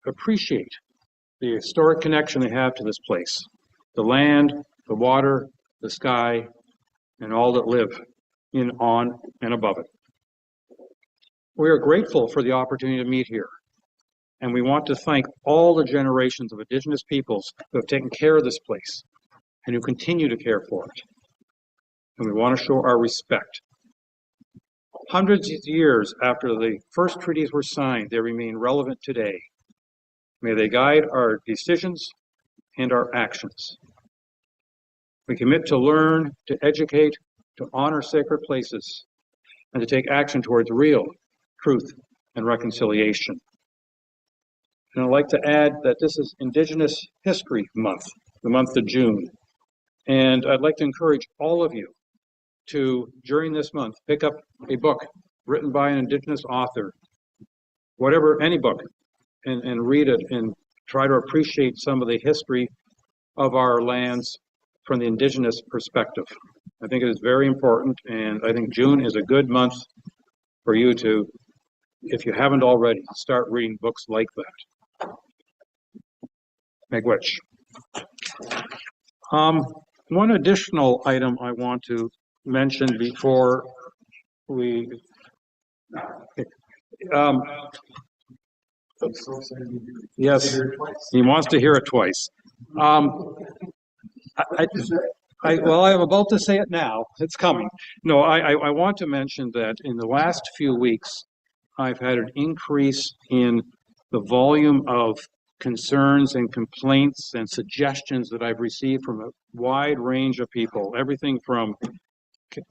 appreciate the historic connection they have to this place, the land, the water, the sky, and all that live in, on, and above it. We are grateful for the opportunity to meet here, and we want to thank all the generations of Indigenous peoples who have taken care of this place and who continue to care for it. And we want to show our respect. Hundreds of years after the first treaties were signed, they remain relevant today. May they guide our decisions and our actions. We commit to learn, to educate, to honor sacred places, and to take action towards real truth and reconciliation. And I'd like to add that this is Indigenous History Month, the month of June. And I'd like to encourage all of you to, during this month, pick up a book written by an Indigenous author, whatever, any book, and read it and try to appreciate some of the history of our lands from the Indigenous perspective. I think it is very important, and I think June is a good month for you to, if you haven't already, start reading books like that. Miigwech. One additional item I want to mention before we yes, he wants to hear it twice. Well, I'm about to say it now. It's coming. No, I want to mention that in the last few weeks, I've had an increase in the volume of concerns and complaints and suggestions that I've received from a wide range of people, everything from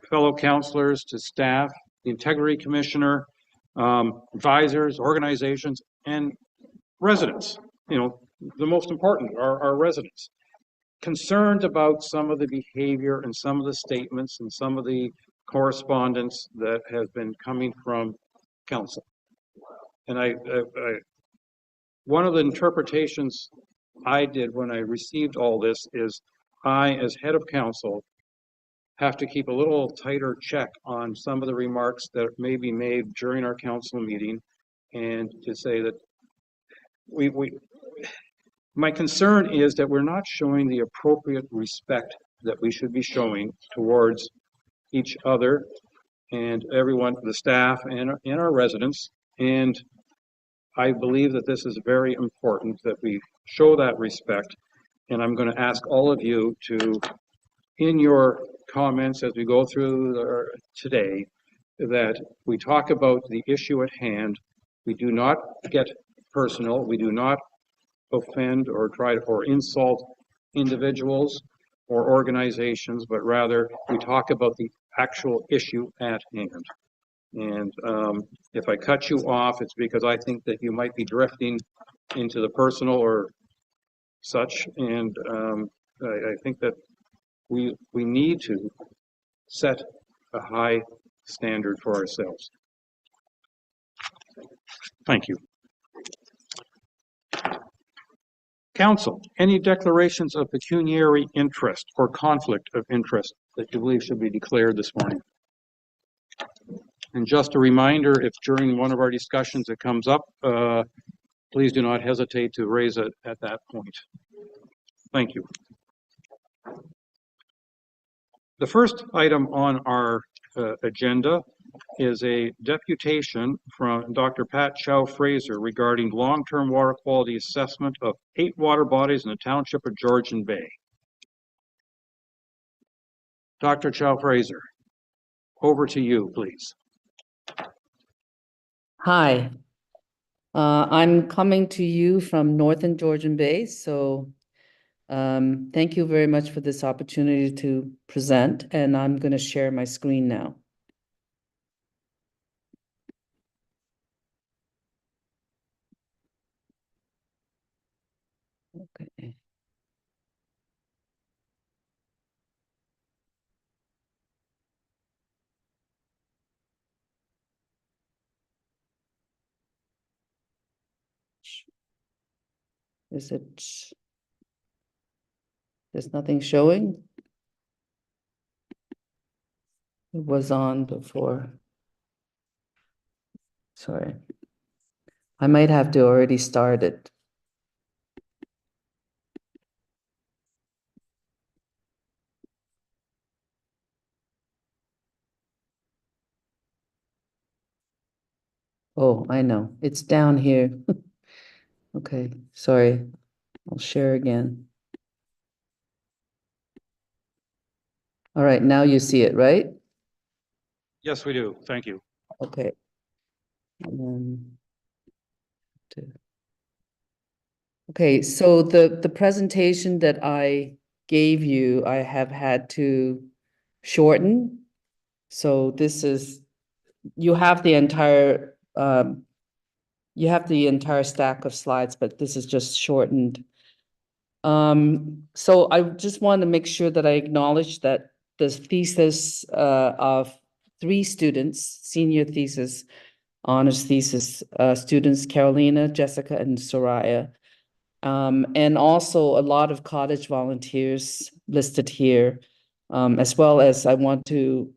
fellow councillors to staff, the Integrity Commissioner, advisors, organizations, and residents. You know, the most important are our residents. Concerned about some of the behavior and some of the statements and some of the correspondence that has been coming from council. And one of the interpretations I did when I received all this is I, as head of council, have to keep a little tighter check on some of the remarks that may be made during our council meeting, and to say that my concern is that we're not showing the appropriate respect that we should be showing towards each other and everyone, the staff and our residents. And I believe that this is very important that we show that respect. And I'm going to ask all of you to, in your comments as we go through today, that we talk about the issue at hand. We do not get personal. We do not offend or try to or insult individuals or organizations, but rather we talk about the actual issue at hand. And if I cut you off, it's because I think that you might be drifting into the personal or such. And I think that we need to set a high standard for ourselves. Thank you. Council, any declarations of pecuniary interest or conflict of interest that you believe should be declared this morning? And just a reminder, if during one of our discussions it comes up, please do not hesitate to raise it at that point. Thank you. The first item on our agenda is a deputation from Dr. Pat Chow-Fraser regarding long-term water quality assessment of 8 water bodies in the township of Georgian Bay. Dr. Chow-Fraser, over to you, please. Hi, I'm coming to you from Northern Georgian Bay, so thank you very much for this opportunity to present, and I'm going to share my screen now. Okay. Is it? There's nothing showing? It was on before. Sorry. I might have to already start it. Oh, I know. It's down here. Okay, sorry. I'll share again. All right, now you see it, right? Yes, we do. Thank you. Okay. And then okay, so the presentation that I gave you, I have had to shorten. So this is, you have the entire stack of slides, but this is just shortened. So I just want to make sure that I acknowledge that the thesis of 3 students, senior thesis, honors thesis students, Carolina, Jessica, and Soraya, and also a lot of cottage volunteers listed here, as well as I want to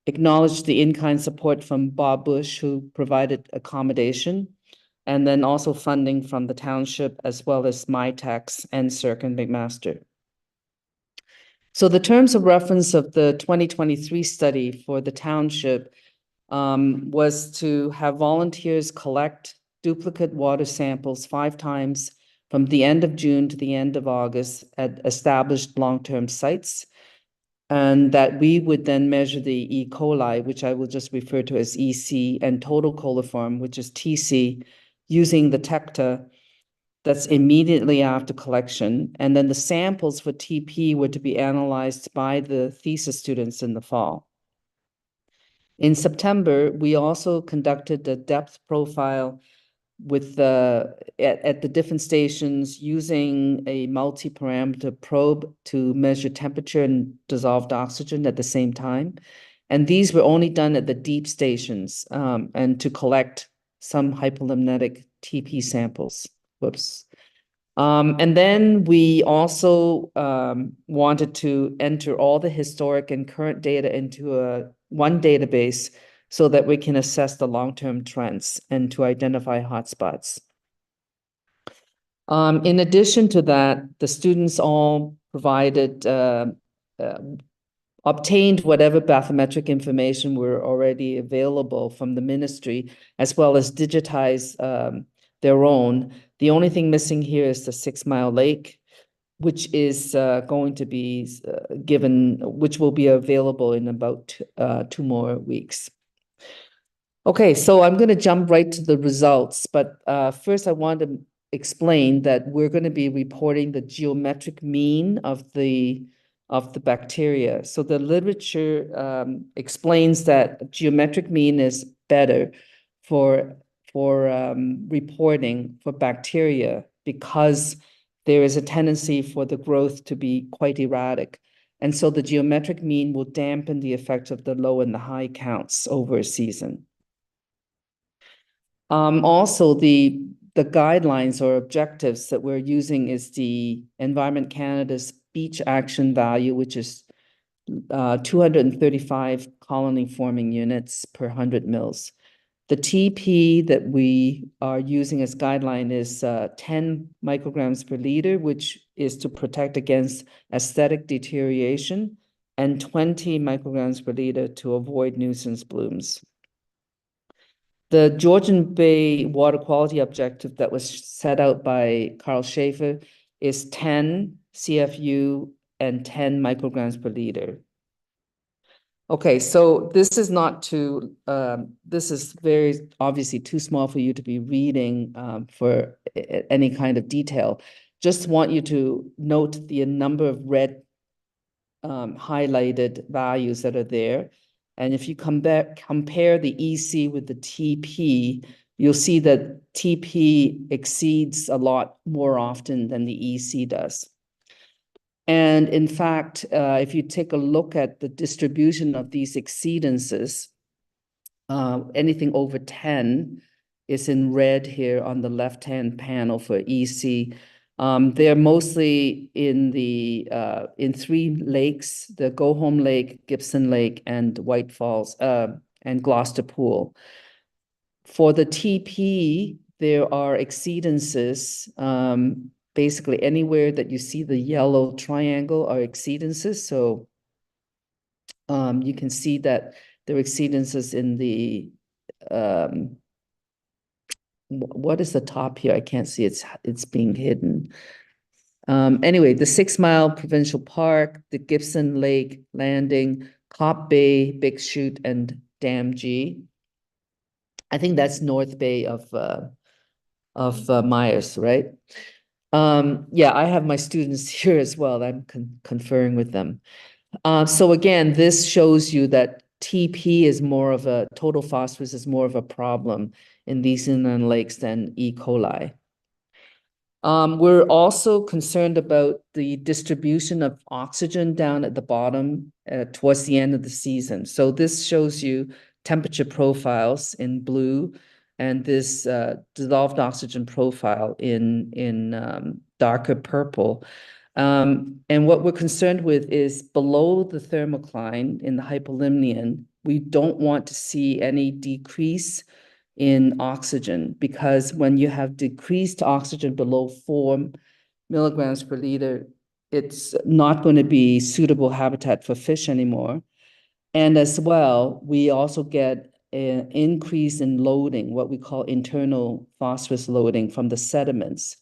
acknowledge the in-kind support from Bob Bush, who provided accommodation, and then also funding from the township, as well as MyTax and Cirque and McMaster. So the terms of reference of the 2023 study for the township was to have volunteers collect duplicate water samples 5 times from the end of June to the end of August at established long-term sites, and that we would then measure the E. coli, which I will just refer to as EC, and total coliform, which is TC, using the TECTA that's immediately after collection. And then the samples for TP were to be analyzed by the thesis students in the fall. In September, we also conducted a depth profile with at the different stations using a multi-parameter probe to measure temperature and dissolved oxygen at the same time. And these were only done at the deep stations and to collect some hypolimnetic TP samples. Whoops. And then we also wanted to enter all the historic and current data into one database so that we can assess the long-term trends and to identify hotspots. In addition to that, the students all provided, obtained whatever bathymetric information were already available from the ministry, as well as digitize their own. The only thing missing here is the 6 Mile Lake, which is going to be which will be available in about 2 more weeks. Okay, so I'm going to jump right to the results, but first I want to explain that we're going to be reporting the geometric mean of the bacteria. So the literature explains that geometric mean is better for reporting for bacteria because there is a tendency for the growth to be quite erratic. And so the geometric mean will dampen the effect of the low and the high counts over a season. Also, the guidelines or objectives that we're using is the Environment Canada's beach action value, which is 235 colony forming units per 100 mils. The TP that we are using as guideline is 10 micrograms per liter, which is to protect against aesthetic deterioration, and 20 micrograms per liter to avoid nuisance blooms. The Georgian Bay water quality objective that was set out by Carl Schaefer is 10 CFU and 10 micrograms per liter. Okay, so this is not too, this is very obviously too small for you to be reading for any kind of detail. Just want you to note the number of red highlighted values that are there. And if you compare the EC with the TP, you'll see that TP exceeds a lot more often than the EC does. And in fact, if you take a look at the distribution of these exceedances, anything over 10 is in red here on the left-hand panel for EC. They're mostly in 3 lakes, the Go Home Lake, Gibson Lake, and White Falls, and Gloucester Pool. For the TP, there are exceedances, basically anywhere that you see the yellow triangle are exceedances. So you can see that there are exceedances in the what is the top here? I can't see, it's being hidden. Anyway, the 6 Mile Provincial Park, the Gibson Lake Landing, Cop Bay, Big Chute, and Dam G. I think that's North Bay of Myers, right? Yeah, I have my students here as well. I'm conferring with them. So again, this shows you that TP is more of a, total phosphorus is more of a problem in these inland lakes than E. coli. We're also concerned about the distribution of oxygen down at the bottom towards the end of the season. So this shows you temperature profiles in blue and this dissolved oxygen profile in darker purple. And what we're concerned with is below the thermocline in the hypolimnion, we don't want to see any decrease in oxygen, because when you have decreased oxygen below 4 milligrams per liter, it's not going to be suitable habitat for fish anymore. And as well, we also get an increase in loading, what we call internal phosphorus loading from the sediments.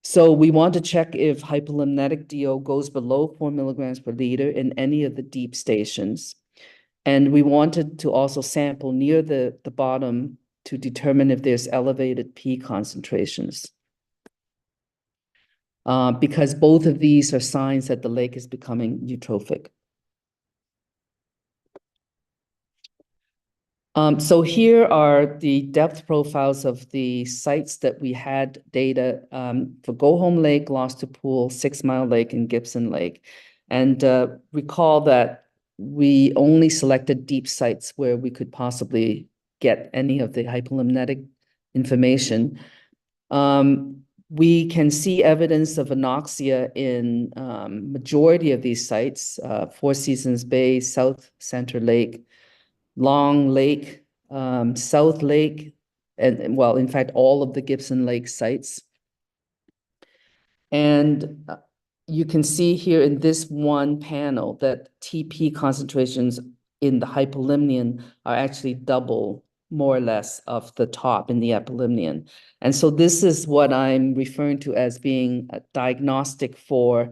So we want to check if hypolimnetic DO goes below 4 milligrams per liter in any of the deep stations. And we wanted to also sample near the bottom to determine if there's elevated P concentrations. Because both of these are signs that the lake is becoming eutrophic. So here are the depth profiles of the sites that we had data for Go Home Lake, Gloucester Pool, 6 Mile Lake, and Gibson Lake. And recall that we only selected deep sites where we could possibly get any of the hypolimnetic information. We can see evidence of anoxia in majority of these sites, Four Seasons Bay, South Center Lake, Long Lake, South Lake, and well, in fact, all of the Gibson Lake sites. And you can see here in this one panel that TP concentrations in the hypolimnion are actually double, more or less, of the top in the epilimnion. And so this is what I'm referring to as being a diagnostic for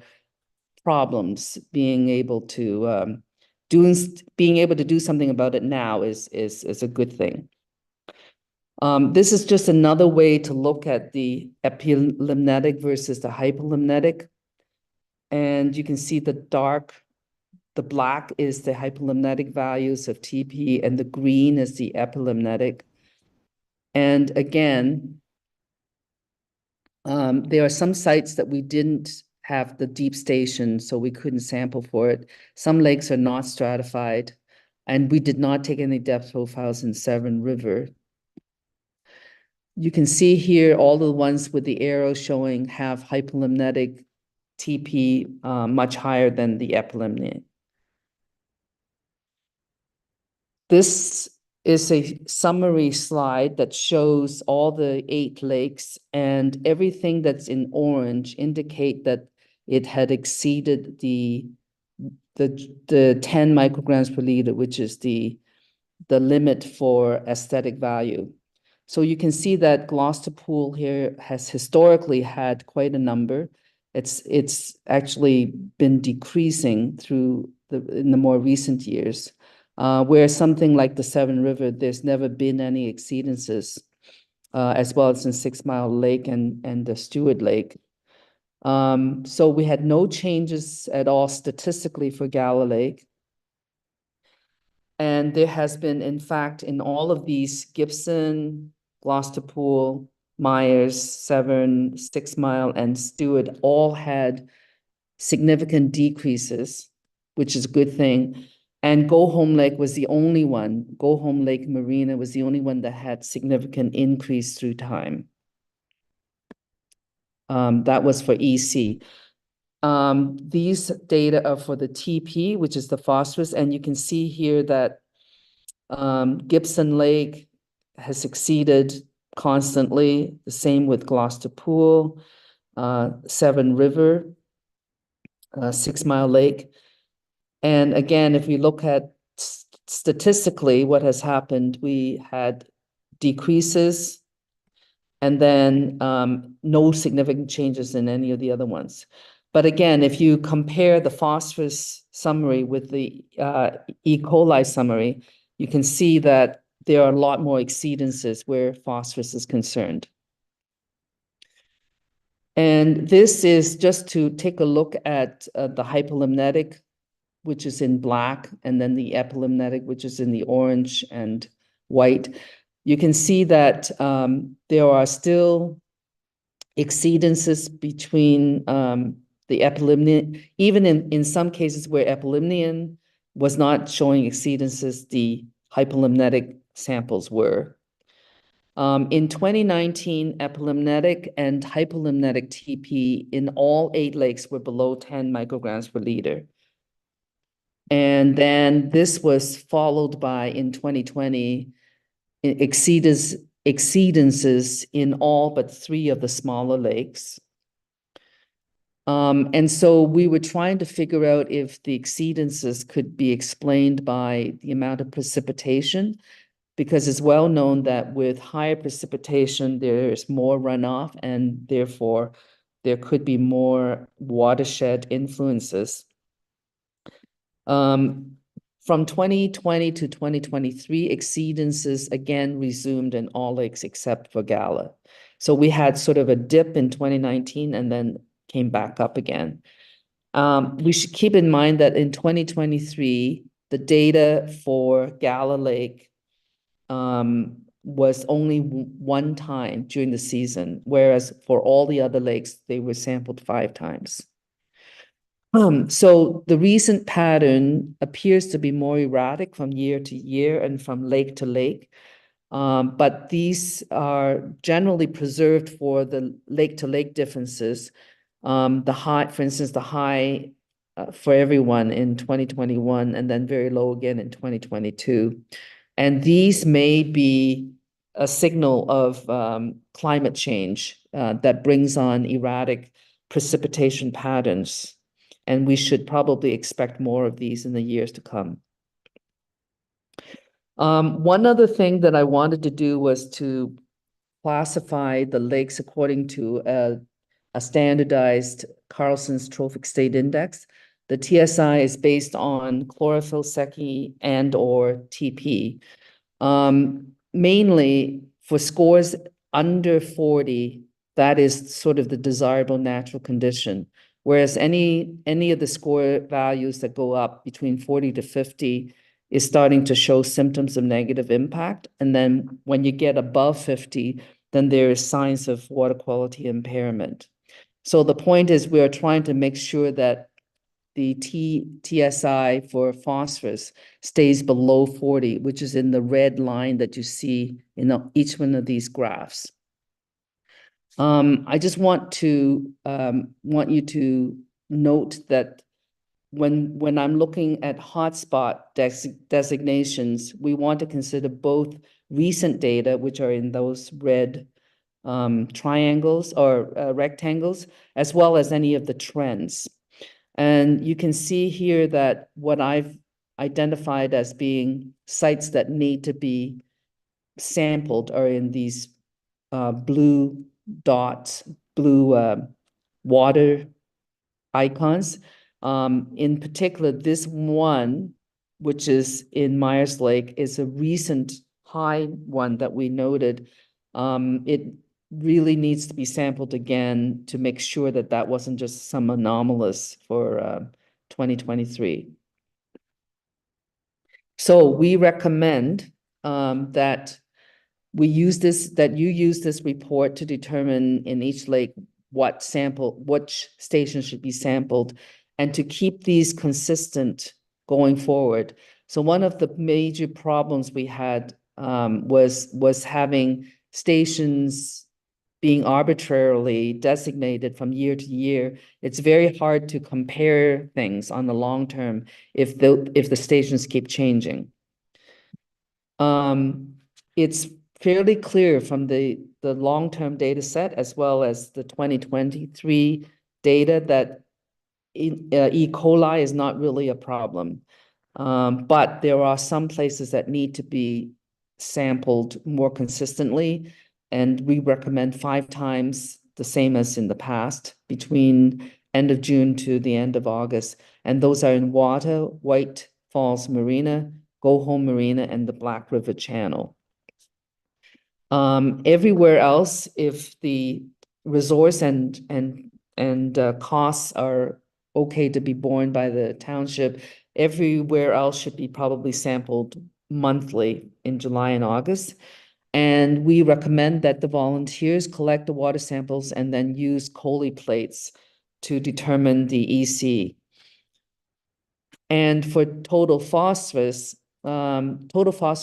problems. Being able to do something about it now is a good thing. This is just another way to look at the epilimnetic versus the hypolimnetic. And you can see the black is the hypolimnetic values of TP, and the green is the epilimnetic. And again, there are some sites that we didn't have the deep station, so we couldn't sample for it. Some lakes are not stratified, and we did not take any depth profiles in Severn River. You can see here all the ones with the arrow showing have hypolimnetic TP much higher than the epilimnion. This is a summary slide that shows all the 8 lakes, and everything that's in orange indicate that it had exceeded the 10 micrograms per liter, which is the limit for aesthetic value. So you can see that Gloucester Pool here has historically had quite a number. It's actually been decreasing in the more recent years, where something like the Severn River, there's never been any exceedances, as well as in 6 Mile Lake and the Stewart Lake. So we had no changes at all statistically for Gala Lake. And there has been, in fact, in all of these, Gibson, Gloucester Pool, Myers, Severn, 6 Mile, and Stewart all had significant decreases, which is a good thing. And Go Home Lake was the only one, Go Home Lake Marina was the only one that had significant increase through time. That was for EC. These data are for the TP, which is the phosphorus, and you can see here that Gibson Lake has exceeded constantly, the same with Gloucester Pool, Severn River, 6 Mile Lake. And again, if we look at statistically what has happened, we had decreases, and then no significant changes in any of the other ones. But again, if you compare the phosphorus summary with the E. coli summary, you can see that there are a lot more exceedances where phosphorus is concerned. And this is just to take a look at the hypolimnetic, which is in black, and then the epilimnetic, which is in the orange and white. You can see that there are still exceedances between the epilimnion, even in some cases where epilimnion was not showing exceedances, the hypolimnetic samples were. In 2019, epilimnetic and hypolimnetic TP in all 8 lakes were below 10 micrograms per liter. And then this was followed by, in 2020, exceedances in all but 3 of the smaller lakes. And so we were trying to figure out if the exceedances could be explained by the amount of precipitation, because it's well known that with higher precipitation, there's more runoff, and therefore there could be more watershed influences. From 2020 to 2023, exceedances again resumed in all lakes except for Gala. So we had sort of a dip in 2019 and then came back up again. We should keep in mind that in 2023, the data for Gala Lake was only 1 time during the season, whereas for all the other lakes, they were sampled 5 times. So the recent pattern appears to be more erratic from year to year and from lake to lake. But these are generally preserved for the lake to lake differences. The high, for instance, the high for everyone in 2021, and then very low again in 2022. And these may be a signal of climate change that brings on erratic precipitation patterns. And we should probably expect more of these in the years to come. One other thing that I wanted to do was to classify the lakes according to a standardized Carlson's Trophic State Index. The TSI is based on chlorophyll, Secchi, and or TP. Mainly for scores under 40, that is sort of the desirable natural condition. Whereas any of the score values that go up between 40 to 50 is starting to show symptoms of negative impact. And then when you get above 50, then there is signs of water quality impairment. So the point is we are trying to make sure that the TSI for phosphorus stays below 40, which is in the red line that you see in each one of these graphs. I just want you to note that when I'm looking at hotspot designations, we want to consider both recent data, which are in those red triangles or rectangles, as well as any of the trends. And you can see here that what I've identified as being sites that need to be sampled are in these blue dots, blue water icons. In particular, this one, which is in Myers Lake, is a recent high one that we noted. It really needs to be sampled again to make sure that that wasn't just some anomalous for 2023. So we recommend that you use this report to determine in each lake which station should be sampled, and to keep these consistent going forward. So one of the major problems we had was having stations being arbitrarily designated from year to year. It's very hard to compare things on the long term if the stations keep changing. It's fairly clear from the long-term data set as well as the 2023 data that E. coli is not really a problem. But there are some places that need to be sampled more consistently. And we recommend 5 times the same as in the past, between end of June to the end of August. And those are in Water, White Falls Marina, Go Home Marina, and the Black River Channel. Everywhere else, if the resource and costs are okay to be borne by the township, everywhere else should be probably sampled monthly in July and August. And we recommend that the volunteers collect the water samples and then use Coley plates to determine the EC. And for total phosphorus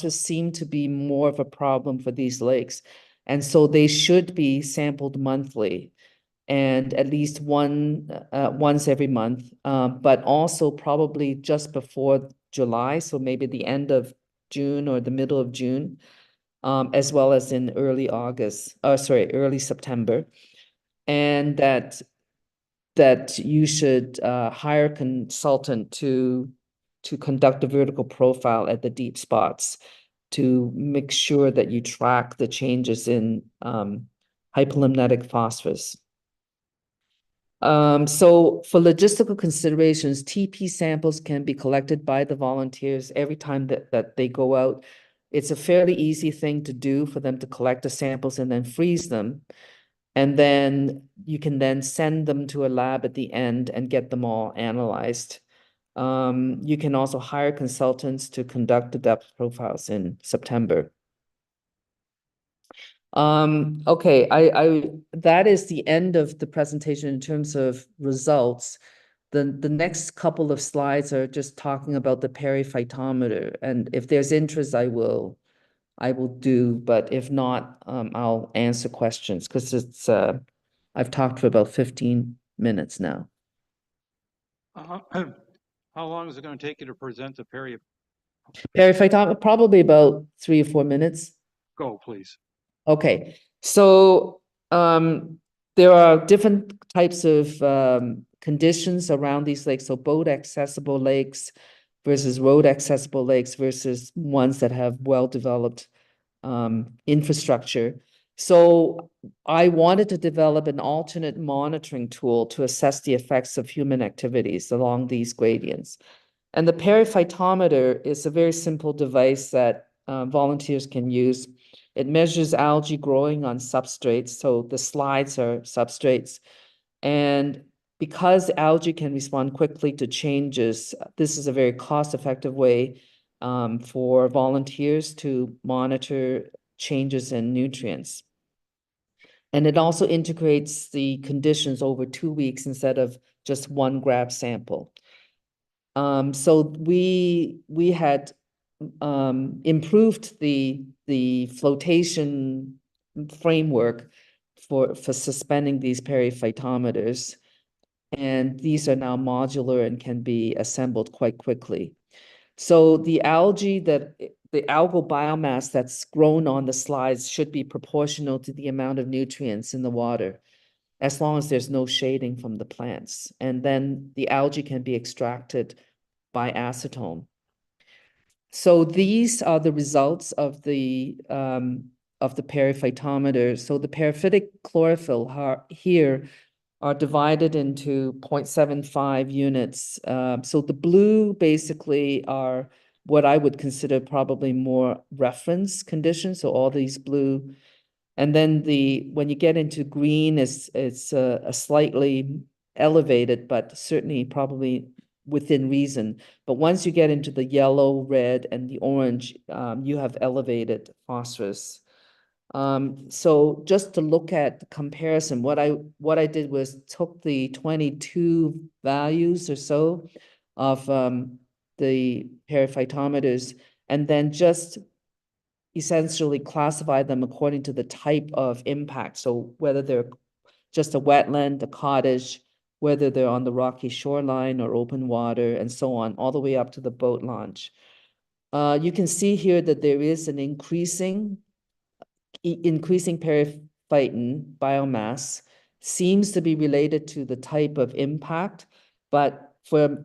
seemed to be more of a problem for these lakes. And so they should be sampled monthly and at least once every month, but also probably just before July, so maybe the end of June or the middle of June, as well as in early September. And that you should hire a consultant to conduct a vertical profile at the deep spots to make sure that you track the changes in hypolimnetic phosphorus. So for logistical considerations, TP samples can be collected by the volunteers every time that they go out. It's a fairly easy thing to do for them to collect the samples and then freeze them. And then you can then send them to a lab at the end and get them all analyzed. You can also hire consultants to conduct the depth profiles in September. Okay, that is the end of the presentation in terms of results. The next couple of slides are just talking about the periphytometer, and if there's interest, I will do, but if not, I'll answer questions because it's I've talked for about 15 minutes now. How long is it going to take you to present the Periphytometer, probably about 3 or 4 minutes. Go, please. Okay, so there are different types of conditions around these lakes. So boat accessible lakes versus road accessible lakes versus ones that have well-developed infrastructure. So I wanted to develop an alternate monitoring tool to assess the effects of human activities along these gradients. And the periphytometer is a very simple device that volunteers can use. It measures algae growing on substrates. So the slides are substrates. And because algae can respond quickly to changes, this is a very cost-effective way for volunteers to monitor changes in nutrients. And it also integrates the conditions over 2 weeks instead of just one grab sample. So we had improved the flotation framework for suspending these periphytometers, and these are now modular and can be assembled quite quickly. So the algal biomass that's grown on the slides should be proportional to the amount of nutrients in the water, as long as there's no shading from the plants. And then the algae can be extracted by acetone. So these are the results of the periphytometer. So the periphytic chlorophyll here are divided into 0.75 units. So the blue basically are what I would consider probably more reference conditions. So all these blue, and then when you get into green, it's a slightly elevated, but certainly probably within reason. But once you get into the yellow, red, and the orange, you have elevated phosphorus. So just to look at the comparison, what I did was took the 22 values or so of the periphytometers and then just essentially classify them according to the type of impact. So whether they're just a wetland, a cottage, whether they're on the rocky shoreline or open water, and so on, all the way up to the boat launch. You can see here that there is an increasing periphyton biomass, seems to be related to the type of impact, but for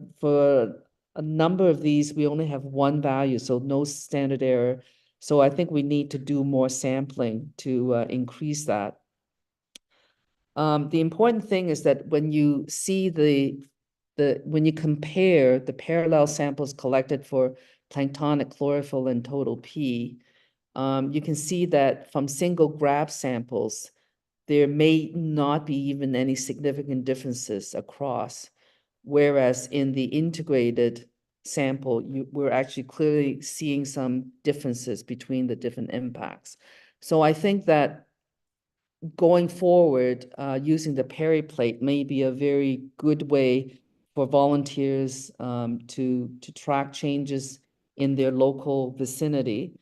a number of these, we only have one value, so no standard error. So I think we need to do more sampling to increase that. The important thing is that when you see when you compare the parallel samples collected for planktonic chlorophyll and total P, you can see that from single graph samples, there may not be even any significant differences across. Whereas in the integrated sample, we're actually clearly seeing some differences between the different impacts. So I think that going forward, using the Perry plate may be a very good way for volunteers to track changes in their local vicinity.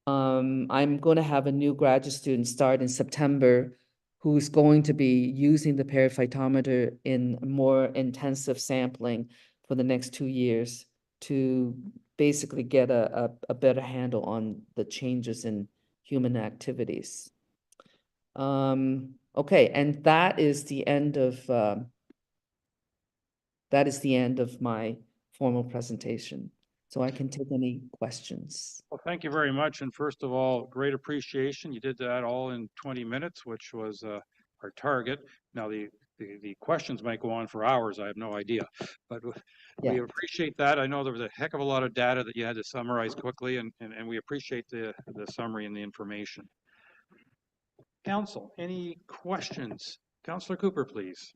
I'm going to have a new graduate student start in September who's going to be using the periphytometer in more intensive sampling for the next 2 years to basically get a better handle on the changes in human activities. Okay, and that is the end of my formal presentation. So I can take any questions. Well, thank you very much. And first of all, great appreciation. You did that all in 20 minutes, which was our target. Now, the questions might go on for hours. I have no idea. But we Yeah. appreciate that. I know there was a heck of a lot of data that you had to summarize quickly, and we appreciate the summary and the information. Council, any questions? Councillor Cooper, please.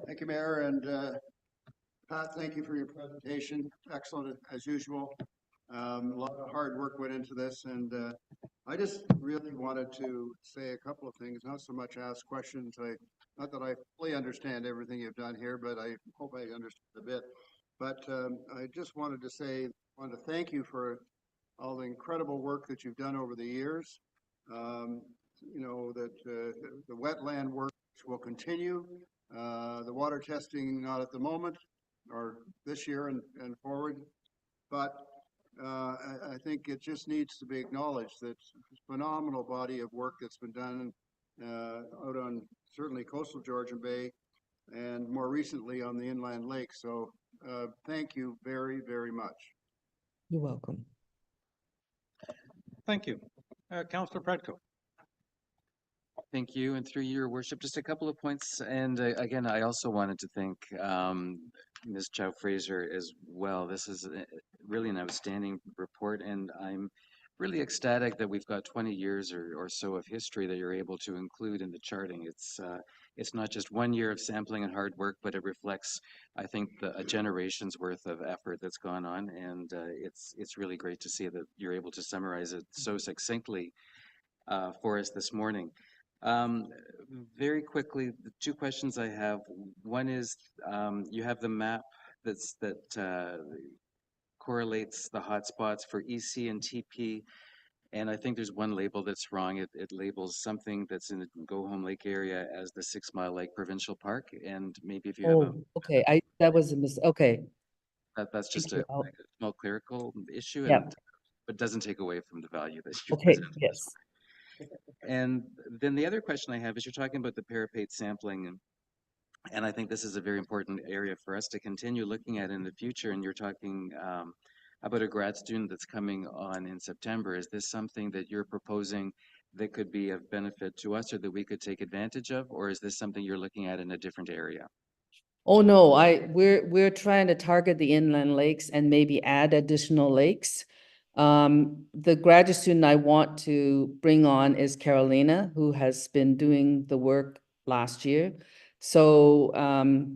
Thank you, Mayor, and Pat, thank you for your presentation. Excellent as usual. A lot of hard work went into this, and I just really wanted to say a couple of things, not so much ask questions. Not that I fully understand everything you've done here, but I hope I understand a bit. But I just wanted to thank you for all the incredible work that you've done over the years. You know, that the wetland work will continue. The water testing, not at the moment, or this year and forward. But I think it just needs to be acknowledged that phenomenal body of work that's been done out on certainly coastal Georgian Bay and more recently on the inland lake. So thank you very, very much. You're welcome. Thank you. Councillor Predko. Thank you, and through your worship, just a couple of points. And again, I also wanted to thank Ms. Chow Fraser as well. This is really an outstanding report, and I'm really ecstatic that we've got 20 years or so of history that you're able to include in the charting. It's not just 1 year of sampling and hard work, but it reflects, I think, a generation's worth of effort that's gone on, and it's really great to see that you're able to summarize it so succinctly for us this morning. Very quickly, the two questions I have. One is you have the map that correlates the hotspots for EC and TP, and I think there's one label that's wrong. It labels something that's in the Go Home Lake area as the 6 Mile Lake Provincial Park, and maybe if you have okay. That was a mistake. Okay. That's just a small clerical issue, Yeah. but doesn't take away from the value that you Okay. present. Yes. And then the other question I have is you're talking about the parapet sampling, and I think this is a very important area for us to continue looking at in the future. And you're talking about a grad student that's coming on in September. Is this something that you're proposing that could be of benefit to us or that we could take advantage of? Or is this something you're looking at in a different area? Oh, no, we're trying to target the inland lakes and maybe add additional lakes. The graduate student I want to bring on is Carolina, who has been doing the work last year. So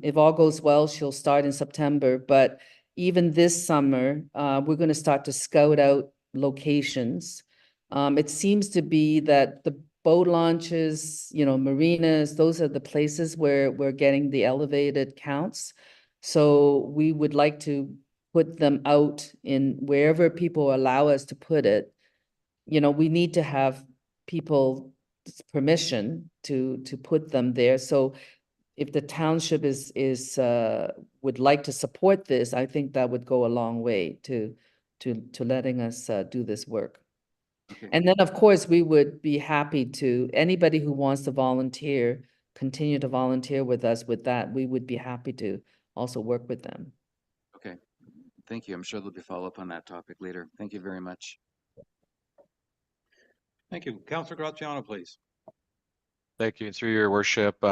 if all goes well, she'll start in September. But even this summer, we're going to start to scout out locations. It seems to be that the boat launches, you know, marinas, those are the places where we're getting the elevated counts. So we would like to put them out in wherever people allow us to put it. You know, we need to have people's permission to put them there. So if the township would like to support this, I think that would go a long way to letting us do this work. Okay. And then, of course, we would be happy to, anybody who wants to volunteer, continue to volunteer with us with that, we would be happy to also work with them. Okay. thank you. I'm sure there'll be follow-up on that topic later. Thank you very much. Thank you. Councillor Graziano, please. Thank you. Through your worship,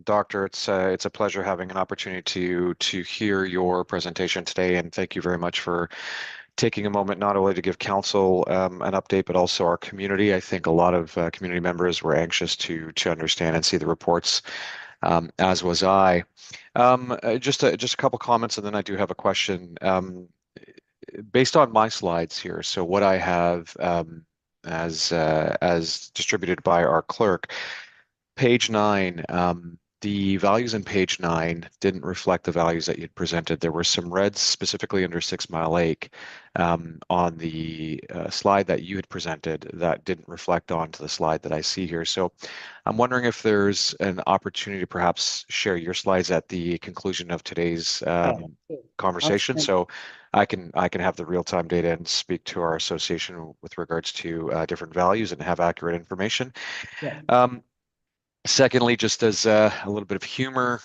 Doctor, it's a pleasure having an opportunity to hear your presentation today, and thank you very much for taking a moment not only to give council an update, but also our community. I think a lot of community members were anxious to understand and see the reports, as was I. Just a couple comments, and then I do have a question. Based on my slides here, so what I have as distributed by our clerk, page 9, the values in page 9 didn't reflect the values that you'd presented. There were some reds specifically under 6 Mile Lake on the slide that you had presented that didn't reflect onto the slide that I see here. So I'm wondering if there's an opportunity to perhaps share your slides at the conclusion of today's conversation, so I can have the real-time data and speak to our association with regards to different values and have accurate information. Yeah. Secondly, just as a little bit of humor,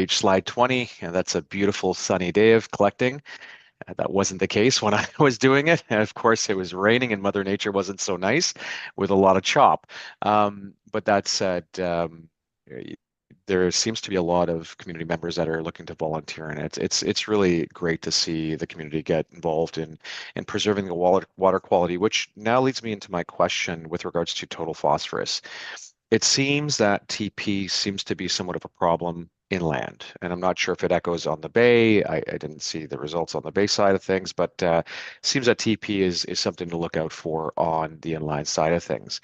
slide 20, that's a beautiful sunny day of collecting. That wasn't the case when I was doing it. And of course, it was raining and Mother Nature wasn't so nice with a lot of chop. But that said, there seems to be a lot of community members that are looking to volunteer, and it's really great to see the community get involved in preserving the water quality, which now leads me into my question with regards to total phosphorus. It seems that TP seems to be somewhat of a problem inland, and I'm not sure if it echoes on the bay. I didn't see the results on the bay side of things, but seems that TP is something to look out for on the inland side of things.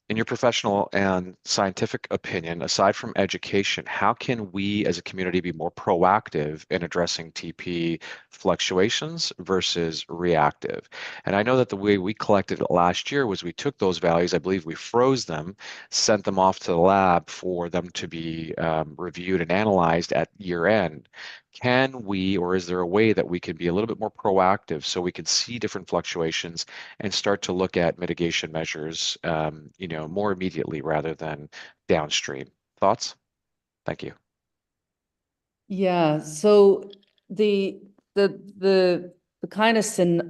In your professional and scientific opinion, aside from education, how can we as a community be more proactive in addressing TP fluctuations versus reactive? And I know that the way we collected it last year was we took those values, I believe we froze them, sent them off to the lab for them to be reviewed and analyzed at year end. Can we, or is there a way that we can be a little bit more proactive so we can see different fluctuations and start to look at mitigation measures, more immediately rather than downstream? Thoughts? Thank you. Yeah, so the kind of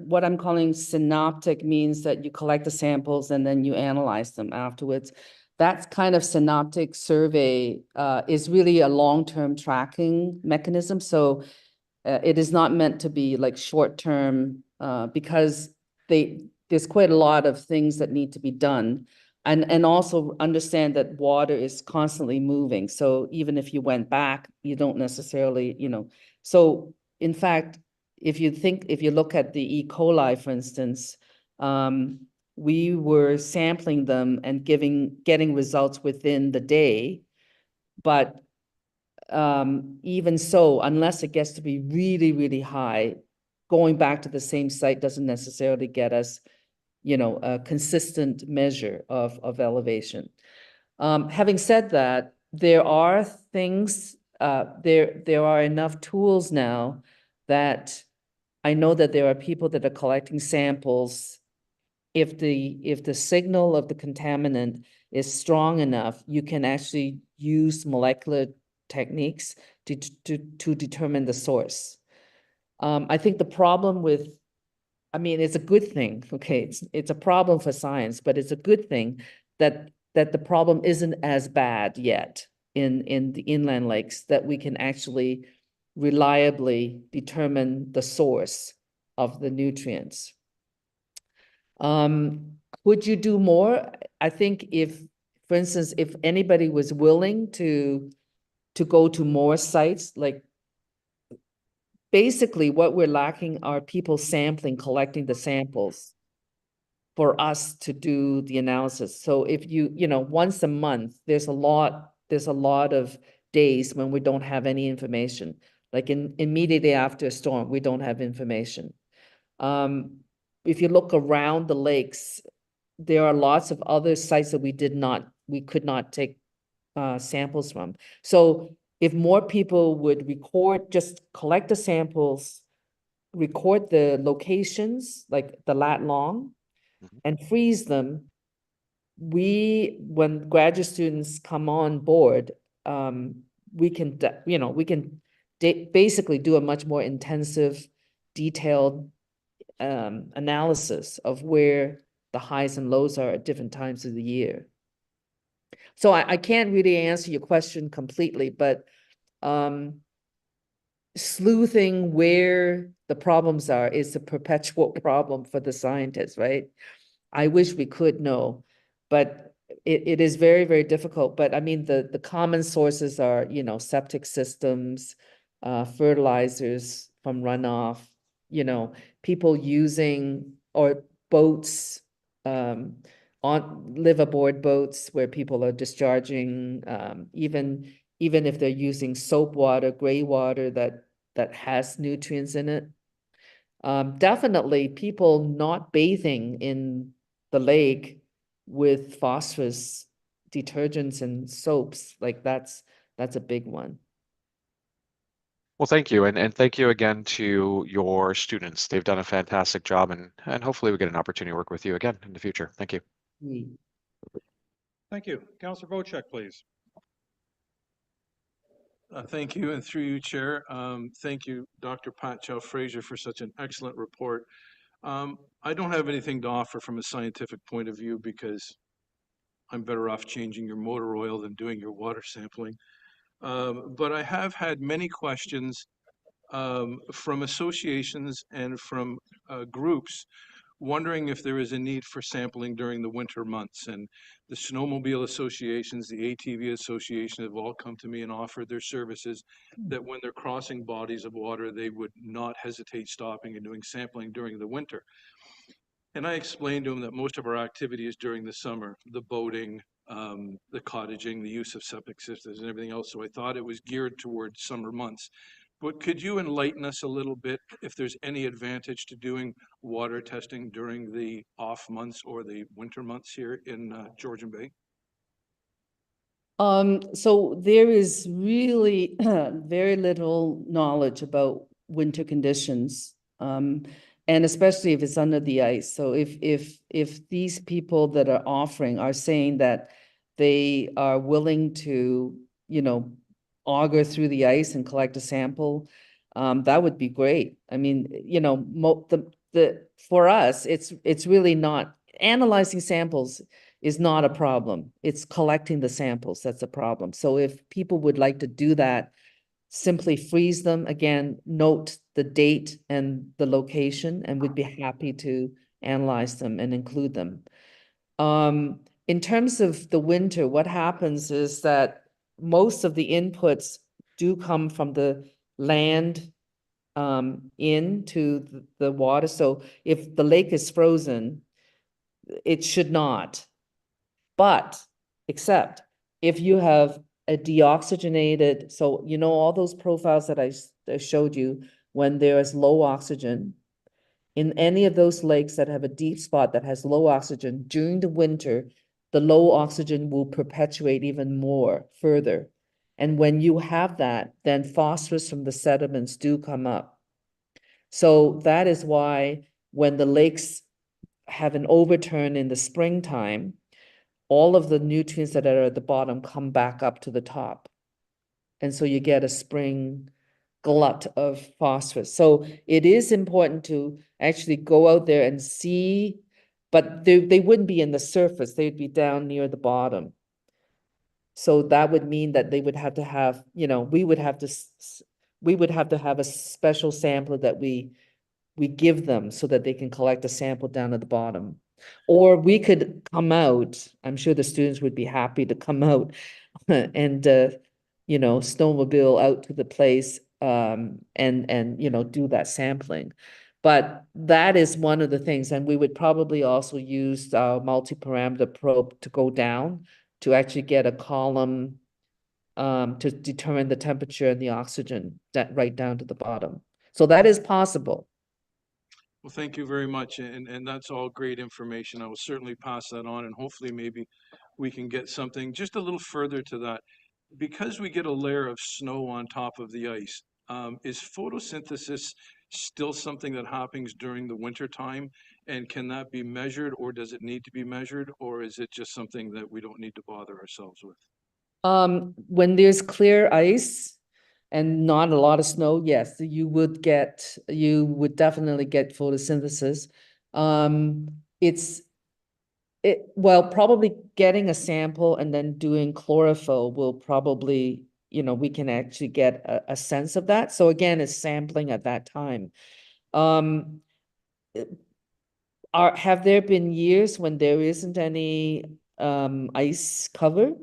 what I'm calling synoptic means that you collect the samples and then you analyze them afterwards. That kind of synoptic survey is really a long-term tracking mechanism. So it is not meant to be like short-term because there's quite a lot of things that need to be done. And also understand that water is constantly moving. So even if you went back, you don't necessarily, So in fact, if you look at the E. coli, for instance, we were sampling them and getting results within the day. But even so, unless it gets to be really, really high, going back to the same site doesn't necessarily get us a consistent measure of elevation. Having said that, there are things, there are enough tools now that I know that there are people that are collecting samples. If the signal of the contaminant is strong enough, you can actually use molecular techniques to determine the source. I think the problem with it's a good thing, okay? It's a problem for science, but it's a good thing that the problem isn't as bad yet in the inland lakes, that we can actually reliably determine the source of the nutrients. Would you do more? I think for instance, if anybody was willing to go to more sites, like basically what we're lacking are people collecting the samples for us to do the analysis. So if once a month, there's a lot of days when we don't have any information. Like immediately after a storm, we don't have information. If you look around the lakes, there are lots of other sites that we could not take samples from. So if more people would just collect the samples, record the locations, like the lat long, and freeze them, when graduate students come on board, we can basically do a much more intensive detailed analysis of where the highs and lows are at different times of the year. So I can't really answer your question completely, but sleuthing where the problems are is a perpetual problem for the scientists, right? I wish we could know, but it is very, very difficult. But I mean, the common sources are, you know, septic systems, fertilizers from runoff, you know, people using, or boats, live aboard boats where people are discharging, even if they're using soap water, gray water that has nutrients in it. Definitely people not bathing in the lake with phosphorus detergents and soaps, like that's a big one. Well, thank you. And thank you again to your students. They've done a fantastic job, and hopefully we get an opportunity to work with you again in the future. Thank you. Thank you. Councillor Bochek, please. Thank you, and through you, Chair. Thank you, Dr. Pat Chow-Fraser, for such an excellent report. I don't have anything to offer from a scientific point of view because I'm better off changing your motor oil than doing your water sampling. But I have had many questions from associations and from groups wondering if there is a need for sampling during the winter months. And the snowmobile associations, the ATV association have all come to me and offered their services that when they're crossing bodies of water, they would not hesitate stopping and doing sampling during the winter. And I explained to them that most of our activity is during the summer, the boating, the cottaging, the use of septic systems and everything else. So I thought it was geared towards summer months. But could you enlighten us a little bit if there's any advantage to doing water testing during the off months or the winter months here in Georgian Bay? So there is really very little knowledge about winter conditions, and especially if it's under the ice. So if these people that are offering are saying that they are willing to, you know, auger through the ice and collect a sample, that would be great. I mean, you know, for us, it's really not analyzing samples is not a problem. It's collecting the samples that's a problem. So if people would like to do that, simply freeze them. Again, note the date and the location, and we'd be happy to analyze them and include them. In terms of the winter, what happens is that most of the inputs do come from the land into the water. So if the lake is frozen, it should not. But except if you have a deoxygenated, so you know all those profiles that I showed you when there is low oxygen, in any of those lakes that have a deep spot that has low oxygen during the winter, the low oxygen will perpetuate even more further. And when you have that, then phosphorus from the sediments do come up. So that is why when the lakes have an overturn in the springtime, all of the nutrients that are at the bottom come back up to the top. And so you get a spring glut of phosphorus. So it is important to actually go out there and see, but they wouldn't be in the surface, they'd be down near the bottom. So that would mean that they would have to have, you know, we would have to have a special sampler that we give them so that they can collect a sample down at the bottom. Or we could come out, I'm sure the students would be happy to come out and, you know, snowmobile out to the place and, you know, do that sampling. But that is one of the things, and we would probably also use our multi-parameter probe to go down to actually get a column to determine the temperature and the oxygen right down to the bottom. So that is possible. Well, thank you very much. And that's all great information. I will certainly pass that on, and hopefully maybe we can get something just a little further to that. Because we get a layer of snow on top of the ice, is photosynthesis still something that happens during the winter time? And can that be measured, or does it need to be measured, or is it just something that we don't need to bother ourselves with? When there's clear ice, and not a lot of snow, yes, you would definitely get photosynthesis. Well, probably getting a sample and then doing chlorophyll will probably, we can actually get a sense of that. So again, it's sampling at that time. Have there been years when there isn't any ice cover?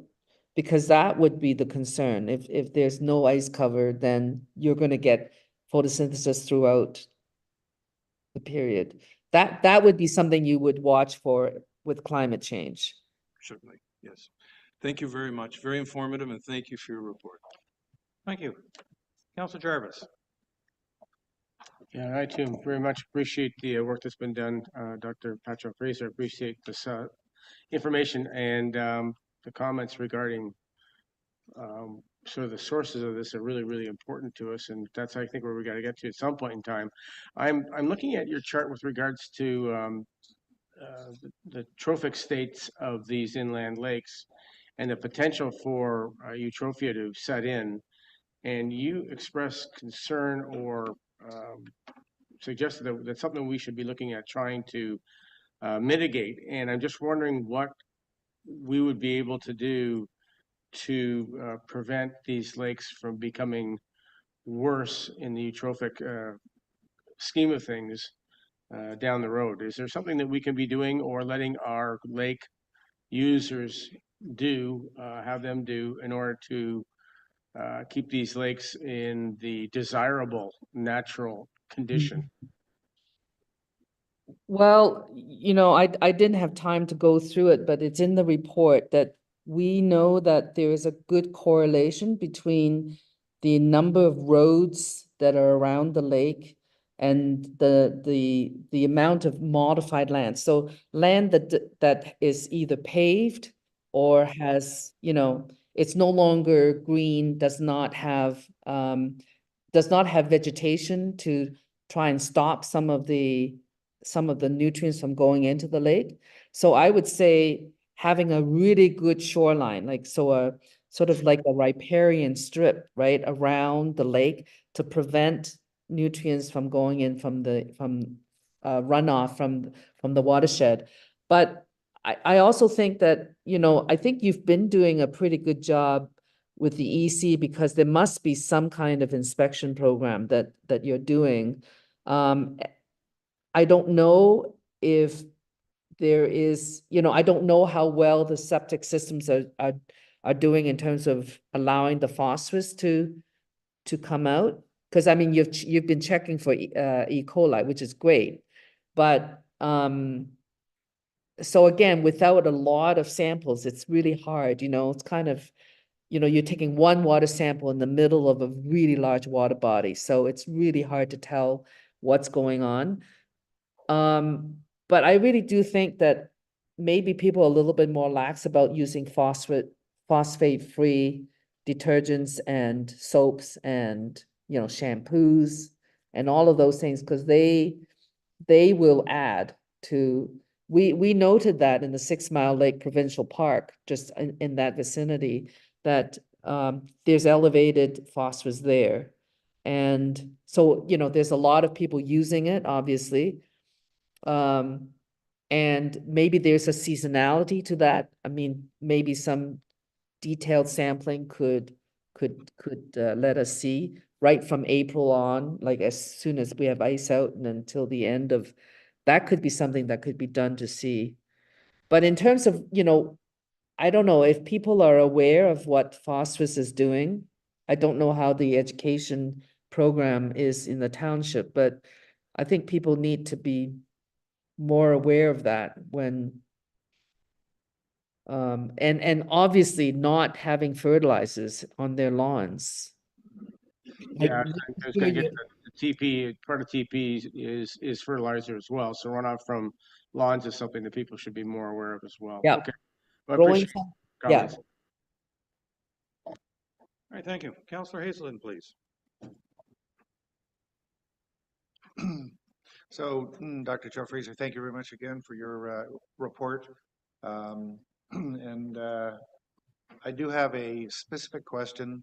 Because that would be the concern. If there's no ice cover, then you're going to get photosynthesis throughout the period. That would be something you would watch for with climate change. Certainly, yes. Thank you very much. Very informative, and thank you for your report. Thank you. Councillor Jarvis. Yeah, I too very much appreciate the work that's been done, Dr. Patrick Fraser. Appreciate this information and the comments regarding sort of the sources of this are really, really important to us, and that's I think where we got to get to at some point in time. I'm looking at your chart with regards to the trophic states of these inland lakes and the potential for eutropia to set in, and you express concern or suggested that that's something we should be looking at trying to mitigate. And I'm just wondering what we would be able to do to prevent these lakes from becoming worse in the eutrophic scheme of things down the road. Is there something that we can be doing or letting our lake users do, have them do, in order to keep these lakes in the desirable natural condition? Well, I didn't have time to go through it, but it's in the report that we know that there is a good correlation between the number of roads that are around the lake and the amount of modified land. So land that is either paved or has, it's no longer green, does not have vegetation to try and stop some of the nutrients from going into the lake. So I would say having a really good shoreline, a sort of like a riparian strip, right, around the lake to prevent nutrients from going in from runoff from the watershed. But I also think that, I think you've been doing a pretty good job with the EC because there must be some kind of inspection program that you're doing. I don't know if there is, I don't know how well the septic systems are doing in terms of allowing the phosphorus to come out. Because I mean, you've been checking for E. coli, which is great, but so again, without a lot of samples, it's really hard. It's kind of, you're taking one water sample in the middle of a really large water body, so it's really hard to tell what's going on. But I really do think that maybe people are a little bit more lax about using phosphate-free detergents and soaps and, shampoos and all of those things, because they will add to, we noted that in the 6 Mile Lake Provincial Park, just in that vicinity, that there's elevated phosphorus there. And so, there's a lot of people using it, obviously. And maybe there's a seasonality to that. I mean, maybe some detailed sampling could let us see right from April on, like as soon as we have ice out and until the end of, that could be something that could be done to see. But in terms of, I don't know if people are aware of what phosphorus is doing. I don't know how the education program is in the township, but I think people need to be more aware of that when and obviously not having fertilizers on their lawns. Yeah, I was going to get the TP. Part of TP is fertilizer as well. So runoff from lawns is something that people should be more aware of as well. Yeah. Okay. Well, I Growing appreciate some- your yeah. comments. All right, thank you. Councillor Hazelton, please. So, Dr. Joe Fraser, thank you very much again for your report. And I do have a specific question,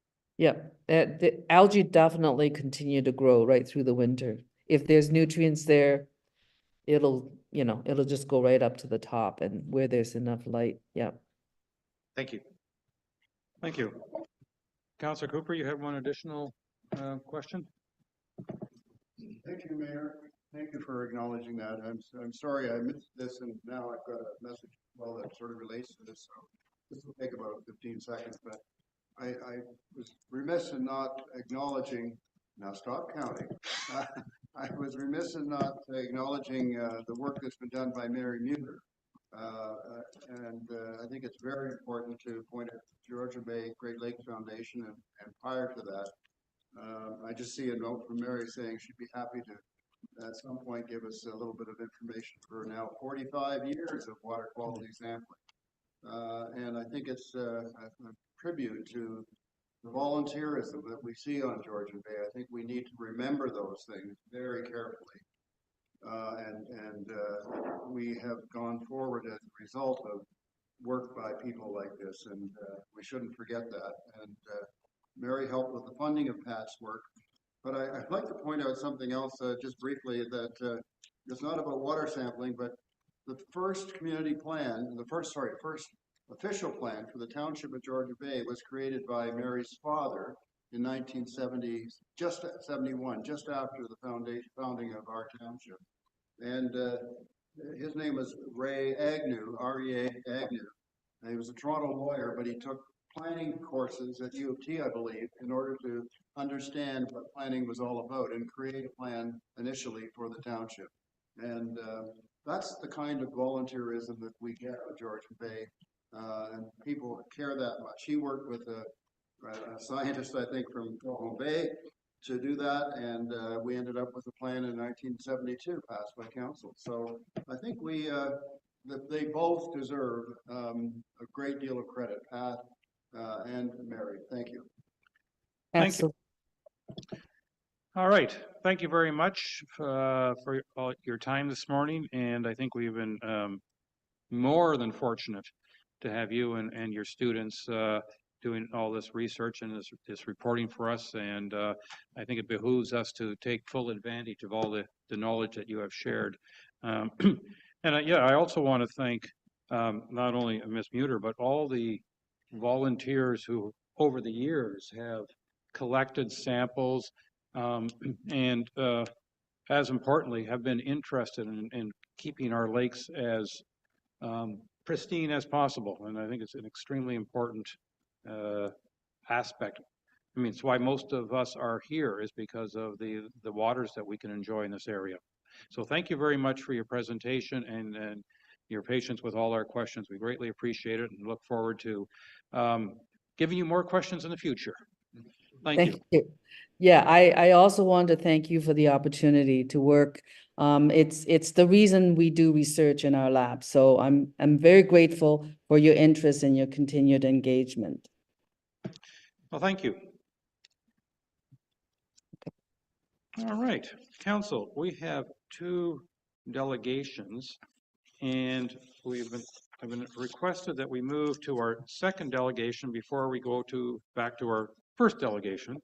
Yeah, the algae definitely continue to grow right through the winter. If there's nutrients there, it'll, it'll just go right up to the top and where there's enough light. Yeah. Thank you. Thank you. Councillor Cooper, you have one additional question? Thank you, Mayor. Thank you for acknowledging that. I'm sorry I missed this, and now I've got a message, well, that sort of relates to this, so this will take about 15 seconds, but I was remiss in not acknowledging, now stop counting. I was remiss in not acknowledging the work that's been done by Mary Muter. I think it's very important to point at Georgian Bay Great Lakes Foundation, and prior to that, I just see a note from Mary saying she'd be happy to, at some point, give us a little bit of information for now 45 years of water quality sampling. And I think it's a tribute to the volunteerism that we see on Georgian Bay. I think we need to remember those things very carefully. We have gone forward as a result of work by people like this, and we shouldn't forget that. And Mary helped with the funding of Pat's work. But I'd like to point out something else just briefly, that it's not about water sampling, but the first community plan, the first official plan for the township of Georgian Bay was created by Mary's father in 1970, just 71, just after the founding of our township. And his name was Ray Agnew, R.E.A. Agnew. And he was a Toronto lawyer, but he took planning courses at U of T, I believe, in order to understand what planning was all about and create a plan initially for the township. And that's the kind of volunteerism that we get at Georgian Bay, and people care that much. He worked with a scientist, I think, from Galway Bay to do that, and we ended up with a plan in 1972 passed by council. So I think that they both deserve a great deal of credit, Pat and Mary. Thank you. Thank you. Absolutely. All right. Thank you very much for all your time this morning. And I think we've been more than fortunate to have you and your students doing all this research and this reporting for us. And I think it behooves us to take full advantage of all the knowledge that you have shared. I also want to thank not only Ms. Muter, but all the volunteers who over the years have collected samples and as importantly have been interested in keeping our lakes as pristine as possible. And I think it's an extremely important aspect. I mean, it's why most of us are here, is because of the waters that we can enjoy in this area. So thank you very much for your presentation and your patience with all our questions. We greatly appreciate it and look forward to giving you more questions in the future. Thank you. Yeah, I also want to thank you for the opportunity to work. It's the reason we do research in our lab. So I'm very grateful for your interest and your continued engagement. Well, thank you. All right, Council, we have 2 delegations, and I've been requested that we move to our second delegation before we go back to our first delegation.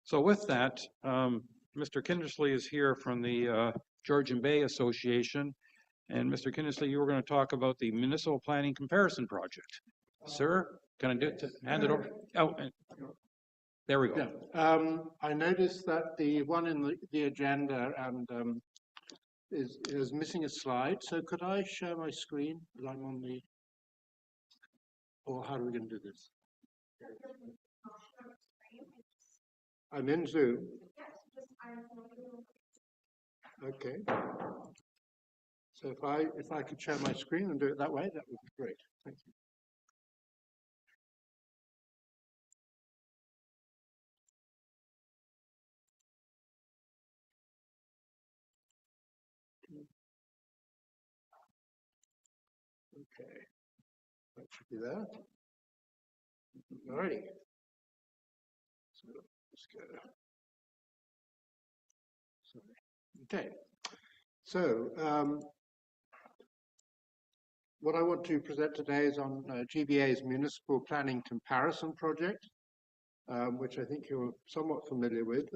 So with that, Mr. Kindersley is here from the Georgian Bay Association. And Mr. Kindersley, you were going to talk about the Municipal Planning Comparison Project. Sir, can I hand it over? Oh, there we go. Yeah. I noticed that the one in the agenda and is missing a slide. So could I share my screen? I'm on the, or how are we going to do this? I'm in Zoom. Okay. So if I could share my screen and do it that way, that would be great. Thank you. Okay, that should be there. All righty. So let's go. Sorry. Okay. So what I want to present today is on GBA's Municipal Planning Comparison Project. which I think you're somewhat familiar with.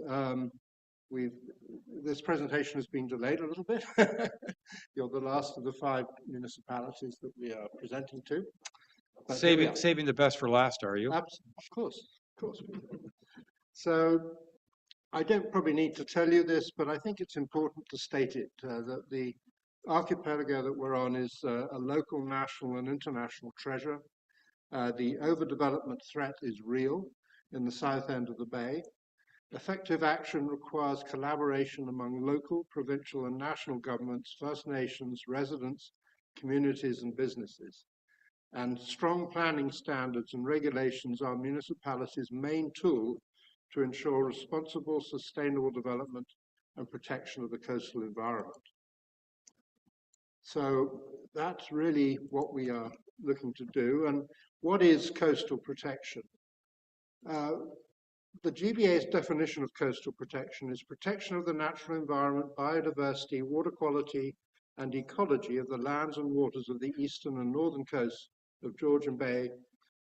This presentation has been delayed a little bit. You're the last of the 5 municipalities that we are presenting to. But here we are. Saving the best for last, are you? Of course. So I don't probably need to tell you this, but I think it's important to state it, that the archipelago that we're on is a local, national and international treasure. The overdevelopment threat is real in the south end of the bay. Effective action requires collaboration among local, provincial and national governments, First Nations, residents, communities and businesses. And strong planning standards and regulations are municipalities' main tool to ensure responsible, sustainable development and protection of the coastal environment. So that's really what we are looking to do. And what is coastal protection? The GBA's definition of coastal protection is protection of the natural environment, biodiversity, water quality, and ecology of the lands and waters of the eastern and northern coasts of Georgian Bay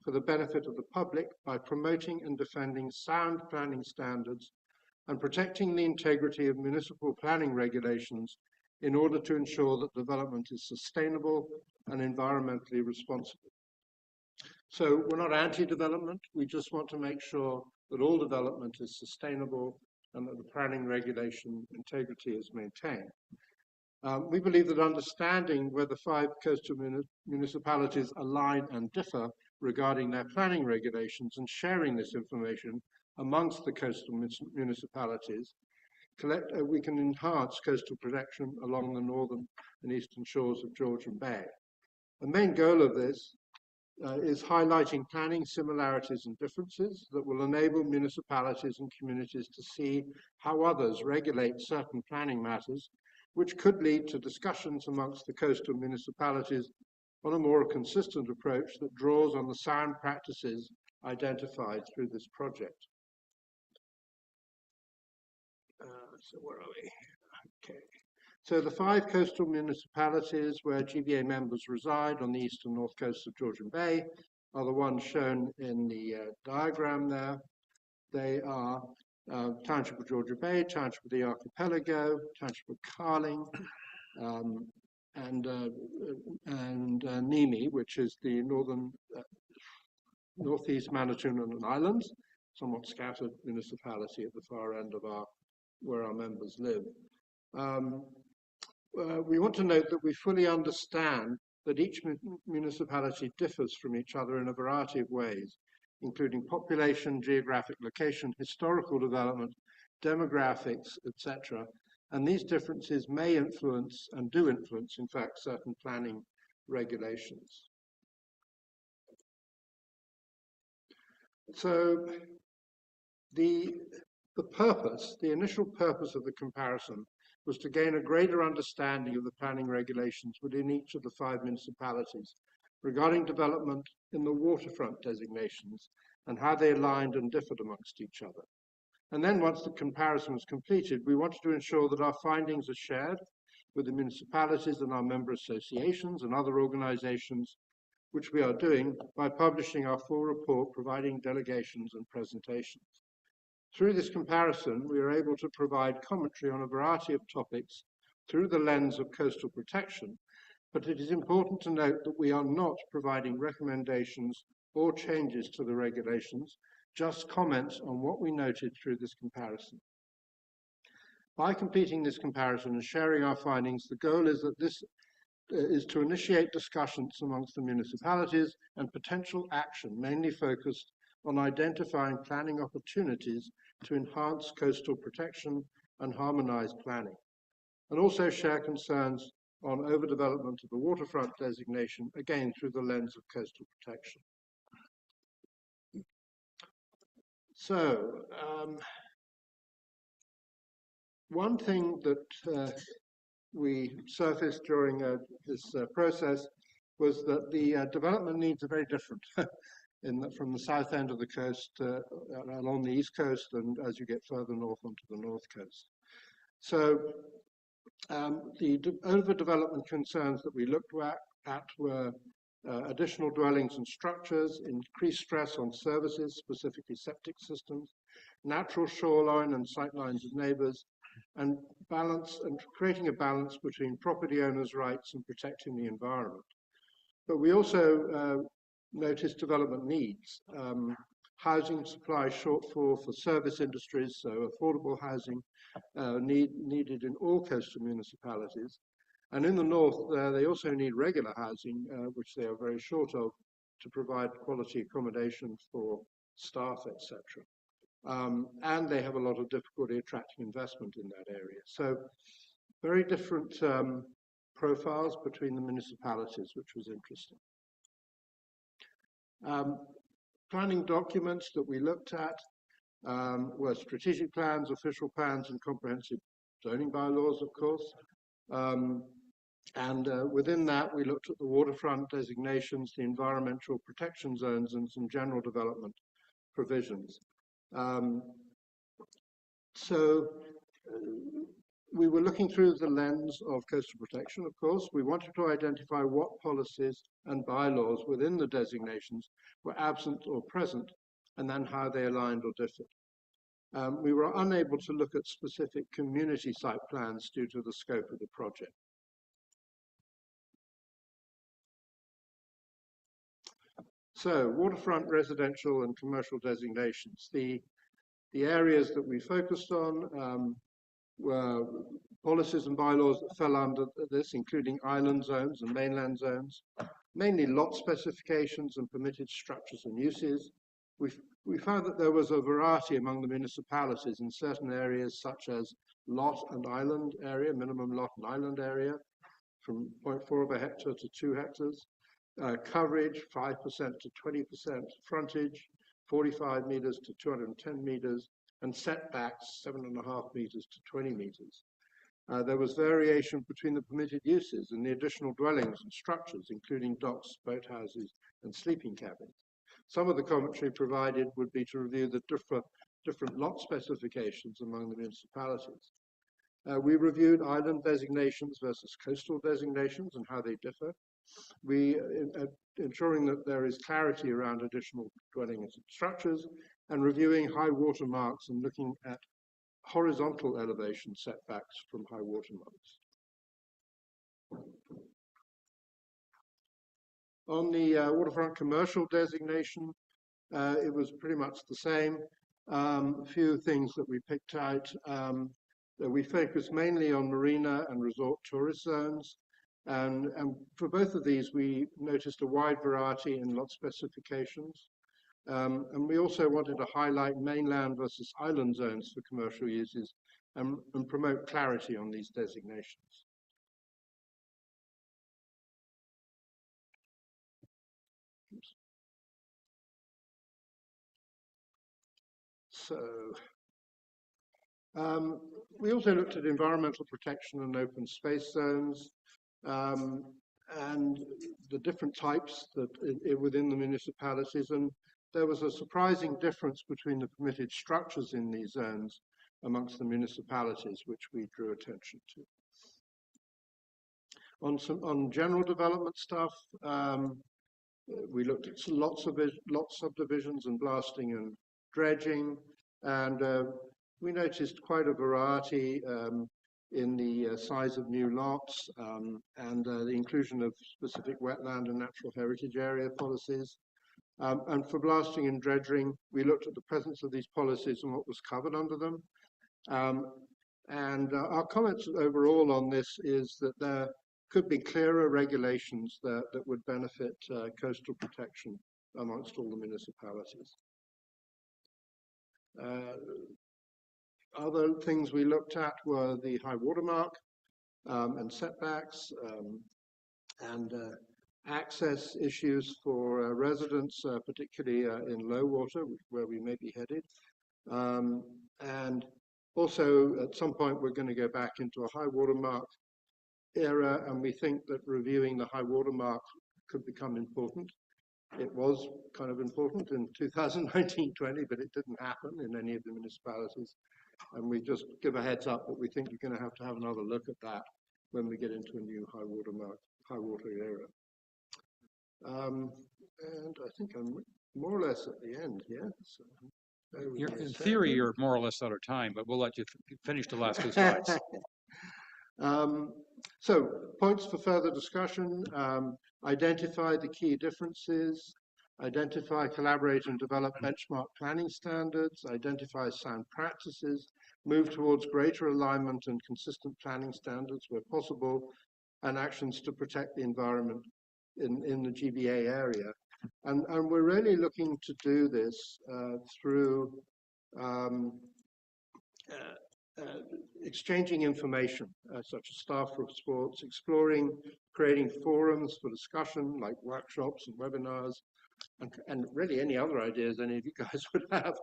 for the benefit of the public by promoting and defending sound planning standards and protecting the integrity of municipal planning regulations in order to ensure that development is sustainable and environmentally responsible. So we're not anti-development, we just want to make sure that all development is sustainable and that the planning regulation integrity is maintained. We believe that understanding where the 5 coastal municipalities align and differ regarding their planning regulations and sharing this information amongst the coastal municipalities, we can enhance coastal protection along the northern and eastern shores of Georgian Bay. The main goal of this is highlighting planning similarities and differences that will enable municipalities and communities to see how others regulate certain planning matters, which could lead to discussions amongst the coastal municipalities on a more consistent approach that draws on the sound practices identified through this project. So where are we? Okay. So the 5 coastal municipalities where GBA members reside on the east and north coast of Georgian Bay are the ones shown in the diagram there. They are Township of Georgian Bay, Township of the Archipelago, Township of Carling, and Nimi, which is the northeast Manitoulin Islands, somewhat scattered municipality at the far end of where our members live. We want to note that we fully understand that each municipality differs from each other in a variety of ways, including population, geographic location, historical development, demographics, etc. And these differences may influence, and do influence, in fact, certain planning regulations. So the initial purpose of the comparison was to gain a greater understanding of the planning regulations within each of the 5 municipalities regarding development in the waterfront designations and how they aligned and differed amongst each other. And then once the comparison was completed, we wanted to ensure that our findings are shared with the municipalities and our member associations and other organizations, which we are doing by publishing our full report, providing delegations and presentations. Through this comparison, we are able to provide commentary on a variety of topics through the lens of coastal protection, but it is important to note that we are not providing recommendations or changes to the regulations, just comments on what we noted through this comparison. By completing this comparison and sharing our findings, the goal is that this is to initiate discussions amongst the municipalities and potential action, mainly focused on identifying planning opportunities to enhance coastal protection and harmonize planning, and also share concerns on overdevelopment of the waterfront designation, again through the lens of coastal protection. So, one thing that we surfaced during this process was that the development needs are very different from the south end of the coast along the east coast and as you get further north onto the north coast. So the overdevelopment concerns that we looked at were additional dwellings and structures, increased stress on services, specifically septic systems, natural shoreline and sightlines of neighbours, and creating a balance between property owners' rights and protecting the environment. But we also noticed development needs, housing supply shortfall for service industries, so affordable housing needed in all coastal municipalities. And in the north, they also need regular housing, which they are very short of, to provide quality accommodation for staff, etc. And they have a lot of difficulty attracting investment in that area. So very different profiles between the municipalities, which was interesting. Planning documents that we looked at were strategic plans, official plans, and comprehensive zoning bylaws, of course. Within that, we looked at the waterfront designations, the environmental protection zones, and some general development provisions. We were looking through the lens of coastal protection, of course. We wanted to identify what policies and bylaws within the designations were absent or present, and then how they aligned or differed. We were unable to look at specific community site plans due to the scope of the project. So, waterfront, residential, and commercial designations. The areas that we focused on were policies and bylaws that fell under this, including island zones and mainland zones, mainly lot specifications and permitted structures and uses. We found that there was a variety among the municipalities in certain areas, such as lot and island area, minimum lot and island area, from 0.4 of a hectare to 2 hectares. Coverage, 5% to 20%, frontage, 45 meters to 210 meters, and setbacks, 7.5 meters to 20 meters. There was variation between the permitted uses and the additional dwellings and structures, including docks, boathouses, and sleeping cabins. Some of the commentary provided would be to review the different lot specifications among the municipalities. We reviewed island designations versus coastal designations and how they differ. Ensuring that there is clarity around additional dwellings and structures, and reviewing high water marks and looking at horizontal elevation setbacks from high water marks. On the waterfront commercial designation, it was pretty much the same. A few things that we picked out. We focused mainly on marina and resort tourist zones. And for both of these, we noticed a wide variety in lot specifications. And we also wanted to highlight mainland versus island zones for commercial uses and promote clarity on these designations. Oops. So, we also looked at environmental protection and open space zones. And the different types that within the municipalities, and there was a surprising difference between the permitted structures in these zones amongst the municipalities, which we drew attention to. On general development stuff, we looked at lot subdivisions and blasting and dredging, and we noticed quite a variety in the size of new lots and the inclusion of specific wetland and natural heritage area policies. And for blasting and dredging, we looked at the presence of these policies and what was covered under them. Our comments overall on this is that there could be clearer regulations that would benefit coastal protection amongst all the municipalities. Other things we looked at were the high water mark and setbacks and access issues for residents, particularly in low water, where we may be headed. And also, at some point, we're going to go back into a high water mark era, and we think that reviewing the high water mark could become important. It was kind of important in 2019-20, but it didn't happen in any of the municipalities. And we just give a heads up that we think you're going to have another look at that when we get into a new high water era. And I think I'm more or less at the end here. So bear with You're, me a in theory, second. you're more or less out of time, but we'll let you finish the last two slides. So points for further discussion, identify the key differences, identify, collaborate and develop benchmark planning standards, identify sound practices, move towards greater alignment and consistent planning standards where possible, and actions to protect the environment in the GBA area. And we're really looking to do this through exchanging information, such as staff reports, exploring, creating forums for discussion, like workshops and webinars, and really any other ideas any of you guys would have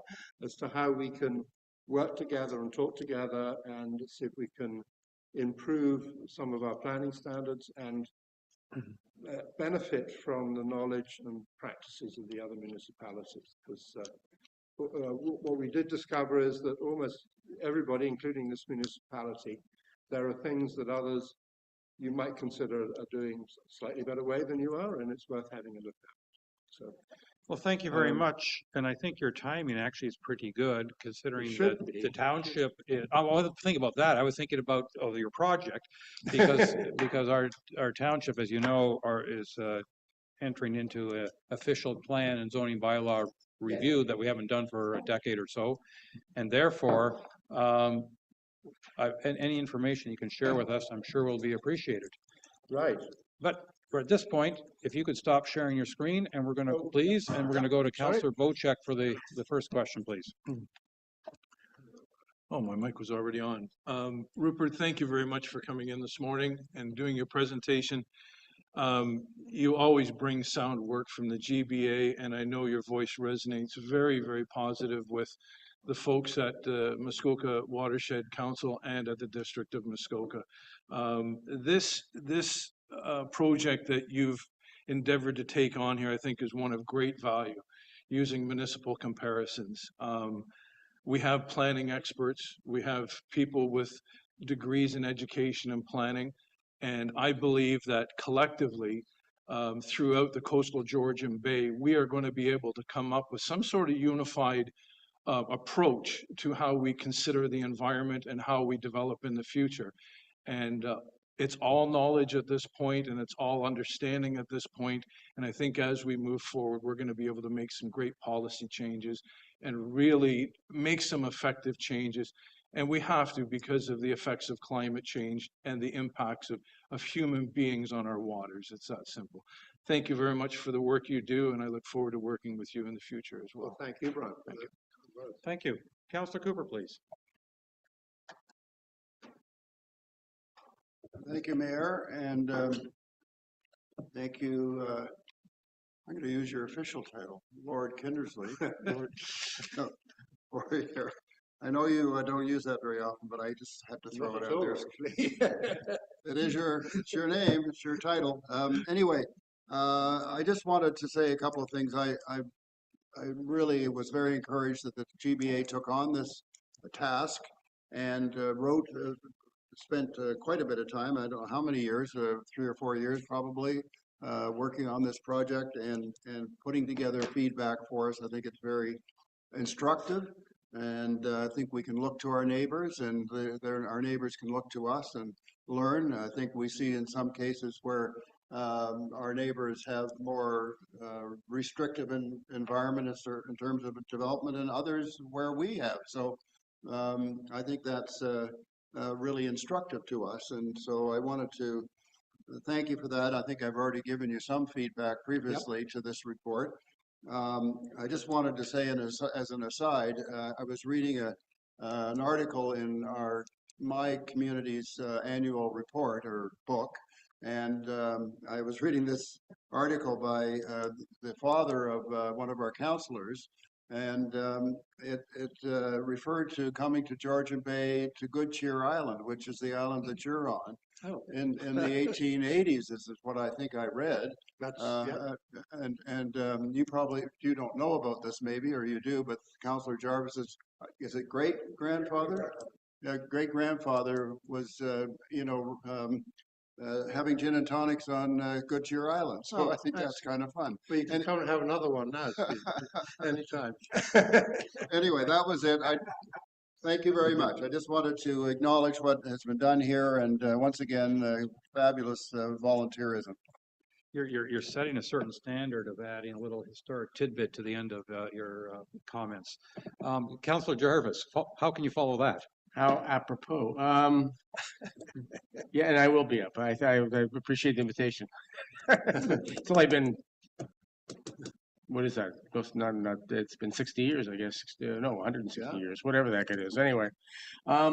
as to how we can work together and talk together and see if we can improve some of our planning standards and benefit from the knowledge and practices of the other municipalities. Because what we did discover is that almost everybody, including this municipality, there are things that others you might consider are doing a slightly better way than you are, and it's worth having a look at. So, Well, thank you very much. And I think your timing actually is pretty good considering should that be. the township is, I wasn't thinking about that. I was thinking about your project because our township, as you know, is entering into an official plan and zoning bylaw review that we haven't done for a decade or so. And therefore, any information you can share with us, I'm sure will be appreciated. Right. But at this point, if you could stop sharing your screen and we're going to please, and we're going to go to Councillor Bocek for the first question, please. Oh, my mic was already on. Rupert, thank you very much for coming in this morning and doing your presentation. You always bring sound work from the GBA, and I know your voice resonates very, very positive with the folks at the Muskoka Watershed Council and at the District of Muskoka. This project that you've endeavored to take on here, I think, is one of great value, using municipal comparisons. We have planning experts, we have people with degrees in education and planning, and I believe that collectively, throughout the coastal Georgian Bay, we are going to be able to come up with some sort of unified approach to how we consider the environment and how we develop in the future. And it's all knowledge at this point, and it's all understanding at this point. And I think as we move forward, we're going to be able to make some great policy changes and really make some effective changes. And we have to, because of the effects of climate change and the impacts of human beings on our waters. It's that simple. Thank you very much for the work you do, and I look forward to working with you in the future as well. Thank you, Brian. Thank you. Thank you. Councillor Cooper, please. Thank you, Mayor, and thank you. I'm going to use your official title, Lord Kindersley. Lord, I know you don't use that very often, but I just had to throw it out there. It's your name, it's your title. Anyway, I just wanted to say a couple of things. I really was very encouraged that the GBA took on this task and spent quite a bit of time, I don't know how many years, 3 or 4 years probably, working on this project and putting together feedback for us. I think it's very instructive, and I think we can look to our neighbors, and our neighbors can look to us and learn. I think we see in some cases where our neighbors have more restrictive environment in terms of development, and others where we have. So I think that's really instructive to us, and so I wanted to thank you for that. I think I've already given you some feedback previously to this report. I just wanted to say, as an aside, I was reading an article in my community's annual report or book, and I was reading this article by the father of one of our councillors, and it referred to coming to Georgian Bay to Good Cheer Island, which is the island that you're on. Oh. In the 1880s, this is what I think I read. That's, You don't know about this maybe, or you do, but Councillor Jarvis is it great grandfather? Great grandfather was having gin and tonics on Goodyear Island. So Oh, I think that's kind of fun. Well, you can come and have another one now, Steve, anytime. Anyway, that was it. Thank you very much. I just wanted to acknowledge what has been done here, and once again, fabulous volunteerism. You're setting a certain standard of adding a little historic tidbit to the end of your comments. Councillor Jarvis, how can you follow that? How apropos. Yeah, and I will be up. I appreciate the invitation. It's only been, what is that? Not, it's been 60 years, I guess. 60, no, 160 years, whatever that it is. Anyway, I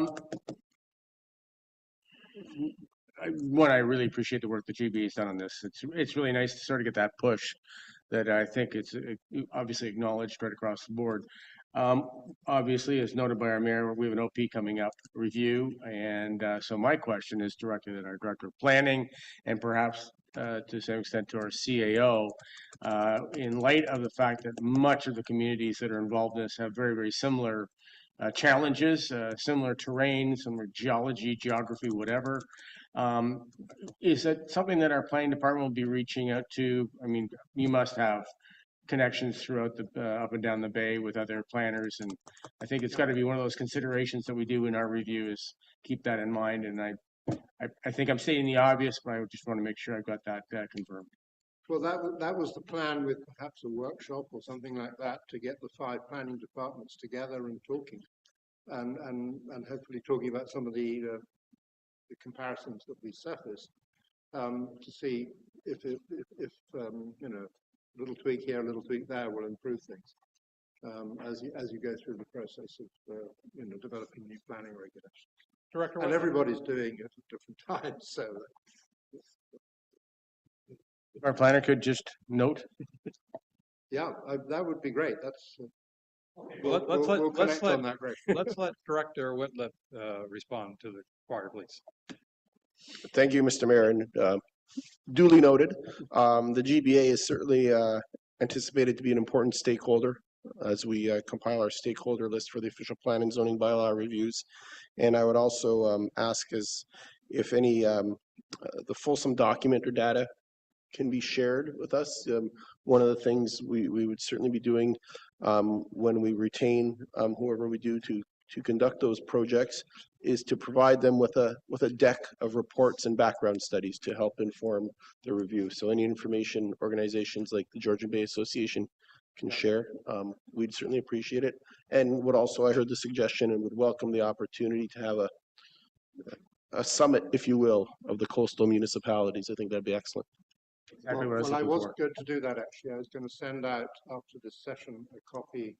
really appreciate the work the GB has done on this. It's really nice to sort of get that push that I think it's obviously acknowledged right across the board. Obviously, as noted by our mayor, we have an OP coming up review, and so my question is directed at our director of planning and perhaps to some extent to our CAO, in light of the fact that much of the communities that are involved in this have very, very similar challenges, similar terrain, similar geography, whatever. Is that something that our planning department will be reaching out to? I mean, you must have connections throughout the up and down the bay with other planners, and I think it's got to be one of those considerations that we do in our review is keep that in mind. And I think I'm stating the obvious, but I just want to make sure I've got that confirmed. Well, that was the plan, with perhaps a workshop or something like that to get the 5 planning departments together and talking, and hopefully talking about some of the comparisons that we surfaced, to see if you know, a little tweak here, a little tweak there will improve things as you go through the process of you know, developing new planning regulations. Director, and everybody's doing it at different times, so. If our planner could just note. Yeah, that would be great. That's. We'll connect on that, Greg. Let's let Director Whitliff respond to the choir, please. Thank you, Mr. Mayor, and duly noted. The GBA is certainly anticipated to be an important stakeholder as we compile our stakeholder list for the official plan and zoning bylaw reviews. And I would also ask if any the fulsome document or data can be shared with us. One of the things we would certainly be doing when we retain whoever we do to conduct those projects is to provide them with a deck of reports and background studies to help inform the review. So any information organizations like the Georgian Bay Association can share, we'd certainly appreciate it. And would also, I heard the suggestion and would welcome the opportunity to have a summit, if you will, of the coastal municipalities. I think that'd be excellent. Exactly Well, I was going to do that actually. I was going to send out after this session a copy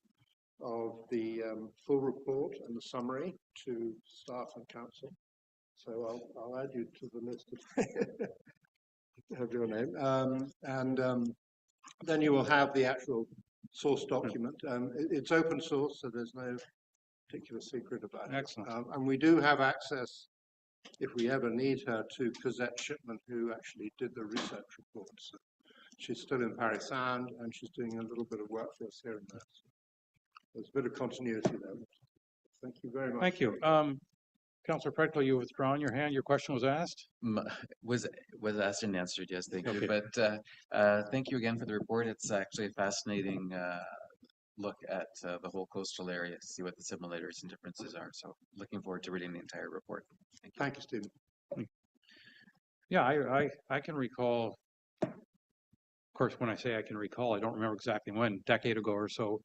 of the full report and the summary to staff and council. So I'll add you to the list of your name. Then you will have the actual source document. It's open source, so there's no particular secret about it. Excellent. And we do have access, if we ever need her, to Cosette Shipman, who actually did the research reports. So she's still in Paris Sound, and she's doing a little bit of work for us here and there. So there's a bit of continuity there. Thank you very much. Thank you. Councillor Predko, you withdrawn your hand. Your question was asked? Was asked and answered, yes, thank you. Okay. But thank you again for the report. It's actually a fascinating look at the whole coastal area to see what the simulators and differences are. So looking forward to reading the entire report. Thank you. Thank you, Stephen. Yeah, I can recall, of course, when I say I can recall, I don't remember exactly when, a decade ago or so,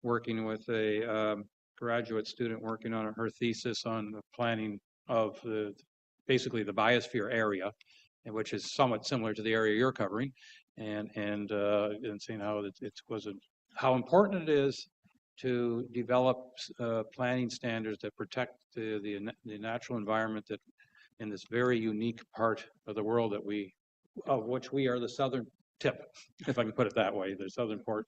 working with a graduate student working on her thesis on the planning of basically the biosphere area, which is somewhat similar to the area you're covering, and saying how important it is to develop planning standards that protect the natural environment that in this very unique part of the world of which we are the southern tip, if I can put it that way, the southern port,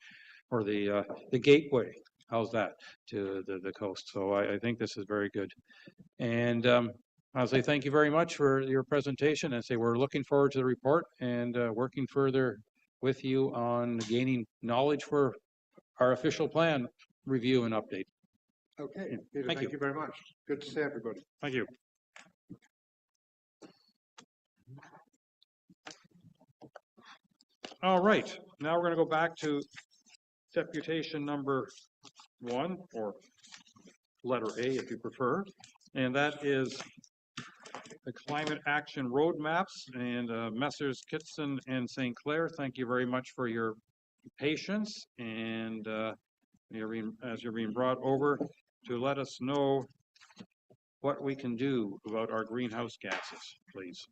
or the gateway. How's that to the coast? So I think this is very good. And I'll say thank you very much for your presentation, and say we're looking forward to the report and working further with you on gaining knowledge for our official plan review and update. Okay, Peter, thank you very much. Good to see everybody. Thank you. All right, now we're going to go back to deputation number 1, or letter A if you prefer, and that is the climate action roadmaps. And Messrs. Kitson and St. Clair, thank you very much for your patience, and as you're being brought over to let us know what we can do about our greenhouse gases, please.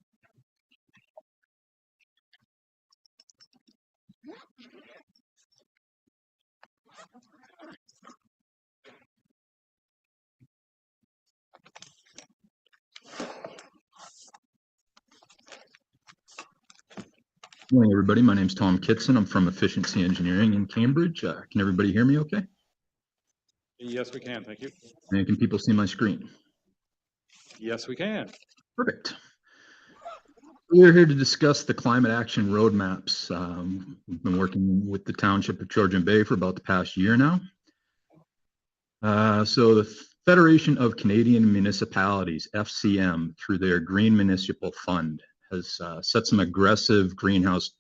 Good morning, everybody. My name is Tom Kitson. I'm from Efficiency Engineering in Cambridge. Can everybody hear me okay? Yes, we can. Thank you. And can people see my screen? Yes, we can. Perfect. We're here to discuss the climate action roadmaps. We've been working with the Township of Georgian Bay for about the past year now. So the Federation of Canadian Municipalities, FCM, through their Green Municipal Fund, has set some aggressive greenhouse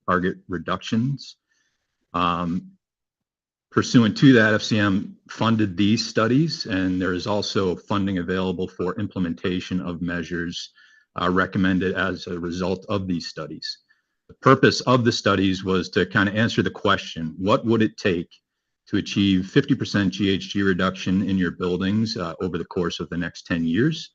target reductions. Pursuant to that, FCM funded these studies, and there is also funding available for implementation of measures recommended as a result of these studies. The purpose of the studies was to kind of answer the question, what would it take to achieve 50% GHG reduction in your buildings over the course of the next 10 years?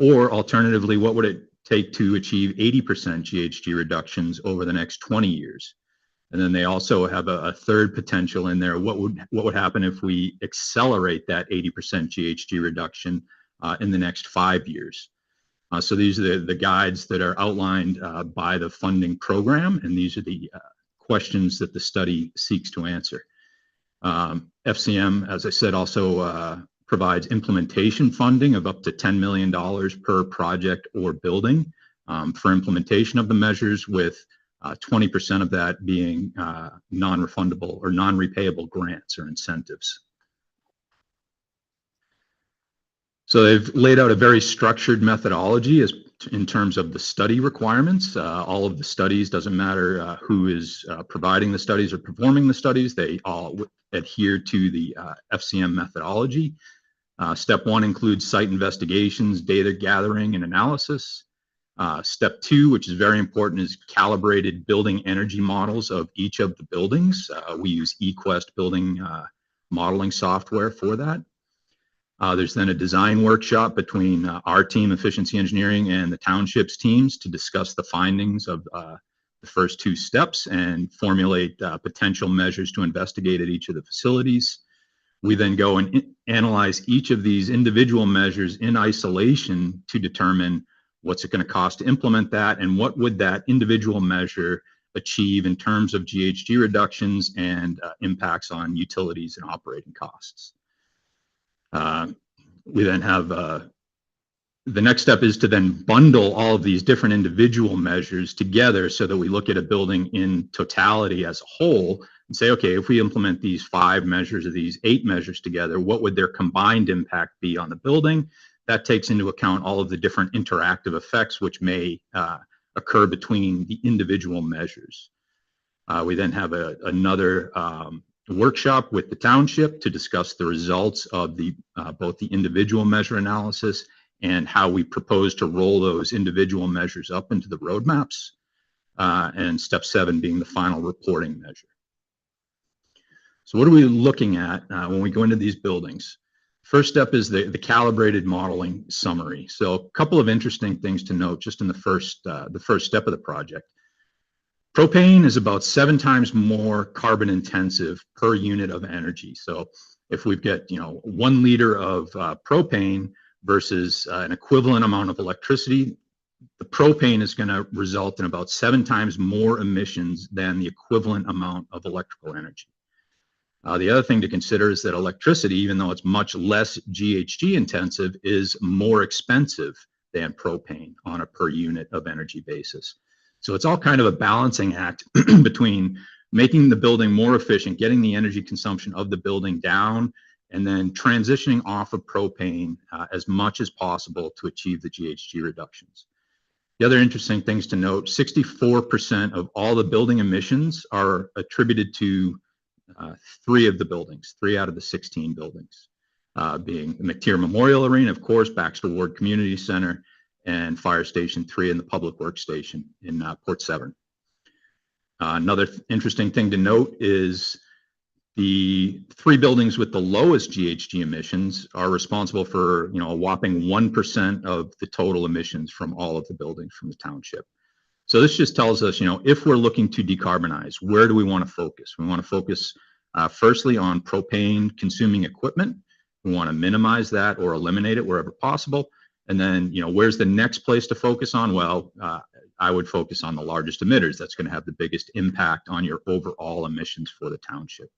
Or alternatively, what would it take to achieve 80% GHG reductions over the next 20 years? And then they also have a third potential in there. What would happen if we accelerate that 80% GHG reduction in the next 5 years? So these are the guides that are outlined by the funding program, and these are the questions that the study seeks to answer. FCM, as I said, also provides implementation funding of up to $10 million per project or building for implementation of the measures, with 20% of that being non-refundable or non-repayable grants or incentives. So they've laid out a very structured methodology as in terms of the study requirements. All of the studies, doesn't matter who is providing the studies or performing the studies, they all adhere to the FCM methodology. Step 1 includes site investigations, data gathering and analysis. Step 2, which is very important, is calibrated building energy models of each of the buildings. We use eQuest building modeling software for that. There's then a design workshop between our team, Efficiency Engineering, and the township's teams to discuss the findings of the first 2 steps and formulate potential measures to investigate at each of the facilities. We then go and analyze each of these individual measures in isolation to determine what's it going to cost to implement that, and what would that individual measure achieve in terms of GHG reductions and impacts on utilities and operating costs. We then have the next step is to then bundle all of these different individual measures together so that we look at a building in totality as a whole and say, okay, if we implement these 5 measures or these 8 measures together, what would their combined impact be on the building? That takes into account all of the different interactive effects which may occur between the individual measures. We then have another workshop with the township to discuss the results of the both the individual measure analysis and how we propose to roll those individual measures up into the roadmaps, and step 7 being the final reporting measure. So what are we looking at when we go into these buildings? First step is the calibrated modeling summary. So a couple of interesting things to note just in the first step of the project. Propane is about 7 times more carbon intensive per unit of energy. So if we've got 1 liter of propane versus an equivalent amount of electricity, the propane is going to result in about 7 times more emissions than the equivalent amount of electrical energy. The other thing to consider is that electricity, even though it's much less GHG intensive, is more expensive than propane on a per unit of energy basis. So it's all kind of a balancing act between making the building more efficient, getting the energy consumption of the building down, and then transitioning off of propane as much as possible to achieve the GHG reductions. The other interesting things to note, 64% of all the building emissions are attributed to 3 of the buildings, 3 out of the 16 buildings, being the McTier Memorial Arena, of course, Baxter Ward Community Center, and Fire Station 3 and the Public Works Station in Port Severn. Another interesting thing to note is the 3 buildings with the lowest GHG emissions are responsible for, a whopping 1% of the total emissions from all of the buildings from the township. So this just tells us, if we're looking to decarbonize, where do we want to focus? We want to focus firstly on propane consuming equipment. We want to minimize that or eliminate it wherever possible. And then, where's the next place to focus on? Well, I would focus on the largest emitters. That's going to have the biggest impact on your overall emissions for the township.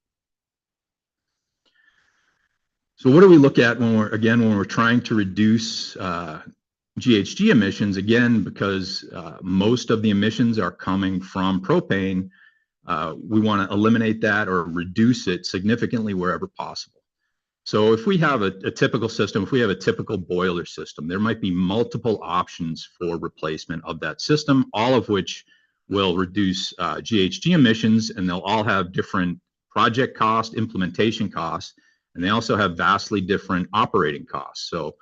So what do we look at when we're trying to reduce GHG emissions? Again, because most of the emissions are coming from propane, we want to eliminate that or reduce it significantly wherever possible. So if we have a typical system, if we have a typical boiler system, there might be multiple options for replacement of that system, all of which will reduce GHG emissions, and they'll all have different project cost, implementation costs, and they also have vastly different operating costs. So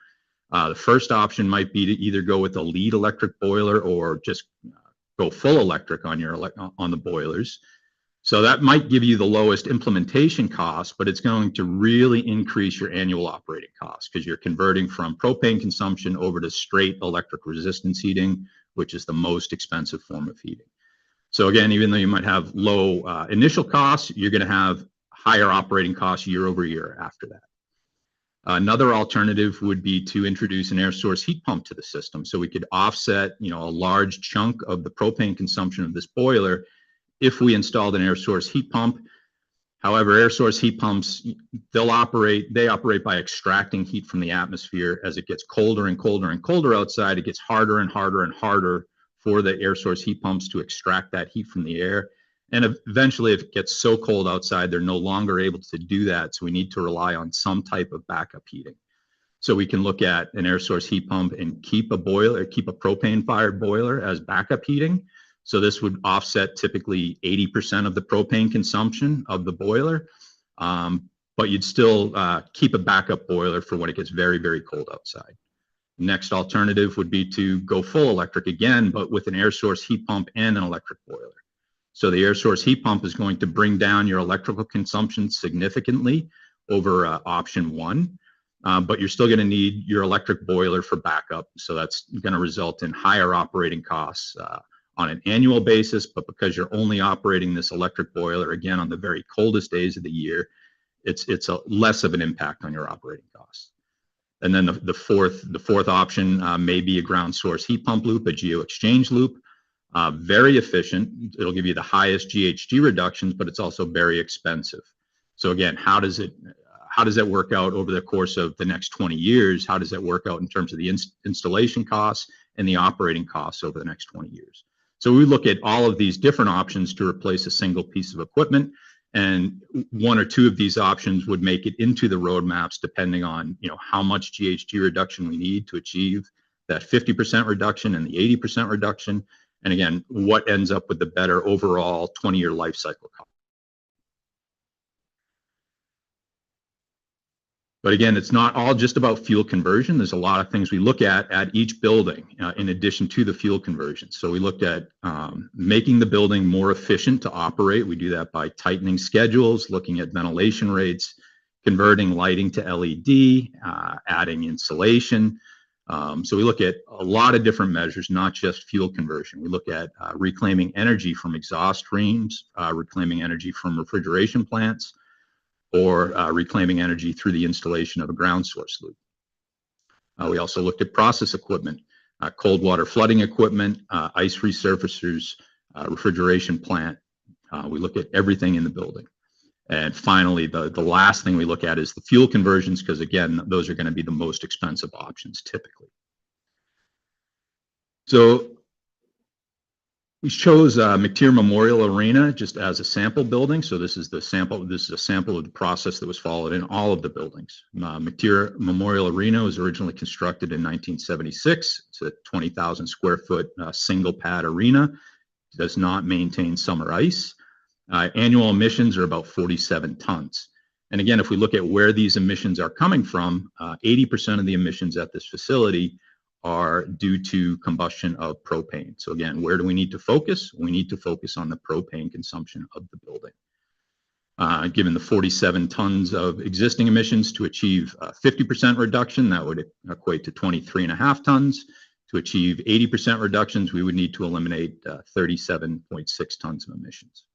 the first option might be to either go with a lead electric boiler or just go full electric on the boilers. So that might give you the lowest implementation cost, but it's going to really increase your annual operating costs because you're converting from propane consumption over to straight electric resistance heating, which is the most expensive form of heating. So again, even though you might have low initial costs, you're going to have higher operating costs year over year after that. Another alternative would be to introduce an air source heat pump to the system, so we could offset, a large chunk of the propane consumption of this boiler if we installed an air source heat pump. However, air source heat pumps, they operate by extracting heat from the atmosphere. As it gets colder and colder and colder outside, it gets harder and harder and harder for the air source heat pumps to extract that heat from the air. And eventually, if it gets so cold outside, they're no longer able to do that. So we need to rely on some type of backup heating. So we can look at an air source heat pump and keep a propane fired boiler as backup heating. So this would offset typically 80% of the propane consumption of the boiler, but you'd still keep a backup boiler for when it gets very, very cold outside. Next alternative would be to go full electric again, but with an air source heat pump and an electric boiler. So the air source heat pump is going to bring down your electrical consumption significantly over option 1, but you're still going to need your electric boiler for backup. So that's going to result in higher operating costs on an annual basis, but because you're only operating this electric boiler, again, on the very coldest days of the year, it's a less of an impact on your operating costs. And then the fourth option may be a ground source heat pump loop, a geo-exchange loop. Very efficient. It'll give you the highest GHG reductions, but it's also very expensive. So again, how does that work out over the course of the next 20 years? How does that work out in terms of the installation costs and the operating costs over the next 20 years? So we look at all of these different options to replace a single piece of equipment, and 1 or 2 of these options would make it into the roadmaps depending on how much GHG reduction we need to achieve that 50% reduction and the 80% reduction, and again, what ends up with the better overall 20-year life cycle cost. But again, it's not all just about fuel conversion. There's a lot of things we look at each building in addition to the fuel conversion. So we looked at making the building more efficient to operate. We do that by tightening schedules, looking at ventilation rates, converting lighting to LED, adding insulation. So we look at a lot of different measures, not just fuel conversion. We look at reclaiming energy from exhaust streams, reclaiming energy from refrigeration plants, or reclaiming energy through the installation of a ground source loop. We also looked at process equipment, cold water flooding equipment, ice resurfacers, refrigeration plant. We look at everything in the building. And finally, the last thing we look at is the fuel conversions, because again, those are going to be the most expensive options typically. So We chose McTier Memorial Arena just as a sample building. So this is the sample. This is a sample of the process that was followed in all of the buildings. McTier Memorial Arena was originally constructed in 1976. It's a 20,000 square foot single pad arena. It does not maintain summer ice. Annual emissions are about 47 tons. And again, if we look at where these emissions are coming from, 80% of the emissions at this facility are due to combustion of propane. So again, where do we need to focus? We need to focus on the propane consumption of the building. Given the 47 tons of existing emissions, to achieve 50% reduction, that would equate to 23.5 tons. To achieve 80% reductions, we would need to eliminate 37.6 tons of emissions.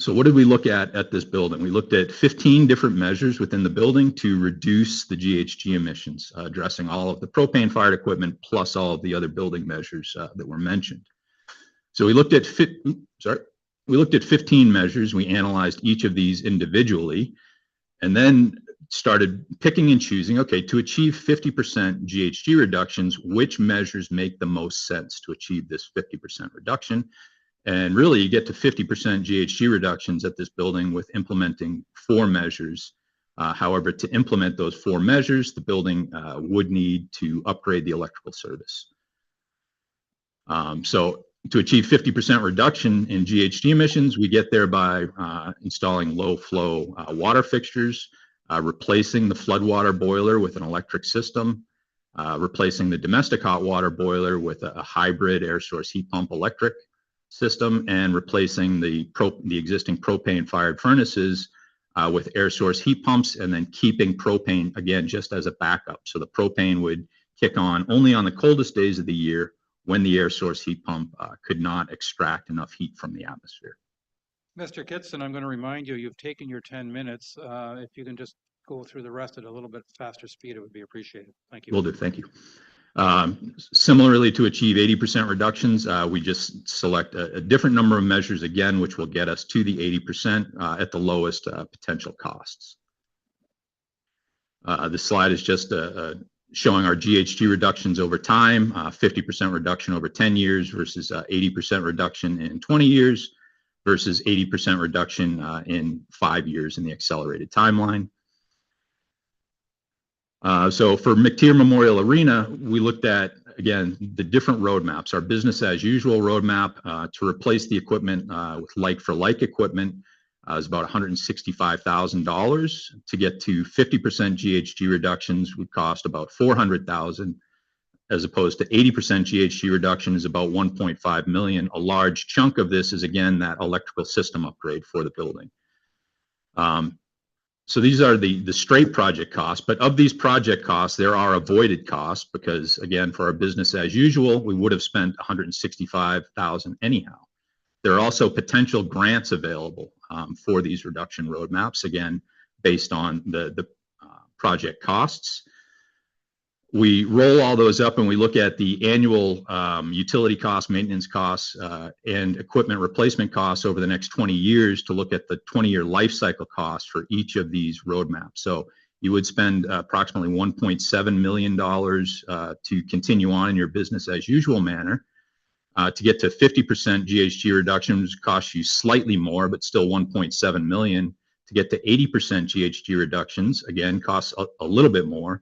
So what did we look at this building? We looked at 15 different measures within the building to reduce the GHG emissions, addressing all of the propane fired equipment plus all of the other building measures that were mentioned. So we looked at 15 measures. We analyzed each of these individually and then started picking and choosing, okay, to achieve 50% GHG reductions, which measures make the most sense to achieve this 50% reduction? And really, you get to 50% GHG reductions at this building with implementing 4 measures. However, to implement those 4 measures, the building would need to upgrade the electrical service. So to achieve 50% reduction in GHG emissions, we get there by installing low flow water fixtures, replacing the floodwater boiler with an electric system, replacing the domestic hot water boiler with a hybrid air source heat pump electric system, and replacing the existing propane fired furnaces with air source heat pumps, and then keeping propane again just as a backup. So the propane would kick on only on the coldest days of the year when the air source heat pump could not extract enough heat from the atmosphere. Mr. Kitson, I'm going to remind you, you've taken your 10 minutes. If you can just go through the rest at a little bit faster speed, it would be appreciated. Thank you. Will do. Thank you. Similarly, to achieve 80% reductions, we just select a different number of measures again, which will get us to the 80% at the lowest potential costs. This slide is just showing our GHG reductions over time, 50% reduction over 10 years versus 80% reduction in 20 years versus 80% reduction in 5 years in the accelerated timeline. So for McTier Memorial Arena, we looked at, again, the different roadmaps. Our business as usual roadmap to replace the equipment with like-for-like equipment is about $165,000. To get to 50% GHG reductions would cost about $400,000, as opposed to 80% GHG reduction is about $1.5 million. A large chunk of this is, again, that electrical system upgrade for the building. So these are the straight project costs, but of these project costs, there are avoided costs because, again, for our business as usual, we would have spent $165,000 anyhow. There are also potential grants available for these reduction roadmaps, again, based on the project costs. We roll all those up and we look at the annual utility costs, maintenance costs, and equipment replacement costs over the next 20 years to look at the 20-year life cycle costs for each of these roadmaps. So you would spend approximately $1.7 million to continue on in your business as usual manner. To get to 50% GHG reductions costs you slightly more, but still $1.7 million. To get to 80% GHG reductions, again, costs a little bit more.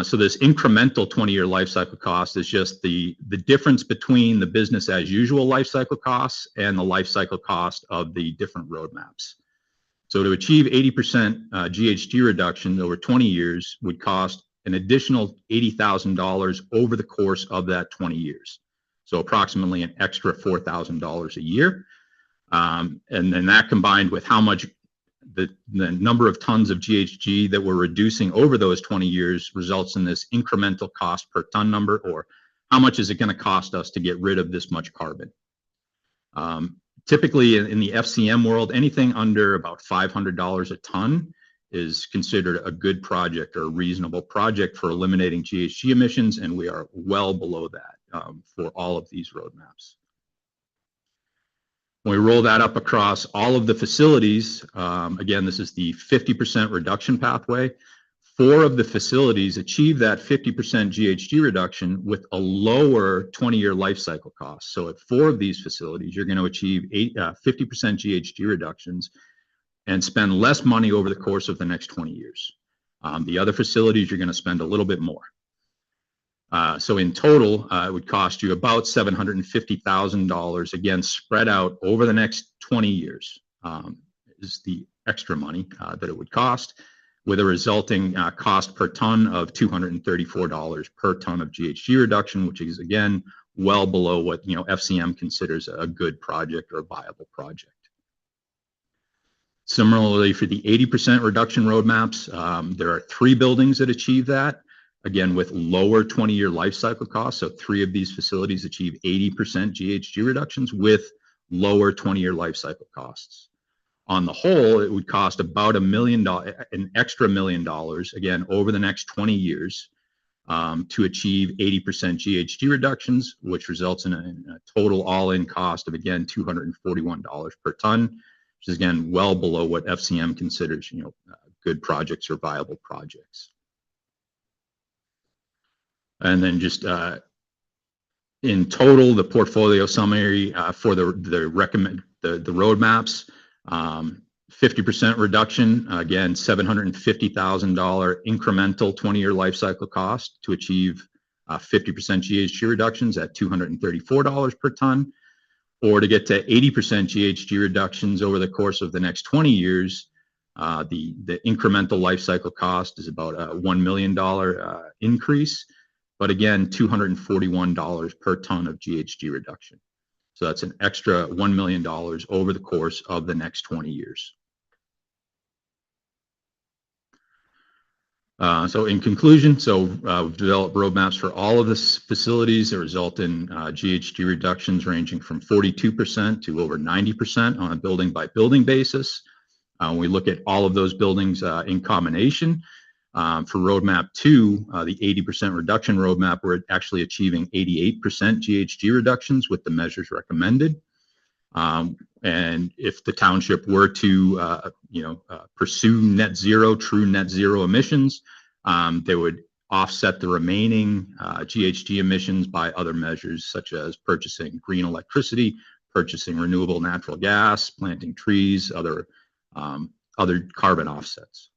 So this incremental 20-year life cycle cost is just the difference between the business as usual life cycle costs and the life cycle cost of the different roadmaps. So to achieve 80% GHG reduction over 20 years would cost an additional $80,000 over the course of that 20 years. So approximately an extra $4,000 a year. And then that combined with how much the number of tons of GHG that we're reducing over those 20 years results in this incremental cost per ton number, or how much is it going to cost us to get rid of this much carbon. Typically in the FCM world, anything under about $500 a ton is considered a good project or a reasonable project for eliminating GHG emissions, and we are well below that for all of these roadmaps. When we roll that up across all of the facilities, again, this is the 50% reduction pathway. 4 of the facilities achieve that 50% GHG reduction with a lower 20-year life cycle cost. So at 4 of these facilities, you're going to achieve 50% GHG reductions and spend less money over the course of the next 20 years. The other facilities, you're going to spend a little bit more. So in total, it would cost you about $750,000, again, spread out over the next 20 years is the extra money that it would cost, with a resulting cost per ton of $234 per ton of GHG reduction, which is, again, well below what FCM considers a good project or a viable project. Similarly, for the 80% reduction roadmaps, there are 3 buildings that achieve that, again, with lower 20-year life cycle costs. So 3 of these facilities achieve 80% GHG reductions with lower 20-year life cycle costs. On the whole, it would cost about $1 million, an extra $1 million, again, over the next 20 years to achieve 80% GHG reductions, which results in a total all-in cost of, again, $241 per ton, which is, again, well below what FCM considers, good projects or viable projects. And then just in total, the portfolio summary for the roadmaps, 50% reduction, again, $750,000 incremental 20-year life cycle cost to achieve 50% GHG reductions at $234 per ton, or to get to 80% GHG reductions over the course of the next 20 years, the incremental life cycle cost is about a $1 million increase, but again, $241 per ton of GHG reduction. So that's an extra $1 million over the course of the next 20 years. So in conclusion, we've developed roadmaps for all of the facilities that result in GHG reductions ranging from 42% to over 90% on a building by building basis. We look at all of those buildings in combination. For roadmap 2, the 80% reduction roadmap, we're actually achieving 88% GHG reductions with the measures recommended. And if the township were to, pursue true net zero emissions, they would offset the remaining GHG emissions by other measures such as purchasing green electricity, purchasing renewable natural gas, planting trees, other carbon offsets.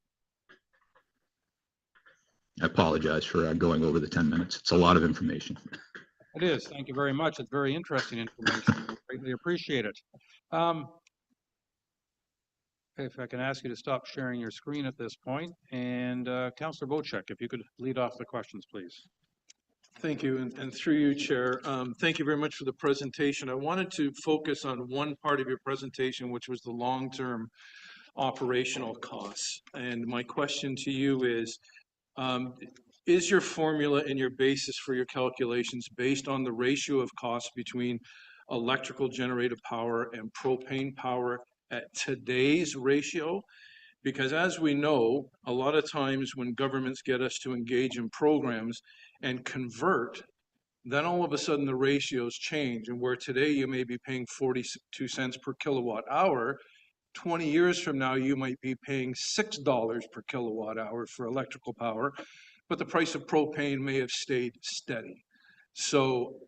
I apologize for going over the 10 minutes. It's a lot of information. It is. Thank you very much. It's very interesting information. We greatly appreciate it. If I can ask you to stop sharing your screen at this point, and Councillor Bocek, if you could lead off the questions, please. Thank you, and through you, Chair, thank you very much for the presentation. I wanted to focus on one part of your presentation, which was the long-term operational costs. And my question to you is your formula and your basis for your calculations based on the ratio of costs between electrical generated power and propane power at today's ratio? Because as we know, a lot of times when governments get us to engage in programs and convert, then all of a sudden the ratios change, and where today you may be paying 42 cents per kilowatt hour, 20 years from now you might be paying $6 per kilowatt hour for electrical power, but the price of propane may have stayed steady. So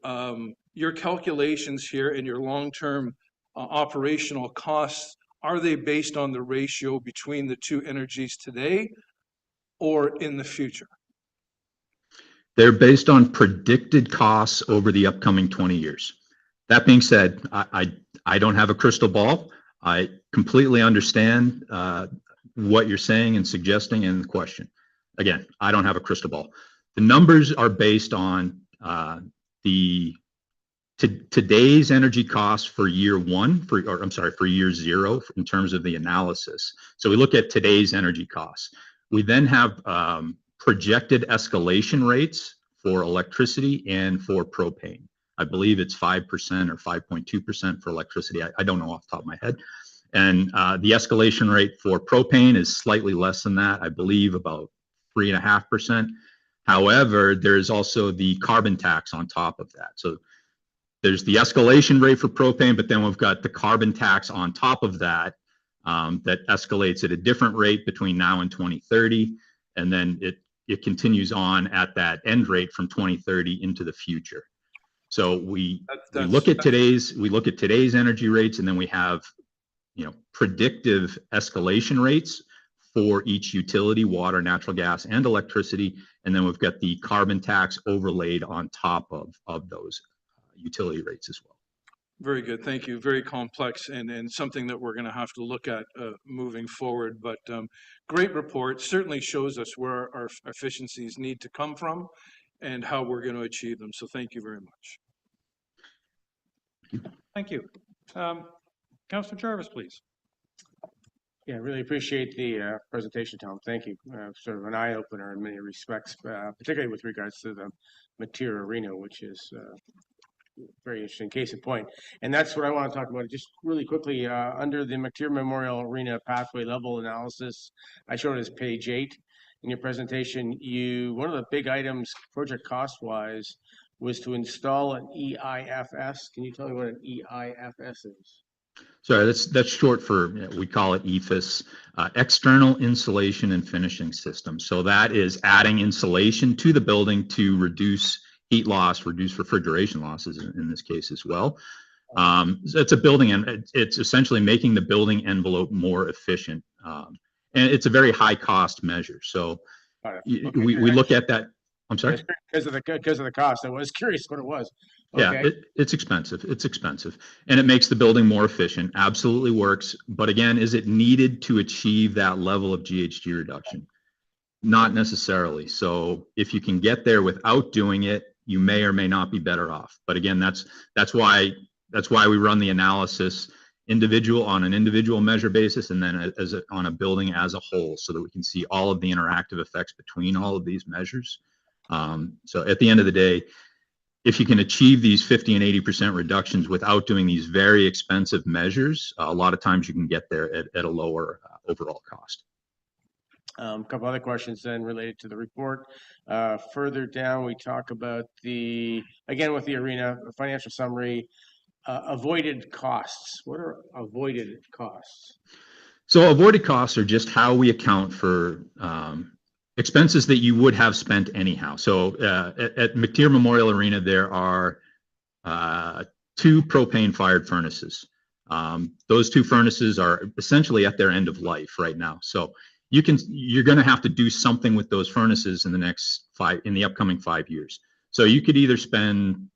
your calculations here and your long-term operational costs, are they based on the ratio between the two energies today or in the future? They're based on predicted costs over the upcoming 20 years. That being said, I don't have a crystal ball. I completely understand what you're saying and suggesting in the question. Again, I don't have a crystal ball. The numbers are based on today's energy costs for year one, for year 0 in terms of the analysis. So we look at today's energy costs. We then have projected escalation rates for electricity and for propane. I believe it's 5% or 5.2% for electricity. I don't know off the top of my head. And the escalation rate for propane is slightly less than that, I believe about 3.5%. However, there's also the carbon tax on top of that. So there's the escalation rate for propane, but then we've got the carbon tax on top of that that escalates at a different rate between now and 2030. and then it continues on at that end rate from 2030 into the future. So we look at today's energy rates, and then we have, you know, predictive escalation rates for each utility, water, natural gas, and electricity, and then we've got the carbon tax overlaid on top of those utility rates as well. Very good, thank you. Very complex and something that we're going to have to look at moving forward. But great report. Certainly shows us where our efficiencies need to come from and how we're going to achieve them. So thank you very much. Thank you. Councillor Jarvis, please. Yeah, really appreciate the presentation, Tom. Thank you. Sort of an eye-opener in many respects, particularly with regards to the Mateer Arena, which is very interesting case in point. And that's what I want to talk about just really quickly. Under the Mateer Memorial Arena pathway level analysis, I showed it as page 8 in your presentation. One of the big items project cost-wise was to install an EIFS. Can you tell me what an EIFS is? Sorry, that's short for, we call it EIFS, external insulation and finishing system. So that is adding insulation to the building to reduce heat loss, reduce refrigeration losses in this case as well. So it's a building, and it's essentially making the building envelope more efficient. And it's a very high cost measure. So we look at that. I'm sorry? Because of the cost. I was curious what it was. Okay. Yeah, it's expensive. It's expensive. And it makes the building more efficient. Absolutely works. But again, is it needed to achieve that level of GHG reduction? Not necessarily. So if you can get there without doing it, you may or may not be better off. But again, that's why we run the analysis on an individual measure basis, and then on a building as a whole, so that we can see all of the interactive effects between all of these measures. So at the end of the day, if you can achieve these 50 and 80% reductions without doing these very expensive measures, a lot of times you can get there at a lower overall cost. A couple other questions then related to the report. Further down, we talk about again with the arena financial summary, avoided costs. What are avoided costs? So avoided costs are just how we account for expenses that you would have spent anyhow. So at Mateer Memorial Arena, there are 2 propane-fired furnaces. Those 2 furnaces are essentially at their end of life right now. So you're going to have to do something with those furnaces in the upcoming 5 years. So you could either spend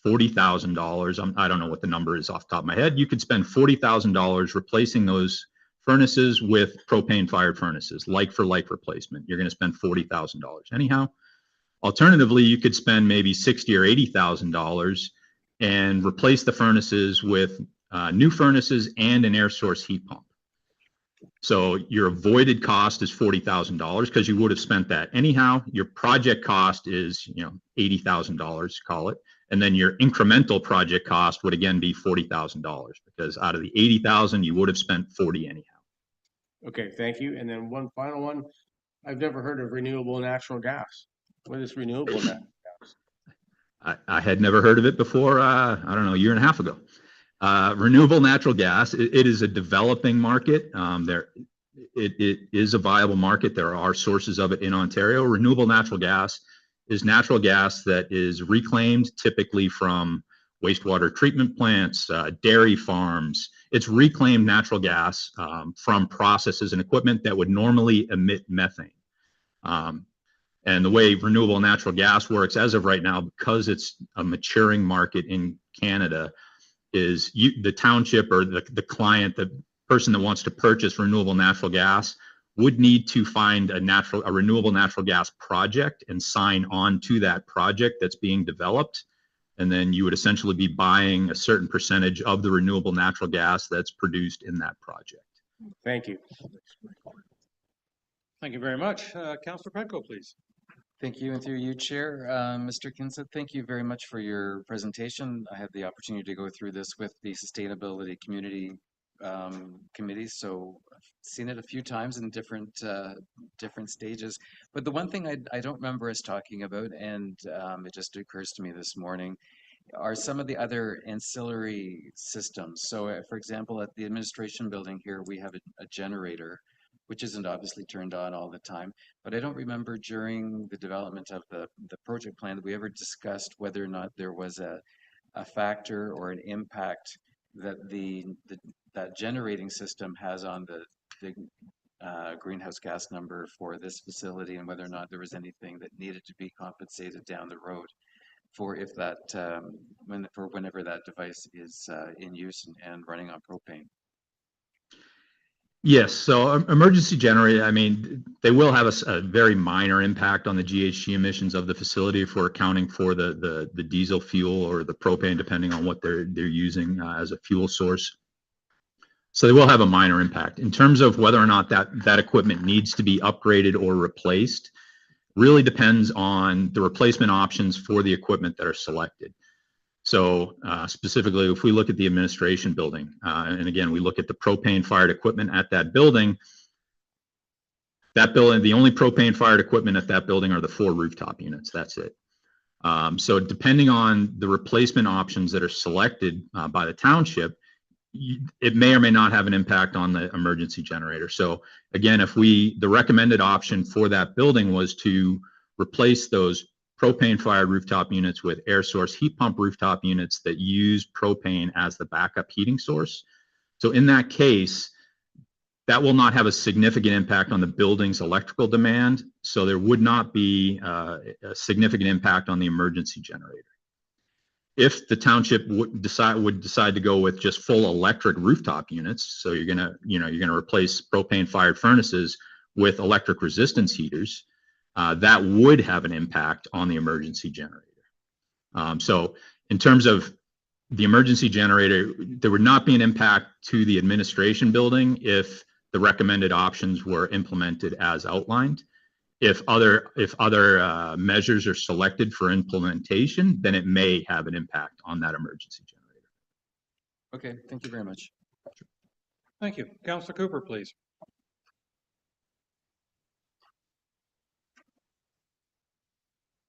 $40,000. I don't know what the number is off the top of my head. You could spend $40,000 replacing those furnaces with propane-fired furnaces, like for like replacement. You're going to spend $40,000 anyhow. Alternatively, you could spend maybe $60,000 or $80,000 and replace the furnaces with new furnaces and an air source heat pump. So your avoided cost is $40,000 because you would have spent that anyhow. Your project cost is, $80,000, call it. And then your incremental project cost would again be $40,000 because out of the $80,000, you would have spent $40,000 anyhow. Okay, thank you. And then one final one. I've never heard of renewable natural gas. What is renewable natural gas? I had never heard of it before, I don't know, a year and a half ago. Renewable natural gas, it is a developing market. It is a viable market. There are sources of it in Ontario. Renewable natural gas is natural gas that is reclaimed typically from wastewater treatment plants, dairy farms. It's reclaimed natural gas from processes and equipment that would normally emit methane. And the way renewable natural gas works as of right now, because it's a maturing market in Canada, is the township or the client, the person that wants to purchase renewable natural gas would need to find a renewable natural gas project and sign on to that project that's being developed. And then you would essentially be buying a certain percentage of the renewable natural gas that's produced in that project. Thank you. Thank you very much. Councillor Petco, please. Thank you, and through you, Chair. Mr. Kinson, thank you very much for your presentation. I had the opportunity to go through this with the Sustainability Community Committee, so I've seen it a few times in different stages. But the one thing I don't remember us talking about, and it just occurs to me this morning, are some of the other ancillary systems. So, for example, at the administration building here, we have a generator, which isn't obviously turned on all the time. But I don't remember during the development of the project plan that we ever discussed whether or not there was a factor or an impact that that generating system has on the greenhouse gas number for this facility, and whether or not there was anything that needed to be compensated down the road for if that whenever that device is in use and running on propane. Yes, so emergency generator, I mean, they will have a very minor impact on the GHG emissions of the facility if we're accounting for the diesel fuel or the propane, depending on what they're using as a fuel source. So they will have a minor impact. In terms of whether or not that equipment needs to be upgraded or replaced, really depends on the replacement options for the equipment that are selected. So specifically, if we look at the administration building, and again, we look at the propane-fired equipment at that building, the only propane-fired equipment at that building are the 4 rooftop units. That's it. So depending on the replacement options that are selected by the township, it may or may not have an impact on the emergency generator. So again, if the recommended option for that building was to replace those propane-fired rooftop units with air source heat pump rooftop units that use propane as the backup heating source. So in that case, that will not have a significant impact on the building's electrical demand. So there would not be a significant impact on the emergency generator. If the township would decide to go with just full electric rooftop units, so you're gonna replace propane-fired furnaces with electric resistance heaters, that would have an impact on the emergency generator. So in terms of the emergency generator, there would not be an impact to the administration building if the recommended options were implemented as outlined. If other measures are selected for implementation, then it may have an impact on that emergency generator. Okay, thank you very much. Thank you. Councillor Cooper, please.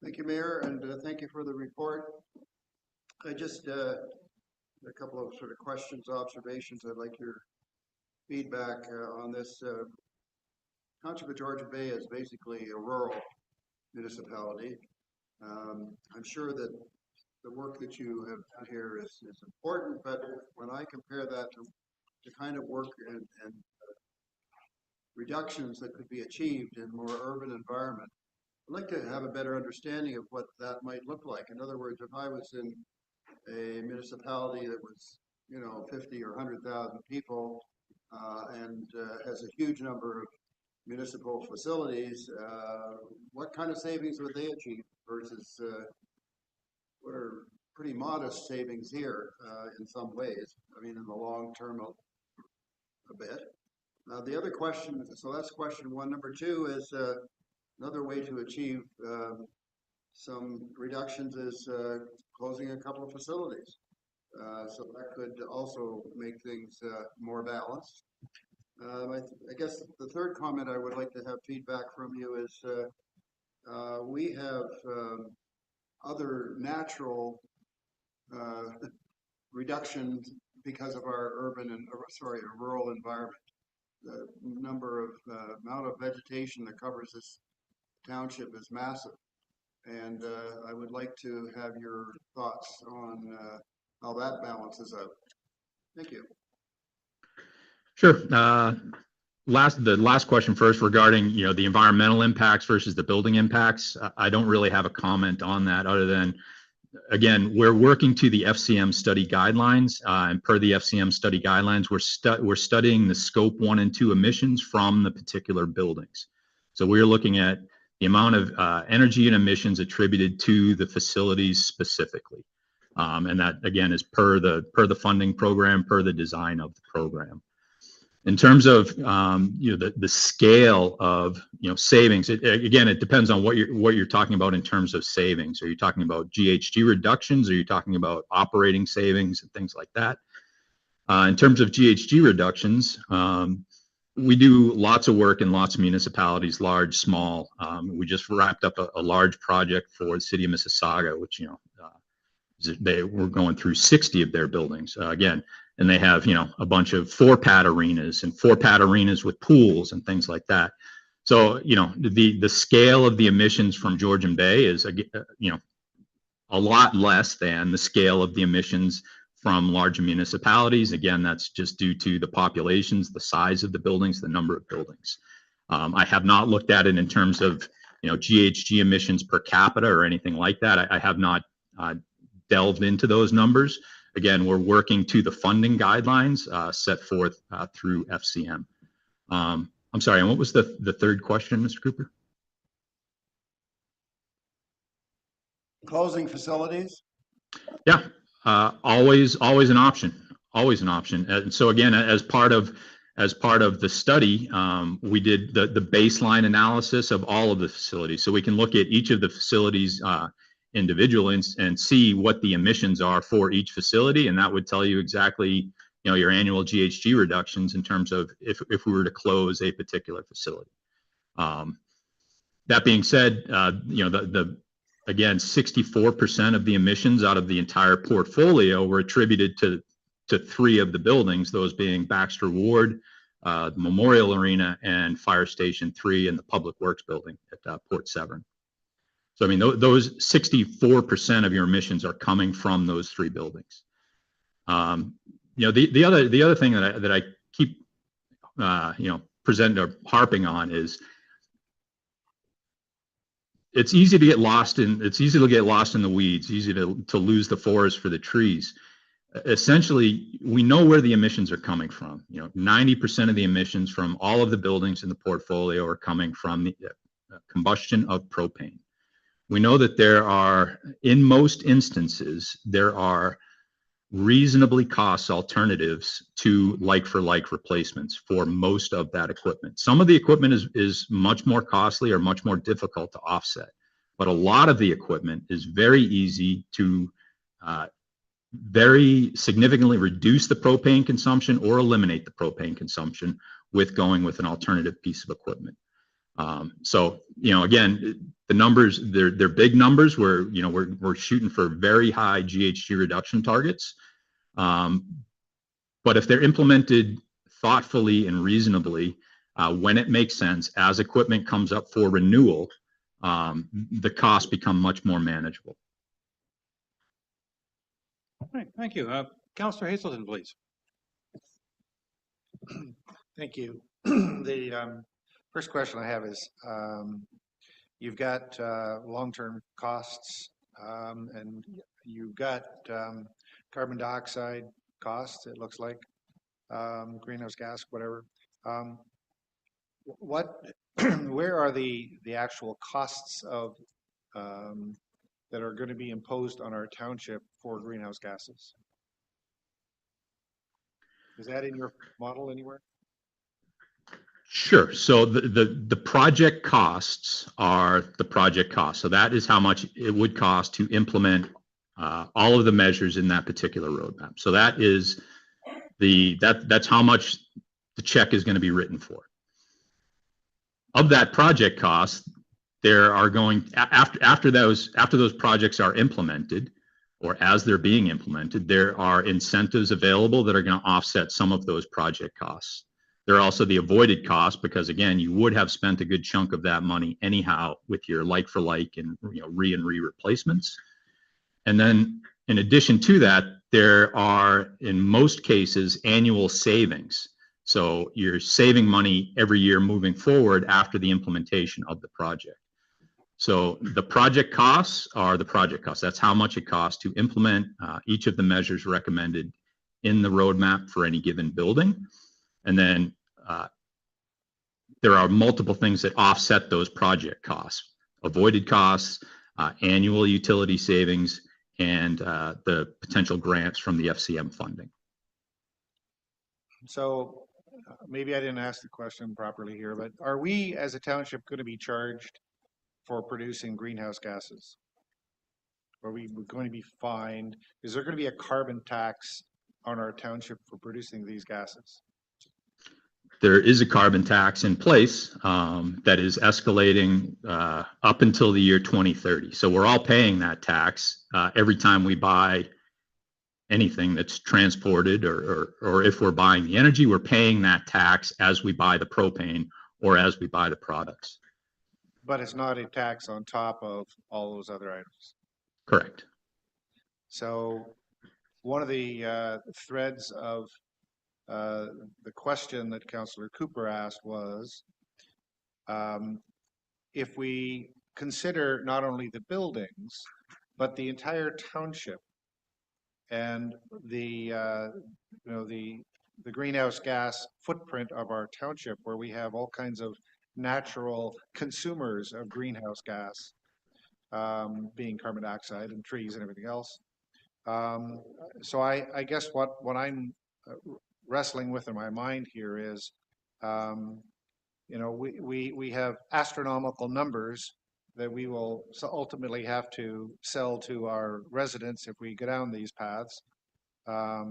Thank you, Mayor, and thank you for the report. I just, a couple of sort of questions, observations. I'd like your feedback on this. Township of Georgian Bay is basically a rural municipality. I'm sure that the work that you have done here is important, but when I compare that to kind of work and reductions that could be achieved in more urban environment, I'd like to have a better understanding of what that might look like. In other words, if I was in a municipality that was, 50 or 100,000 people and has a huge number of municipal facilities, what kind of savings would they achieve versus what are pretty modest savings here in some ways? I mean, in the long term, a bit. The other question, so that's question one. Number two is another way to achieve some reductions is closing a couple of facilities. So that could also make things more balanced. I guess the third comment I would like to have feedback from you is we have other natural reductions because of our rural environment. The amount of vegetation that covers this township is massive, and I would like to have your thoughts on how that balances out. Thank you. Sure. The last question first regarding the environmental impacts versus the building impacts. I don't really have a comment on that other than, again, we're working to the FCM study guidelines, and per the FCM study guidelines, we're studying the scope 1 and 2 emissions from the particular buildings. So we're looking at the amount of energy and emissions attributed to the facilities specifically, and that again is per the funding program, per the design of the program. In terms of the scale of savings, again it depends on what you're talking about in terms of savings. Are you talking about GHG reductions? Are you talking about operating savings and things like that? In terms of GHG reductions, we do lots of work in lots of municipalities, large, small. We just wrapped up a large project for the city of Mississauga, which we're going through 60 of their buildings. Again, and they have, you know, a bunch of 4-pad arenas and 4-pad arenas with pools and things like that. So, you know, the scale of the emissions from Georgian Bay is, you know, a lot less than the scale of the emissions from larger municipalities. Again, that's just due to the populations, the size of the buildings, the number of buildings. I have not looked at it in terms of, you know, GHG emissions per capita or anything like that. I have not delved into those numbers. Again, we're working to the funding guidelines set forth through FCM. I'm sorry, and what was the third question, Mr. Cooper? Closing facilities? Yeah, always an option, always an option. And so again, as part of the study, we did the baseline analysis of all of the facilities. So we can look at each of the facilities individually and see what the emissions are for each facility, and that would tell you exactly, you know, your annual GHG reductions in terms of if we were to close a particular facility. That being said, you know, again, 64% of the emissions out of the entire portfolio were attributed to 3 of the buildings, those being Baxter Ward, the Memorial Arena, and Fire Station 3 and the Public Works Building at Port Severn. So I mean, those 64% of your emissions are coming from those 3 buildings. You know, the other thing that I keep you know, presenting or harping on is it's easy to get lost in the weeds, easy to lose the forest for the trees. Essentially, we know where the emissions are coming from. You know, 90% of the emissions from all of the buildings in the portfolio are coming from the combustion of propane. We know that there are, in most instances, there are reasonably cost alternatives to like-for-like replacements for most of that equipment. Some of the equipment is much more costly or much more difficult to offset, but a lot of the equipment is very easy to very significantly reduce the propane consumption or eliminate the propane consumption with going with an alternative piece of equipment. So, you know, again, the numbers, they're big numbers. We're shooting for very high GHG reduction targets. But if they're implemented thoughtfully and reasonably, when it makes sense, as equipment comes up for renewal, the costs become much more manageable. All right, thank you. Councillor Hazelton, please. Thank you. The first question I have is, you've got long-term costs, and you've got carbon dioxide costs, it looks like, greenhouse gas, whatever. Where are the actual costs of that are going to be imposed on our township for greenhouse gases? Is that in your model anywhere? Sure. So the project costs are the project costs. So that is how much it would cost to implement all of the measures in that particular roadmap. So that is that's how much the check is going to be written for. Of that project cost, there are going after those projects are implemented, or as they're being implemented, there are incentives available that are going to offset some of those project costs. There are also the avoided costs, because again, you would have spent a good chunk of that money anyhow with your like for like and re replacements. And then in addition to that, there are in most cases annual savings. So you're saving money every year moving forward after the implementation of the project. So the project costs are the project costs. That's how much it costs to implement each of the measures recommended in the roadmap for any given building. And then there are multiple things that offset those project costs: avoided costs, annual utility savings, and the potential grants from the FCM funding. So maybe I didn't ask the question properly here, but are we as a township going to be charged for producing greenhouse gases? Are we going to be fined? Is there going to be a carbon tax on our township for producing these gases? There is a carbon tax in place that is escalating up until the year 2030. So we're all paying that tax every time we buy anything that's transported, or if we're buying the energy, we're paying that tax as we buy the propane or as we buy the products. But it's not a tax on top of all those other items. Correct. So one of the threads of the question that Councillor Cooper asked was, if we consider not only the buildings, but the entire township and the greenhouse gas footprint of our township, where we have all kinds of natural consumers of greenhouse gas, being carbon dioxide and trees and everything else. So I guess what I'm wrestling with in my mind here is, we have astronomical numbers that we will ultimately have to sell to our residents if we go down these paths. At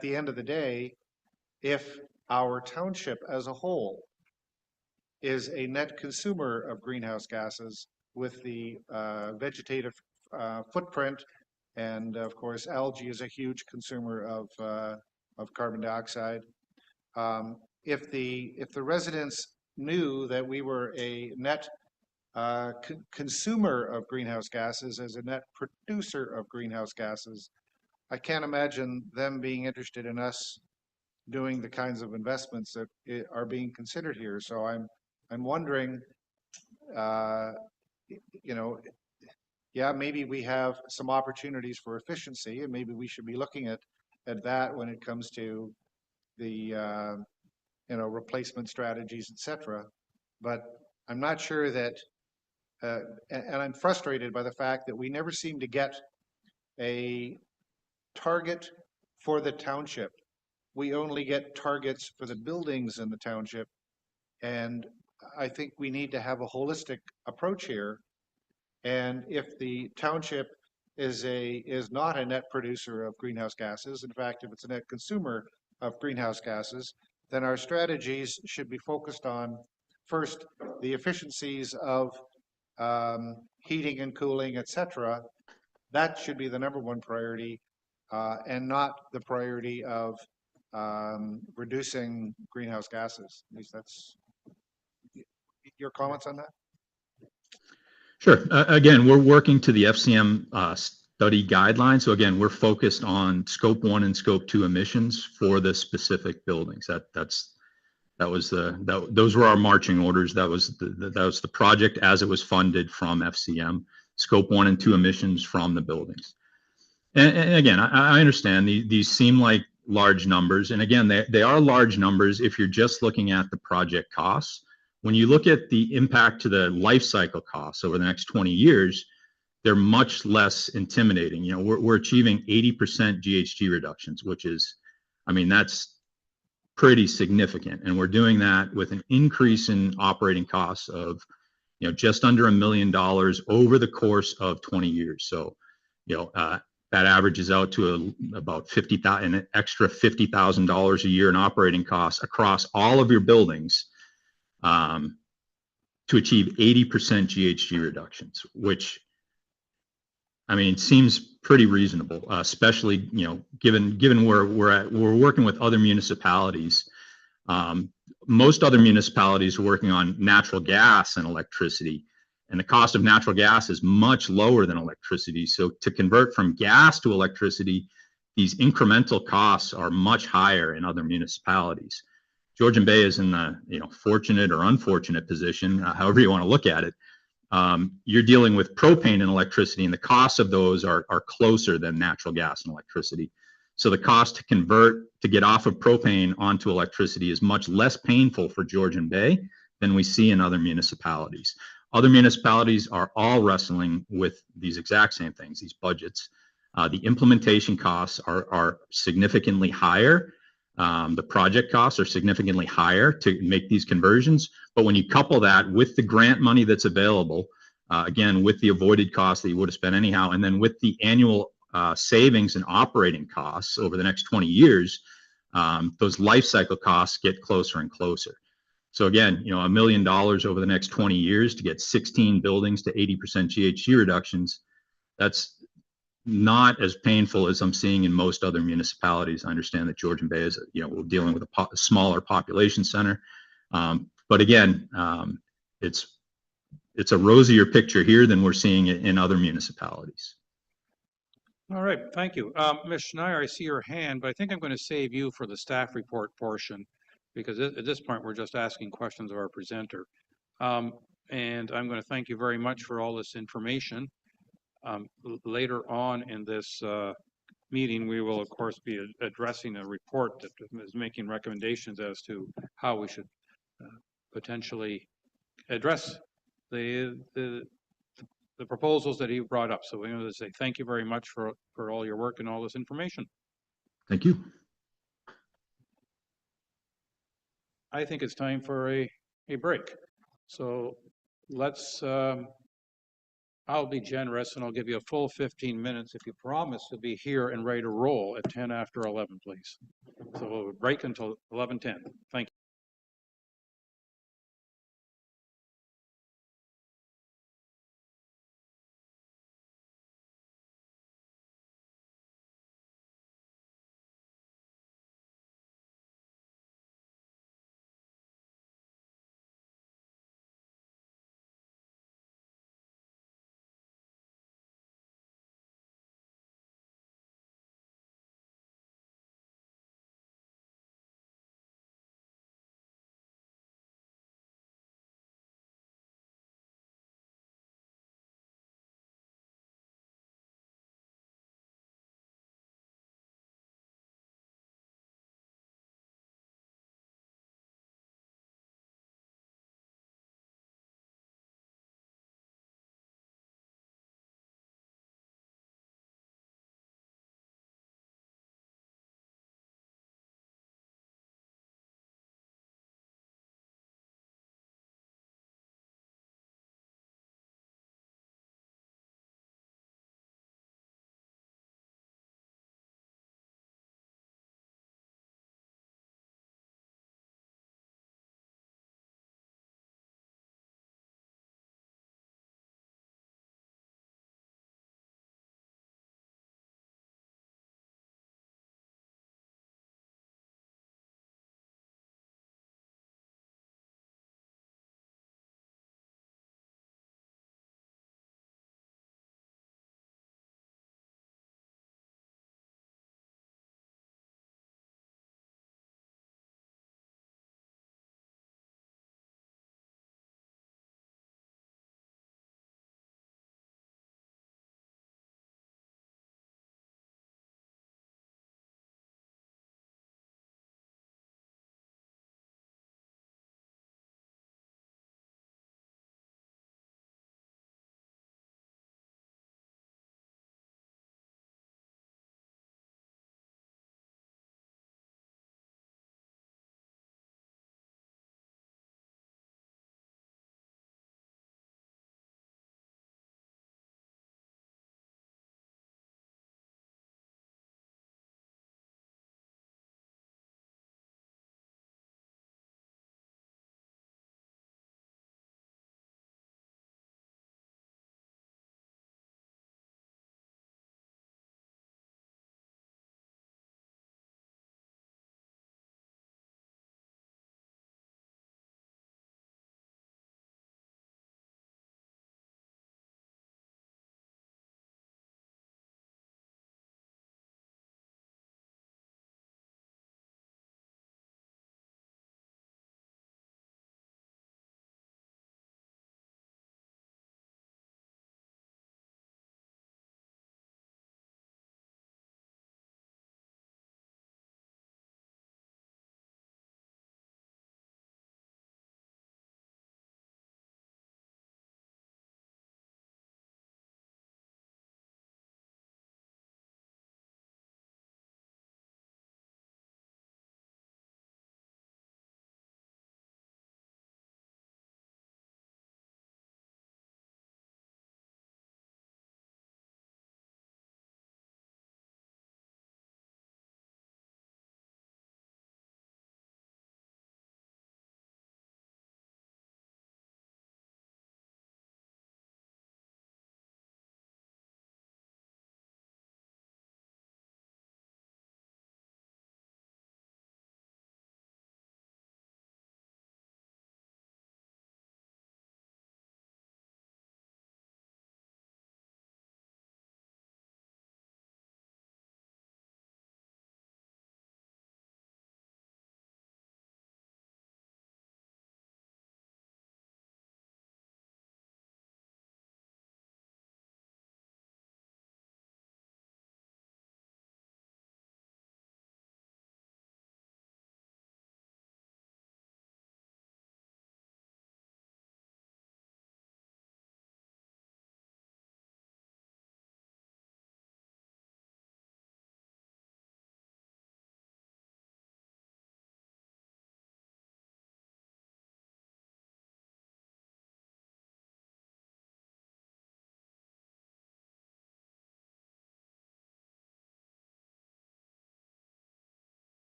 the end of the day, if our township as a whole is a net consumer of greenhouse gases with the vegetative footprint, and of course algae is a huge consumer of carbon dioxide. If the residents knew that we were a net consumer of greenhouse gases as a net producer of greenhouse gases, I can't imagine them being interested in us doing the kinds of investments that are being considered here. So I'm wondering, maybe we have some opportunities for efficiency, and maybe we should be looking at that when it comes to the replacement strategies, etc. But I'm not sure that, and I'm frustrated by the fact that we never seem to get a target for the township. We only get targets for the buildings in the township, and I think we need to have a holistic approach here. And if the township is not a net producer of greenhouse gases, in fact, if it's a net consumer of greenhouse gases, then our strategies should be focused on, first, the efficiencies of heating and cooling, etc. That should be the #1 priority, and not the priority of reducing greenhouse gases. At least that's your comments on that. Sure. Again, we're working to the FCM study guidelines. So again, we're focused on scope 1 and scope 2 emissions for the specific buildings. Those were our marching orders. That was the project as it was funded from FCM. Scope 1 and 2 emissions from the buildings. And again, I understand these seem like large numbers, and again, they are large numbers if you're just looking at the project costs. When you look at the impact to the life cycle costs over the next 20 years, they're much less intimidating. We're achieving 80% GHG reductions, which is, that's pretty significant. And we're doing that with an increase in operating costs of, just under $1 million over the course of 20 years. So, that averages out to about an extra $50,000 a year in operating costs across all of your buildings, to achieve 80% GHG reductions, which, seems pretty reasonable, especially, given where we're working with other municipalities. Most other municipalities are working on natural gas and electricity, and the cost of natural gas is much lower than electricity. So to convert from gas to electricity, these incremental costs are much higher in other municipalities. Georgian Bay is in the fortunate or unfortunate position, however you want to look at it. You're dealing with propane and electricity, and the costs of those are closer than natural gas and electricity. So the cost to convert, to get off of propane onto electricity is much less painful for Georgian Bay than we see in other municipalities. Other municipalities are all wrestling with these exact same things, these budgets. The implementation costs are significantly higher. The project costs are significantly higher to make these conversions. But when you couple that with the grant money that's available, again, with the avoided costs that you would have spent anyhow, and then with the annual savings and operating costs over the next 20 years, those life cycle costs get closer and closer. So again, $1 million over the next 20 years to get 16 buildings to 80% GHG reductions, That's not as painful as I'm seeing in most other municipalities. I understand that Georgian Bay is, we're dealing with a smaller population center. But again, it's a rosier picture here than we're seeing it in other municipalities. All right, thank you. Ms. Schneier, I see your hand, but I think I'm going to save you for the staff report portion because at this point, we're just asking questions of our presenter. And I'm going to thank you very much for all this information. Later on in this meeting, we will, of course, be addressing a report that is making recommendations as to how we should potentially address the proposals that he brought up. So we want to say thank you very much for all your work and all this information. Thank you. I think it's time for a break. So let's, I'll be generous and I'll give you a full 15 minutes if you promise to be here and ready to roll at 10 after 11, please. So we'll break until 11:10. Thank you.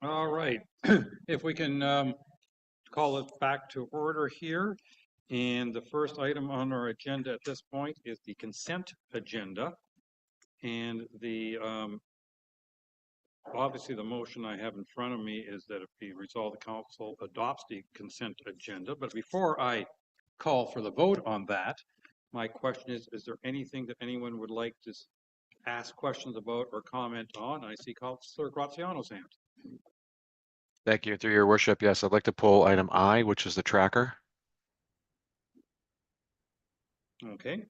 All right, if we can call it back to order here. And the first item on our agenda at this point is the consent agenda. And the obviously the motion I have in front of me is that it be resolved the council adopts the consent agenda. But before I call for the vote on that, my question is there anything that anyone would like to ask questions about or comment on? I see Councillor Graziano's hand. Thank you. Through your worship, yes, I'd like to pull item I, which is the tracker. Okay.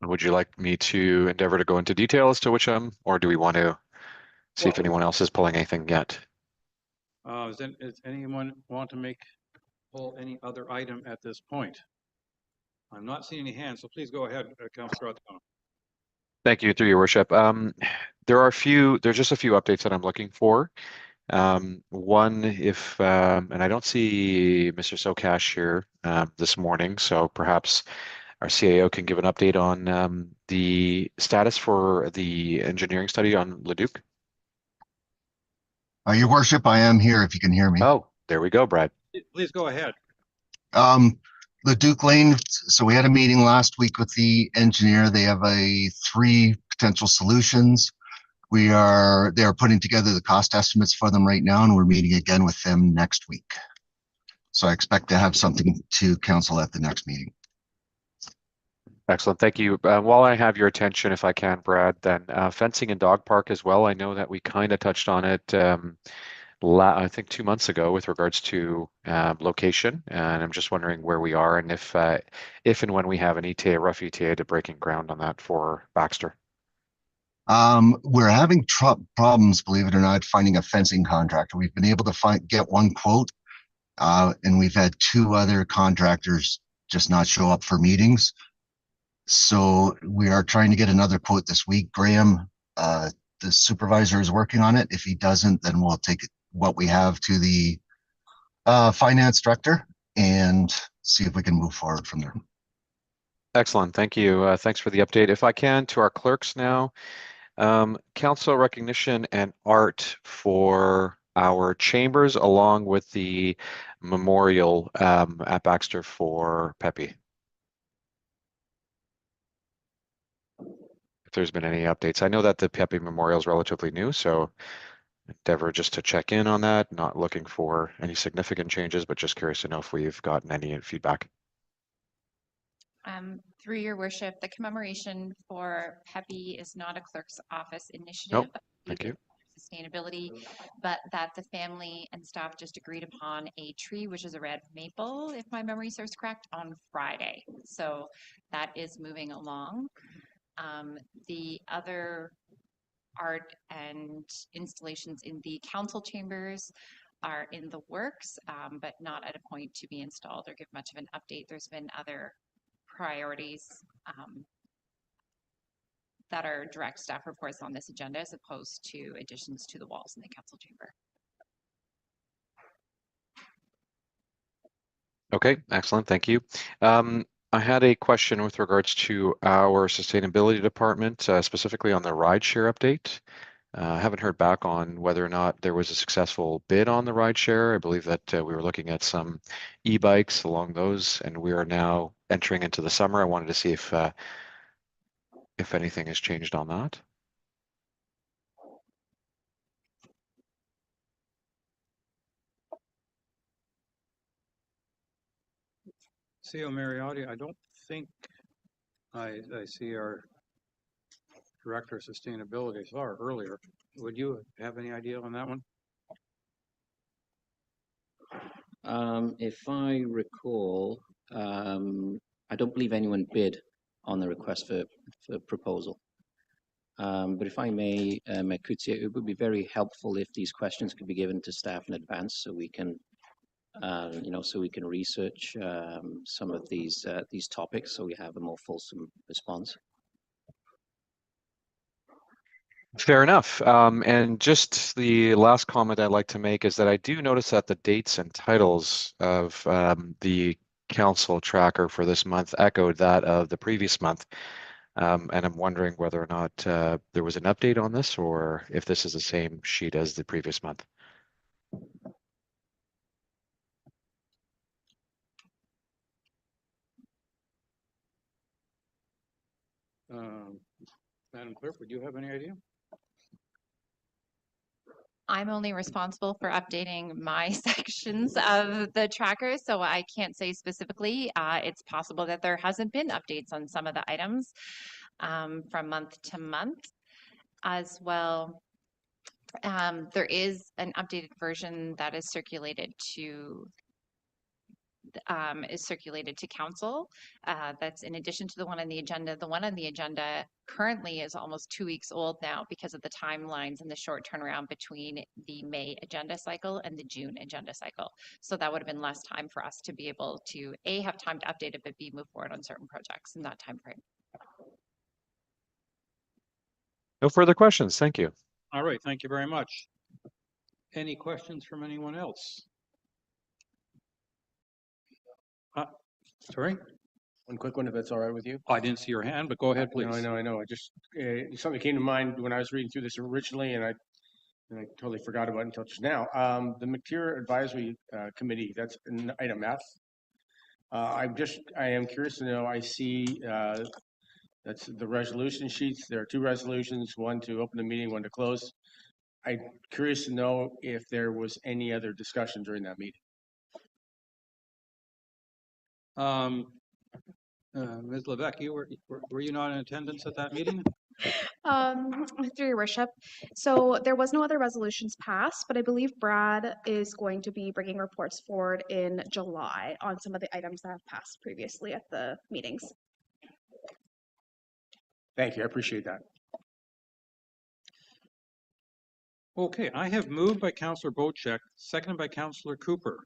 Would you like me to endeavor to go into detail as to which or do we want to see if Well, anyone else is pulling anything yet? Does anyone want to pull any other item at this point? I'm not seeing any hands, so please go ahead, Councillor Graziano. Thank you, through your worship. There's just a few updates that I'm looking for. One, and I don't see Mr. Sokash here this morning, so perhaps our CAO can give an update on the status for the engineering study on Leduc. Your worship, I am here if you can hear me. Oh, there we go, Brad. Please go ahead. Leduc Lane, so we had a meeting last week with the engineer. They have 3 potential solutions. They are putting together the cost estimates for them right now, and we're meeting again with them next week. So I expect to have something to council at the next meeting. Excellent, thank you. While I have your attention, if I can, Brad, then fencing and dog park as well. I know that we kind of touched on it I think 2 months ago with regards to location, and I'm just wondering where we are and if and when we have an ETA, a rough ETA to breaking ground on that for Baxter. We're having problems, believe it or not, finding a fencing contractor. We've been able to get 1 quote, and we've had 2 other contractors just not show up for meetings. So we are trying to get another quote this week. Graeme, the supervisor, is working on it. If he doesn't, then we'll take what we have to the finance director and see if we can move forward from there. Excellent, thank you. Thanks for the update. If I can, to our clerks now. Council recognition and art for our chambers, along with the memorial at Baxter for Pepe. If there's been any updates. I know that the Pepe Memorial is relatively new, so endeavor just to check in on that. Not looking for any significant changes, but just curious to know if we've gotten any feedback. Through your worship, the commemoration for Pepe is not a clerk's office initiative. Nope. Thank you. Sustainability, but that the family and staff just agreed upon a tree, which is a red maple, if my memory serves correct, on Friday. So that is moving along. The other art and installations in the council chambers are in the works, but not at a point to be installed or give much of an update. There's been other priorities that are direct staff reports on this agenda as opposed to additions to the walls in the council chamber. Okay, excellent, thank you. I had a question with regards to our sustainability department, specifically on the rideshare update. I haven't heard back on whether or not there was a successful bid on the rideshare. I believe that we were looking at some e-bikes along those, and we are now entering into the summer. I wanted to see if anything has changed on that. CEO Mariotti, I don't think I see our Director of Sustainability far earlier. Would you have any idea on that one? If I recall, I don't believe anyone bid on the request for proposal. But if I may, Kutsia, it would be very helpful if these questions could be given to staff in advance, so we can, so we can research some of these topics, so we have a more fulsome response. Fair enough. And just the last comment I'd like to make is that I do notice that the dates and titles of the council tracker for this month echoed that of the previous month. And I'm wondering whether or not there was an update on this or if this is the same sheet as the previous month. Madam Clerk, would you have any idea? I'm only responsible for updating my sections of the tracker, so I can't say specifically. It's possible that there hasn't been updates on some of the items from month to month as well. There is an updated version that is circulated to council. That's in addition to the one on the agenda. The one on the agenda currently is almost 2 weeks old now because of the timelines and the short turnaround between the May agenda cycle and the June agenda cycle. So that would have been less time for us to be able to A, have time to update it, but B, move forward on certain projects in that time frame. No further questions. Thank you. All right, thank you very much. Any questions from anyone else? Sorry? One quick one, if that's all right with you. Oh, I didn't see your hand, but go ahead, please. No, I know. I just, something came to mind when I was reading through this originally, and I totally forgot about it until just now. The Material Advisory Committee, that's in item F. I am curious to know, I see that's the resolution sheets. There are 2 resolutions, one to open the meeting, one to close. I'm curious to know if there was any other discussion during that meeting. Ms. Levesque, were you not in attendance at that meeting? Through your worship. So there was no other resolutions passed, but I believe Brad is going to be bringing reports forward in July on some of the items that have passed previously at the meetings. Thank you. I appreciate that. Okay, I have moved by Councillor Bocek, seconded by Councillor Cooper.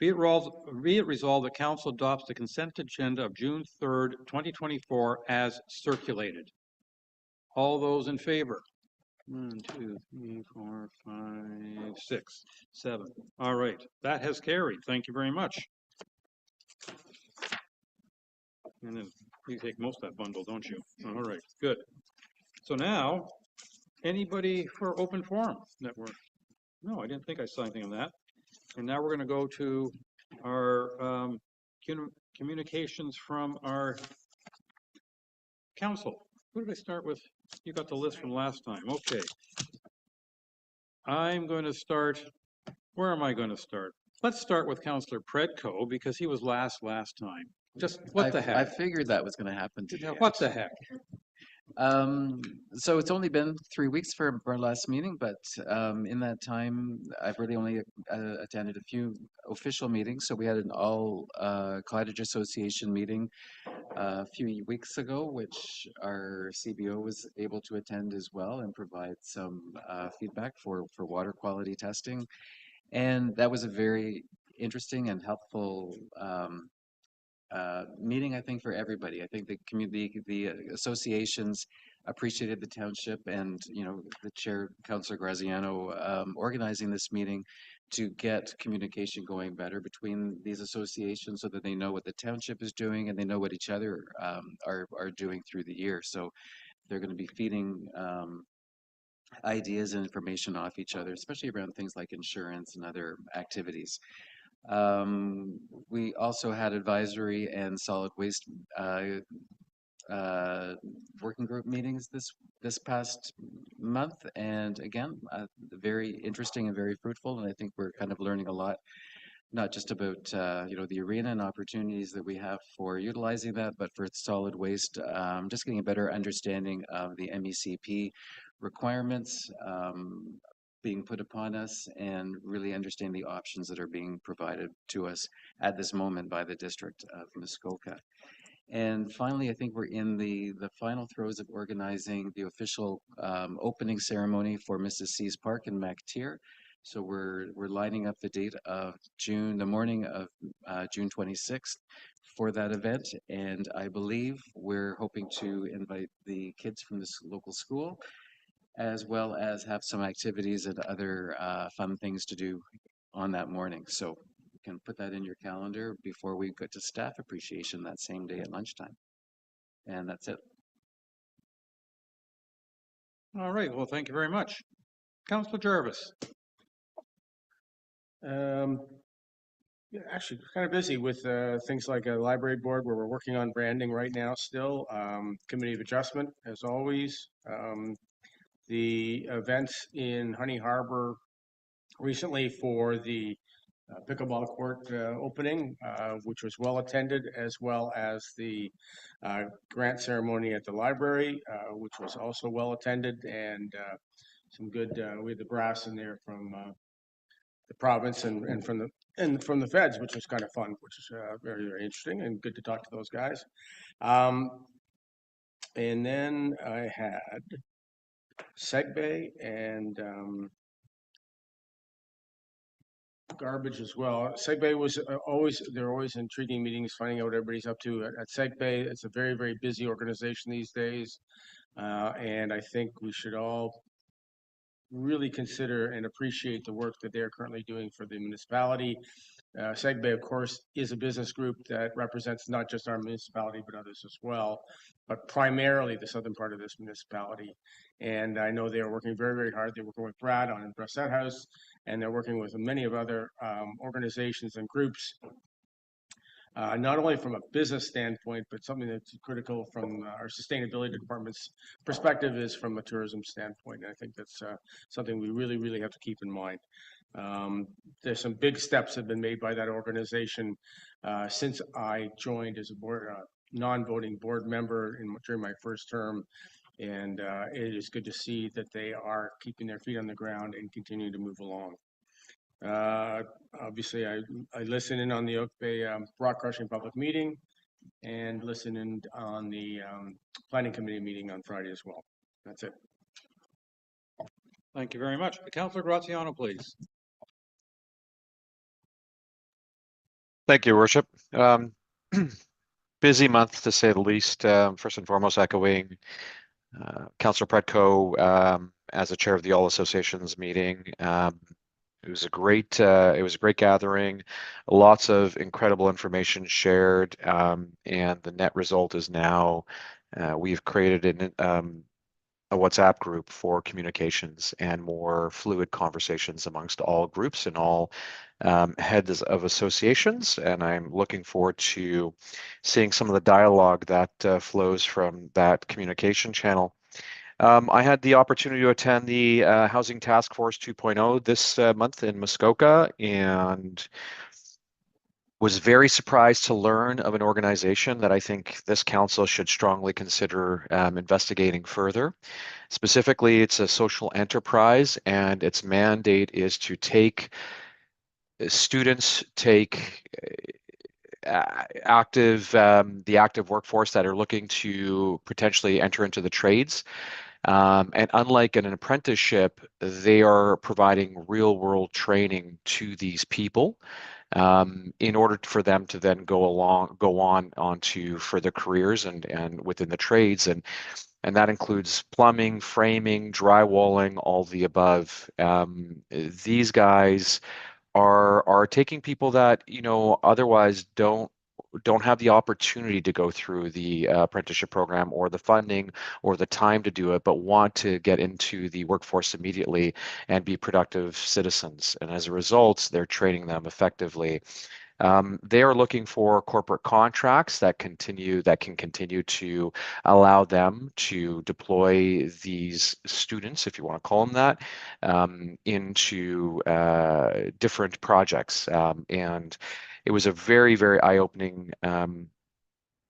Be it resolved that Council adopts the consent agenda of June 3rd, 2024 as circulated. All those in favor? 1, 2, 3, 4, 5, 6, 7. All right, that has carried. Thank you very much. And then you take most of that bundle, don't you? All right, good. So now, anybody for open forum network? No, I didn't think I saw anything on that. And now we're going to go to our communications from our council. Who did I start with? You got the list from last time. Okay. I'm going to start. Where am I going to start? Let's start with Councillor Predko because he was last time. Just what the heck? I figured that was going to happen today. Yeah, what the heck? So it's only been 3 weeks for our last meeting, but in that time, I've really only attended a few official meetings. So we had an all Cottage Association meeting a few weeks ago, which our CBO was able to attend as well and provide some feedback for water quality testing. And that was a very interesting and helpful meeting, I think, for everybody. I think the community, the associations appreciated the township and, the chair, Councillor Graziano, organizing this meeting to get communication going better between these associations so that they know what the township is doing and they know what each other are doing through the year. So they're going to be feeding ideas and information off each other, especially around things like insurance and other activities. We also had advisory and solid waste working group meetings this past month, and again, very interesting and very fruitful. And I think we're kind of learning a lot, not just about the arena and opportunities that we have for utilizing that, but for solid waste, just getting a better understanding of the MECP requirements being put upon us and really understand the options that are being provided to us at this moment by the district of Muskoka. And finally, I think we're in the final throes of organizing the official opening ceremony for Mrs. C's Park in MacTier. So we're lining up the date of the morning of June 26th for that event. And I believe we're hoping to invite the kids from this local school, as well as have some activities and other fun things to do on that morning. So you can put that in your calendar before we go to staff appreciation that same day at lunchtime. And that's it. All right, well, thank you very much. Councillor Jarvis. Yeah, actually, kind of busy with things like a library board where we're working on branding right now still. Committee of Adjustment, as always. The events in Honey Harbor recently for the pickleball court opening, which was well attended, as well as the grant ceremony at the library, which was also well attended, and some good, we had the brass in there from the province and from the feds, which was kind of fun, which is very, very interesting and good to talk to those guys. And then I had Segbay and garbage as well. Segbay was they're always intriguing meetings, finding out what everybody's up to at Segbay. It's a very, very busy organization these days. And I think we should all really consider and appreciate the work that they're currently doing for the municipality. Segbay, of course, is a business group that represents not just our municipality, but others as well, but primarily the southern part of this municipality. And I know they are working very, very hard. They're working with Brad on Brasset House, and they're working with many of other organizations and groups, not only from a business standpoint, but something that's critical from our sustainability department's perspective is from a tourism standpoint. And I think that's something we really, really have to keep in mind. There's some big steps have been made by that organization since I joined as a board, non-voting board member during my first term. And it is good to see that they are keeping their feet on the ground and continuing to move along. Obviously, I listen in on the Oak Bay rock crushing public meeting and listen in on the planning committee meeting on Friday as well. That's it. Thank you very much. Councillor Graziano, please. Thank you, Worship. Busy month, to say the least. First and foremost, echoing Councillor Predko as the chair of the All Associations meeting. It was a great gathering, lots of incredible information shared, and the net result is now we've created a WhatsApp group for communications and more fluid conversations amongst all groups and all heads of associations. And I'm looking forward to seeing some of the dialogue that flows from that communication channel. I had the opportunity to attend the Housing Task Force 2.0 this month in Muskoka, and was very surprised to learn of an organization that I think this council should strongly consider investigating further. Specifically, it's a social enterprise, and its mandate is to take students, the active workforce that are looking to potentially enter into the trades. And unlike an apprenticeship, they are providing real world training to these people in order for them to then go on to further careers and within the trades. And that includes plumbing, framing, drywalling, all the above. These guys are taking people that, otherwise don't have the opportunity to go through the apprenticeship program or the funding or the time to do it, but want to get into the workforce immediately and be productive citizens. And as a result, they're training them effectively. They are looking for corporate contracts that can continue to allow them to deploy these students, if you want to call them that, into different projects. And it was a very, very eye-opening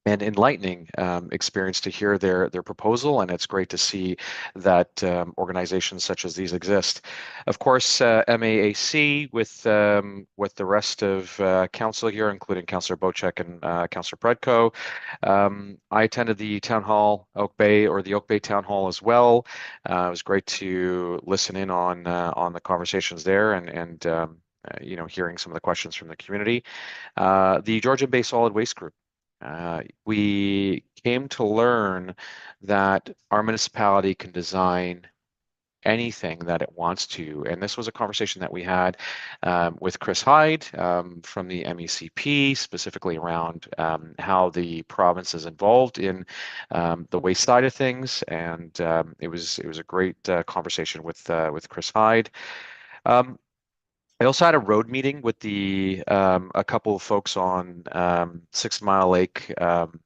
and enlightening experience to hear their proposal, and it's great to see that organizations such as these exist. Of course, MAAC with the rest of council here, including Councillor Bocek and Councillor Predko. I attended the town hall, the Oak Bay town hall as well. It was great to listen in on the conversations there and hearing some of the questions from the community. The Georgian Bay Solid Waste Group. We came to learn that our municipality can design anything that it wants to. And this was a conversation that we had with Chris Hyde from the MECP, specifically around how the province is involved in the waste side of things. And it was a great conversation with Chris Hyde. I also had a road meeting with a couple of folks on 6 Mile Lake, one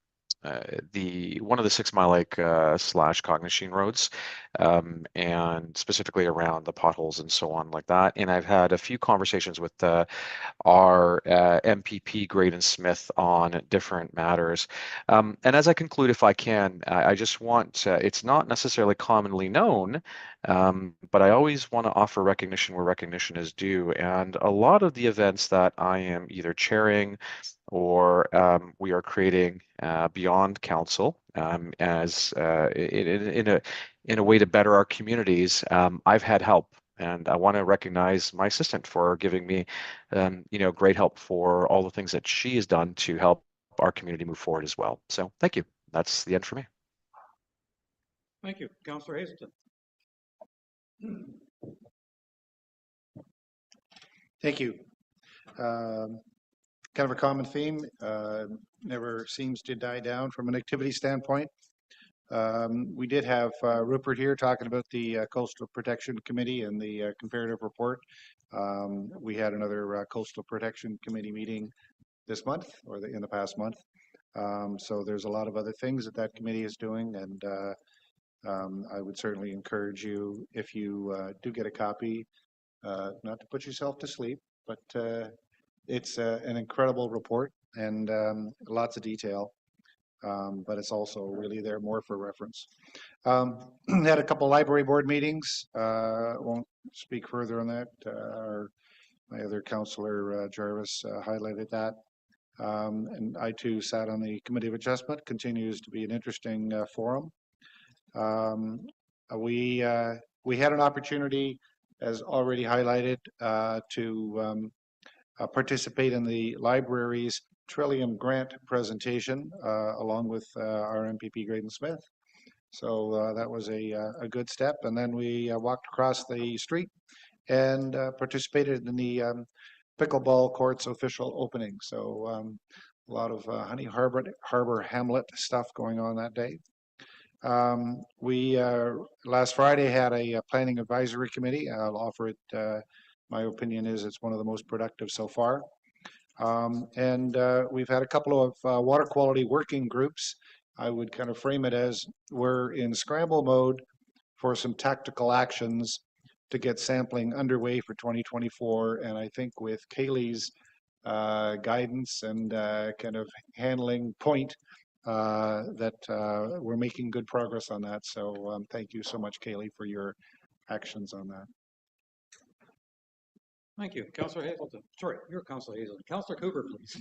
of the 6 Mile Lake / Cognishine roads, and specifically around the potholes and so on like that. And I've had a few conversations with our MPP Graydon Smith on different matters. And as I conclude, if I can, I just want, it's not necessarily commonly known, but I always want to offer recognition where recognition is due. And a lot of the events that I am either chairing or we are creating beyond council as in a way to better our communities, I've had help. And I want to recognize my assistant for giving me, great help for all the things that she has done to help our community move forward as well. So thank you. That's the end for me. Thank you. Councillor Hazelton. Thank you. Kind of a common theme, never seems to die down from an activity standpoint. We did have Rupert here talking about the Coastal Protection Committee and the comparative report. We had another Coastal Protection Committee meeting this month or in the past month. So there's a lot of other things that that committee is doing, and I would certainly encourage you, if you do get a copy, not to put yourself to sleep, but it's an incredible report and lots of detail. But it's also really there more for reference. Had a couple library board meetings. Won't speak further on that. My other councillor, Jarvis, highlighted that. And I too sat on the Committee of Adjustment. Continues to be an interesting forum. We had an opportunity, as already highlighted, to participate in the library's Trillium Grant presentation along with our MPP Graydon Smith. So that was a good step. And then we walked across the street and participated in the pickleball court's official opening. So a lot of Honey Harbor Hamlet stuff going on that day. We last Friday had a planning advisory committee. I'll offer it. My opinion is it's one of the most productive so far. And we've had a couple of water quality working groups. I would kind of frame it as we're in scramble mode for some tactical actions to get sampling underway for 2024. And I think with Kaylee's guidance and kind of handling point, that we're making good progress on that. So thank you so much, Kaylee, for your actions on that. Thank you. Councillor Hazelton. Sorry, you're Councillor Hazelton. Councillor Cooper, please.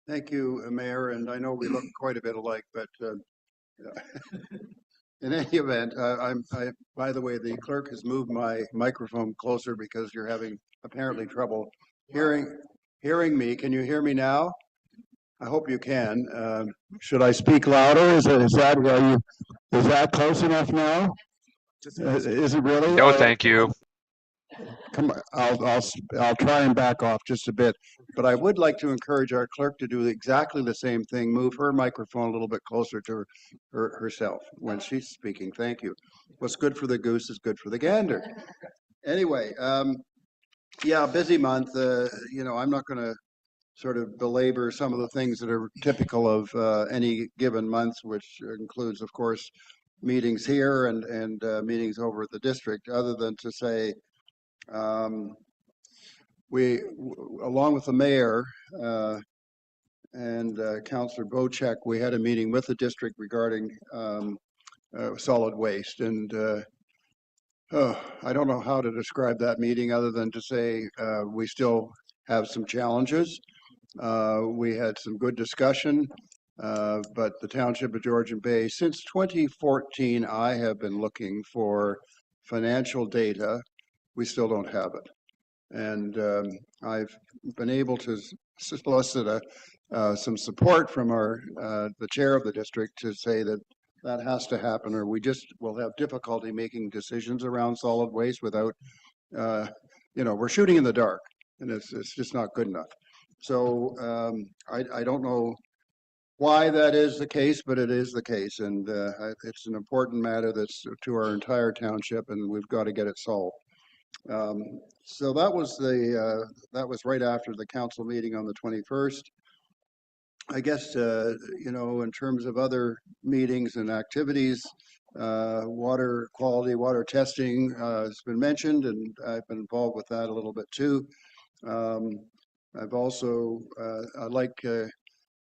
Thank you, Mayor. And I know we look quite a bit alike, but in any event, by the way, the clerk has moved my microphone closer because you're having apparently trouble hearing me. Can you hear me now? I hope you can. Should I speak louder? Is that close enough now? Is it really? No, thank you. Come on, I'll try and back off just a bit, but I would like to encourage our clerk to do exactly the same thing. Move her microphone a little bit closer to herself when she's speaking. Thank you. What's good for the goose is good for the gander. Anyway, yeah, busy month. I'm not going to sort of belabor some of the things that are typical of any given month, which includes, of course, meetings here and meetings over at the district, other than to say we, along with the mayor and Councillor Bocek, we had a meeting with the district regarding solid waste. And I don't know how to describe that meeting other than to say we still have some challenges. We had some good discussion. But the Township of Georgian Bay, since 2014, I have been looking for financial data. We still don't have it. And I've been able to solicit some support from the chair of the district to say that That has to happen, or we just will have difficulty making decisions around solid waste without, we're shooting in the dark, and it's just not good enough. So I don't know why that is the case, but it is the case, and it's an important matter that's to our entire township, and we've got to get it solved. So that was right after the council meeting on the 21st. I guess, in terms of other meetings and activities, water quality, water testing has been mentioned, and I've been involved with that a little bit too. I've also, I like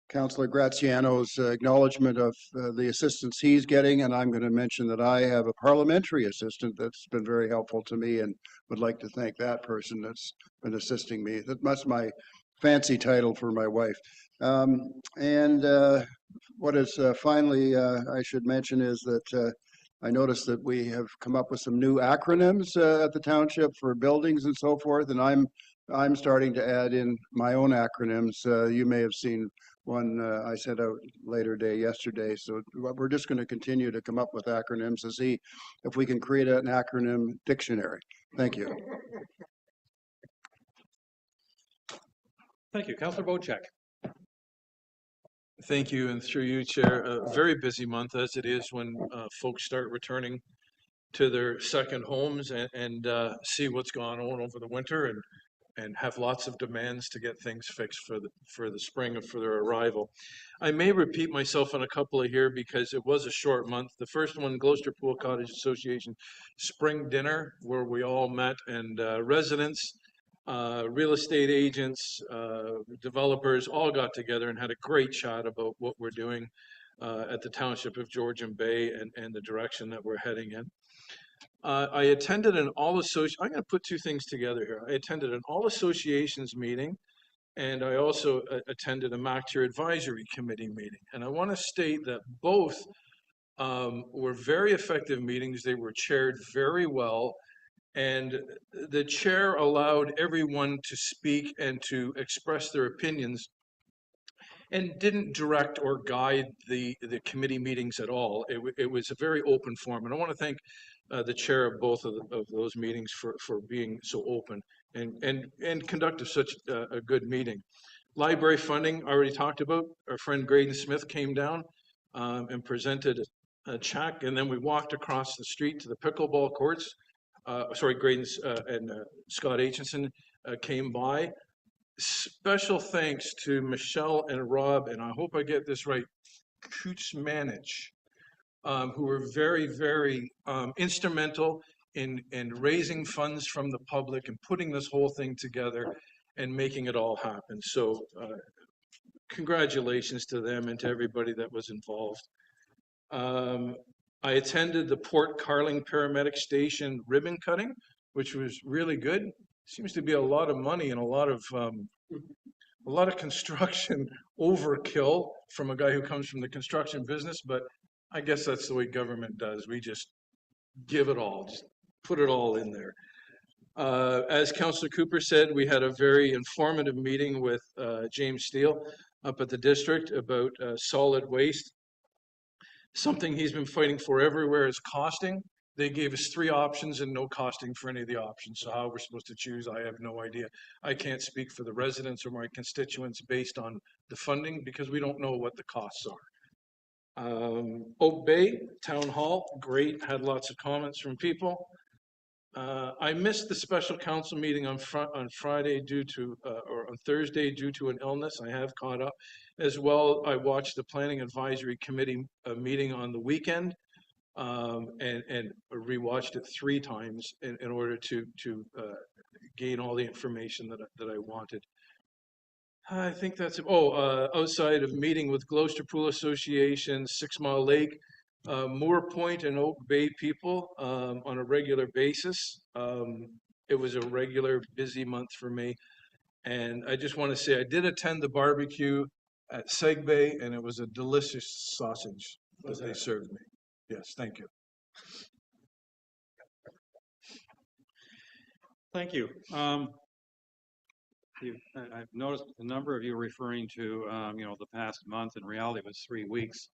Councillor Graziano's acknowledgement of the assistance he's getting, and I'm going to mention that I have a parliamentary assistant that's been very helpful to me, and would like to thank that person that's been assisting me. That's my fancy title for my wife. And what is finally I should mention is that I noticed that we have come up with some new acronyms at the township for buildings and so forth, and I'm starting to add in my own acronyms. You may have seen one I sent out later yesterday. So we're just going to continue to come up with acronyms to see if we can create an acronym dictionary. Thank you. Thank you. Councillor Bochek. Thank you, and through you, Chair. A very busy month, as it is when folks start returning to their second homes and see what's gone on over the winter and have lots of demands to get things fixed for the spring for their arrival. I may repeat myself on a couple of here because it was a short month. The first one, Gloucester Pool Cottage Association Spring Dinner, where we all met, and residents, real estate agents, developers all got together and had a great chat about what we're doing at the Township of Georgian Bay and the direction that we're heading in. I attended an I'm going to put two things together here. I attended an all associations meeting, and I also attended a MACTIR advisory committee meeting. And I want to state that both were very effective meetings. They were chaired very well, and the chair allowed everyone to speak and to express their opinions and didn't direct or guide the committee meetings at all. It was a very open forum, and I want to thank the chair of both of those meetings for being so open and conducted such a good meeting. Library funding, already talked about. Our friend Graydon Smith came down and presented a check, and then we walked across the street to the pickleball courts. Graydon's and Scott Aitchison came by. Special thanks to Michelle and Rob, and I hope I get this right, Kuchmanich, who were very, very instrumental in raising funds from the public and putting this whole thing together and making it all happen. So congratulations to them and to everybody that was involved. I attended the Port Carling Paramedic Station ribbon cutting, which was really good. Seems to be a lot of money and a lot of construction overkill from a guy who comes from the construction business, but I guess that's the way government does. We just give it all, just put it all in there. As Councillor Cooper said, we had a very informative meeting with James Steele up at the district about solid waste. Something he's been fighting for everywhere is costing. They gave us 3 options and no costing for any of the options. So how we're supposed to choose, I have no idea. I can't speak for the residents or my constituents based on the funding because we don't know what the costs are. Oak Bay Town Hall, great, had lots of comments from people. I missed the special council meeting on Friday or on Thursday due to an illness. I have caught up. As well, I watched the Planning Advisory Committee meeting on the weekend and rewatched it 3 times in order to gain all the information that I wanted. I think that's it. Outside of meeting with Gloucester Pool Association, 6 Mile Lake, Moore Point and Oak Bay people on a regular basis. It was a regular busy month for me. And I just want to say I did attend the barbecue at Seg Bay, and it was a delicious sausage that they served me. Yes, thank you. Thank you. I've noticed a number of you referring to, the past month. In reality, it was 3 weeks.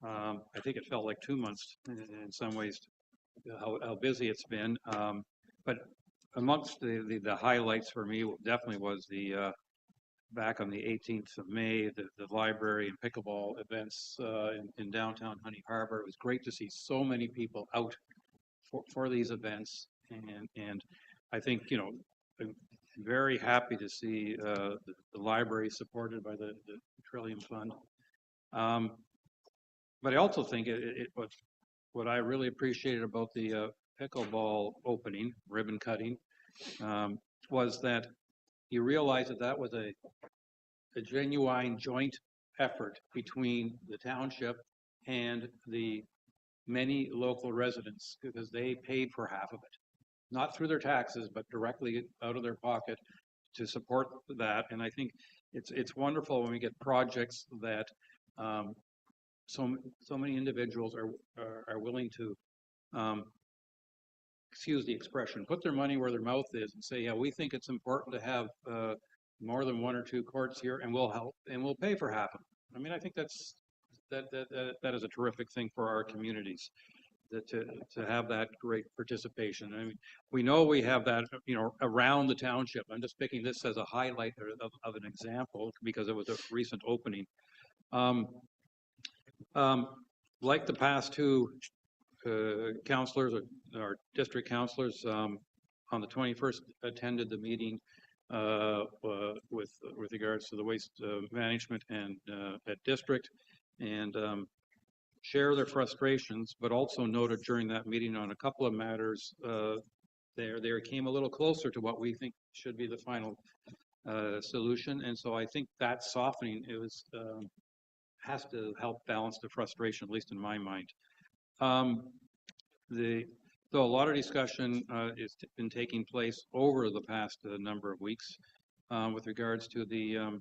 I think it felt like 2 months in some ways, how busy it's been. But amongst the highlights for me definitely was the back on the 18th of May, the library and pickleball events in downtown Honey Harbor. It was great to see so many people out for these events, and I think, you know, I'm very happy to see the library supported by the Trillium Fund. But I also think it was what I really appreciated about the pickleball opening, ribbon cutting, was that you realize that that was a genuine joint effort between the township and the many local residents, because they paid for half of it, not through their taxes, but directly out of their pocket to support that. And I think it's wonderful when we get projects that so many individuals are willing to, excuse the expression, put their money where their mouth is and say, yeah, we think it's important to have more than 1 or 2 courts here, and we'll help and we'll pay for half of them. I mean, I think that is a terrific thing for our communities, to have that great participation. I mean, we know we have that, you know, around the township. I'm just picking this as a highlight of an example because it was a recent opening. Like the past 2 councillors or district councillors, on the 21st attended the meeting with regards to the waste management and at district, and share their frustrations, but also noted during that meeting on a couple of matters they came a little closer to what we think should be the final solution. And so I think that softening has to help balance the frustration, at least in my mind. Though a lot of discussion has been taking place over the past number of weeks with regards to the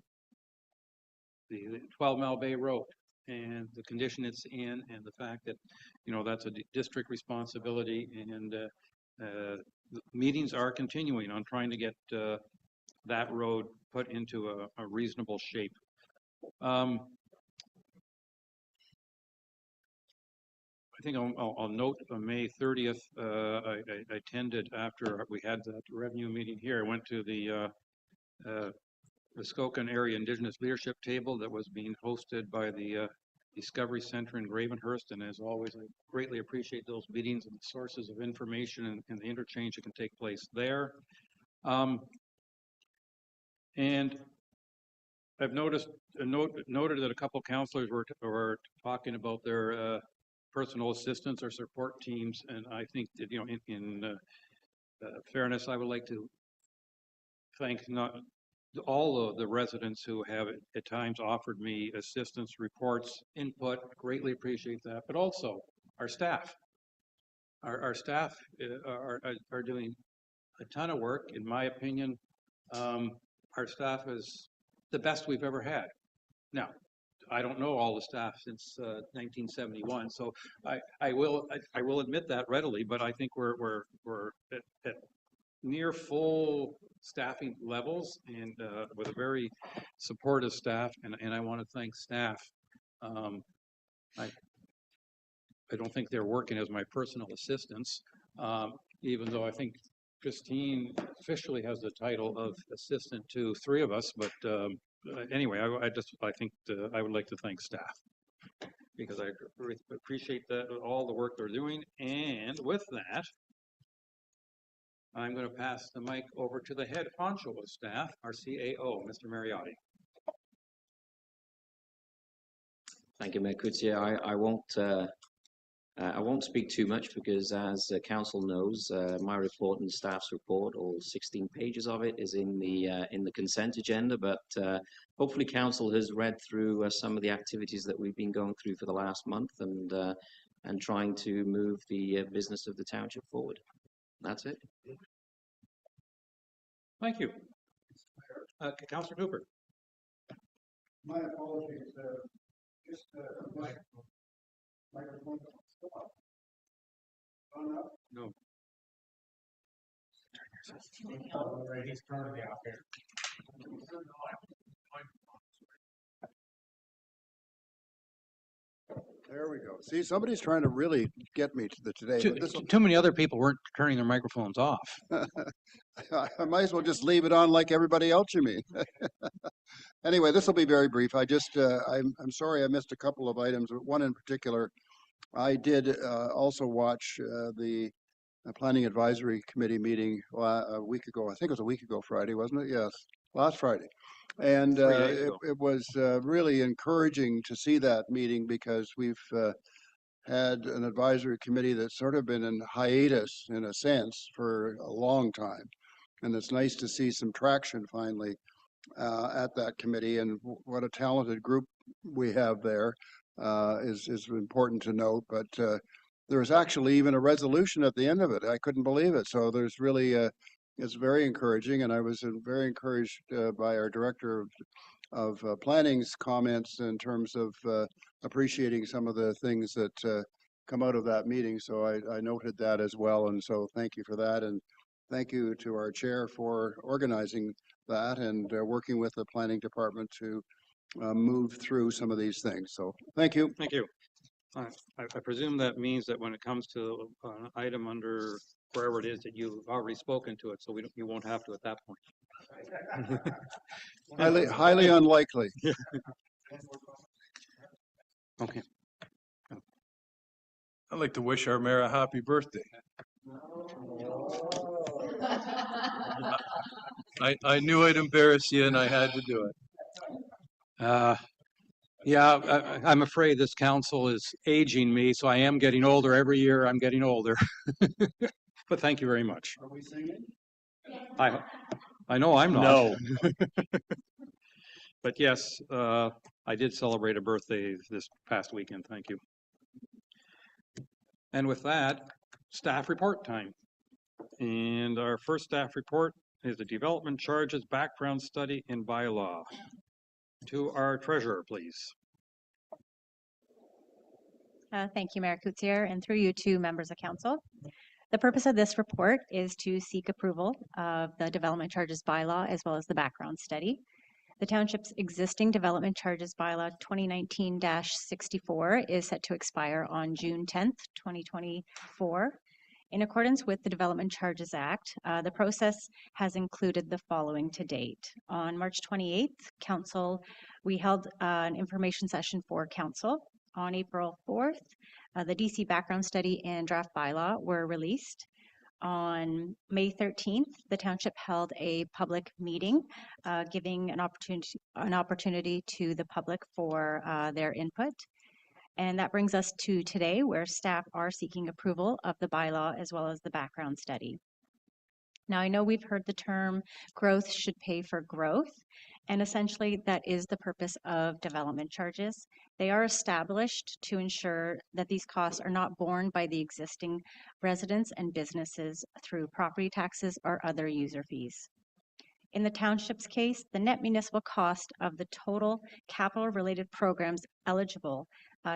12 Mile Bay Road and the condition it's in, and the fact that, you know, that's a district responsibility, and meetings are continuing on trying to get that road put into a reasonable shape. I think I'll note on May 30th, I attended after we had that revenue meeting here. I went to the Muskokan Area Indigenous Leadership Table that was being hosted by the Discovery Center in Gravenhurst, and as always, I greatly appreciate those meetings and the sources of information and the interchange that can take place there. And I've noted that a couple of councillors were talking about their personal assistance or support teams, and I think that, you know, in fairness, I would like to thank not all of the residents who have at times offered me assistance, reports, input. Greatly appreciate that, but also our staff. Our staff are doing a ton of work. In my opinion, our staff is the best we've ever had. Now, I don't know all the staff since 1971, so I will admit that readily. But I think we're at near full staffing levels, and with a very supportive staff, and I want to thank staff. I don't think they're working as my personal assistants, even though I think Christine officially has the title of assistant to 3 of us. But anyway, I think I would like to thank staff, because I really appreciate all the work they're doing. And with that, I'm going to pass the mic over to the head honcho of staff, our CAO, Mr. Mariotti. Thank you, Mayor Coutier. I won't speak too much because, as council knows, my report and staff's report, all 16 pages of it, is in the consent agenda. But hopefully, council has read through some of the activities that we've been going through for the last month, and trying to move the business of the township forward. That's it. Thank you, Councillor Rupert. My apologies. Just microphone. No. All right, he's currently out there. There we go. See, somebody's trying to really get me to the today. Too, But this too many other people weren't turning their microphones off. I might as well just leave it on like everybody else, you mean? Anyway, this will be very brief. I'm sorry I missed a couple of items, but one in particular. I did also watch the Planning Advisory Committee meeting a week ago. I think it was a week ago Friday, wasn't it? Yes, last Friday. And 3 days ago. it was really encouraging to see that meeting because we've had an advisory committee that's sort of been in hiatus in a sense for a long time. And it's nice to see some traction finally at that committee, and what a talented group we have there is important to note. But there was actually even a resolution at the end of it. I couldn't believe it. So there's really it's very encouraging, and I was very encouraged by our director of planning's comments in terms of appreciating some of the things that come out of that meeting. So I noted that as well, and so thank you for that, and thank you to our chair for organizing that and working with the planning department to move through some of these things. So thank you. Thank you. I presume that means that when it comes to an item under wherever it is that you've already spoken to it, so you won't have to at that point. Highly unlikely. Okay. I'd like to wish our mayor a happy birthday. I knew I'd embarrass you and I had to do it. Yeah, I'm afraid this council is aging me, so I am getting older. Every year I'm getting older. But thank you very much. Are we singing? I know I'm not. No. But yes, I did celebrate a birthday this past weekend. Thank you. And with that, staff report time. And our first staff report is the development charges background study in bylaw. To our treasurer, please. Thank you, Mayor Coutier, and through you to members of council. The purpose of this report is to seek approval of the development charges bylaw as well as the background study. The township's existing development charges bylaw 2019-64 is set to expire on June 10th, 2024. In accordance with the Development Charges Act, the process has included the following to date. On March 28th, we held an information session for council. On April 4th, the DC background study and draft bylaw were released. On May 13th, the township held a public meeting, giving an opportunity to the public for their input. And that brings us to today, where staff are seeking approval of the bylaw as well as the background study. Now, I know we've heard the term growth should pay for growth, and essentially that is the purpose of development charges. They are established to ensure that these costs are not borne by the existing residents and businesses through property taxes or other user fees. In the township's case, the net municipal cost of the total capital-related programs eligible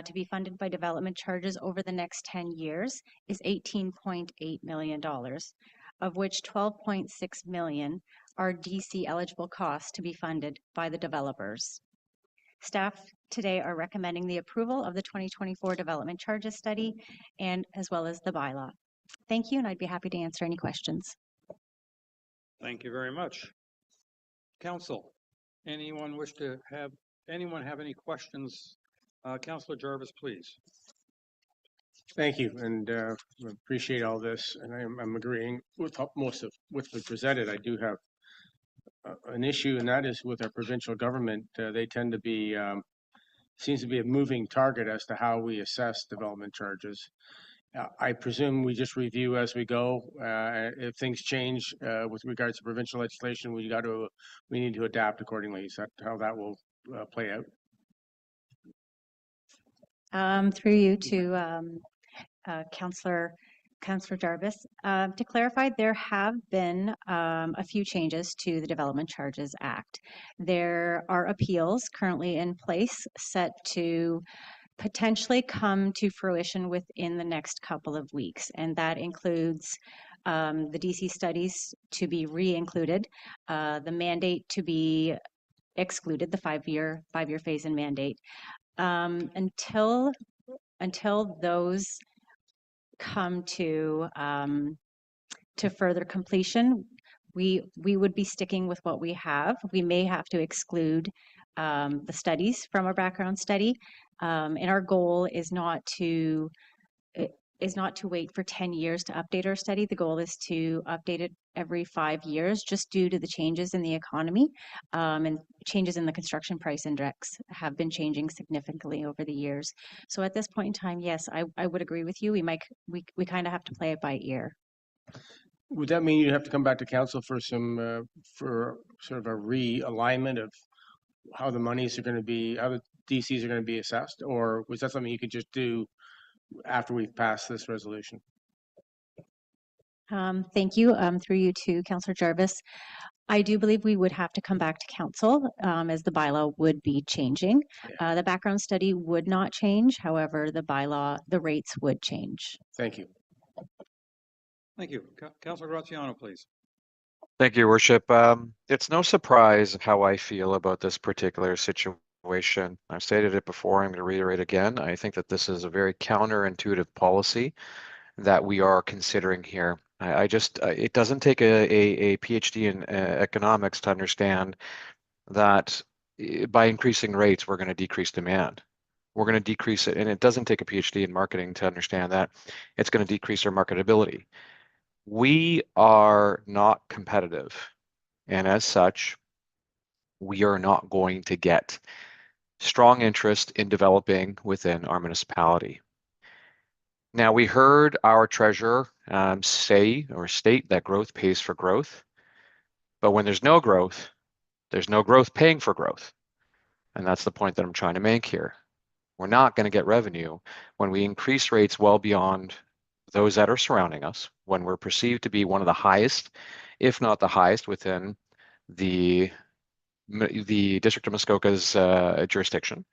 to be funded by development charges over the next 10 years is $18.8 million, of which $12.6 million are DC eligible costs to be funded by the developers. Staff today are recommending the approval of the 2024 development charges study and as well as the bylaw. Thank you, and I'd be happy to answer any questions. Thank you very much. Council, anyone have any questions? Councillor Jarvis, please. Thank you, and appreciate all this, and I'm agreeing with most of what's been presented. I do have an issue, and that is with our provincial government. They tend to be, seems to be a moving target as to how we assess development charges. I presume we just review as we go. If things change with regards to provincial legislation, we need to adapt accordingly. Is that how that will play out? Through you to Councillor Jarvis. To clarify, there have been a few changes to the Development Charges Act. There are appeals currently in place set to potentially come to fruition within the next couple of weeks, and that includes the DC studies to be re-included, the mandate to be excluded, the five-year phase-in mandate. Until until those come to further completion, we would be sticking with what we have. We may have to exclude the studies from our background study, and our goal is not to wait for 10 years to update our study. The goal is to update it every 5 years, just due to the changes in the economy, and changes in the construction price index have been changing significantly over the years. So at this point in time, yes, I would agree with you. We kind of have to play it by ear. Would that mean you'd have to come back to council for some, for sort of a realignment of how the monies are going to be, how the DCs are going to be assessed? Or was that something you could just do after we've passed this resolution? Thank you. Through you to Councillor Jarvis. I do believe we would have to come back to council, as the bylaw would be changing. The background study would not change. However, the bylaw, the rates would change. Thank you. Thank you. Councillor Graziano, please. Thank you, Your Worship. It's no surprise how I feel about this particular situation. I've stated it before, I'm going to reiterate again. I think that this is a very counterintuitive policy that we are considering here. It doesn't take a PhD in economics to understand that by increasing rates, we're going to decrease demand. We're going to decrease it, and it doesn't take a PhD in marketing to understand that it's going to decrease our marketability. We are not competitive, and as such, we are not going to get strong interest in developing within our municipality. Now, we heard our treasurer state that growth pays for growth, but when there's no growth paying for growth. And that's the point that I'm trying to make here. We're not going to get revenue when we increase rates well beyond those that are surrounding us, when we're perceived to be one of the highest, if not the highest, within the District of Muskoka's jurisdiction.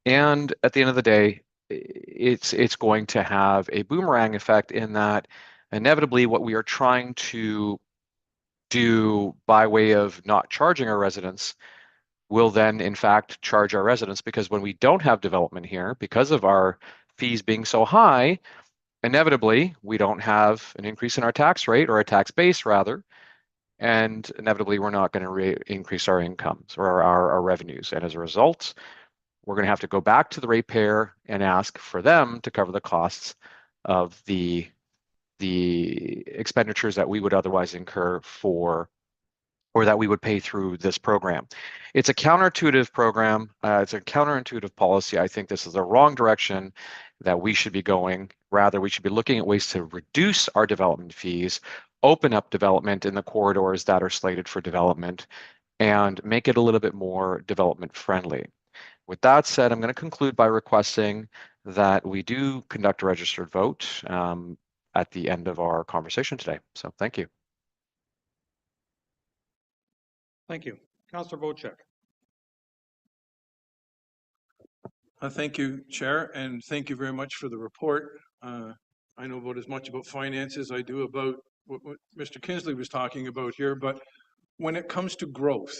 And at the end of the day, it's going to have a boomerang effect in that inevitably what we are trying to do by way of not charging our residents will then in fact charge our residents, because when we don't have development here, because of our fees being so high, inevitably we don't have an increase in our tax rate, or a tax base rather, and inevitably we're not going to increase our incomes or our revenues. And as a result, we're going to have to go back to the ratepayer and ask for them to cover the costs of the expenditures that we would otherwise incur for, or that we would pay through this program. It's a counterintuitive program. It's a counterintuitive policy. I think this is the wrong direction that we should be going. Rather, we should be looking at ways to reduce our development fees, open up development in the corridors that are slated for development, and make it a little bit more development friendly. With that said, I'm going to conclude by requesting that we do conduct a registered vote at the end of our conversation today. So thank you. Thank you. Councillor Wojcik. Thank you, Chair, and thank you very much for the report. I know about as much about finance as I do about what Mr. Kindersley was talking about here, but when it comes to growth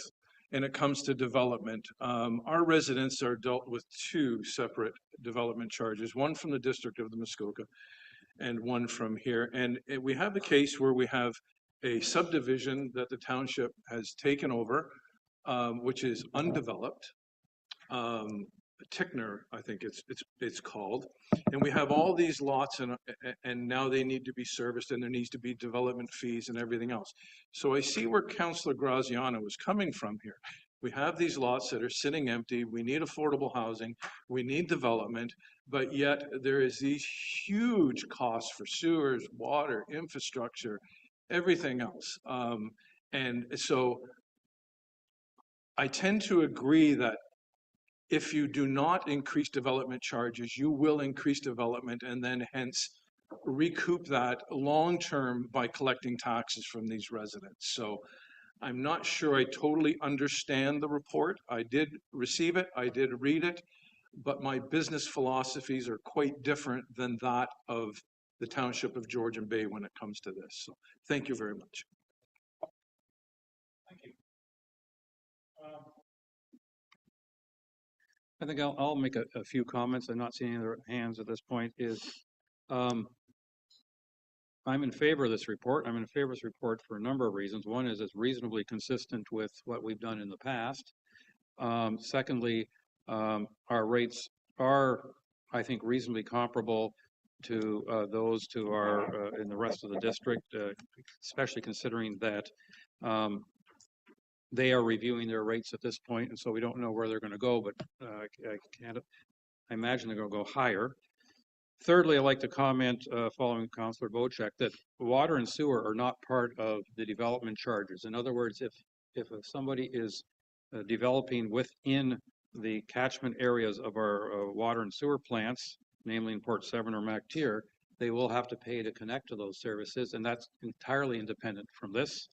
and it comes to development, our residents are dealt with two separate development charges, one from the District of the Muskoka and one from here. And we have a case where we have a subdivision that the township has taken over, which is undeveloped. Tickner, I think it's called, and we have all these lots, and now they need to be serviced, and there needs to be development fees and everything else. So I see where Councillor Graziano is coming from here. We have these lots that are sitting empty. We need affordable housing. We need development, but yet there is these huge costs for sewers, water, infrastructure, everything else. And so I tend to agree that if you do not increase development charges, you will increase development and then hence recoup that long-term by collecting taxes from these residents. So I'm not sure I totally understand the report. I did receive it, I did read it, but my business philosophies are quite different than that of the Township of Georgian Bay when it comes to this. So thank you very much. Thank you. I think I'll make a few comments. I'm not seeing any other hands at this point. I'm in favor of this report. I'm in favor of this report for a number of reasons. One is it's reasonably consistent with what we've done in the past. Secondly, our rates are, I think, reasonably comparable to those to our in the rest of the district, especially considering that they are reviewing their rates at this point, and so we don't know where they're going to go, but I imagine they're going to go higher. Thirdly, I'd like to comment, following Councillor Bocek, that water and sewer are not part of the development charges. In other words, if somebody is developing within the catchment areas of our water and sewer plants, namely in Port Severn or MacTier, they will have to pay to connect to those services, and that's entirely independent from this.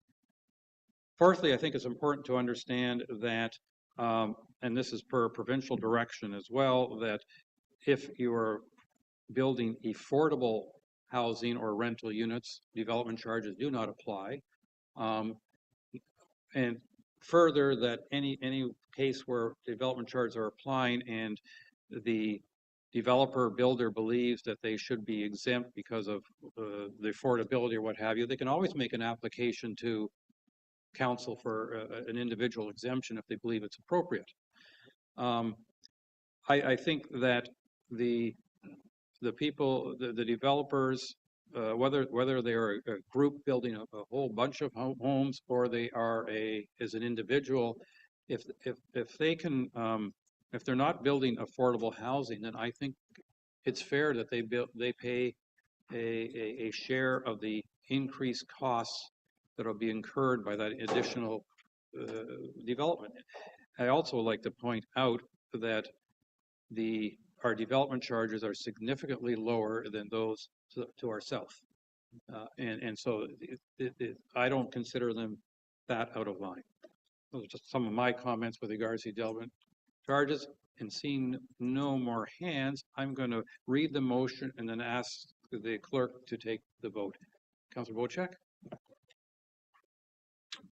Fourthly, I think it's important to understand that, and this is per provincial direction as well, that if you are building affordable housing or rental units, development charges do not apply. And further, that any case where development charges are applying and the developer builder believes that they should be exempt because of the affordability or what have you, they can always make an application to council for an individual exemption if they believe it's appropriate. I think that the people, the developers, whether they are a group building a whole bunch of homes or they are as an individual, if they can, if they're not building affordable housing, then I think it's fair that they pay a share of the increased costs that will be incurred by that additional development. I also like to point out that our development charges are significantly lower than those to our south. And so I don't consider them that out of line. Those are just some of my comments with regards to development charges. And seeing no more hands, I'm going to read the motion and then ask the clerk to take the vote. Councillor Bocek?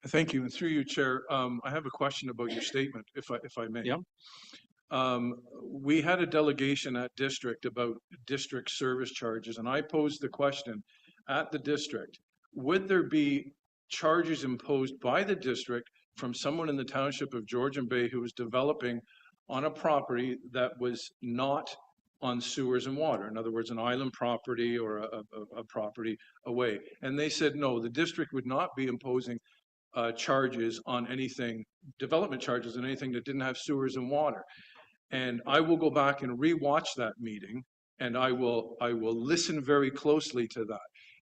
Thank you. And through you, Chair, I have a question about your statement, if I may. Yeah. We had a delegation at district about district service charges, and I posed the question at the district, would there be charges imposed by the district from someone in the township of Georgian Bay who was developing on a property that was not on sewers and water? In other words, an island property or a property away. And they said, no, the district would not be imposing charges on anything, development charges on anything that didn't have sewers and water. And I will go back and rewatch that meeting, and I will listen very closely to that.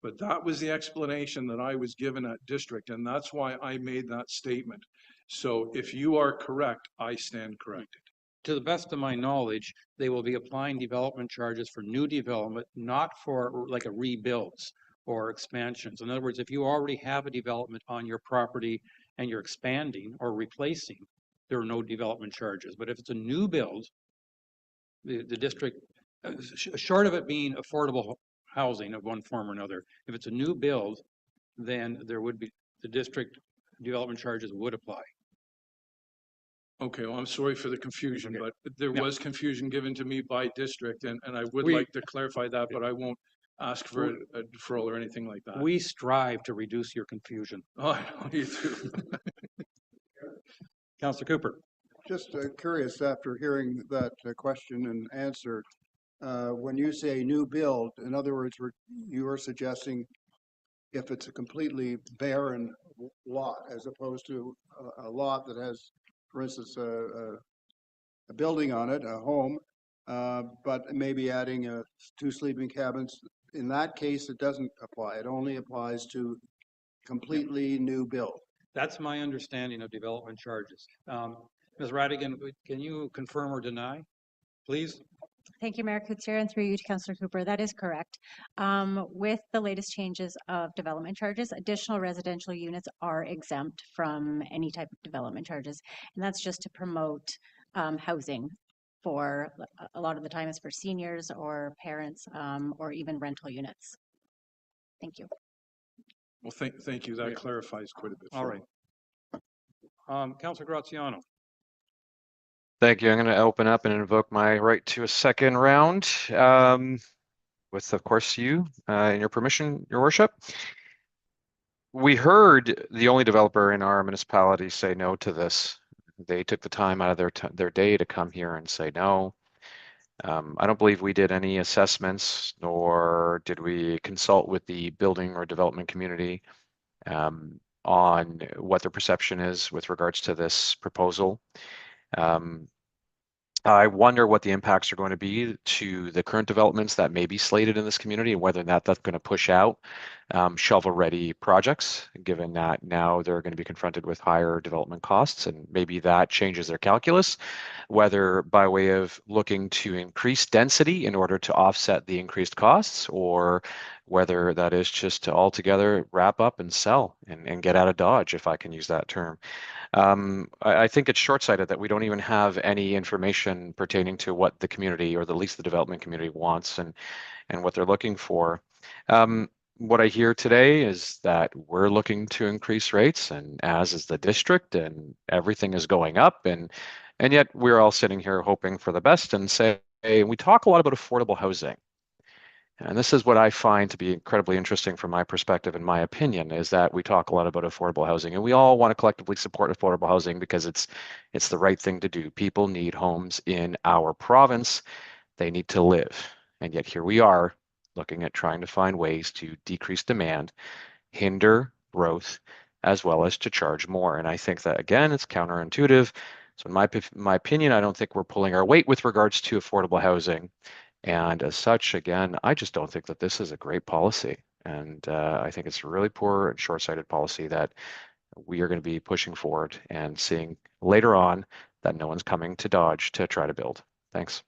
But that was the explanation that I was given at district, and that's why I made that statement. So if you are correct, I stand corrected. To the best of my knowledge, they will be applying development charges for new development, not for like a rebuilds or expansions. In other words, if you already have a development on your property and you're expanding or replacing, there are no development charges. But if it's a new build, the district, short of it being affordable housing of one form or another, if it's a new build, then there would be, the district development charges would apply. Okay, well, I'm sorry for the confusion, Okay. but there was confusion given to me by district, and I would like to clarify that, but I won't ask for a deferral or anything like that. We strive to reduce your confusion. Oh, I know you do. Councillor Cooper. Just curious, after hearing that question and answer, when you say new build, in other words, you are suggesting if it's a completely barren lot as opposed to a lot that has, for instance, a building on it, a home, but maybe adding 2 sleeping cabins. In that case, it doesn't apply. It only applies to completely new build. That's my understanding of development charges. Ms. Radigan, can you confirm or deny, please? Thank you, Mayor Kutsir, and through you to Councillor Cooper. That is correct. With the latest changes of development charges, additional residential units are exempt from any type of development charges. And that's just to promote housing for, a lot of the time is for seniors or parents or even rental units. Thank you. Well, thank you. That clarifies quite a bit. All right. Councillor Graziano. Thank you. I'm going to open up and invoke my right to a second round with, of course, you and your permission, Your Worship. We heard the only developer in our municipality say no to this. They took the time out of their day to come here and say no. I don't believe we did any assessments, nor did we consult with the building or development community on what their perception is with regards to this proposal. I wonder what the impacts are going to be to the current developments that may be slated in this community and whether or not that's going to push out shovel-ready projects, given that now they're going to be confronted with higher development costs, and maybe that changes their calculus, whether by way of looking to increase density in order to offset the increased costs, or whether that is just to altogether wrap up and sell and get out of Dodge, if I can use that term. I think it's short-sighted that we don't even have any information pertaining to what the community, or at least the development community, wants and what they're looking for. What I hear today is that we're looking to increase rates, and as is the district, and everything is going up, and yet we're all sitting here hoping for the best and say, hey, we talk a lot about affordable housing. And this is what I find to be incredibly interesting from my perspective, in my opinion, is that we talk a lot about affordable housing, and we all want to collectively support affordable housing because it's the right thing to do. People need homes in our province. They need to live. And yet here we are looking at trying to find ways to decrease demand, hinder growth, as well as to charge more. And I think that, again, it's counterintuitive. So in my opinion, I don't think we're pulling our weight with regards to affordable housing. And as such, again, I just don't think that this is a great policy. And I think it's a really poor and short-sighted policy that we are going to be pushing forward and seeing later on that no one's coming to Dodge to try to build. Thanks.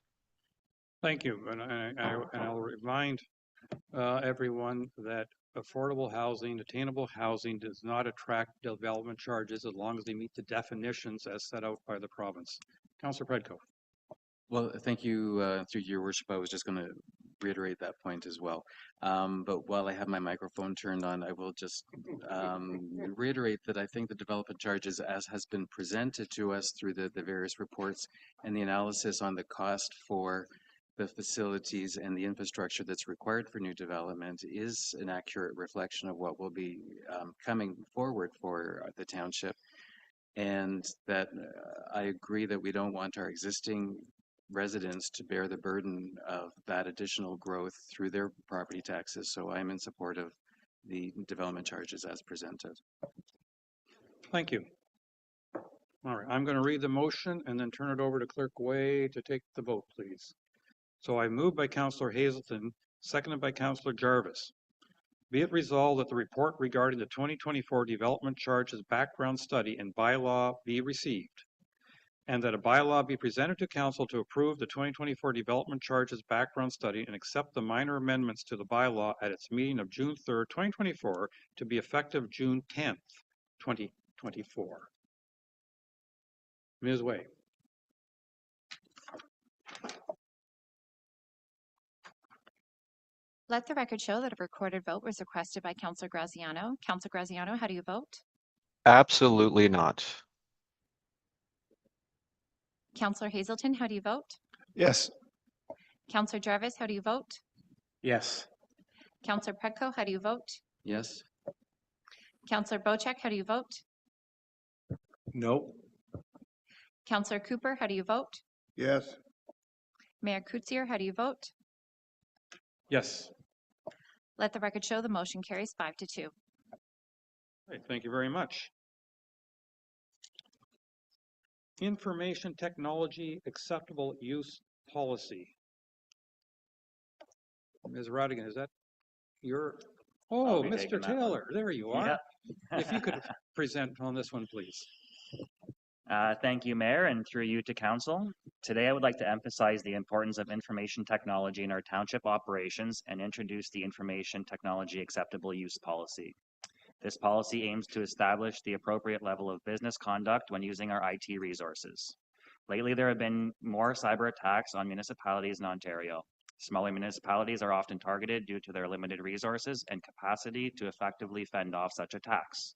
Thank you. And I'll remind everyone that affordable housing, attainable housing does not attract development charges as long as they meet the definitions as set out by the province. Councillor Predko. Well, thank you, through your worship. I was just going to reiterate that point as well. But while I have my microphone turned on, I will just reiterate that I think the development charges, as has been presented to us through the various reports and the analysis on the cost for the facilities and the infrastructure that's required for new development, is an accurate reflection of what will be coming forward for the township. And that I agree that we don't want our existing residents to bear the burden of that additional growth through their property taxes. So I'm in support of the development charges as presented. Thank you. All right, I'm going to read the motion and then turn it over to Clerk Way to take the vote, please. So I moved by Councillor Hazelton, seconded by Councillor Jarvis. Be it resolved that the report regarding the 2024 development charges background study and bylaw be received, and that a bylaw be presented to council to approve the 2024 development charges background study and accept the minor amendments to the bylaw at its meeting of June 3rd, 2024, to be effective June 10th, 2024. Ms. Way. Let the record show that a recorded vote was requested by Councillor Graziano. Councillor Graziano, how do you vote? Absolutely not. Councillor Hazelton, how do you vote? Yes. Councillor Jarvis, how do you vote? Yes. Councillor Predko, how do you vote? Yes. Councillor Bocek, how do you vote? No. Councillor Cooper, how do you vote? Yes. Mayor Kutsier, how do you vote? Yes. Let the record show the motion carries 5-2. Okay, thank you very much. Information Technology Acceptable Use Policy. Ms. Rodigan, is that your? Oh, Mr. Taylor, there you are. Yeah. If you could present on this one, please. Thank you, Mayor, and through you to Council. Today, I would like to emphasize the importance of information technology in our township operations and introduce the Information Technology Acceptable Use Policy. This policy aims to establish the appropriate level of business conduct when using our IT resources. Lately, there have been more cyber attacks on municipalities in Ontario. Smaller municipalities are often targeted due to their limited resources and capacity to effectively fend off such attacks.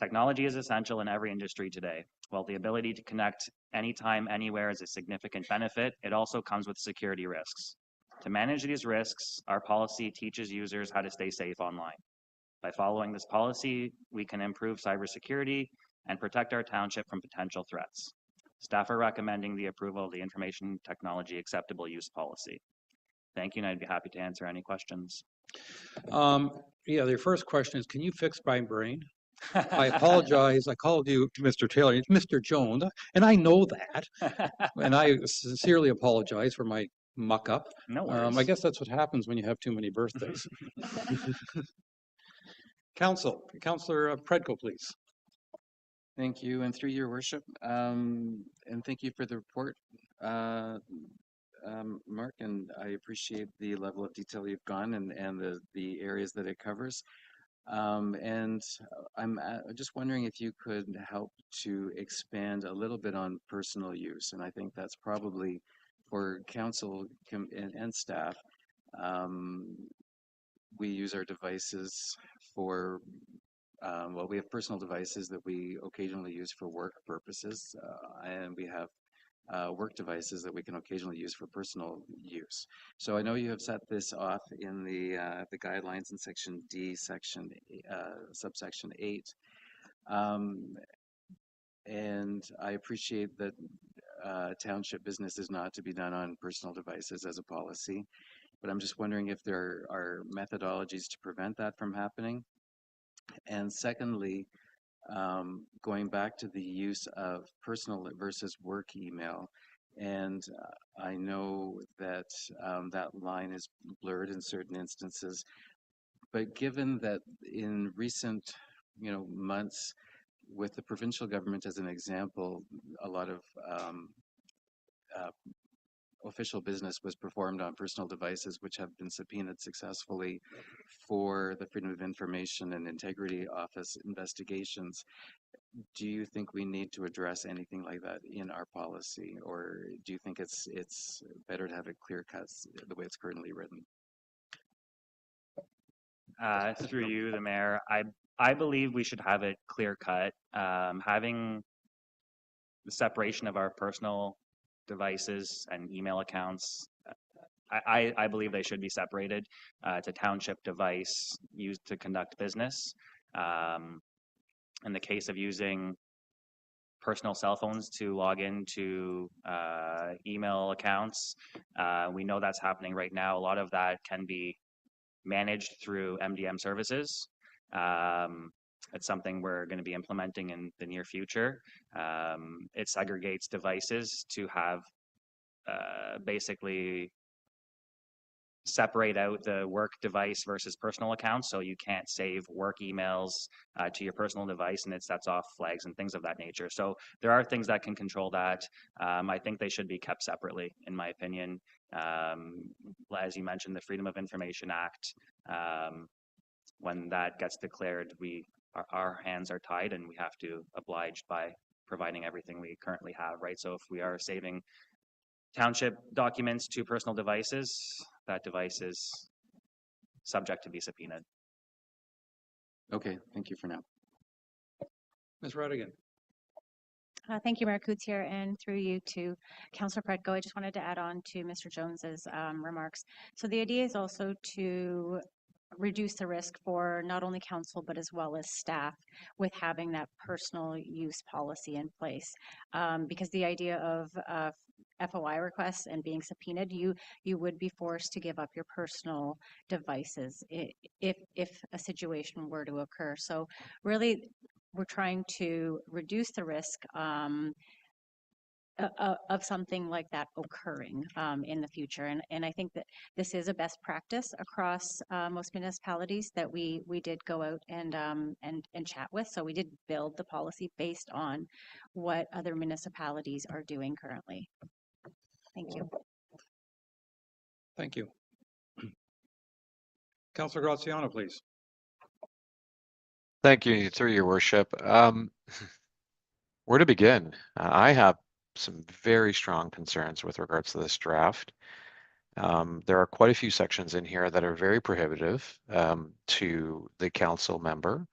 Technology is essential in every industry today. While the ability to connect anytime, anywhere is a significant benefit, it also comes with security risks. To manage these risks, our policy teaches users how to stay safe online. By following this policy, we can improve cybersecurity and protect our township from potential threats. Staff are recommending the approval of the Information Technology Acceptable Use Policy. Thank you, and I'd be happy to answer any questions. Yeah, the first question is, can you fix my brain? I apologize. I called you Mr. Taylor. It's Mr. Jones, and I know that. And I sincerely apologize for my muck up. No worries. I guess that's what happens when you have too many birthdays. Councillor Predko, please. Thank you, and through your worship, and thank you for the report, Mark, and I appreciate the level of detail you've gone and the areas that it covers. And I'm just wondering if you could help to expand a little bit on personal use, and I think that's probably for council and staff. We use our devices for well, we have personal devices that we occasionally use for work purposes, and we have work devices that we can occasionally use for personal use. So I know you have set this off in the guidelines in section D, subsection 8. And I appreciate that township business is not to be done on personal devices as a policy, but I'm just wondering if there are methodologies to prevent that from happening. And secondly, going back to the use of personal versus work email, and I know that that line is blurred in certain instances, but given that in recent months, with the provincial government as an example, a lot of official business was performed on personal devices, which have been subpoenaed successfully for the Freedom of Information and Integrity Office investigations. Do you think we need to address anything like that in our policy, or do you think it's better to have it clear cut the way it's currently written? Through you, the mayor, I believe we should have it clear cut. Having the separation of our personal devices and email accounts, I believe they should be separated. It's a township device used to conduct business. In the case of using personal cell phones to log into email accounts, we know that's happening right now. A lot of that can be managed through MDM services. It's something we're going to be implementing in the near future. It segregates devices to have basically separate out the work device versus personal accounts, so you can't save work emails to your personal device, and it sets off flags and things of that nature. So there are things that can control that. I think they should be kept separately, in my opinion. As you mentioned, the Freedom of Information Act, when that gets declared, our hands are tied and we have to oblige by providing everything we currently have, right? So if we are saving township documents to personal devices, that device is subject to be subpoenaed. Okay, thank you for now. Ms. Rodigan. Thank you, Mayor Coots here, and through you to Councillor Predko. I just wanted to add on to Mr. Jones's remarks. So the idea is also to reduce the risk for not only council but as well as staff with having that personal use policy in place, because the idea of FOI requests and being subpoenaed, you would be forced to give up your personal devices if a situation were to occur. So really, we're trying to reduce the risk of something like that occurring in the future. And I think that this is a best practice across most municipalities that we did go out and chat with. So we did build the policy based on what other municipalities are doing currently. Thank you. Thank you. Councillor Graziano, please. Thank you, through your worship. Where to begin? I have some very strong concerns with regards to this draft. There are quite a few sections in here that are very prohibitive to the council member.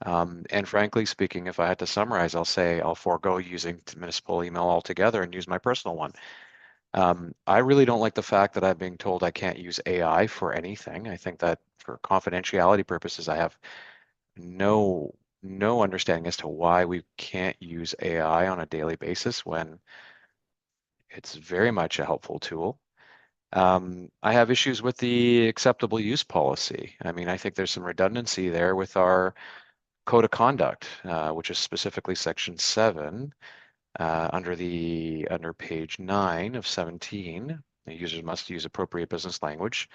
And frankly speaking, if I had to summarize, I'll say I'll forego using municipal email altogether and use my personal one. I really don't like the fact that I'm being told I can't use AI for anything. I think that for confidentiality purposes, I have no understanding as to why we can't use AI on a daily basis when it's very much a helpful tool. I have issues with the acceptable use policy. I mean, I think there's some redundancy there with our code of conduct, which is specifically section 7, under page 9 of 17. The users must use appropriate business language.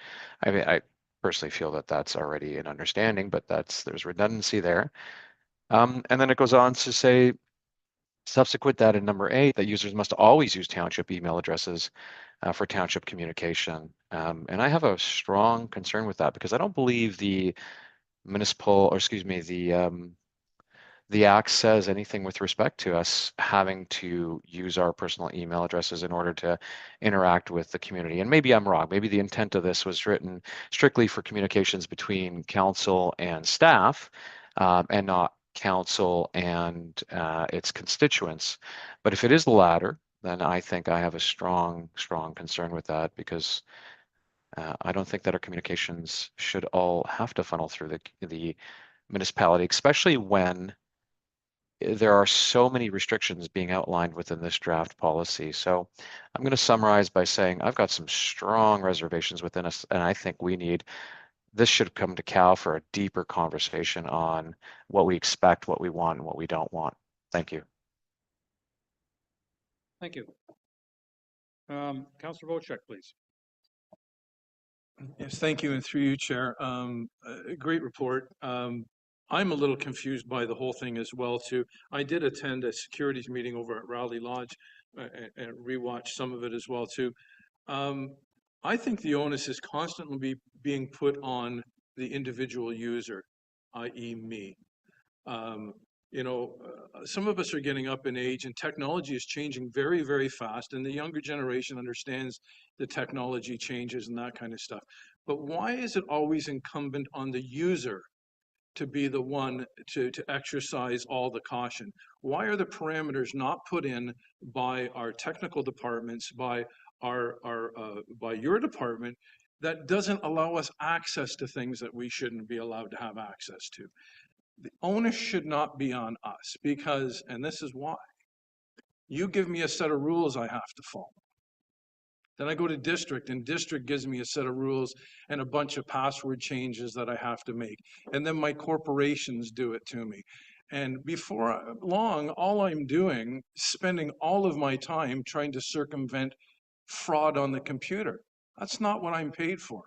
I mean, I personally feel that that's already an understanding, but there's redundancy there. And then it goes on to say, subsequent that in number 8, that users must always use township email addresses for township communication. And I have a strong concern with that because I don't believe the the Act says anything with respect to us having to use our personal email addresses in order to interact with the community. And maybe I'm wrong. Maybe the intent of this was written strictly for communications between council and staff, and not council and its constituents. But if it is the latter, then I think I have a strong concern with that, because I don't think that our communications should all have to funnel through the municipality, especially when there are so many restrictions being outlined within this draft policy. So I'm going to summarize by saying I've got some strong reservations within us, and I think this should come to Cal for a deeper conversation on what we expect, what we want, and what we don't want. Thank you. Thank you. Councillor Wojcik, please. Yes, thank you, and through you, Chair. A great report. I'm a little confused by the whole thing as well, too. I did attend a securities meeting over at Rowley Lodge and rewatched some of it as well, too. I think the onus is constantly being put on the individual user, i.e. me. Some of us are getting up in age and technology is changing very, very fast, and the younger generation understands the technology changes and that kind of stuff. But why is it always incumbent on the user to be the one to exercise all the caution? Why are the parameters not put in by our technical departments, by by your department, that doesn't allow us access to things that we shouldn't be allowed to have access to? The onus should not be on us, because, and this is why, you give me a set of rules I have to follow. Then I go to district, and district gives me a set of rules and a bunch of password changes that I have to make. And then my corporations do it to me. And before long, all I'm doing is spending all of my time trying to circumvent fraud on the computer. That's not what I'm paid for.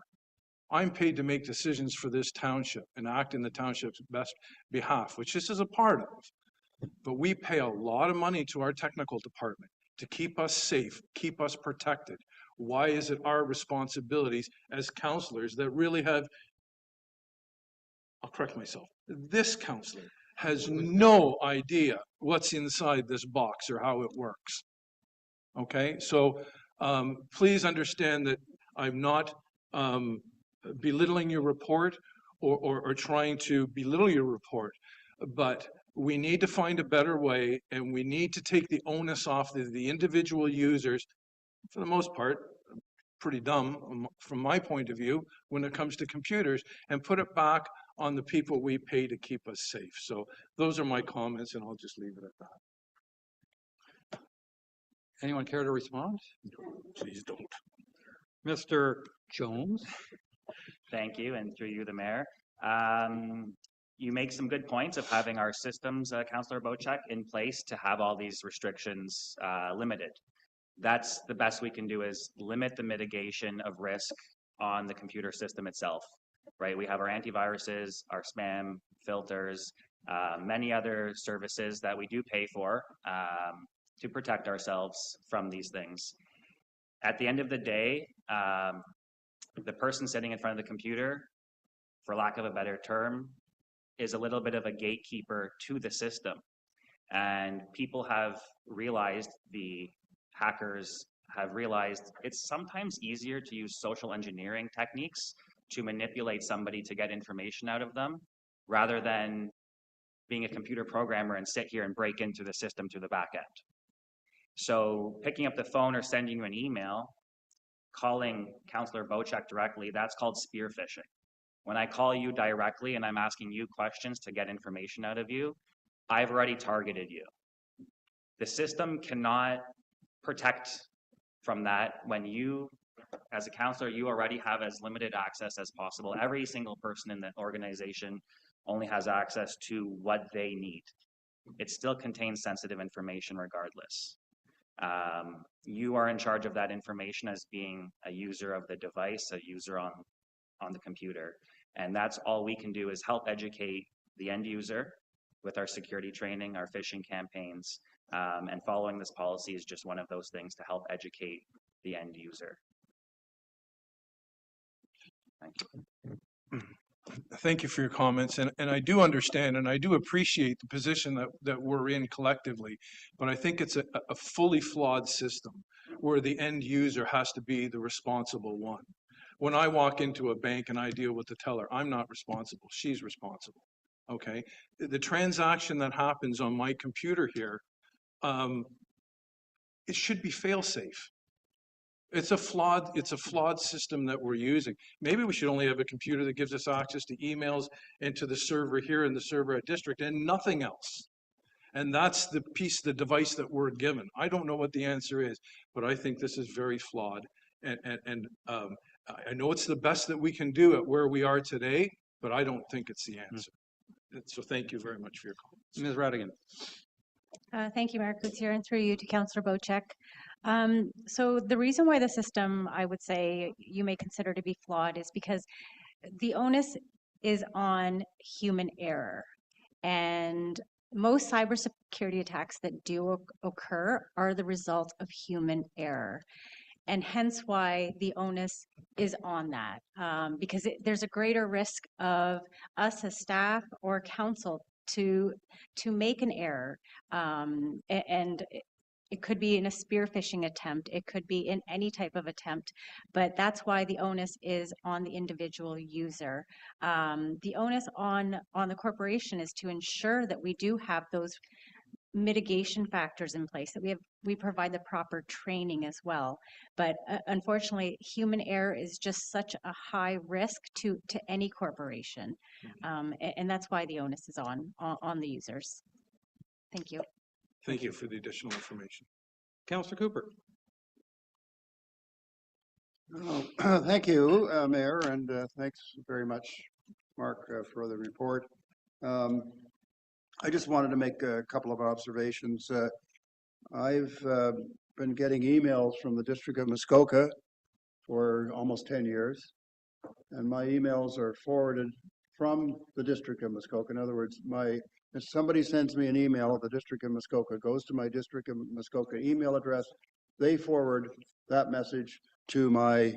I'm paid to make decisions for this township and act in the township's best behalf, which this is a part of. But we pay a lot of money to our technical department to keep us safe, keep us protected. Why is it our responsibilities as councillors that really have, I'll correct myself, this councillor has no idea what's inside this box or how it works? Okay, so please understand that I'm not belittling your report or trying to belittle your report, but we need to find a better way, and we need to take the onus off the individual users. For the most part, pretty dumb from my point of view when it comes to computers, and put it back on the people we pay to keep us safe. So those are my comments, and I'll just leave it at that. Anyone care to respond? Please don't. Mr. Jones. Thank you, and through you, the mayor. You make some good points of having our systems, Councillor Wojcik, in place to have all these restrictions limited. That's the best we can do, is limit the mitigation of risk on the computer system itself, right? We have our antiviruses, our spam filters, many other services that we do pay for to protect ourselves from these things. At the end of the day, the person sitting in front of the computer, for lack of a better term, is a little bit of a gatekeeper to the system. And people have realized, the hackers have realized, it's sometimes easier to use social engineering techniques to manipulate somebody to get information out of them, rather than being a computer programmer and sit here and break into the system through the back end. So picking up the phone or sending you an email, calling Councillor Bocek directly, that's called spear phishing. When I call you directly and I'm asking you questions to get information out of you, I've already targeted you. The system cannot protect from that when you, as a councillor, you already have as limited access as possible. Every single person in the organization only has access to what they need. It still contains sensitive information regardless. You are in charge of that information as being a user of the device, a user on the computer. And that's all we can do is help educate the end user with our security training, our phishing campaigns, and following this policy is just one of those things to help educate the end user. Thank you. Thank you for your comments, and I do understand and I do appreciate the position that we're in collectively, but I think it's a fully flawed system where the end user has to be the responsible one. When I walk into a bank and I deal with the teller, I'm not responsible, she's responsible, okay? The transaction that happens on my computer here, it should be fail-safe. It's a flawed system that we're using. Maybe we should only have a computer that gives us access to emails and to the server here and the server at district and nothing else. And that's the the device that we're given. I don't know what the answer is, but I think this is very flawed. And I know it's the best that we can do at where we are today, but I don't think it's the answer. So thank you very much for your comments. Ms. Radigan. Thank you, Mayor Cloutier, and through you to Councillor Bocek. So the reason why the system, I would say, you may consider to be flawed is because the onus is on human error. And most cybersecurity attacks that do occur are the result of human error. And hence why the onus is on that, because there's a greater risk of us as staff or council to make an error, and it could be in a spear phishing attempt, it could be in any type of attempt, but that's why the onus is on the individual user. The onus on the corporation is to ensure that we do have those mitigation factors in place, that we provide the proper training as well. But unfortunately, human error is just such a high risk to any corporation, and that's why the onus is on the users. Thank you. Thank you for the additional information. Councillor Cooper. Thank you, Mayor, and thanks very much, Mark, for the report. I just wanted to make a couple of observations. I've been getting emails from the District of Muskoka for almost 10 years, and my emails are forwarded from the District of Muskoka. In other words, if somebody sends me an email of the District of Muskoka, goes to my District of Muskoka email address, they forward that message to my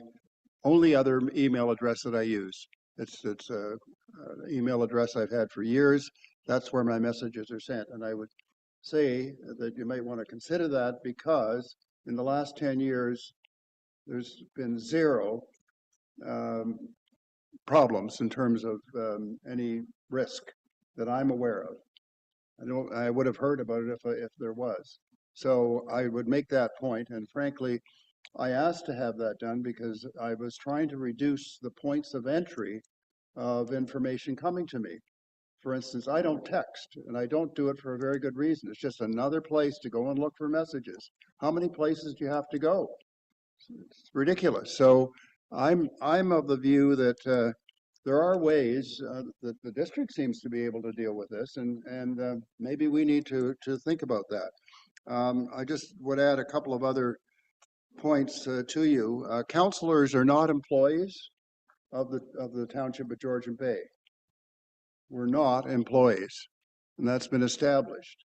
only other email address that I use. It's an email address I've had for years. That's where my messages are sent. And I would say that you might want to consider that because in the last 10 years, there's been zero problems in terms of any risk that I'm aware of. I would have heard about it if there was. So I would make that point. And frankly, I asked to have that done because I was trying to reduce the points of entry of information coming to me. For instance, I don't text, and I don't do it for a very good reason. It's just another place to go and look for messages. How many places do you have to go? It's ridiculous. So I'm of the view that there are ways that the district seems to be able to deal with this, and maybe we need to think about that. I just would add a couple of other points to you. Councillors are not employees of the Township of Georgian Bay. We're not employees, and that's been established.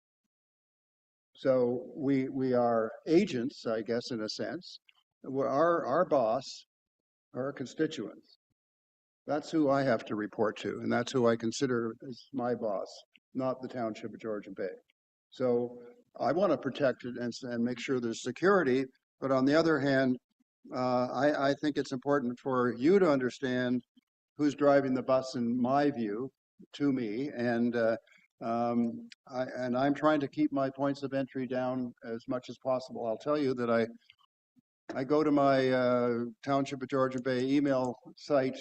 So we are agents, I guess, in a sense. Our boss are our constituents. That's who I have to report to, and that's who I consider as my boss, not the Township of Georgian Bay. So I want to protect it and make sure there's security, but on the other hand, I think it's important for you to understand who's driving the bus, in my view, to me, and And I'm trying to keep my points of entry down as much as possible. I'll tell you that I go to my Township of Georgian Bay email site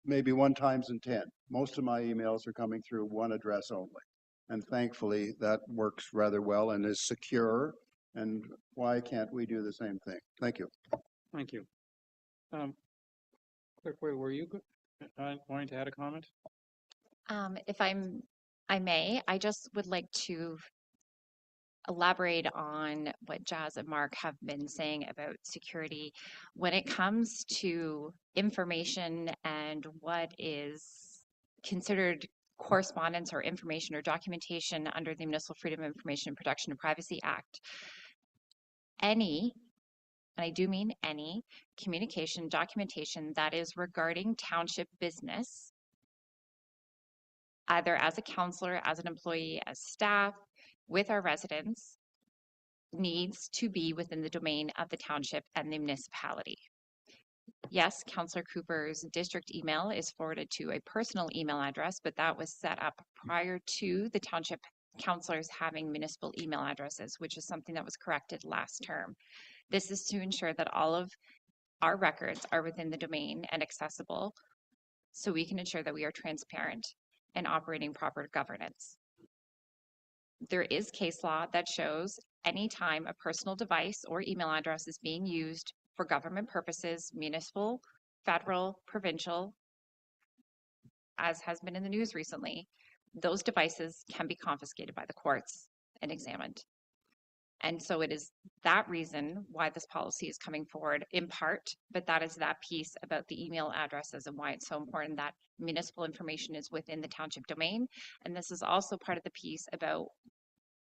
maybe 1 times in 10. Most of my emails are coming through one address only. And thankfully, that works rather well and is secure. And why can't we do the same thing? Thank you. Thank you. Clerk Boyle, were you wanting to add a comment? If I may, I just would like to elaborate on what Jazz and Mark have been saying about security. When it comes to information and what is considered correspondence or information or documentation under the Municipal Freedom of Information and Protection and Privacy Act, any, and I do mean any, communication, documentation that is regarding township business, either as a counselor, as an employee, as staff, with our residents, needs to be within the domain of the township and the municipality. Yes, Councillor Cooper's district email is forwarded to a personal email address, but that was set up prior to the township councillors having municipal email addresses, which is something that was corrected last term. This is to ensure that all of our records are within the domain and accessible, so we can ensure that we are transparent and operating proper governance. There is case law that shows anytime a personal device or email address is being used for government purposes, municipal, federal, provincial, as has been in the news recently, those devices can be confiscated by the courts and examined. And so it is that reason why this policy is coming forward in part, but that is that piece about the email addresses and why it's so important that municipal information is within the township domain. And this is also part of the piece about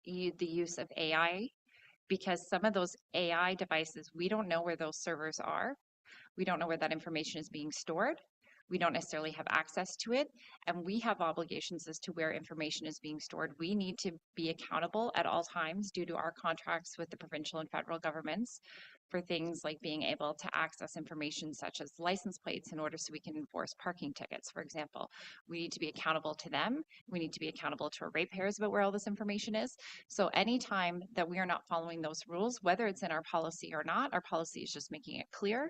the use of AI, because some of those AI devices, we don't know where those servers are. We don't know where that information is being stored. We don't necessarily have access to it, and we have obligations as to where information is being stored. We need to be accountable at all times due to our contracts with the provincial and federal governments for things like being able to access information such as license plates in order so we can enforce parking tickets, for example. We need to be accountable to them. We need to be accountable to our ratepayers about where all this information is. So anytime that we are not following those rules, whether it's in our policy or not, our policy is just making it clear.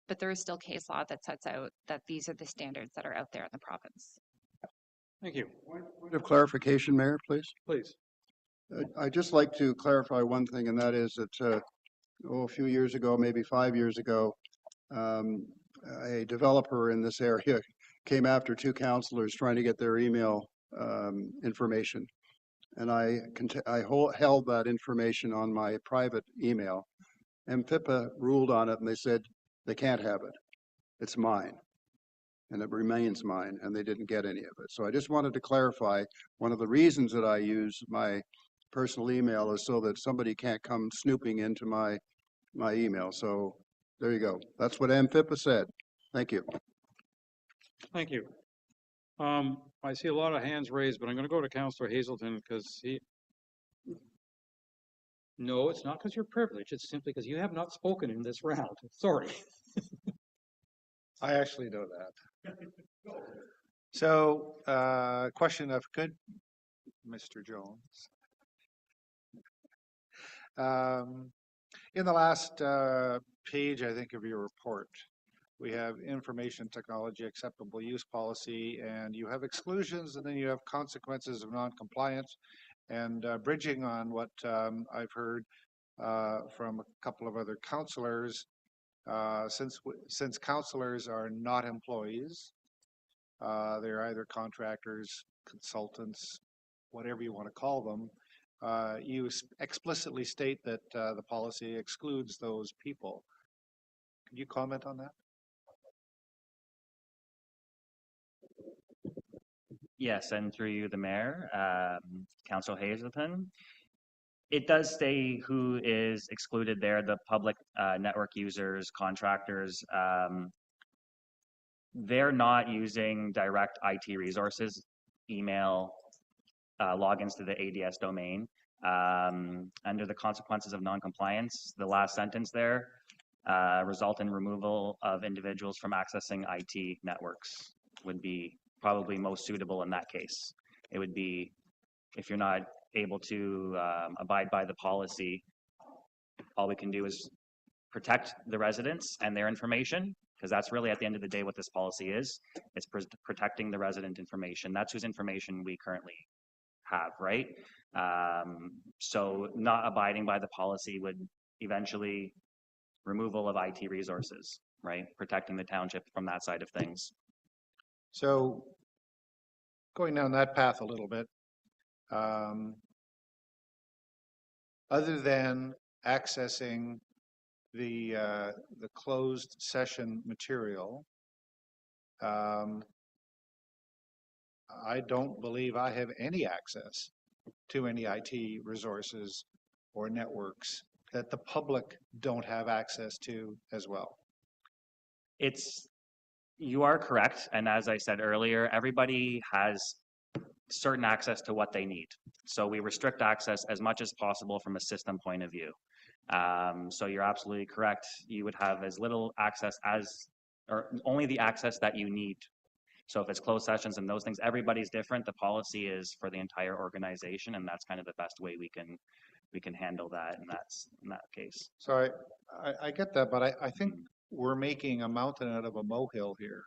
But there is still case law that sets out that these are the standards that are out there in the province. Thank you. Point of clarification, Mayor, please. Please. I'd just like to clarify one thing, and that is that a few years ago, maybe 5 years ago, a developer in this area came after 2 councillors trying to get their email information. And I held that information on my private email. MPIPA ruled on it and they said, they can't have it. It's mine. And it remains mine, and they didn't get any of it. So I just wanted to clarify, one of the reasons that I use my personal email is so that somebody can't come snooping into my email. So there you go. That's what MPIPA said. Thank you. Thank you. I see a lot of hands raised, but I'm going to go to Councillor Hazelton because he... No, it's not because you're privileged. It's simply because you have not spoken in this round. Sorry. I actually know that. So, question of good Mr. Jones. In the last page, I think, of your report, we have information technology acceptable use policy, and you have exclusions, and then you have consequences of non-compliance. And bridging on what I've heard from a couple of other councillors, since councillors are not employees, they're either contractors, consultants, whatever you want to call them. You explicitly state that the policy excludes those people. Could you comment on that? Yes, and through you, the Mayor, Councillor Hazelton. It does say who is excluded there, the public network users, contractors. They're not using direct IT resources, email, logins to the ADS domain. Under the consequences of non-compliance, the last sentence there, result in removal of individuals from accessing IT networks would be probably most suitable in that case. It would be, if you're not able to abide by the policy, all we can do is protect the residents and their information, because that's really at the end of the day what this policy is. It's protecting the resident information. That's whose information we currently have, right? So not abiding by the policy would eventually removal of IT resources, right? Protecting the township from that side of things. So going down that path a little bit, other than accessing the closed session material, I don't believe I have any access to any IT resources or networks that the public don't have access to as well. You are correct. And as I said earlier, everybody has certain access to what they need. So we restrict access as much as possible from a system point of view. So you're absolutely correct. You would have as little access or only the access that you need. So if it's closed sessions and those things, everybody's different. The policy is for the entire organization, and that's kind of the best way we can handle that. And that's in that case. So I get that, but I think we're making a mountain out of a molehill here.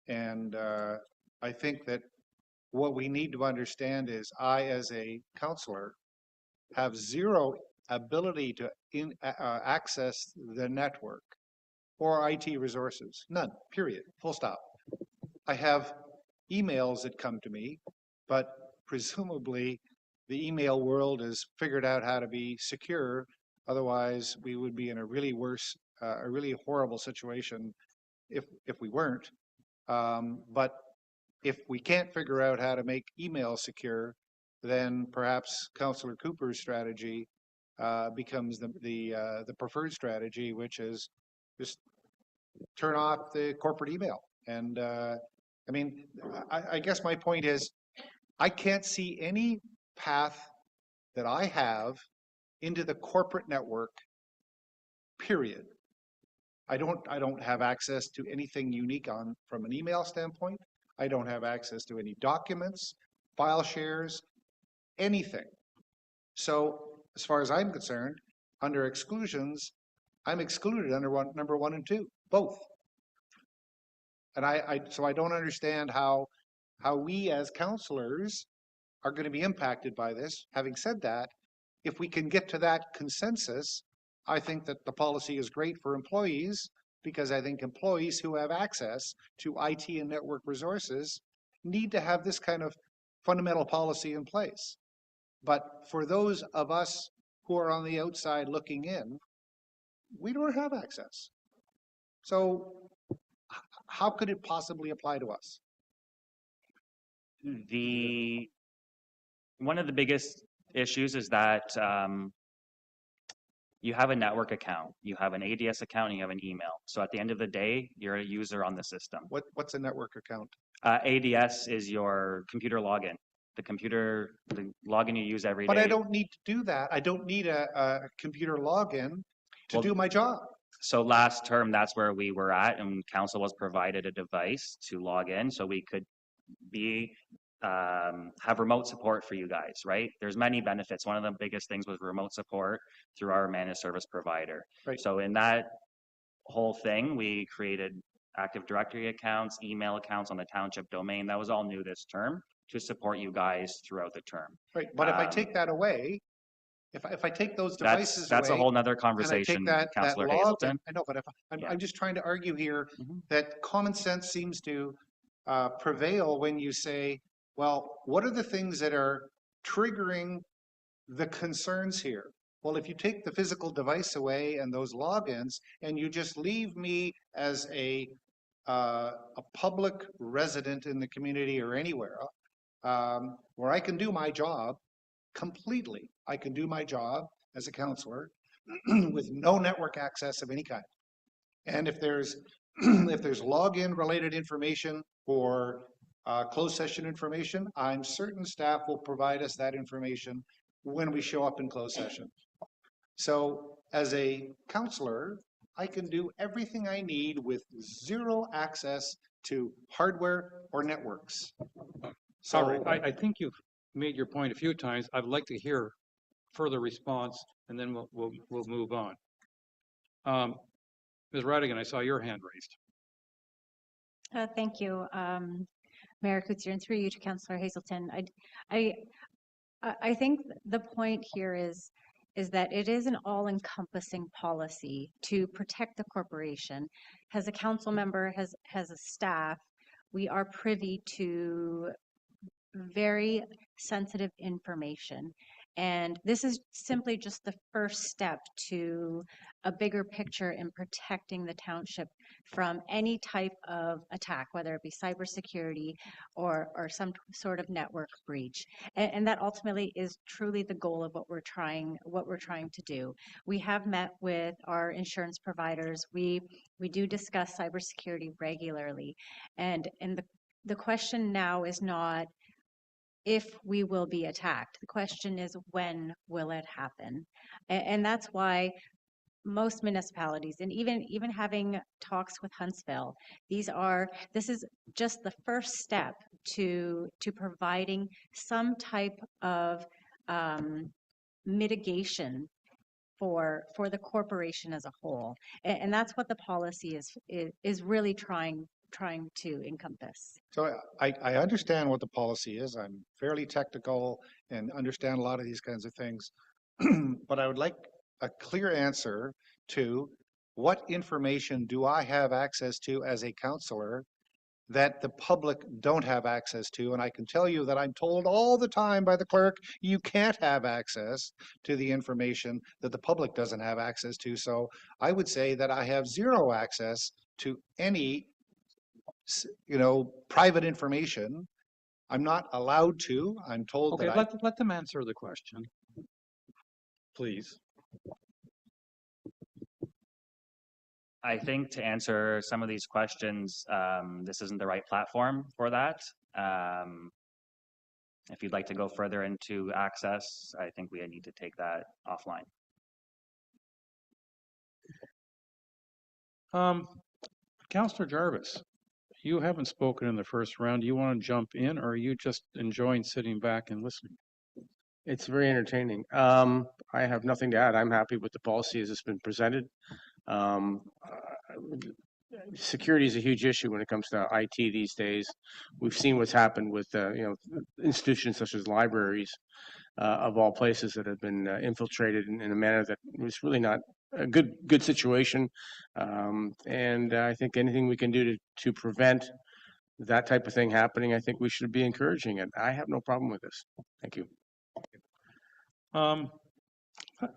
And I think that what we need to understand is I, as a counselor, have zero ability to access the network or IT resources. None, period, full stop. I have emails that come to me, but presumably the email world has figured out how to be secure. Otherwise, we would be in a really a really horrible situation if we weren't. But if we can't figure out how to make email secure, then perhaps Councillor Cooper's strategy becomes the preferred strategy, which is just turn off the corporate email. And I mean, I guess my point is, I can't see any path that I have into the corporate network, period. I don't have access to anything unique from an email standpoint. I don't have access to any documents, file shares, anything. So as far as I'm concerned, under exclusions, I'm excluded under number 1 and 2, both. And so I don't understand how we as counselors are going to be impacted by this. Having said that, if we can get to that consensus, I think that the policy is great for employees, because I think employees who have access to IT and network resources need to have this kind of fundamental policy in place. But for those of us who are on the outside looking in, we don't have access. So how could it possibly apply to us? One of the biggest issues is that you have a network account, you have an ADS account, and you have an email. So at the end of the day, you're a user on the system. What's a network account? ADS is your computer login. The login you use every day. But I don't need to do that. I don't need a computer login to do my job. So last term, that's where we were at, and council was provided a device to log in, so we could have remote support for you guys, right? There's many benefits. One of the biggest things was remote support through our managed service provider. Right. So in that whole thing, we created Active Directory accounts, email accounts on the township domain. That was all new this term to support you guys throughout the term. Right, but if I take that away, if I take those devices that's away, a whole nother conversation, Councillor Hazelton. I know, but I'm just trying to argue here that common sense seems to prevail when you say, well, what are the things that are triggering the concerns here? Well, if you take the physical device away and those logins, and you just leave me as a public resident in the community or anywhere, where I can do my job completely. I can do my job as a counselor with no network access of any kind. And if there's login related information or closed session information, I'm certain staff will provide us that information when we show up in closed session. So as a counselor, I can do everything I need with zero access to hardware or networks. All So right, I think you've made your point a few times. I'd like to hear further response, and then we'll move on. Ms. Radigan, I saw your hand raised. Thank you, Mayor Kutsier, and through you to Councillor Hazelton. I think the point here is that it is an all-encompassing policy to protect the corporation. As a council member, as a staff, we are privy to very sensitive information. And this is simply just the first step to a bigger picture in protecting the township from any type of attack, whether it be cybersecurity or some sort of network breach. And that ultimately is truly the goal of what we're trying to do. We have met with our insurance providers. We do discuss cybersecurity regularly. And the question now is not if we will be attacked. The question is, when will it happen? And that's why most municipalities, and even having talks with Huntsville, this is just the first step to providing some type of mitigation for the corporation as a whole. And that's what the policy is really trying to encompass. So I understand what the policy is. I'm fairly technical and understand a lot of these kinds of things. But I would like a clear answer to what information do I have access to as a councillor that the public don't have access to? And I can tell you that I'm told all the time by the clerk, you can't have access to the information that the public doesn't have access to. So I would say that I have zero access to any private information. I'm not allowed to. I'm told Okay, that let them answer the question, please. I think to answer some of these questions, this isn't the right platform for that. If you'd like to go further into access, I think we need to take that offline. Councillor Jarvis, you haven't spoken in the first round. Do you want to jump in, or are you just enjoying sitting back and listening? It's very entertaining. I have nothing to add. I'm happy with the policy as it's been presented. Security is a huge issue when it comes to IT these days. We've seen what's happened with institutions such as libraries, of all places, that have been infiltrated in a manner that was really not a good situation. And I think anything we can do to prevent that type of thing happening, I think we should be encouraging it. I have no problem with this. Thank you. I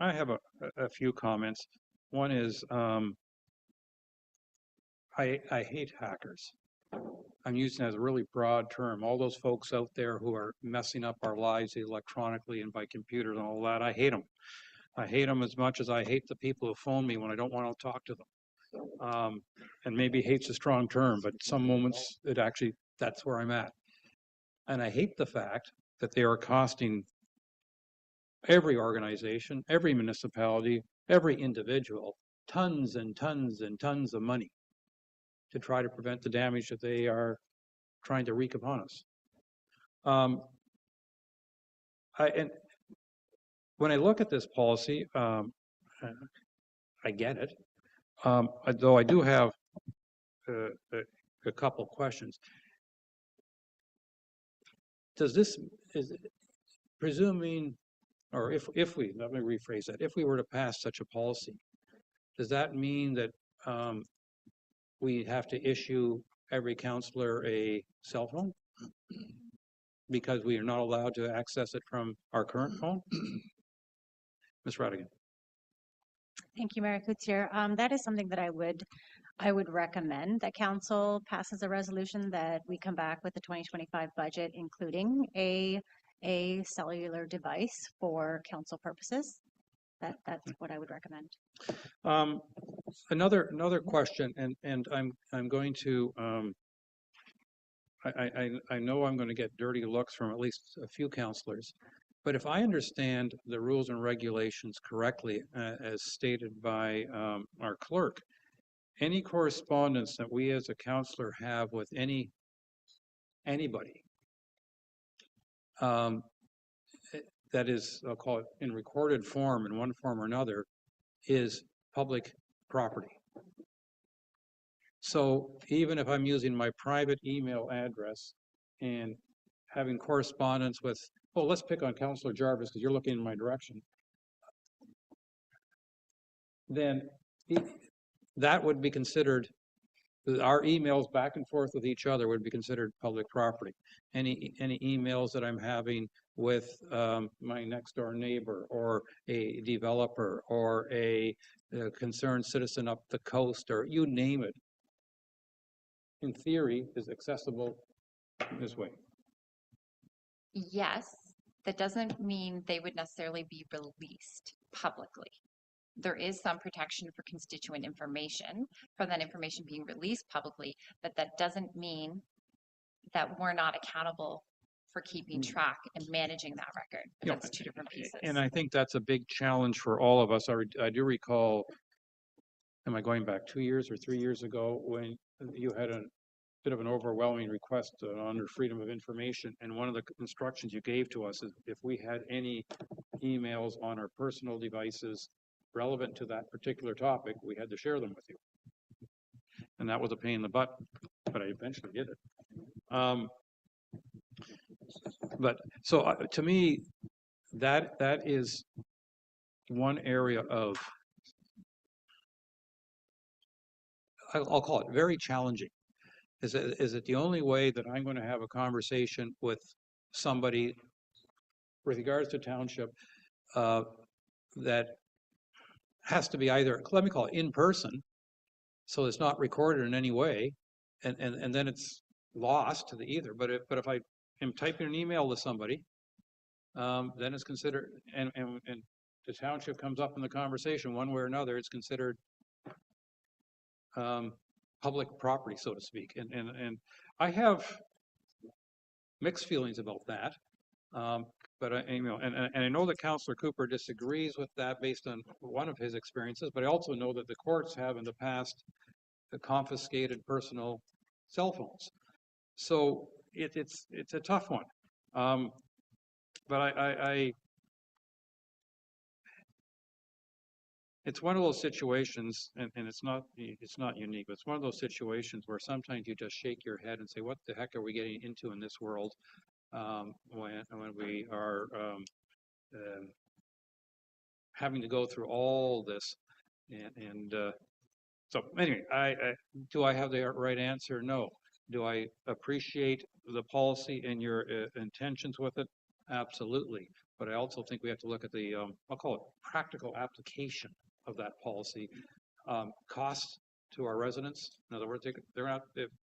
have a few comments. One is I hate hackers. I'm using it as a really broad term. All those folks out there who are messing up our lives electronically and by computers and all that, I hate them. I hate them as much as I hate the people who phone me when I don't want to talk to them. And maybe hate's a strong term, but some moments that's where I'm at. And I hate the fact that they are costing every organization, every municipality, every individual, tons and tons and tons of money to try to prevent the damage that they are trying to wreak upon us. And when I look at this policy, I get it, though I do have a couple questions. Does this, presuming, or if we, let me rephrase that, if we were to pass such a policy, does that mean that we have to issue every councillor a cell phone because we are not allowed to access it from our current phone? Ms. Radigan. Thank you, Mayor Kutsier. That is something that I would recommend that council passes a resolution that we come back with the 2025 budget, including a cellular device for council purposes. That's what I would recommend. Another question, and I'm going to I know I'm going to get dirty looks from at least a few councillors, but if I understand the rules and regulations correctly, as stated by our clerk, any correspondence that we as a counselor have with anybody, that is, I'll call it in recorded form in one form or another, is public property. So even if I'm using my private email address and having correspondence with, well, let's pick on Councillor Jarvis because you're looking in my direction, then that would be considered, our emails back and forth with each other would be considered public property. Any emails that I'm having with my next door neighbor or a developer or a concerned citizen up the coast, or you name it, in theory is accessible this way. Yes, that doesn't mean they would necessarily be released publicly. There is some protection for constituent information, for that information being released publicly, but that doesn't mean that we're not accountable for keeping track and managing that record. That's two different pieces. And I think that's a big challenge for all of us. I do recall, am I going back 2 years or 3 years ago, when you had a bit of an overwhelming request under freedom of information, and one of the instructions you gave to us is if we had any emails on our personal devices relevant to that particular topic, we had to share them with you. And that was a pain in the butt, but I eventually did it. But so to me, that is one area of, I'll call it very challenging. Is it the only way that I'm going to have a conversation with somebody with regards to township that has to be either, let me call it in person, so it's not recorded in any way, and then it's lost to the ether. But if I am typing an email to somebody, then it's considered, and the township comes up in the conversation one way or another, it's considered public property, so to speak. And I have mixed feelings about that. But I know that Councillor Cooper disagrees with that based on one of his experiences, but I also know that the courts have in the past confiscated personal cell phones. So it's a tough one. But it's one of those situations, and it's not unique, but it's one of those situations where sometimes you just shake your head and say, what the heck are we getting into in this world? When we are having to go through all this, and so anyway, do I have the right answer? No. Do I appreciate the policy and your intentions with it? Absolutely. But I also think we have to look at the I'll call it practical application of that policy. Cost to our residents. In other words, they're not.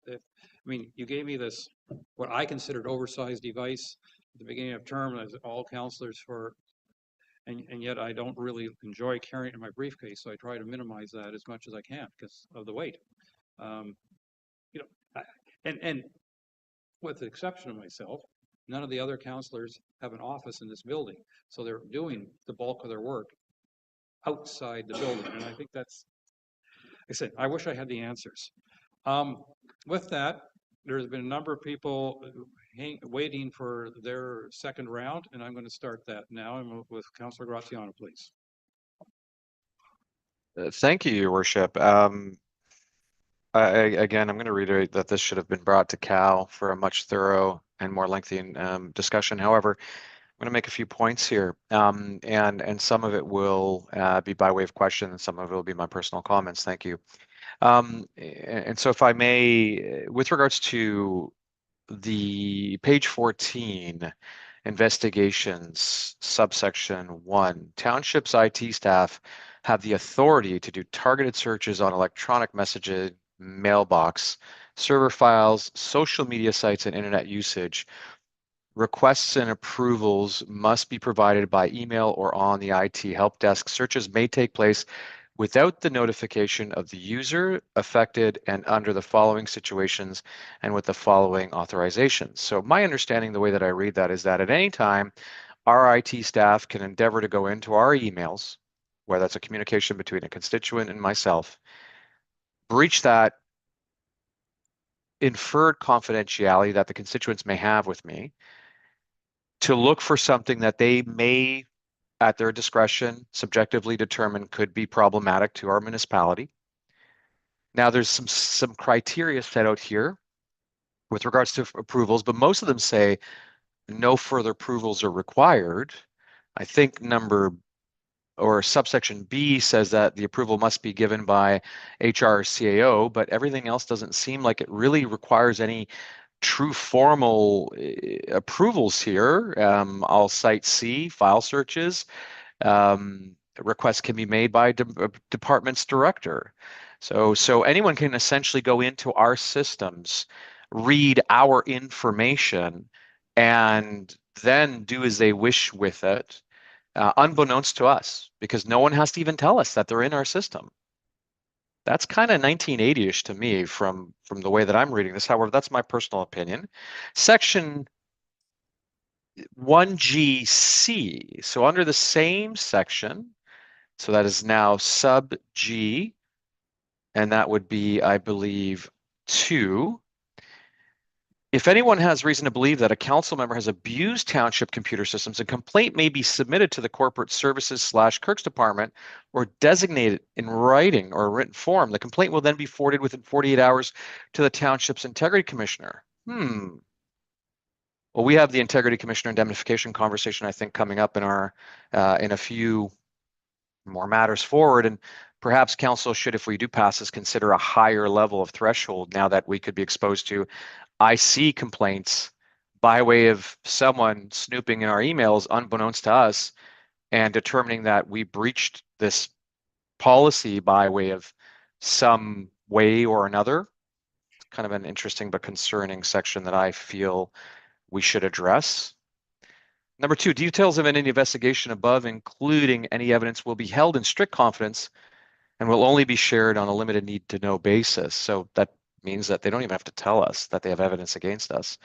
I mean, you gave me this, what I considered oversized device at the beginning of term, as all counselors for, and yet I don't really enjoy carrying it in my briefcase, so I try to minimize that as much as I can because of the weight. You know, and with the exception of myself, none of the other counselors have an office in this building, so they're doing the bulk of their work outside the building, and I think that's, like I said, I wish I had the answers. With that, there's been a number of people waiting for their second round, and I'm going to start that now. And with Councillor Graziano, please. Thank you, Your Worship. Again, I'm going to reiterate that this should have been brought to Cal for a much thorough and more lengthy discussion. However, I'm going to make a few points here, and some of it will be by way of question, and some of it will be my personal comments. Thank you. And so if I may, with regards to the page 14, investigations, subsection 1, townships IT staff have the authority to do targeted searches on electronic messaging, mailbox, server files, social media sites, and internet usage. Requests and approvals must be provided by email or on the IT help desk. Searches may take place without the notification of the user affected and under the following situations and with the following authorizations. So my understanding, the way that I read that, is that at any time, our IT staff can endeavor to go into our emails, where that's a communication between a constituent and myself, breach that inferred confidentiality that the constituents may have with me, to look for something that they may, at their discretion, subjectively determine could be problematic to our municipality. Now, there's some criteria set out here with regards to approvals, but most of them say no further approvals are required. I think subsection B says that the approval must be given by HR or CAO, but everything else doesn't seem like it really requires any true formal approvals here. I'll cite C, file searches. Requests can be made by department's director. So anyone can essentially go into our systems, read our information, and then do as they wish with it, unbeknownst to us, because no one has to even tell us that they're in our system. That's kind of 1980-ish to me from the way that I'm reading this. However, that's my personal opinion. Section 1GC, so under the same section, so that is now sub G, and that would be, I believe, 2. If anyone has reason to believe that a council member has abused township computer systems, a complaint may be submitted to the corporate services / clerks department or designated in writing or written form. The complaint will then be forwarded within 48 hours to the township's integrity commissioner. Well, we have the integrity commissioner indemnification conversation, I think, coming up in our in a few more matters forward, and perhaps council should, if we do pass this, consider a higher level of threshold now that we could be exposed to IC complaints by way of someone snooping in our emails unbeknownst to us and determining that we breached this policy by way of some way or another. It's kind of an interesting but concerning section that I feel we should address. Number 2, details of any investigation above, including any evidence, will be held in strict confidence and will only be shared on a limited need-to-know basis. So that means that they don't even have to tell us that they have evidence against us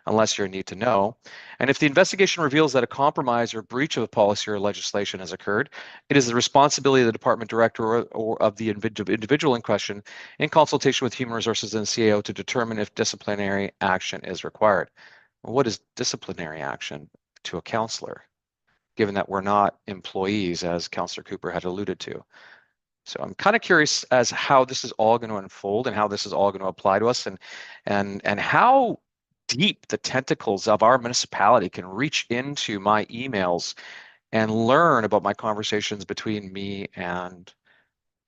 unless you're in need to know. And if the investigation reveals that a compromise or breach of a policy or legislation has occurred, it is the responsibility of the department director or of the individual in question, in consultation with Human Resources and CAO, to determine if disciplinary action is required. Well, what is disciplinary action to a councillor, given that we're not employees, as Councillor Cooper had alluded to? So I'm kind of curious as how this is all going to unfold and how this is all going to apply to us, and how deep the tentacles of our municipality can reach into my emails and learn about my conversations between me and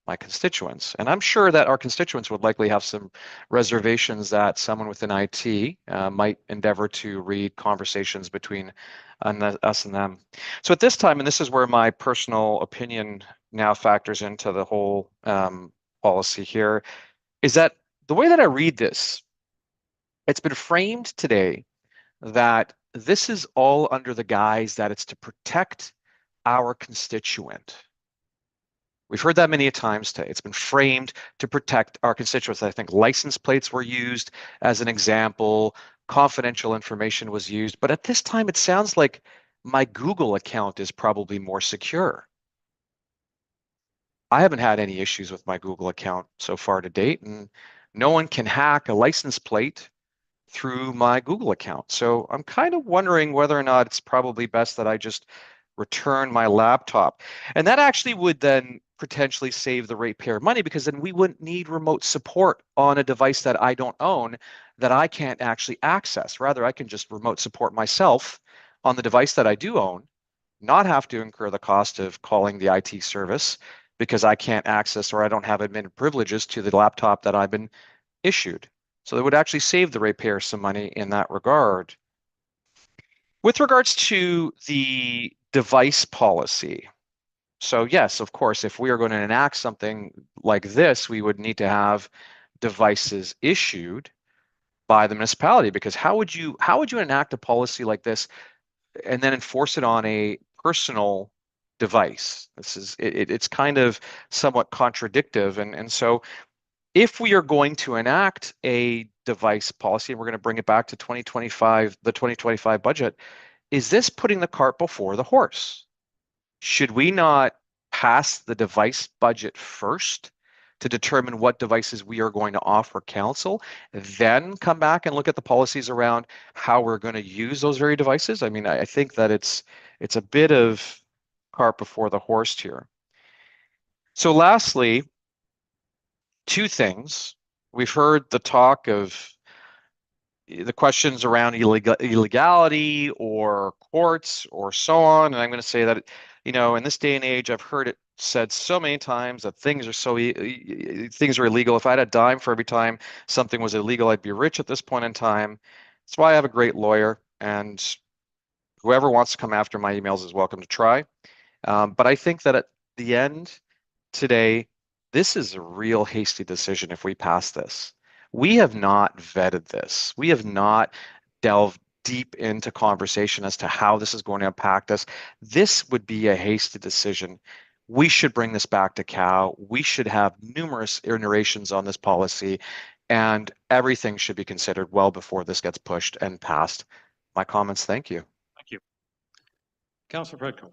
my constituents. And I'm sure that our constituents would likely have some reservations that someone within IT might endeavor to read conversations between us and them. So at this time, and this is where my personal opinion now factors into the whole policy here, is that the way that I read this, it's been framed today that this is all under the guise that it's to protect our constituent. We've heard that many times today. It's been framed to protect our constituents. I think license plates were used as an example, confidential information was used, but at this time it sounds like my Google account is probably more secure. I haven't had any issues with my Google account so far to date, and no one can hack a license plate through my Google account. So I'm kind of wondering whether or not it's probably best that I just return my laptop. And that actually would then potentially save the ratepayer money, because then we wouldn't need remote support on a device that I don't own, that I can't actually access. Rather, I can just remote support myself on the device that I do own, not have to incur the cost of calling the IT service because I can't access or I don't have admin privileges to the laptop that I've been issued. So it would actually save the ratepayer some money in that regard. With regards to the device policy, so yes, of course, if we are going to enact something like this, we would need to have devices issued by the municipality, because how would you enact a policy like this and then enforce it on a personal device? It's kind of somewhat contradictive, and so if we are going to enact a device policy and we're going to bring it back to 2025, the 2025 budget, is this putting the cart before the horse? Should we not pass the device budget first to determine what devices we are going to offer council, then come back and look at the policies around how we're going to use those very devices. I mean, I think that it's a bit of cart before the horse here. So lastly, two things. We've heard the talk of the questions around illegality or courts or so on. And I'm going to say that, you know, in this day and age, I've heard it said so many times that things are illegal. If I had a dime for every time something was illegal, I'd be rich at this point in time. That's why I have a great lawyer, and whoever wants to come after my emails is welcome to try. But I think that at the end today, this is a real hasty decision if we pass this. We have not vetted this. We have not delved deep into conversation as to how this is going to impact us. This would be a hasty decision. We should bring this back to Cal. We should have numerous iterations on this policy, and everything should be considered well before this gets pushed and passed. My comments, thank you. Thank you. Councillor Predko.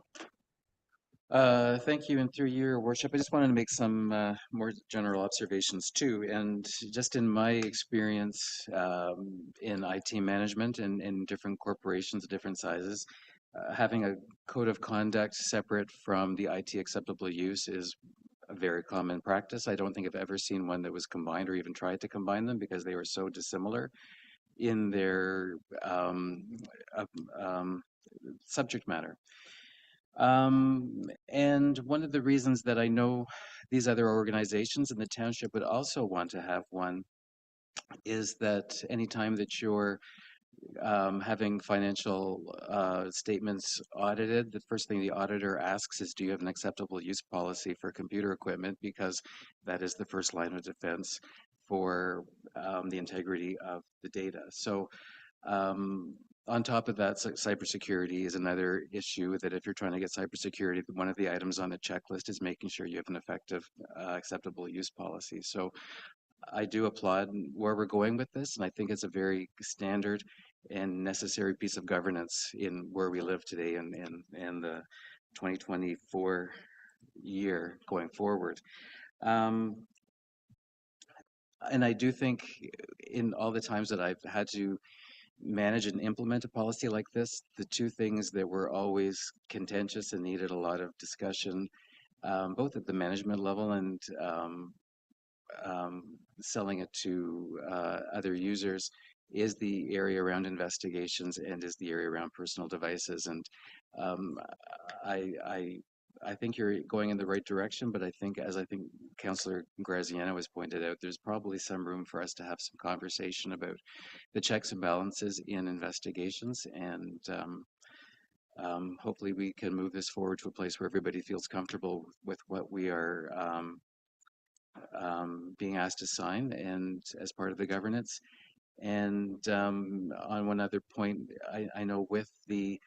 Thank you, and through your worship, I just wanted to make some more general observations too. And just in my experience in IT management and in different corporations of different sizes, having a code of conduct separate from the IT acceptable use is a very common practice. I don't think I've ever seen one that was combined or even tried to combine them because they were so dissimilar in their subject matter. And one of the reasons that I know these other organizations in the township would also want to have one is that anytime that you're having financial statements audited, the first thing the auditor asks is, do you have an acceptable use policy for computer equipment? Because that is the first line of defense for the integrity of the data. So on top of that, cybersecurity is another issue that if you're trying to get cybersecurity, one of the items on the checklist is making sure you have an effective, acceptable use policy. So I do applaud where we're going with this, and I think it's a very standard and necessary piece of governance in where we live today and the 2024 year going forward. And I do think in all the times that I've had to manage and implement a policy like this, the two things that were always contentious and needed a lot of discussion, both at the management level and selling it to other users, is the area around investigations and is the area around personal devices. And I think you're going in the right direction, but I think, as I think Councillor Graziano has pointed out, there's probably some room for us to have some conversation about the checks and balances in investigations, and hopefully we can move this forward to a place where everybody feels comfortable with what we are being asked to sign and as part of the governance. And on one other point, I know with the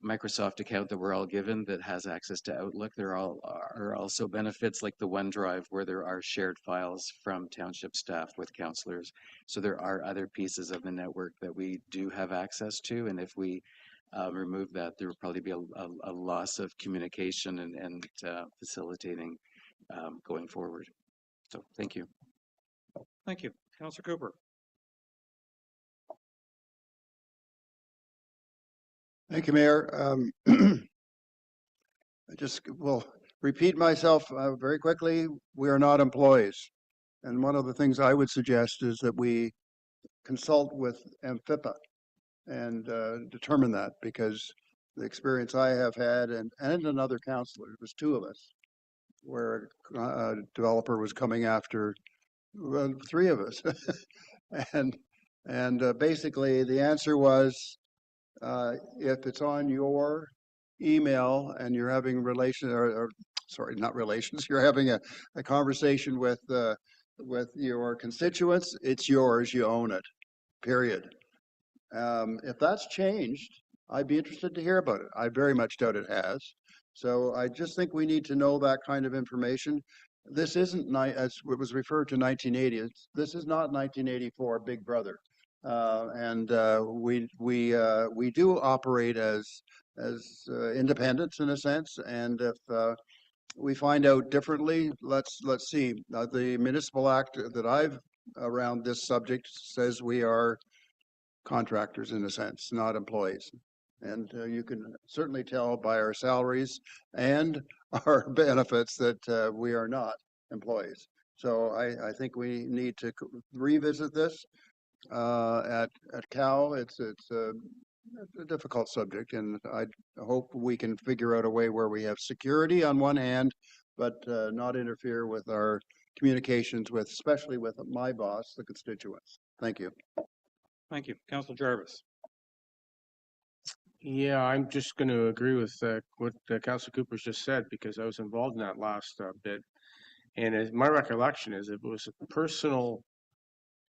Microsoft account that we're all given that has access to Outlook, there are also benefits like the OneDrive where there are shared files from township staff with councillors. So there are other pieces of the network that we do have access to, and if we remove that, there will probably be a loss of communication and facilitating going forward. So thank you. Thank you. Councillor Cooper. Thank you, Mayor. I just will repeat myself very quickly. We are not employees. And one of the things I would suggest is that we consult with Amphipa and determine that, because the experience I have had and another councillor, it was two of us, where a developer was coming after three of us. and basically the answer was, if it's on your email and you're having sorry, not relations, you're having a conversation with your constituents, it's yours, you own it, period. If that's changed, I'd be interested to hear about it. I very much doubt it has. So I just think we need to know that kind of information. This isn't, as it was referred to, 1980. This is not 1984 Big Brother. We do operate as independents in a sense, and we find out differently, let's see. The municipal act that I've around this subject says we are contractors in a sense, not employees. And you can certainly tell by our salaries and our benefits that we are not employees. So I think we need to revisit this at Cal. It's a difficult subject, and I hope we can figure out a way where we have security on one hand, but not interfere with our communications with, especially with my boss, the constituents. Thank you. Thank you. Councillor Jarvis. Yeah, I'm just going to agree with what Councillor Cooper's just said, because I was involved in that last bit. And as my recollection is, if it was a personal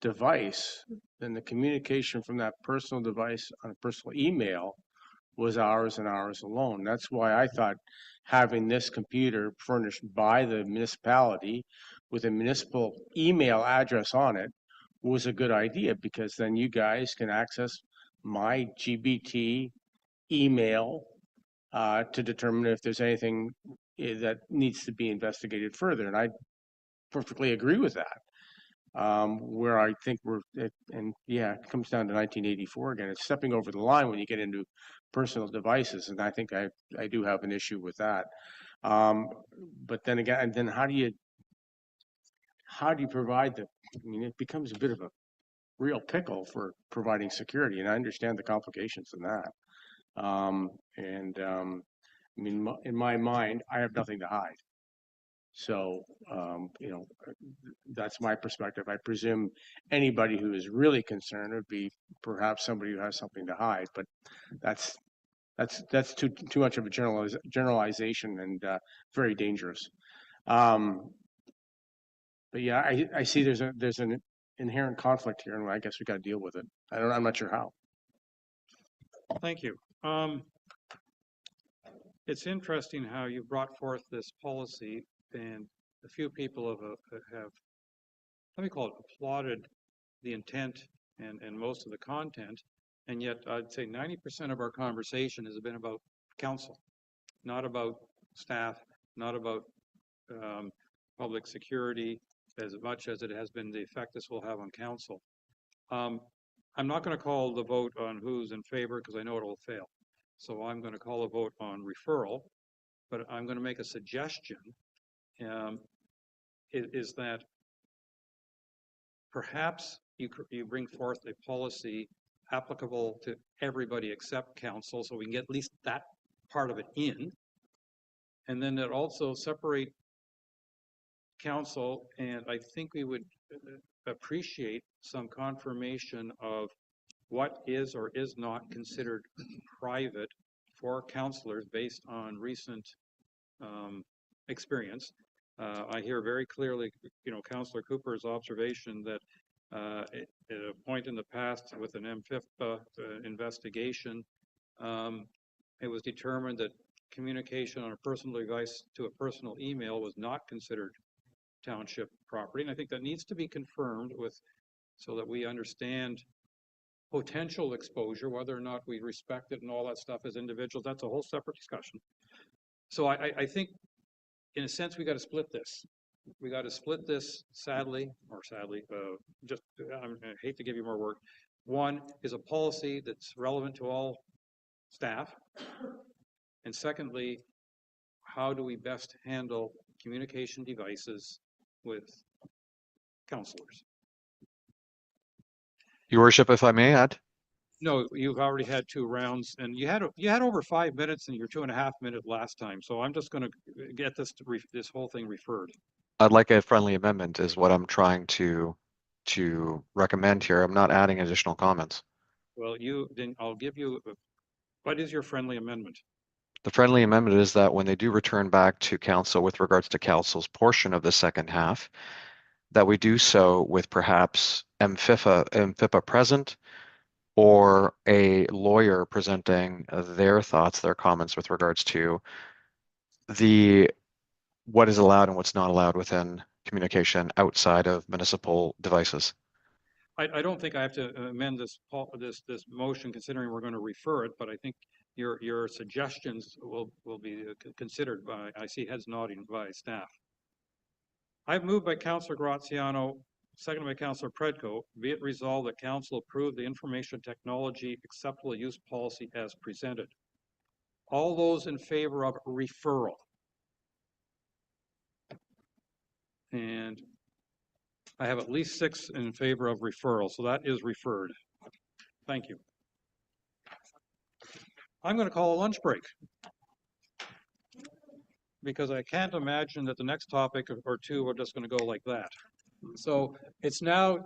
device, then the communication from that personal device on a personal email was hours and hours alone. That's why I thought having this computer furnished by the municipality with a municipal email address on it was a good idea, because then you guys can access my GBT email to determine if there's anything that needs to be investigated further. And I perfectly agree with that. Where I think and yeah, it comes down to 1984 again. It's stepping over the line when you get into personal devices, and I think I do have an issue with that. But then again, and then how do you provide I mean, it becomes a bit of a real pickle for providing security, and I understand the complications in that. I mean, in my mind, I have nothing to hide. So, you know, that's my perspective. I presume anybody who is really concerned would be perhaps somebody who has something to hide, but that's too much of a generalization and very dangerous. But yeah, I see there's an inherent conflict here, and I guess we got to deal with it. I'm not sure how. Thank you. It's interesting how you brought forth this policy, and a few people have let me call it, applauded the intent and most of the content, and yet I'd say 90% of our conversation has been about council, not about staff, not about public security, as much as it has been the effect this will have on council. I'm not going to call the vote on who's in favor, because I know it will fail. So I'm going to call a vote on referral, but I'm going to make a suggestion, is that perhaps you bring forth a policy applicable to everybody except council, so we can get at least that part of it in, and then that also separate council, and I think we would appreciate some confirmation of what is or is not considered private for councillors based on recent experience. I hear very clearly, you know, Councillor Cooper's observation that at a point in the past with an MFIFPA investigation, it was determined that communication on a personal device to a personal email was not considered township property. And I think that needs to be confirmed so that we understand potential exposure, whether or not we respect it and all that stuff as individuals. That's a whole separate discussion. So I think, in a sense, we got to split this. We got to split this, sadly, I hate to give you more work. One is a policy that's relevant to all staff. And secondly, how do we best handle communication devices with councillors? Your Worship, if I may add. No, you've already had 2 rounds, and you had over 5 minutes in your 2.5 minute last time. So I'm just going to get this whole thing referred. I'd like a friendly amendment is what I'm trying to recommend here. I'm not adding additional comments. Well, I'll give you, what is your friendly amendment? The friendly amendment is that when they do return back to council with regards to council's portion of the second half, that we do so with perhaps MFIPA present, or a lawyer presenting their thoughts, their comments with regards to what is allowed and what's not allowed within communication outside of municipal devices. I don't think I have to amend this motion, considering we're going to refer it, but I think your suggestions will be considered by, I see heads nodding by staff. I've moved by Councillor Graziano, seconded by Councillor Predko, be it resolved that council approve the information technology acceptable use policy as presented. All those in favor of referral? And I have at least 6 in favor of referral, so that is referred. Thank you. I'm going to call a lunch break, because I can't imagine that the next topic or two are just going to go like that. So it's now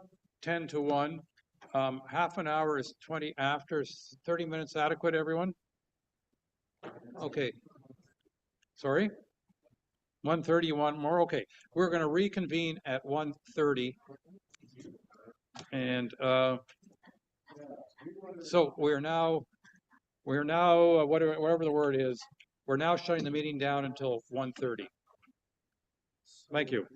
10 to 1. Half an hour is 20 after. 30 minutes adequate, everyone? Okay. Sorry? 1:30, you want more? Okay. We're going to reconvene at 1:30. And so we're now whatever the word is, we're now shutting the meeting down until 1:30. Thank you.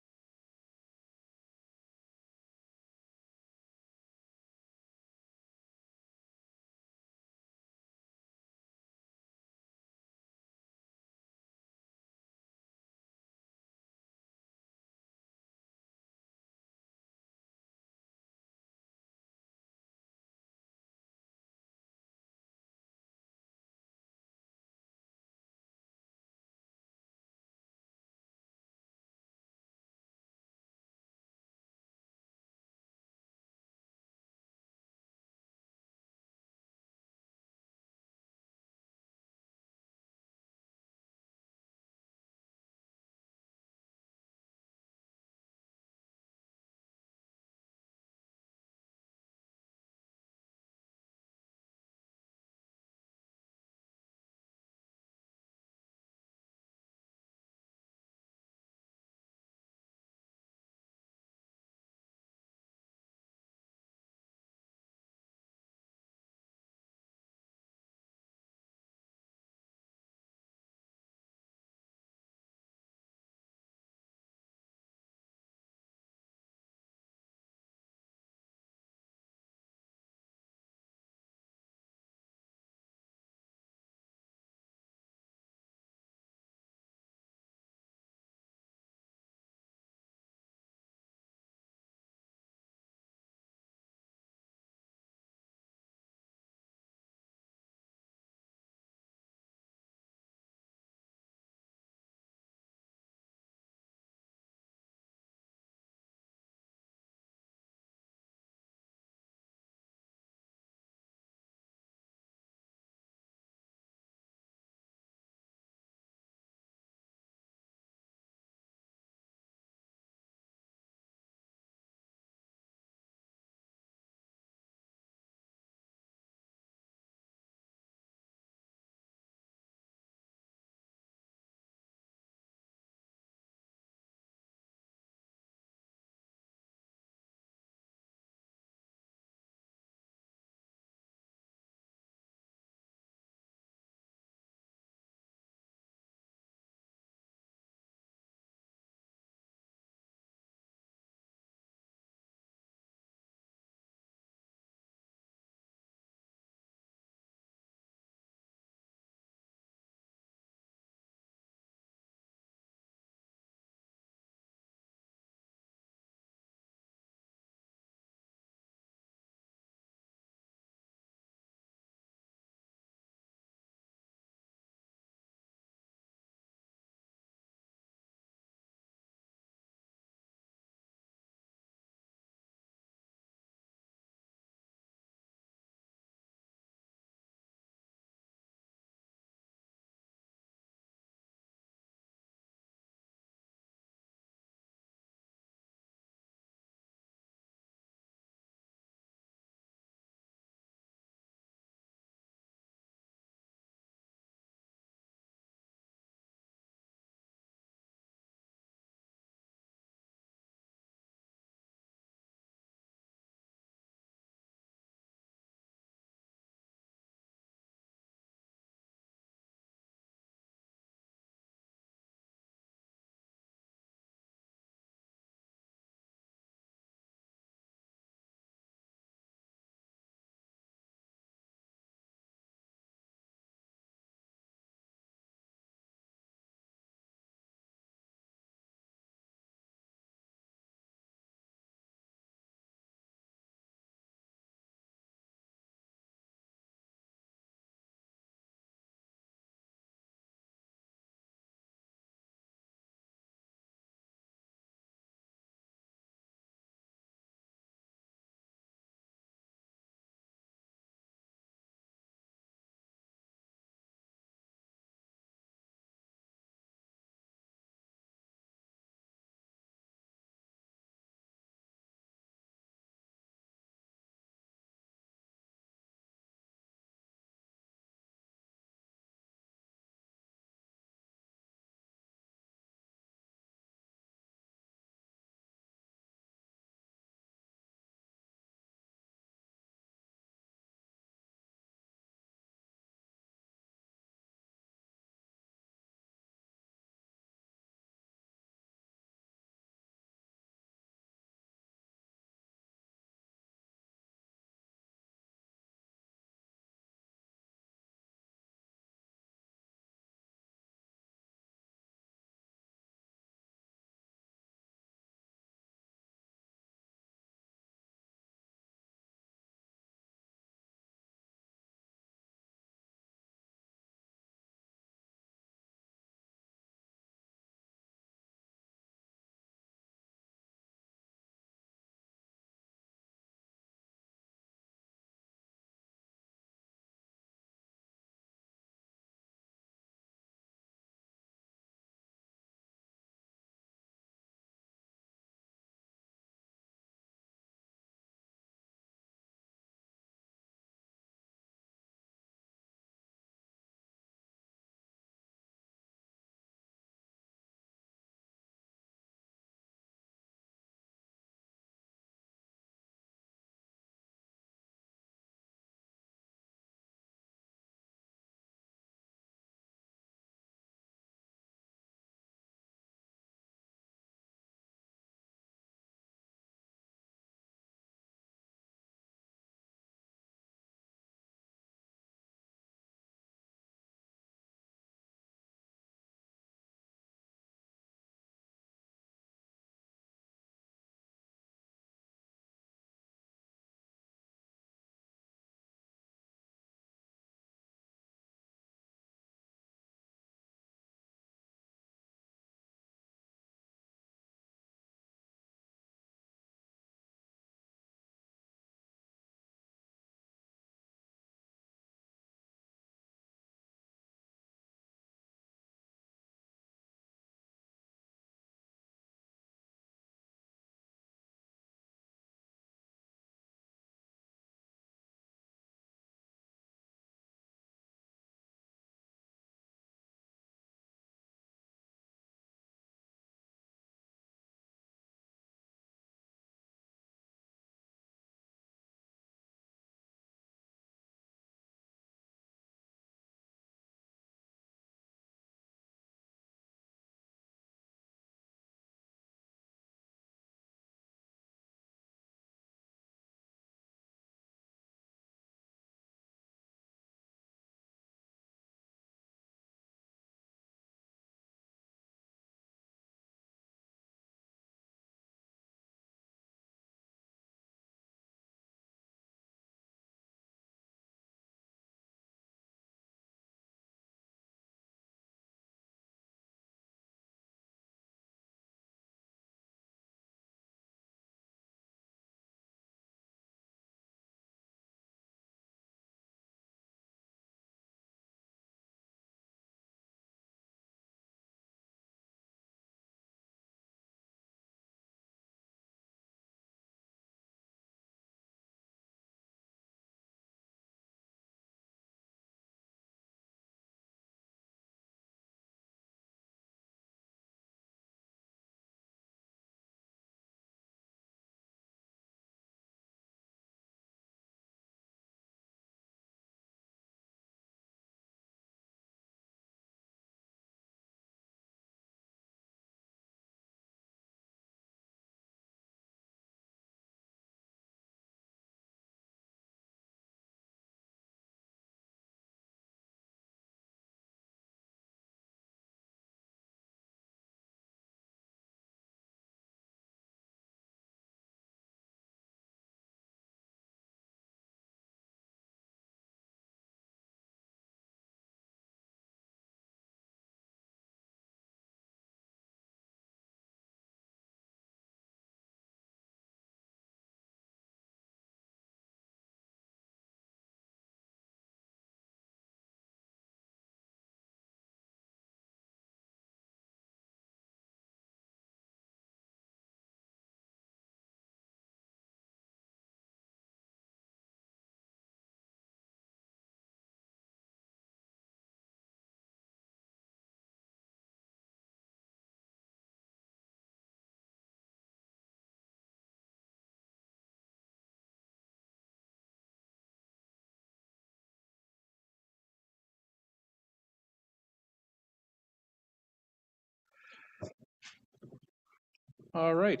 All right,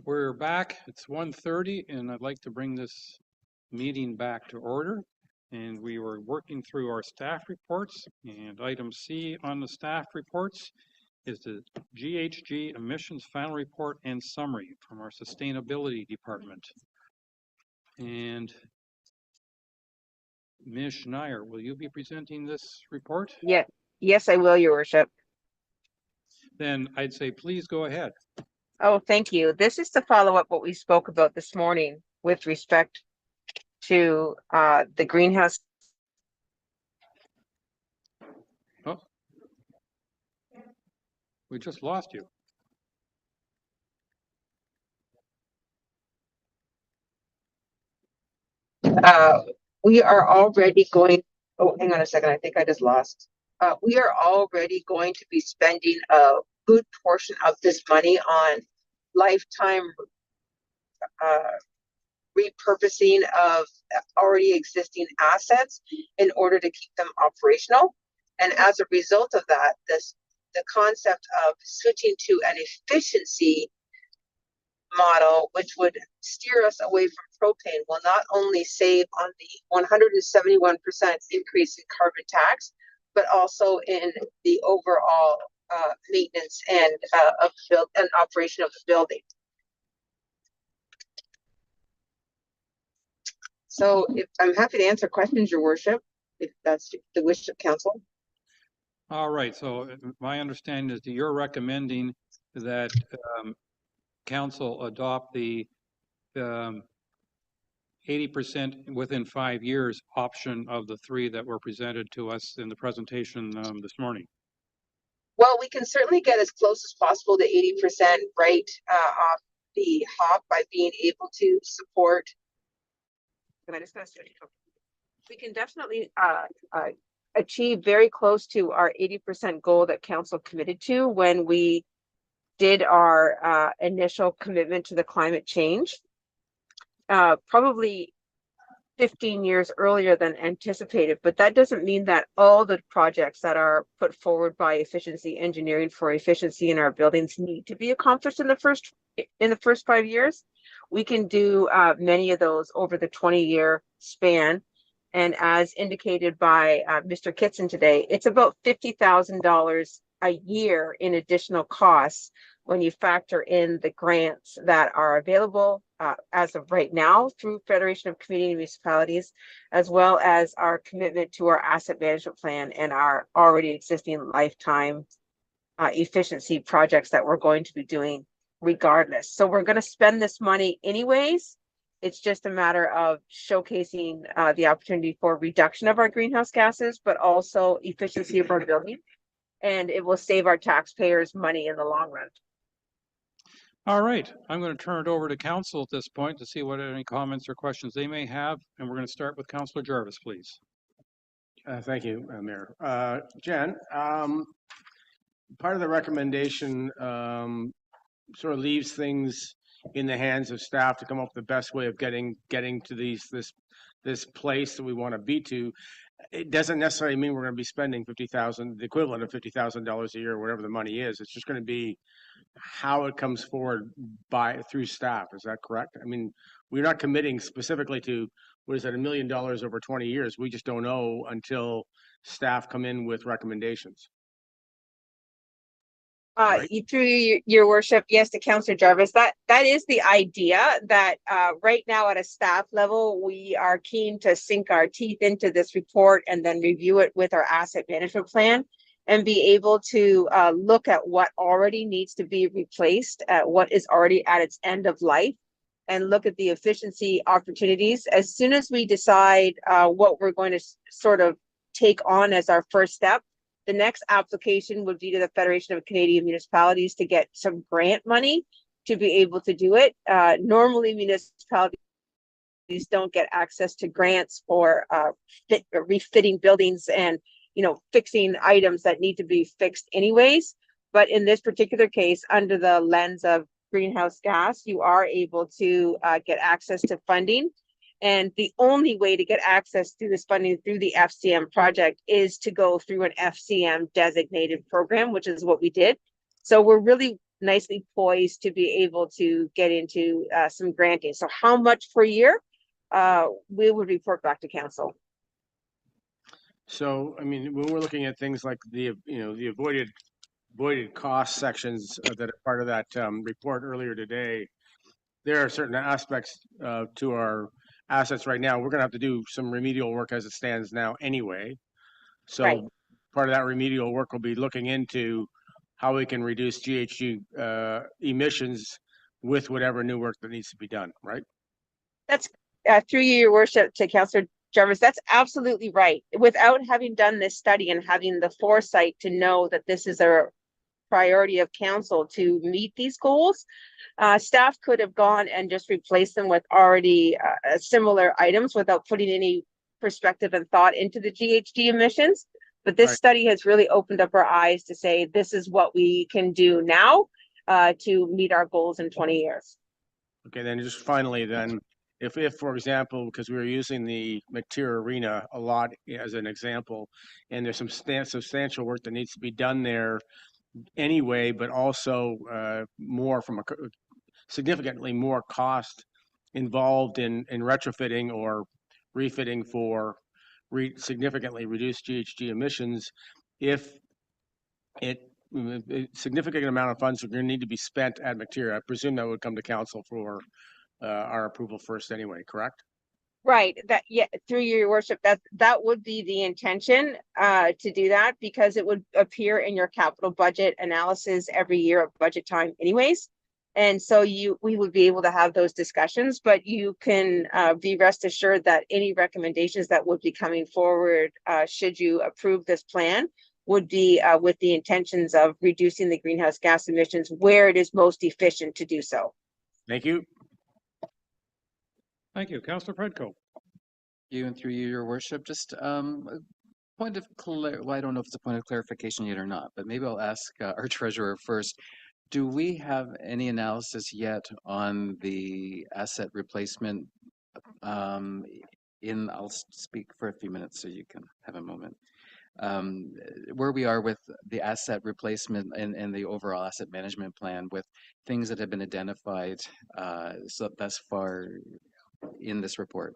we're back. It's 1:30 and I'd like to bring this meeting back to order. And we were working through our staff reports, and item C on the staff reports is the GHG emissions final report and summary from our sustainability department. And Ms. Schneier, will you be presenting this report? Yeah, yes, I will, Your Worship. Then I'd say, please go ahead. Oh, thank you. This is to follow up what we spoke about this morning with respect to the greenhouse. Oh, we just lost you. We are already going, oh, hang on a second. I think I just lost. We are already going to be spending a good portion of this money on lifetime repurposing of already existing assets in order to keep them operational. And as a result of that, the concept of switching to an efficiency model, which would steer us away from propane, will not only save on the 171% increase in carbon tax, but also in the overall maintenance and of build and operation of the building. So if I'm happy to answer questions, Your Worship, if that's the wish of council. All right, so my understanding is that you're recommending that council adopt the 80% within 5 years option of the three that were presented to us in the presentation this morning. Well, we can certainly get as close as possible to 80% right off the hop by being able to support. We can definitely achieve very close to our 80% goal that council committed to when we did our initial commitment to the climate change. Probably 15 years earlier than anticipated, but that doesn't mean that all the projects that are put forward by efficiency engineering for efficiency in our buildings need to be accomplished in the first 5 years. We can do many of those over the 20-year span. And as indicated by Mr. Kitson today, it's about $50,000 a year in additional costs when you factor in the grants that are available as of right now through Federation of Community Municipalities, as well as our commitment to our asset management plan and our already existing lifetime efficiency projects that we're going to be doing regardless. So we're going to spend this money anyways. It's just a matter of showcasing the opportunity for reduction of our greenhouse gases, but also efficiency of our building. And it will save our taxpayers money in the long run. All right, I'm going to turn it over to council at this point to see what any comments or questions they may have. And we're going to start with Councillor Jarvis, please. Thank you, Mayor. Jen, part of the recommendation sort of leaves things in the hands of staff to come up with the best way of getting to this place that we want to be to. It doesn't necessarily mean we're going to be spending $50,000, the equivalent of $50,000 a year, whatever the money is. It's just going to be how it comes forward through staff. Is that correct? I mean, we're not committing specifically to, what is that, $1 million over 20 years. We just don't know until staff come in with recommendations. Right. Through your worship, yes, to Councillor Jarvis, that is the idea that right now at a staff level, we are keen to sink our teeth into this report and then review it with our asset management plan and be able to look at what already needs to be replaced, what is already at its end of life, and look at the efficiency opportunities. As soon as we decide what we're going to sort of take on as our first step, the next application would be to the Federation of Canadian Municipalities to get some grant money to be able to do it. Normally, municipalities don't get access to grants for refitting buildings and fixing items that need to be fixed anyways. But in this particular case, under the lens of greenhouse gas, you are able to get access to funding. And the only way to get access to this funding through the FCM project is to go through an FCM designated program, which is what we did. So we're really nicely poised to be able to get into some granting. So how much per year? We would report back to council. So, I mean, when we're looking at things like the, the avoided cost sections that are part of that report earlier today, there are certain aspects to our assets right now. We're going to have to do some remedial work as it stands now anyway. So Right. part of that remedial work will be looking into how we can reduce GHG emissions with whatever new work that needs to be done, right? That's through you, your worship, to Councillor Jarvis. That's absolutely right. Without having done this study and having the foresight to know that this is a priority of council to meet these goals, staff could have gone and just replaced them with already similar items without putting any perspective and thought into the GHG emissions. But this study has really opened up our eyes to say this is what we can do now to meet our goals in 20 years. Okay, then just finally, then, if for example, because we were using the McTier Arena a lot as an example, and there's some substantial work that needs to be done there anyway, but also more from a significantly more cost involved in retrofitting or refitting for significantly reduced GHG emissions. If a significant amount of funds are going to need to be spent at McTier, I presume that would come to council for our approval first anyway, correct? Right, that, yeah, through your worship, that would be the intention to do that, because it would appear in your capital budget analysis every year at budget time anyways. And so we would be able to have those discussions, but you can be rest assured that any recommendations that would be coming forward, should you approve this plan, would be with the intentions of reducing the greenhouse gas emissions where it is most efficient to do so. Thank you. Thank you. Councillor Predko. You, and through you, your worship, just a point of well, I don't know if it's a point of clarification yet or not, but maybe I'll ask our treasurer first. Do we have any analysis yet on the asset replacement? I'll speak for a few minutes so you can have a moment. Where we are with the asset replacement and the overall asset management plan, with things that have been identified so thus far in this report.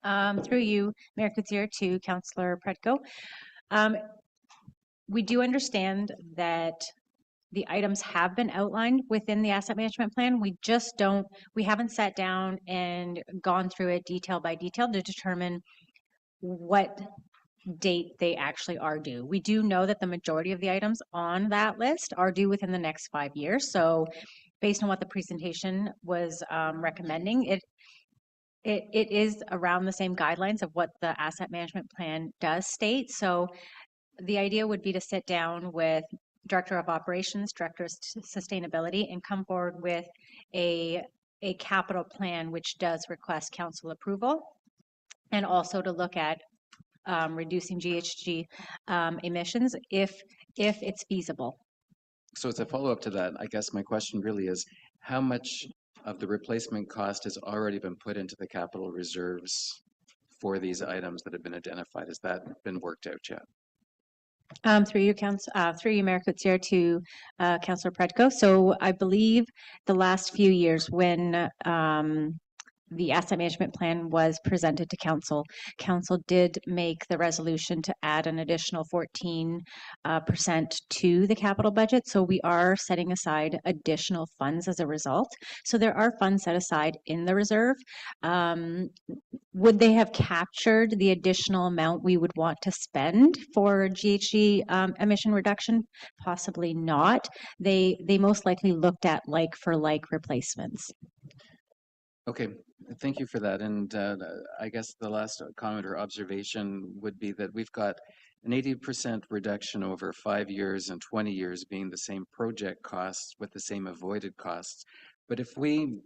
Through you, Mayor Kutsier, to Councillor Predko. We do understand that the items have been outlined within the asset management plan. We haven't sat down and gone through it detail by detail to determine what date they actually are due. We do know that the majority of the items on that list are due within the next 5 years. So based on what the presentation was recommending, it is around the same guidelines of what the asset management plan does state. So the idea would be to sit down with Director of Operations, Director of Sustainability, and come forward with a capital plan which does request council approval, and also to look at reducing GHG emissions if it's feasible. So as a follow-up to that, I guess my question really is, how much of the replacement cost has already been put into the capital reserves for these items that have been identified? Has that been worked out yet? Through you, Mayor Kutsier, to Councillor Predko. So I believe the last few years when the asset management plan was presented to council, council did make the resolution to add an additional 14% to the capital budget. So we are setting aside additional funds as a result. So there are funds set aside in the reserve. Would they have captured the additional amount we would want to spend for GHG emission reduction? Possibly not. They most likely looked at like for like replacements. Okay, thank you for that. And I guess the last comment or observation would be that we've got an 80% reduction over 5 years and 20 years being the same project costs with the same avoided costs. But if we,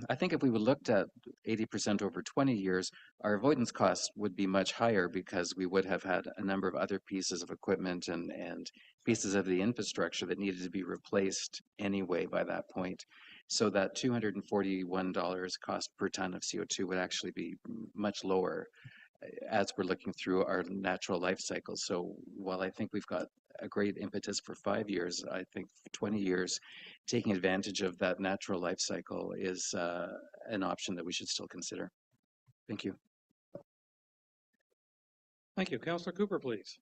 I think if we would looked at 80% over 20 years, our avoidance costs would be much higher, because we would have had a number of other pieces of equipment and pieces of the infrastructure that needed to be replaced anyway by that point. So that $241 cost per ton of CO2 would actually be much lower as we're looking through our natural life cycle. So while I think we've got a great impetus for 5 years. I think for 20 years, taking advantage of that natural life cycle is an option that we should still consider. Thank you. Thank you. Councillor Cooper, please.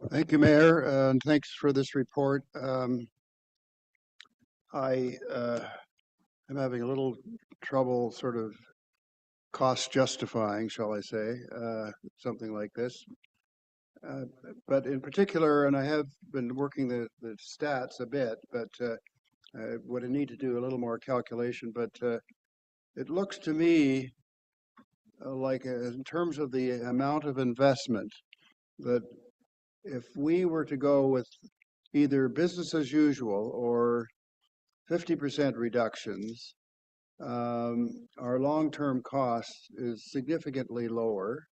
Thank you, Mayor, and thanks for this report. I am having a little trouble sort of cost justifying, shall I say, something like this. But in particular, and I have been working the stats a bit, but I would need to do a little more calculation. But it looks to me like in terms of the amount of investment, that if we were to go with either business as usual or 50% reductions, our long-term cost is significantly lower.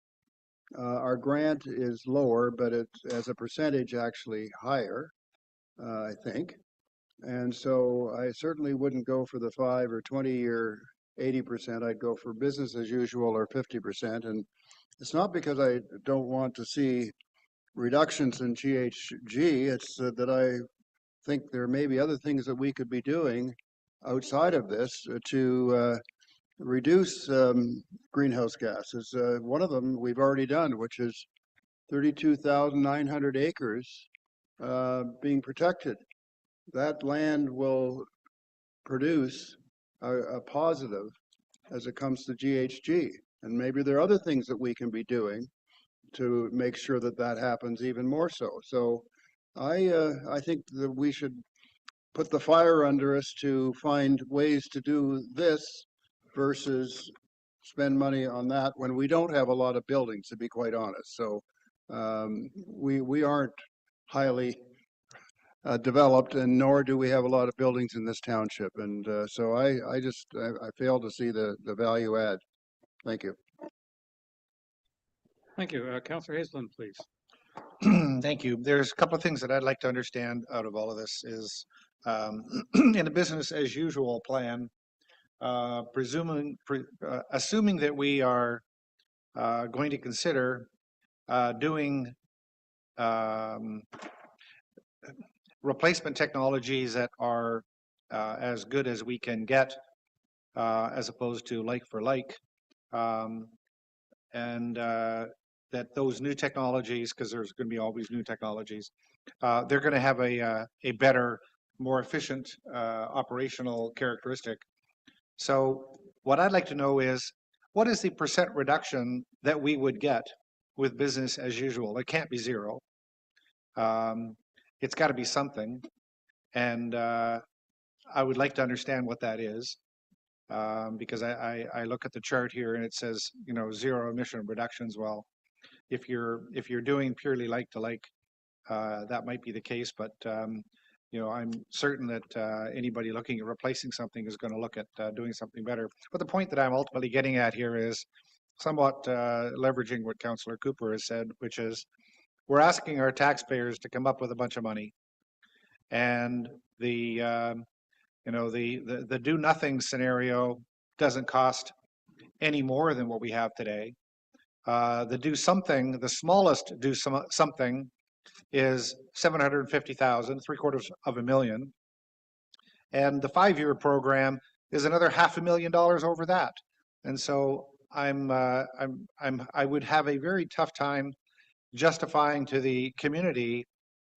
Our grant is lower, but it's as a percentage actually higher, I think. And so I certainly wouldn't go for the 5 or 20-year 80%. I'd go for business as usual or 50%. And it's not because I don't want to see reductions in GHG. It's that I think there may be other things that we could be doing outside of this to reduce greenhouse gases. One of them we've already done, which is 32,900 acres being protected. That land will produce a positive as it comes to GHG. And maybe there are other things that we can be doing to make sure that that happens even more so. So I think that we should put the fire under us to find ways to do this versus spend money on that when we don't have a lot of buildings, to be quite honest. So we aren't highly developed, and nor do we have a lot of buildings in this township. And so I fail to see the value add. Thank you. Thank you. Councillor Hazelton, please. Thank you. There's a couple of things that I'd like to understand out of all of this is in a business as usual plan, assuming that we are going to consider doing replacement technologies that are as good as we can get, as opposed to like for like, and that those new technologies, because there's going to be always new technologies, they're going to have a better, more efficient operational characteristic. So what I'd like to know is, what is the % reduction that we would get with business as usual? It can't be zero. It's got to be something. And I would like to understand what that is, because I look at the chart here and it says, you know, zero emission reductions. Well, if you're doing purely like to like, that might be the case, but you know, I'm certain that anybody looking at replacing something is going to look at doing something better. But the point that I'm ultimately getting at here is somewhat leveraging what Councillor Cooper has said, which is we're asking our taxpayers to come up with a bunch of money, and the you know, the do nothing scenario doesn't cost any more than what we have today. The do something, the smallest do something is 750,000, $750,000, and the 5-year program is another $500,000 over that. And so I would have a very tough time justifying to the community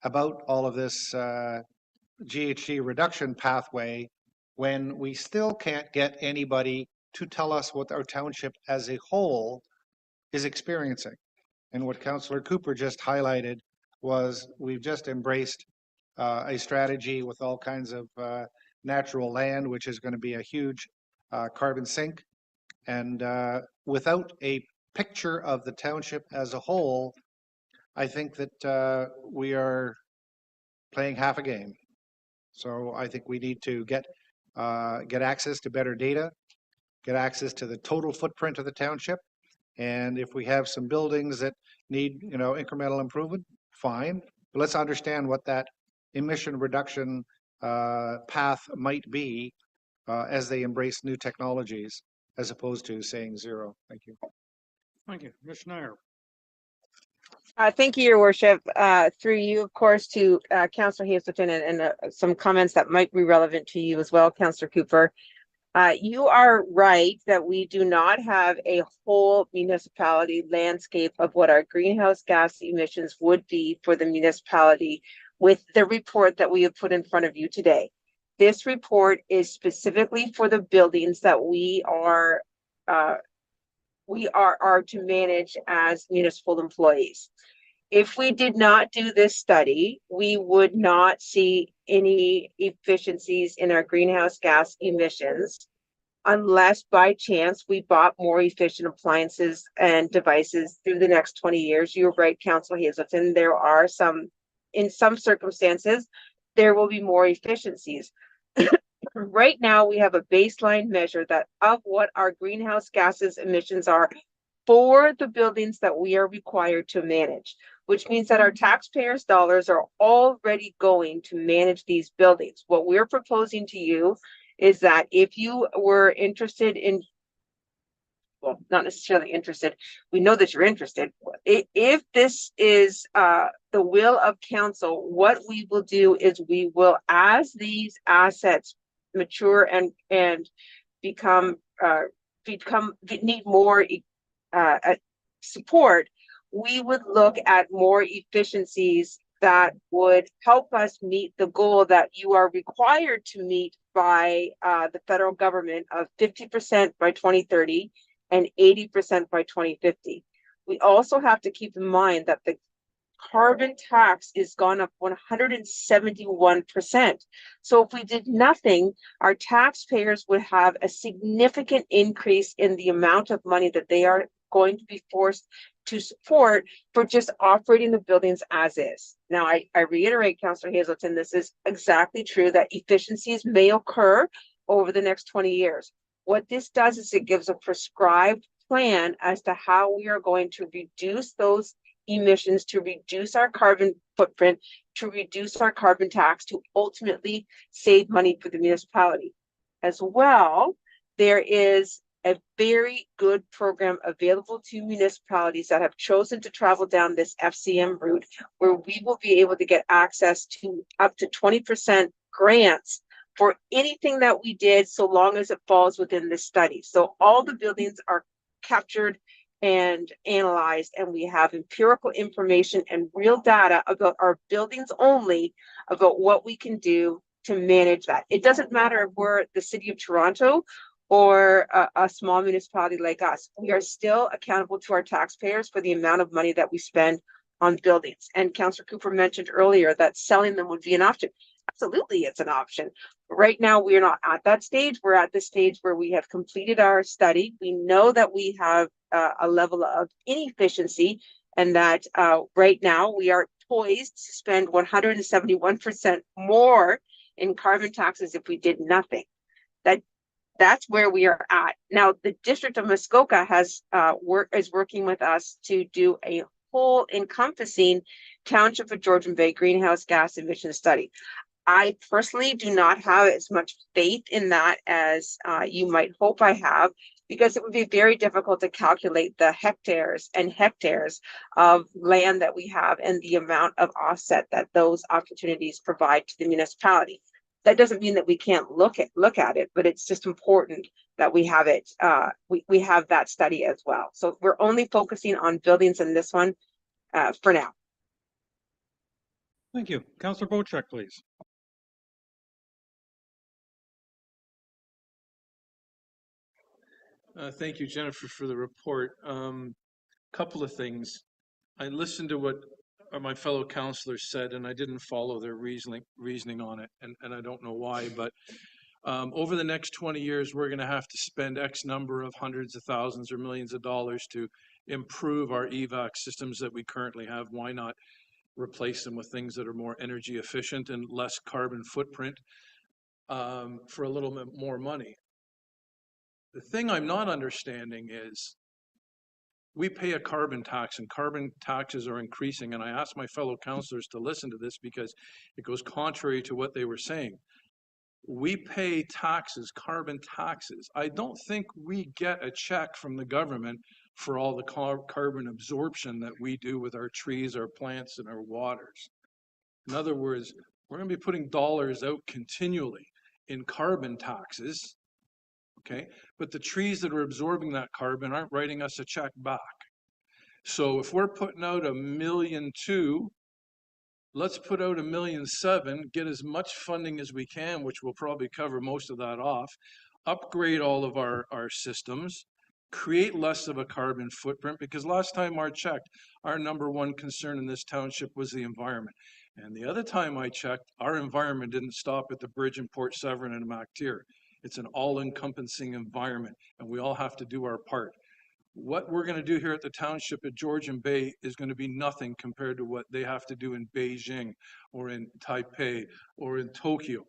about all of this GHG reduction pathway when we still can't get anybody to tell us what our township as a whole is experiencing. And what Councillor Cooper just highlighted was we've just embraced a strategy with all kinds of natural land, which is going to be a huge carbon sink. And without a picture of the township as a whole, I think that we are playing half a game. So I think we need to get access to better data, get access to the total footprint of the township. And if we have some buildings that need, you know, incremental improvement, fine. But let's understand what that emission reduction path might be as they embrace new technologies, as opposed to saying zero. Thank you. Thank you. Ms. Schneier. Thank you, Your Worship. Through you, of course, to Councillor Hazelton and some comments that might be relevant to you as well, Councillor Cooper. You are right that we do not have a whole municipality landscape of what our greenhouse gas emissions would be for the municipality with the report that we have put in front of you today. This report is specifically for the buildings that we are to manage as municipal employees. If we did not do this study, we would not see any efficiencies in our greenhouse gas emissions unless by chance we bought more efficient appliances and devices through the next 20 years. You're right, Councillor Hazelton, there are in some circumstances, there will be more efficiencies. Right now, we have a baseline measure that of what our greenhouse gases emissions are for the buildings that we are required to manage, which means that our taxpayers' dollars are already going to manage these buildings. What we're proposing to you is that if you were interested in, well, not necessarily interested, we know that you're interested. If this is the will of council, what we will do is we will, as these assets mature and need more support, we would look at more efficiencies that would help us meet the goal that you are required to meet by the federal government of 50% by 2030 and 80% by 2050. We also have to keep in mind that the carbon tax is gone up 171%. So if we did nothing, our taxpayers would have a significant increase in the amount of money that they are going to be forced to support for just operating the buildings as is. Now, I reiterate, Councillor Hazelton, this is exactly true that efficiencies may occur over the next 20 years. What this does is it gives a prescribed plan as to how we are going to reduce those emissions, to reduce our carbon footprint, to reduce our carbon tax, to ultimately save money for the municipality. As well, there is a very good program available to municipalities that have chosen to travel down this FCM route, where we will be able to get access to up to 20% grants for anything that we did, so long as it falls within this study. So all the buildings are captured and analyzed, and we have empirical information and real data about our buildings only, about what we can do to manage that. It doesn't matter if we're the City of Toronto or a small municipality like us. We are still accountable to our taxpayers for the amount of money that we spend on buildings. And Councillor Cooper mentioned earlier that selling them would be an option. Absolutely, it's an option. Right now, we're not at that stage. We're at the stage where we have completed our study. We know that we have a level of inefficiency, and that right now we are poised to spend 171% more in carbon taxes if we did nothing. That's where we are at. Now, the District of Muskoka is working with us to do a whole encompassing Township of Georgian Bay greenhouse gas emission study. I personally do not have as much faith in that as you might hope I have, because it would be very difficult to calculate the hectares and hectares of land that we have and the amount of offset that those opportunities provide to the municipality. That doesn't mean that we can't look at it, but it's just important that we have it. We have that study as well. So we're only focusing on buildings in this one for now. Thank you. Councillor Bochek, please. Thank you, Jennifer, for the report. Couple of things. I listened to what my fellow councillors said, and I didn't follow their reasoning on it, and I don't know why, but over the next 20 years, we're going to have to spend X number of hundreds of thousands or millions of dollars to improve our EVAC systems that we currently have. Why not replace them with things that are more energy efficient and less carbon footprint for a little bit more money? The thing I'm not understanding is we pay a carbon tax, and carbon taxes are increasing. And I asked my fellow councillors to listen to this because it goes contrary to what they were saying. We pay taxes, carbon taxes. I don't think we get a check from the government for all the carbon absorption that we do with our trees, our plants, and our waters. In other words, we're going to be putting dollars out continually in carbon taxes, okay? But the trees that are absorbing that carbon aren't writing us a check back. So if we're putting out $1.2 million, let's put out $1.7 million, get as much funding as we can, which will probably cover most of that off, upgrade all of our systems, create less of a carbon footprint, because last time I checked, our #1 concern in this township was the environment. And the other time I checked, our environment didn't stop at the bridge in Port Severn and MacTier. It's an all-encompassing environment, and we all have to do our part. What we're going to do here at the township at Georgian Bay is going to be nothing compared to what they have to do in Beijing or in Taipei or in Tokyo.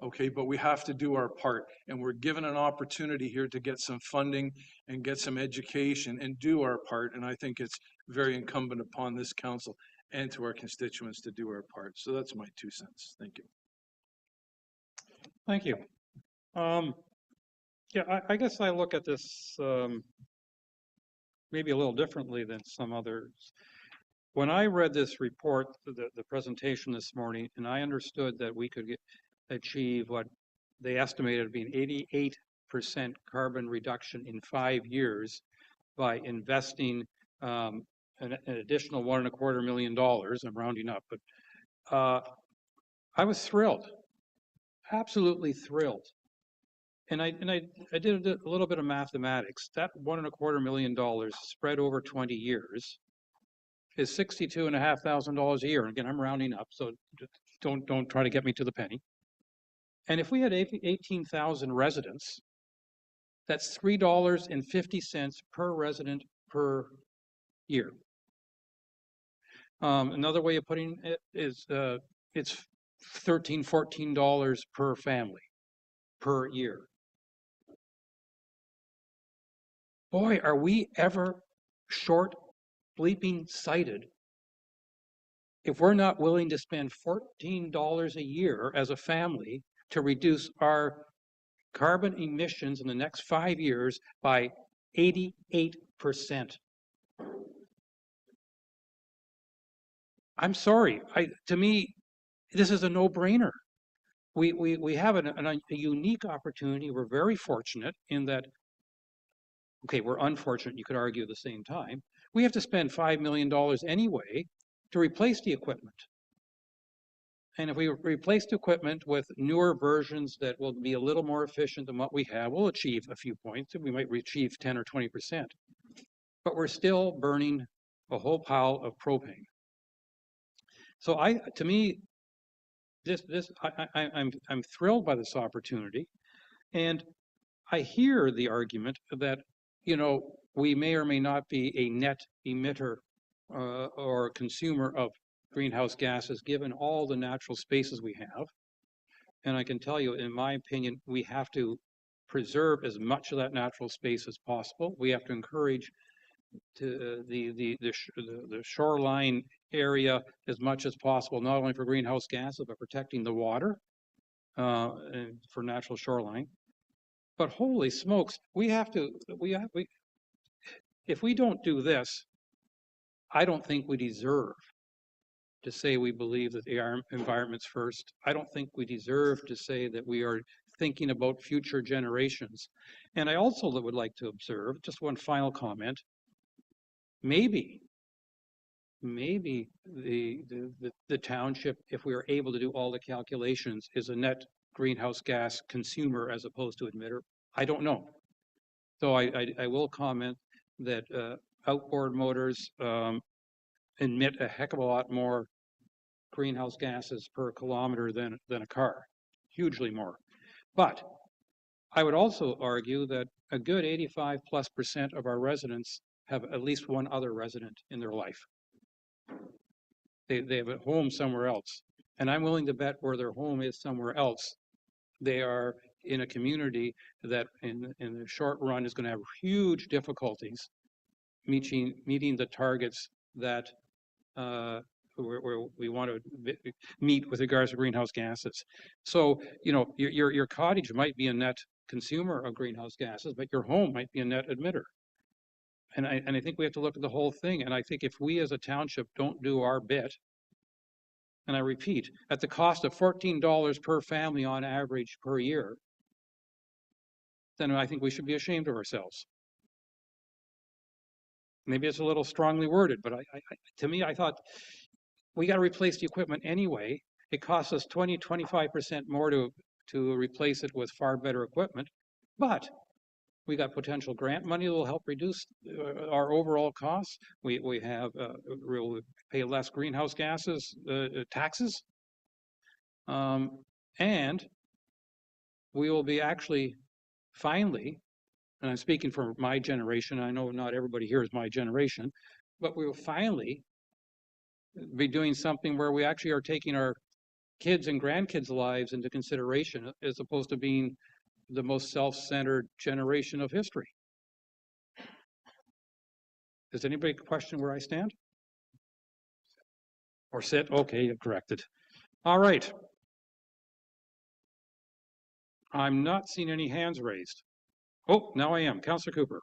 Okay, but we have to do our part, and we're given an opportunity here to get some funding and get some education and do our part. And I think it's very incumbent upon this council and to our constituents to do our part. So that's my 2 cents. Thank you. Thank you. Yeah, I guess I look at this maybe a little differently than some others. When I read this report, the presentation this morning, and I understood that we could achieve what they estimated being 88% carbon reduction in 5 years by investing an additional $1.25 million. I'm rounding up, but I was thrilled, absolutely thrilled. And I did a little bit of mathematics. That $1.25 million spread over 20 years is $62,500 a year. And again, I'm rounding up, so don't try to get me to the penny. And if we had 18,000 residents, that's $3.50 per resident per year. Another way of putting it is it's $13, $14 per family per year. Boy, are we ever short bleeping sighted if we're not willing to spend $14 a year as a family to reduce our carbon emissions in the next 5 years by 88%. I'm sorry, to me, this is a no-brainer. We have a unique opportunity. We're very fortunate in that, okay, we're unfortunate, you could argue at the same time. We have to spend $5 million anyway to replace the equipment. And if we replace the equipment with newer versions that will be a little more efficient than what we have, we'll achieve a few points. We might achieve 10 or 20%. But we're still burning a whole pile of propane. So to me, I'm thrilled by this opportunity. And I hear the argument that, you know, we may or may not be a net emitter or consumer of greenhouse gases given all the natural spaces we have. And I can tell you, in my opinion, we have to preserve as much of that natural space as possible. We have to encourage the shoreline area as much as possible, not only for greenhouse gases, but protecting the water and for natural shoreline. But holy smokes, if we don't do this, I don't think we deserve to say we believe that the environment's first. I don't think we deserve to say that we are thinking about future generations. And I also would like to observe, just one final comment, maybe the township, if we are able to do all the calculations, is a net greenhouse gas consumer as opposed to emitter. I don't know. So I will comment that outboard motors emit a heck of a lot more greenhouse gases per kilometer than a car, hugely more. But I would also argue that a good 85+% of our residents have at least one other resident in their life. They have a home somewhere else. And I'm willing to bet where their home is somewhere else, they are in a community that in the short run is going to have huge difficulties meeting the targets that where we want to meet with regards to greenhouse gases. So, you know, your cottage might be a net consumer of greenhouse gases, but your home might be a net emitter. And I think we have to look at the whole thing. And I think if we as a township don't do our bit, and I repeat, at the cost of $14 per family on average per year, then I think we should be ashamed of ourselves. Maybe it's a little strongly worded, but to me, I thought we got to replace the equipment anyway. It costs us 25% more to replace it with far better equipment, but we got potential grant money that will help reduce our overall costs. We have we'll pay less greenhouse gases taxes, and we will be actually finally, and I'm speaking for my generation, I know not everybody here is my generation, but we will finally be doing something where we actually are taking our kids' and grandkids' lives into consideration, as opposed to being the most self-centered generation of history. Does anybody question where I stand? Or sit? Okay, you're corrected. All right. I'm not seeing any hands raised. Oh, now I am. Councillor Cooper.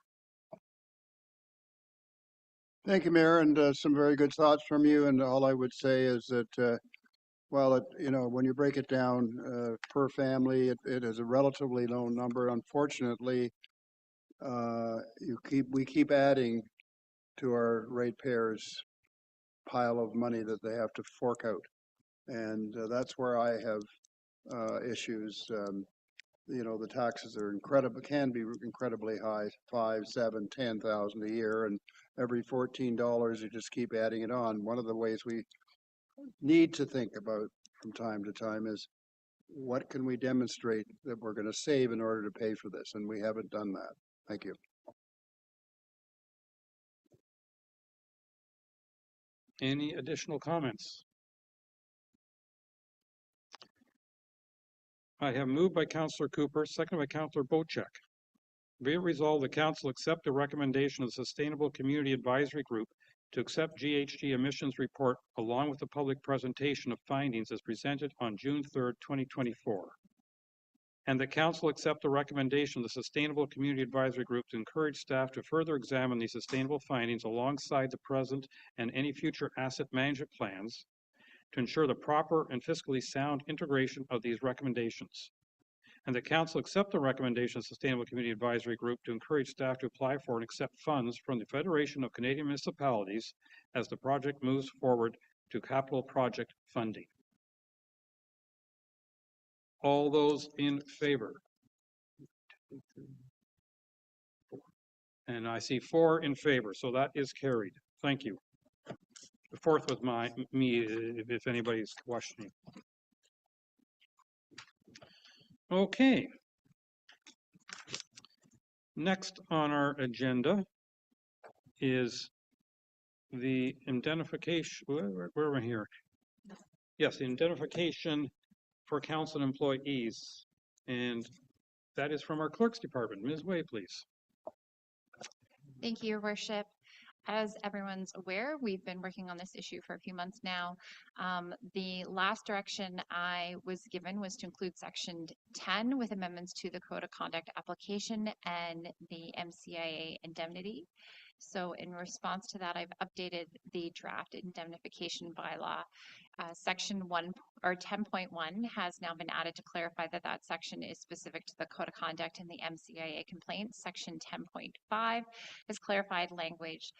Thank you, Mayor, and some very good thoughts from you. And all I would say is that, well, when you break it down per family, it is a relatively low number. Unfortunately, we keep adding to our ratepayers' pile of money that they have to fork out, and that's where I have issues. The taxes are can be incredibly high, 5, 7, 10,000 a year, and every $14 you just keep adding it on. One of the ways we need to think about from time to time is what can we demonstrate that we're going to save in order to pay for this, and we haven't done that. Thank you. Any additional comments? I have moved by Councillor Cooper, seconded by Councillor Bocheck. Be it resolved, the council accept the recommendation of the Sustainable Community Advisory Group to accept GHG emissions report along with the public presentation of findings as presented on June 3rd, 2024. And the council accept the recommendation of the Sustainable Community Advisory Group to encourage staff to further examine these sustainable findings alongside the present and any future asset management plans to ensure the proper and fiscally sound integration of these recommendations. And the council accept the recommendation of the Sustainable Community Advisory Group to encourage staff to apply for and accept funds from the Federation of Canadian Municipalities as the project moves forward to capital project funding. All those in favor? And I see 4 in favor, so that is carried. Thank you. The fourth was me, if anybody's questioning. Okay. Next on our agenda is the indemnification. Where am I here? Yes, the indemnification for council employees. And that is from our clerk's department. Ms. Way, please. Thank you, Your Worship. As everyone's aware, we've been working on this issue for a few months now. The last direction I was given was to include Section 10 with amendments to the Code of Conduct application and the MCIA indemnity. So in response to that, I've updated the draft indemnification bylaw. Section 1 or 10.1 has now been added to clarify that that section is specific to the Code of Conduct and the MCIA complaints. Section 10.5 has clarified language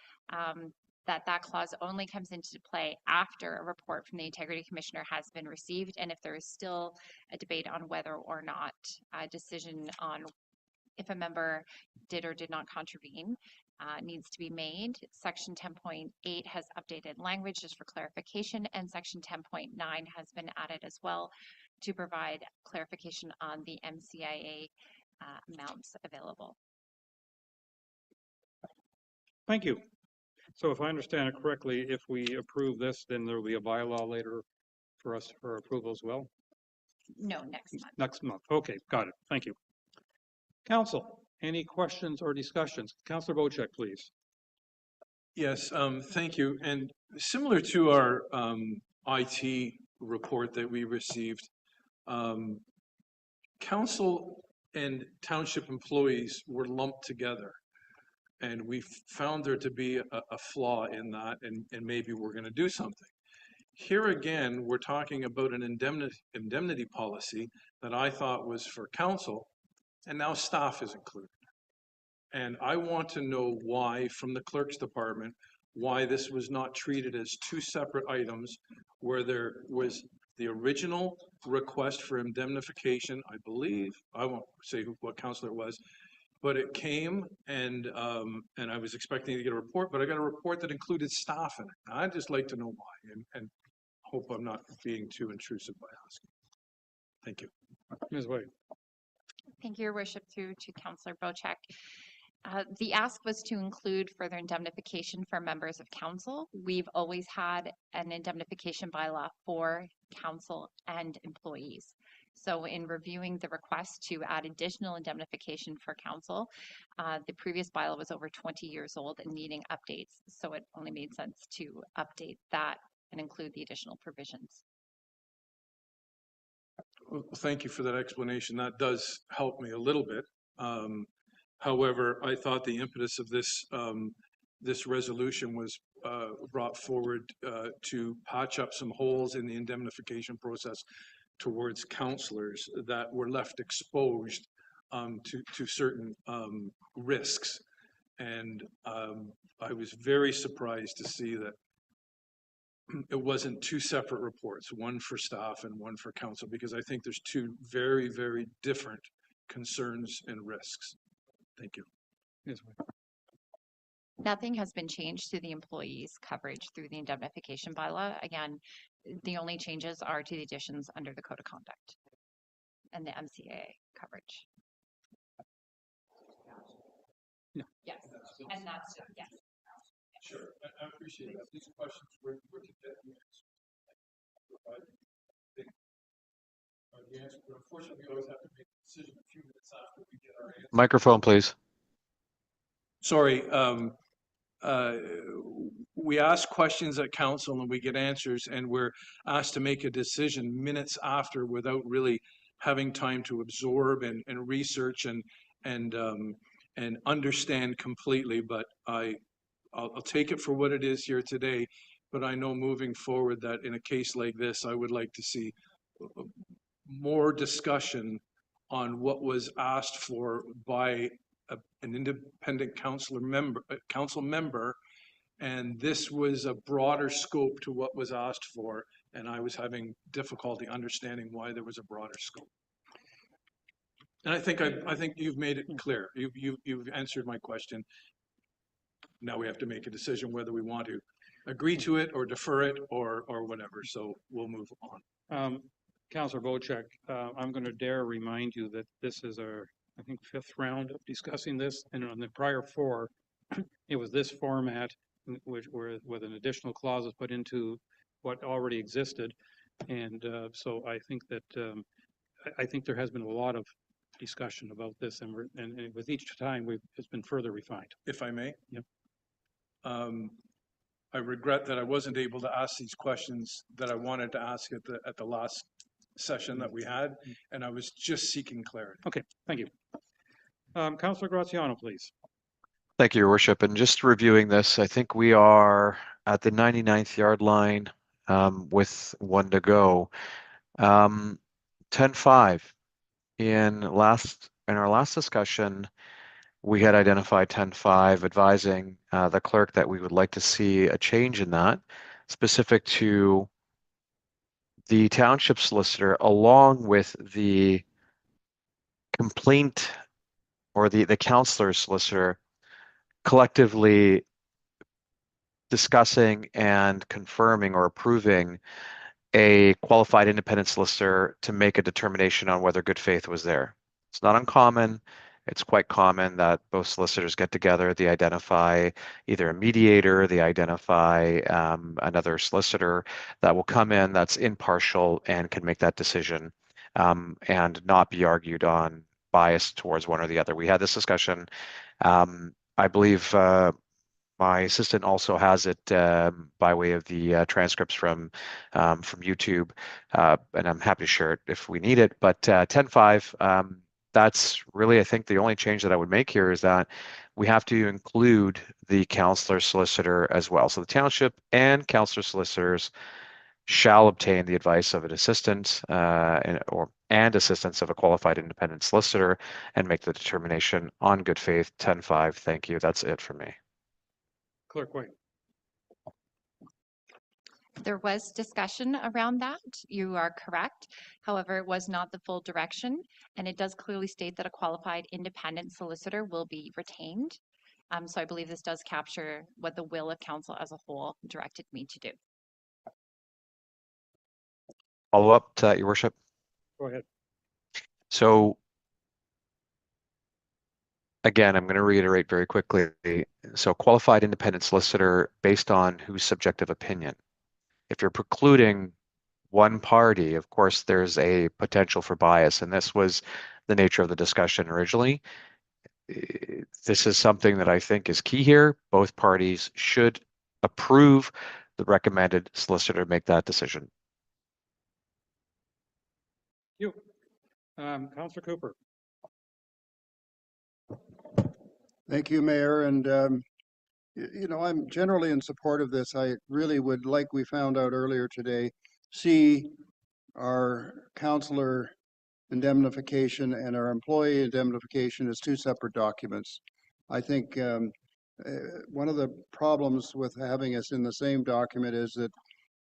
that clause only comes into play after a report from the Integrity Commissioner has been received, and if there is still a debate on whether or not a decision on if a member did or did not contravene needs to be made. Section 10.8 has updated language just for clarification, and Section 10.9 has been added as well to provide clarification on the MCIA amounts available. Thank you. So if I understand it correctly, if we approve this, then there will be a bylaw later for us for approval as well? No, next month. Next month. Okay, got it. Thank you. Council, any questions or discussions? Councillor Bocheck, please. Yes, thank you. And similar to our IT report that we received, council and township employees were lumped together. and we found there to be a flaw in that, and maybe we're going to do something. Here again, we're talking about an indemnity policy that I thought was for council, and now staff is included. And I want to know why, from the clerk's department, why this was not treated as two separate items, where there was the original request for indemnification, I believe, I won't say what councilor it was, but it came, and I was expecting to get a report, but I got a report that included staff in it. I'd just like to know why, and hope I'm not being too intrusive by asking. Thank you. Ms. White. Thank you, Your Worship, through to Councillor Bocheck. The ask was to include further indemnification for members of council. We've always had an indemnification bylaw for council and employees. So in reviewing the request to add additional indemnification for council, the previous bylaw was over 20 years old and needing updates. So it only made sense to update that and include the additional provisions. Well, thank you for that explanation. That does help me a little bit. However, I thought the impetus of this this resolution was brought forward to patch up some holes in the indemnification process towards councillors that were left exposed to certain risks. And I was very surprised to see that it wasn't two separate reports, one for staff and one for council, because I think there's two very, very different concerns and risks. Thank you. Yes. Nothing has been changed to the employees' coverage through the indemnification bylaw. Again, the only changes are to the additions under the Code of Conduct and the MCAA coverage. No. Yes, and that's, yes. Sure, I appreciate that. These questions were to get the answer. But unfortunately, we always have to make a decision a few minutes after we get our answer. Microphone, please. Sorry, we ask questions at council and we get answers, and we're asked to make a decision minutes after without really having time to absorb and research and understand completely. But I'll take it for what it is here today. But I know moving forward that in a case like this, I would like to see more discussion on what was asked for by an independent council member, and this was a broader scope to what was asked for, and I was having difficulty understanding why there was a broader scope. And I think you've made it clear. You've answered my question. Now we have to make a decision whether we want to agree to it or defer it or whatever. So we'll move on. Councillor Bocheck, I'm going to dare remind you that this is our, I think, 5th round of discussing this, and on the prior 4, it was this format, which with an additional clause is put into what already existed, and so I think that I think there has been a lot of discussion about this, and with each time it's been further refined. If I may. Yep. I regret that I wasn't able to ask these questions that I wanted to ask at the last session that we had, and I was just seeking clarity. Okay, thank you. Councillor Graziano, please. Thank you, Your Worship. And just reviewing this, I think we are at the 99th yard line with one to go. 10-5. In our last discussion, we had identified 10-5, advising the clerk that we would like to see a change in that, specific to the township solicitor, along with the complaint or the councillor solicitor, collectively discussing and confirming or approving a qualified independent solicitor to make a determination on whether good faith was there. It's not uncommon. It's quite common that both solicitors get together, they identify either a mediator, they identify another solicitor that will come in that's impartial and can make that decision and not be argued on bias towards one or the other. We had this discussion. I believe my assistant also has it by way of the transcripts from YouTube, and I'm happy to share it if we need it. But 10-5, that's really, I think, the only change that I would make here is that we have to include the counselor solicitor as well. So the township and counselor solicitors shall obtain the advice of an assistant and assistance of a qualified independent solicitor and make the determination on good faith. 10.5. Thank you. That's it for me. Clerk White. There was discussion around that. You are correct. However, it was not the full direction, and it does clearly state that a qualified independent solicitor will be retained. So I believe this does capture what the will of council as a whole directed me to do. Follow up to that, Your Worship. Go ahead. So again, I'm going to reiterate very quickly. So qualified independent solicitor based on whose subjective opinion. If you're precluding one party, of course, there's a potential for bias, and this was the nature of the discussion originally. This is something that I think is key here. Both parties should approve the recommended solicitor to make that decision. You. Councillor Cooper. Thank you, Mayor. And, you know, I'm generally in support of this. I really would, like we found out earlier today, see our councillor indemnification and our employee indemnification as two separate documents. I think one of the problems with having us in the same document is that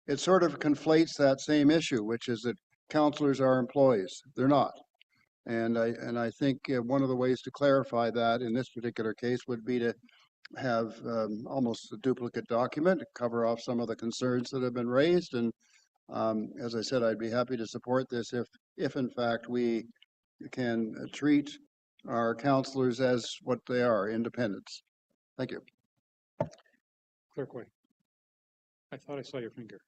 it sort of conflates that same issue, which is that councillors are employees. They're not. And I think one of the ways to clarify that in this particular case would be to have almost a duplicate document to cover off some of the concerns that have been raised. And as I said, I'd be happy to support this if in fact we can treat our councillors as what they are, independents. Thank you. Clerk White. I thought I saw your finger.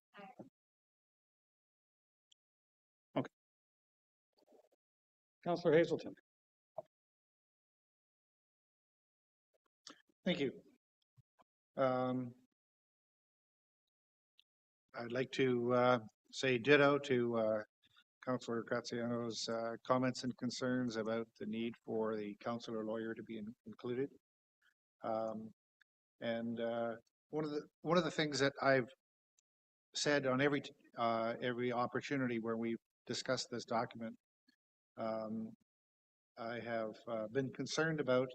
Okay. Councillor Hazelton. Thank you. I'd like to say ditto to Councillor Graziano's comments and concerns about the need for the councillor lawyer to be included. And one of the things that I've said on every opportunity where we've discussed this document, I have been concerned about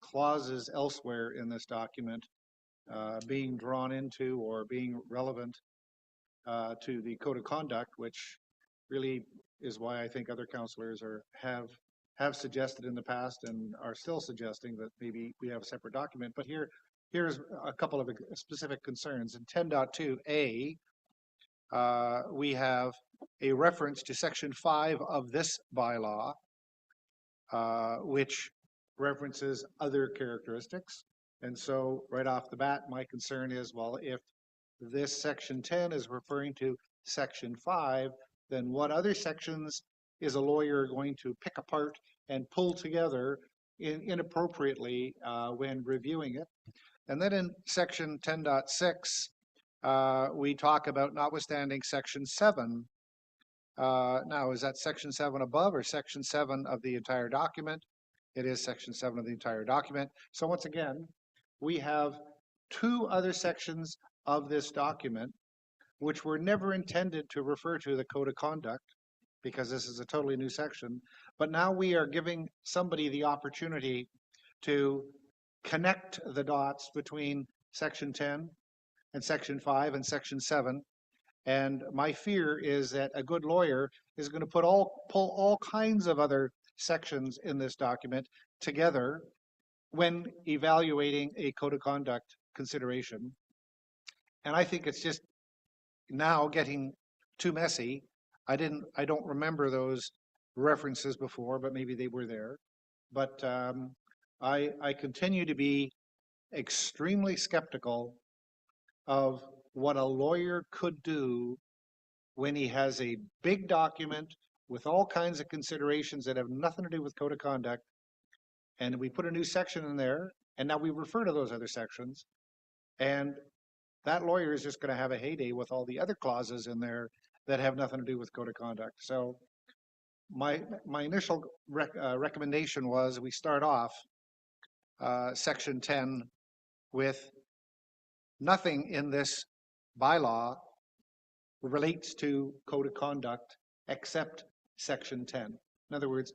clauses elsewhere in this document being drawn into or being relevant to the code of conduct, which really is why I think other councillors have suggested in the past and are still suggesting that maybe we have a separate document. But here's a couple of specific concerns. In 10.2A, we have a reference to section 5 of this bylaw, which references other characteristics. And so right off the bat, my concern is, well, if this section 10 is referring to section 5, then what other sections is a lawyer going to pick apart and pull together inappropriately when reviewing it? And then in section 10.6, we talk about notwithstanding section 7. Now, is that section 7 above or section 7 of the entire document? It is section 7 of the entire document. So once again, we have two other sections of this document which were never intended to refer to the code of conduct, because this is a totally new section. But now we are giving somebody the opportunity to connect the dots between section 10 and section 5 and section 7. And my fear is that a good lawyer is going to pull all kinds of other sections in this document together when evaluating a code of conduct consideration. And I think it's just now getting too messy. I don't remember those references before, but maybe they were there. But I continue to be extremely skeptical of what a lawyer could do when he has a big document with all kinds of considerations that have nothing to do with code of conduct, and we put a new section in there, and now we refer to those other sections, and that lawyer is just going to have a heyday with all the other clauses in there that have nothing to do with code of conduct. So my initial recommendation was we start off section 10 with nothing in this bylaw relates to code of conduct except section 10. In other words,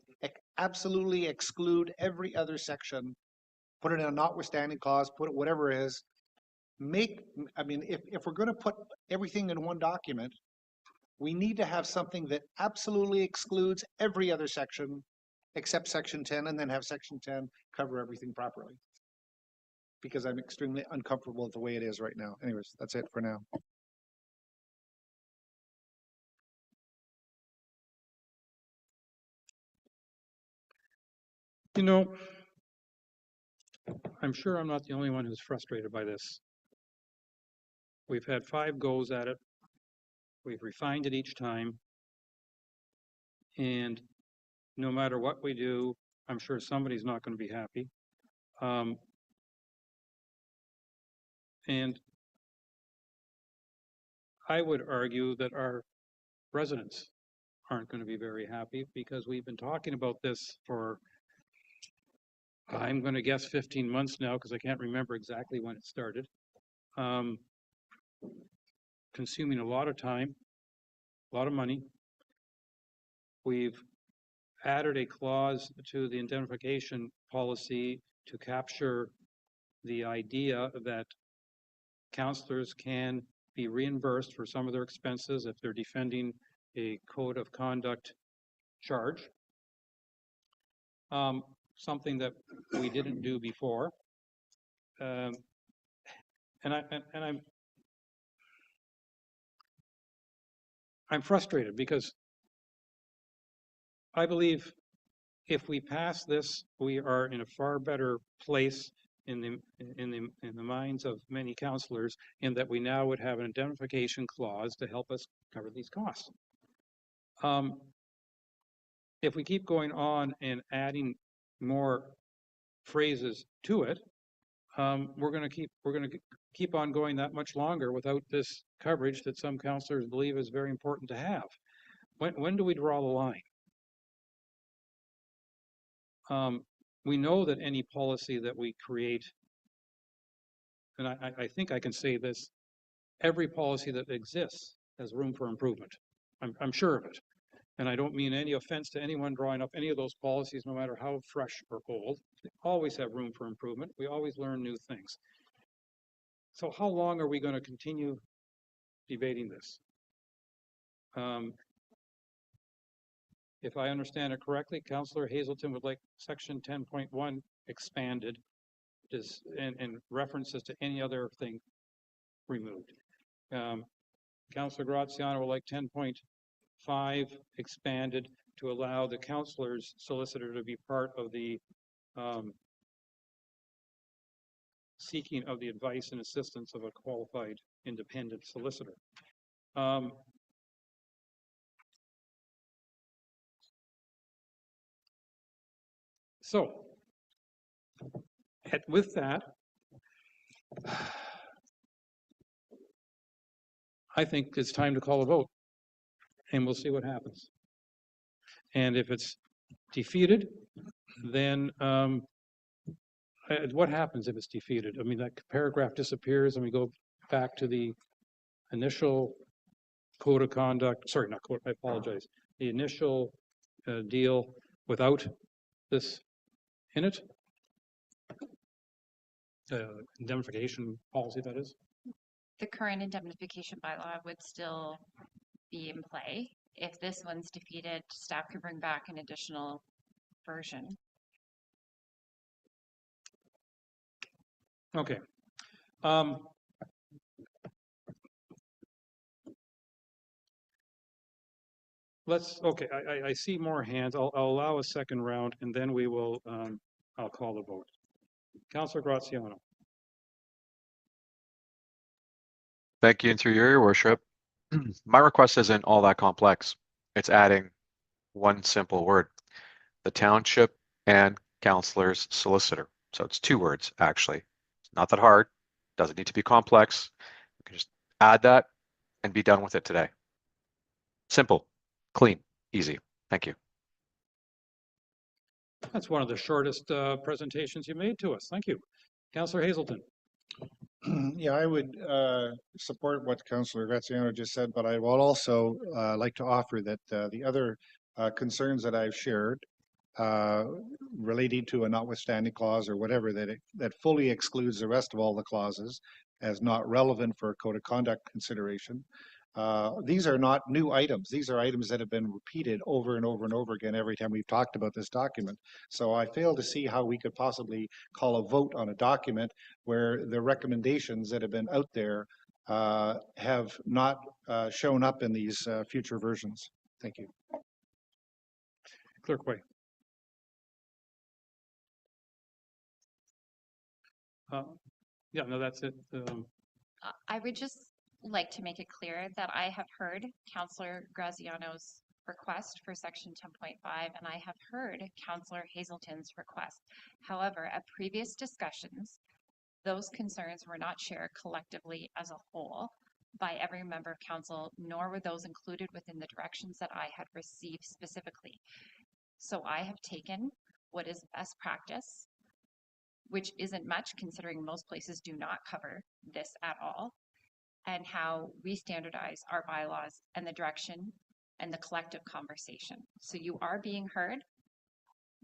absolutely exclude every other section, put it in a notwithstanding clause, put it whatever it is. I mean, if we're going to put everything in one document, we need to have something that absolutely excludes every other section except section 10, and then have section 10 cover everything properly. Because I'm extremely uncomfortable with the way it is right now. Anyways, that's it for now. You know, I'm sure I'm not the only one who's frustrated by this. We've had 5 goes at it. We've refined it each time. And no matter what we do, I'm sure somebody's not going to be happy. And I would argue that our residents aren't going to be very happy, because we've been talking about this for, I'm going to guess 15 months now, because I can't remember exactly when it started. Consuming a lot of time, a lot of money. We've added a clause to the indemnification policy to capture the idea that councillors can be reimbursed for some of their expenses if they're defending a code of conduct charge. Something that we didn't do before. And I'm frustrated, because I believe if we pass this, we are in a far better place in the minds of many councillors, in that we now would have an indemnification clause to help us cover these costs. If we keep going on and adding more phrases to it, we're going to keep on going that much longer without this coverage that some councillors believe is very important to have. When do we draw the line? We know that any policy that we create, and I think I can say this, every policy that exists has room for improvement. I'm sure of it. And I don't mean any offense to anyone drawing up any of those policies, no matter how fresh or old. They always have room for improvement. We always learn new things. So how long are we going to continue debating this? If I understand it correctly, Councillor Hazelton would like section 10.1 expanded and references to any other thing removed. Councillor Graziano would like 10.5 expanded to allow the councillor's solicitor to be part of the seeking of the advice and assistance of a qualified independent solicitor. So, with that, I think it's time to call a vote, and we'll see what happens. And if it's defeated, then what happens if it's defeated? I mean, that paragraph disappears and we go back to the initial code of conduct, sorry, not code, I apologize, the initial deal without this in it? Indemnification policy, that is? The current indemnification bylaw would still be in play. If this one's defeated, staff could bring back an additional version. Okay. Okay, I see more hands. I'll allow a second round, and then we will, I'll call the vote. Councillor Graziano. Thank you, and through your worship. My request isn't all that complex. It's adding one simple word: the township and councillor's solicitor. So it's 2 words, actually. It's not that hard. Doesn't need to be complex. You can just add that and be done with it today. Simple, clean, easy. Thank you. That's one of the shortest presentations you made to us. Thank you. Councillor Hazelton. Yeah, I would support what Councillor Graziano just said, but I will also like to offer that the other concerns that I've shared relating to a notwithstanding clause or whatever that fully excludes the rest of all the clauses as not relevant for a code of conduct consideration. These are not new items. These are items that have been repeated over and over and over again every time we've talked about this document. So I fail to see how we could possibly call a vote on a document where the recommendations that have been out there have not shown up in these future versions. Thank you. Clerk Way. Yeah, no, that's it. I would just like to make it clear that I have heard Councillor Graziano's request for section 10.5 and I have heard Councillor Hazelton's request. However, at previous discussions, those concerns were not shared collectively as a whole by every member of council, nor were those included within the directions that I had received specifically. So I have taken what is best practice, which isn't much considering most places do not cover this at all, and how we standardize our bylaws and the direction and the collective conversation. So you are being heard,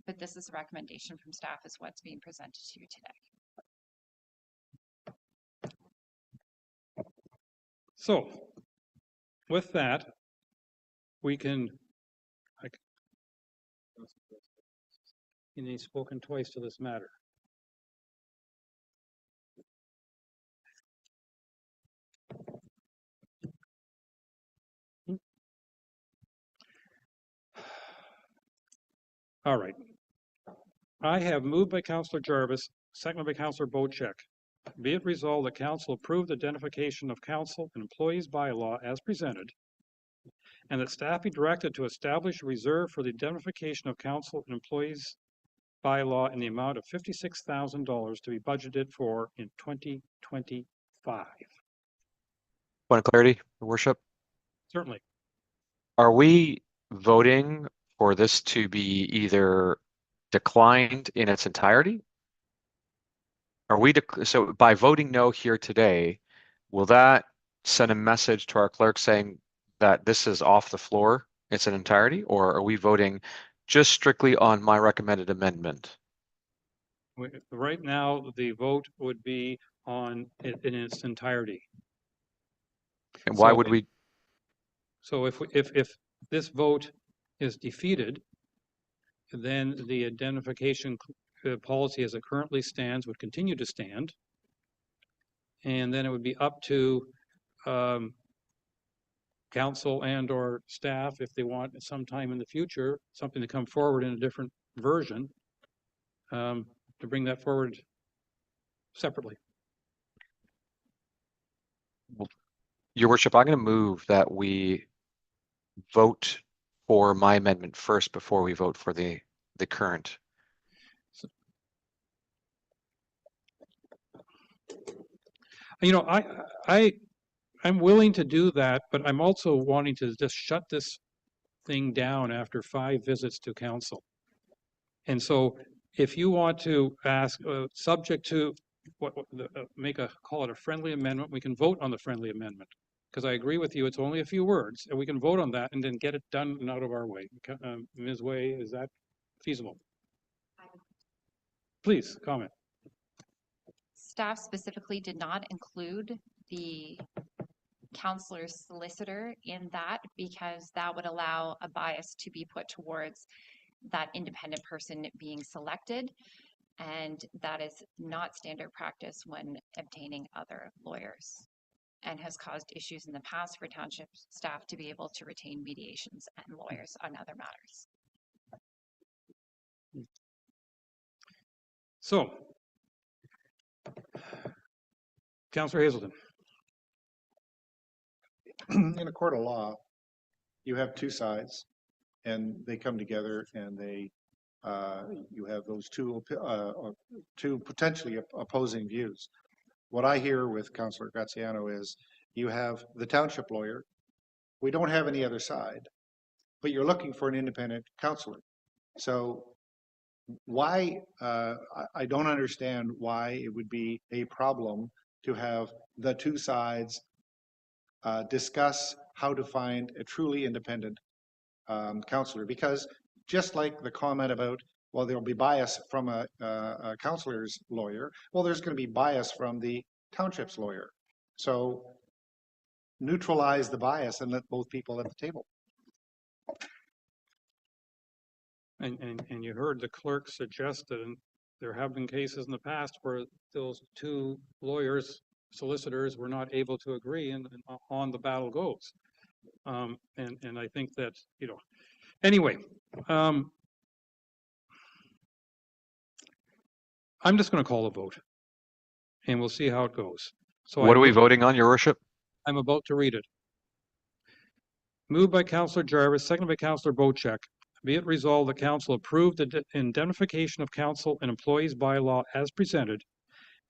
but this is a recommendation from staff is what's being presented to you today. So with that, we can, he's spoken twice to this matter. All right. I have moved by Councillor Jarvis, seconded by Councillor Bocheck. Be it resolved that council approve the identification of council and employees bylaw as presented, and that staff be directed to establish a reserve for the identification of council and employees bylaw in the amount of $56,000 to be budgeted for in 2025. Point of clarity, Your Worship. Certainly. Are we voting for this to be either declined in its entirety? Are we, so by voting no here today, will that send a message to our clerk saying that this is off the floor in its entirety, or are we voting just strictly on my recommended amendment? Right now, the vote would be on it in its entirety. And why would we? So if this vote is defeated, then the identification policy as it currently stands would continue to stand. And then it would be up to council and or staff if they want sometime in the future something to come forward in a different version to bring that forward separately. Your Worship, I'm going to move that we vote for my amendment first before we vote for the current. You know, I'm willing to do that, but I'm also wanting to just shut this thing down after 5 visits to council. And so if you want to ask, subject to call it a friendly amendment, we can vote on the friendly amendment. Because I agree with you, it's only a few words, and we can vote on that and then get it done and out of our way. Ms. Way, is that feasible? Please comment. Staff specifically did not include the councillor's solicitor in that because that would allow a bias to be put towards that independent person being selected. And that is not standard practice when obtaining other lawyers and has caused issues in the past for township staff to be able to retain mediations and lawyers on other matters. So, Councillor Hazelton. In a court of law, you have two sides and they come together and they you have those two potentially opposing views. What I hear with Councillor Graziano is you have the township lawyer. We don't have any other side, but you're looking for an independent councillor. So why, I don't understand why it would be a problem to have the two sides discuss how to find a truly independent counselor, because just like the comment about, well, there'll be bias from a counselor's lawyer, well, there's going to be bias from the township's lawyer. So neutralize the bias and let both people at the table. And you heard the clerk suggest that there have been cases in the past where those two lawyers, solicitors were not able to agree, and on the battle goes. And I think that, you know, anyway, I'm just going to call a vote, and we'll see how it goes. So What are we voting on, Your Worship? I'm about to read it. Moved by Councillor Jarvis, seconded by Councillor Bocheck. Be it resolved, the council approved the indemnification of council and employees bylaw as presented,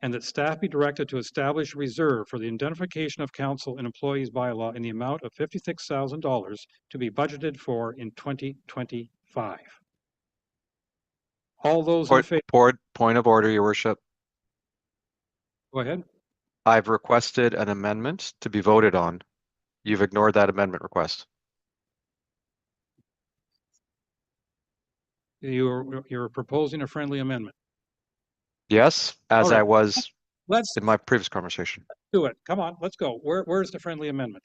and that staff be directed to establish a reserve for the indemnification of council and employees bylaw in the amount of $56,000 to be budgeted for in 2025. All those in favor? Point of order, Your Worship. Go ahead. I've requested an amendment to be voted on. You've ignored that amendment request. You're proposing a friendly amendment. Yes, as All right. I was Let's in my previous conversation. do it. Come on, let's go. Where's the friendly amendment?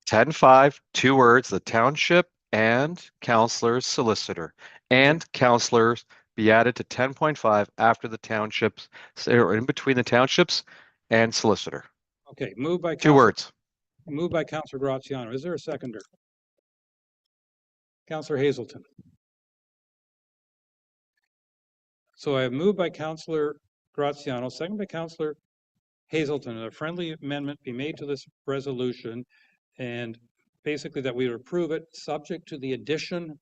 10.5, 2 words, the township and councillor's solicitor. And councillors be added to 10.5 after the townships, or in between the townships and solicitor. Okay, moved by 2 words. Moved by Councillor Graziano. Is there a seconder? Councillor Hazelton. So I have moved by Councillor Graziano, second by Councillor Hazelton, a friendly amendment be made to this resolution, and basically that we would approve it subject to the addition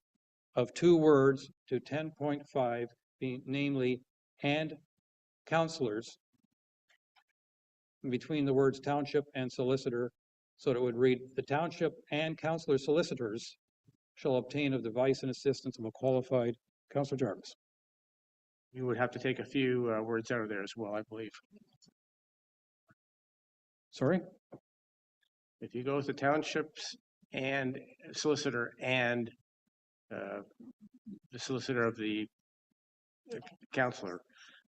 of 2 words to 10.5, being namely and councillors, between the words township and solicitor, so that it would read, the township and councillor solicitors shall obtain of the advice and assistance of a qualified. Councillor Jarvis. You would have to take a few words out of there as well, I believe. Sorry? If you go with the townships and solicitor and the solicitor of the counselor,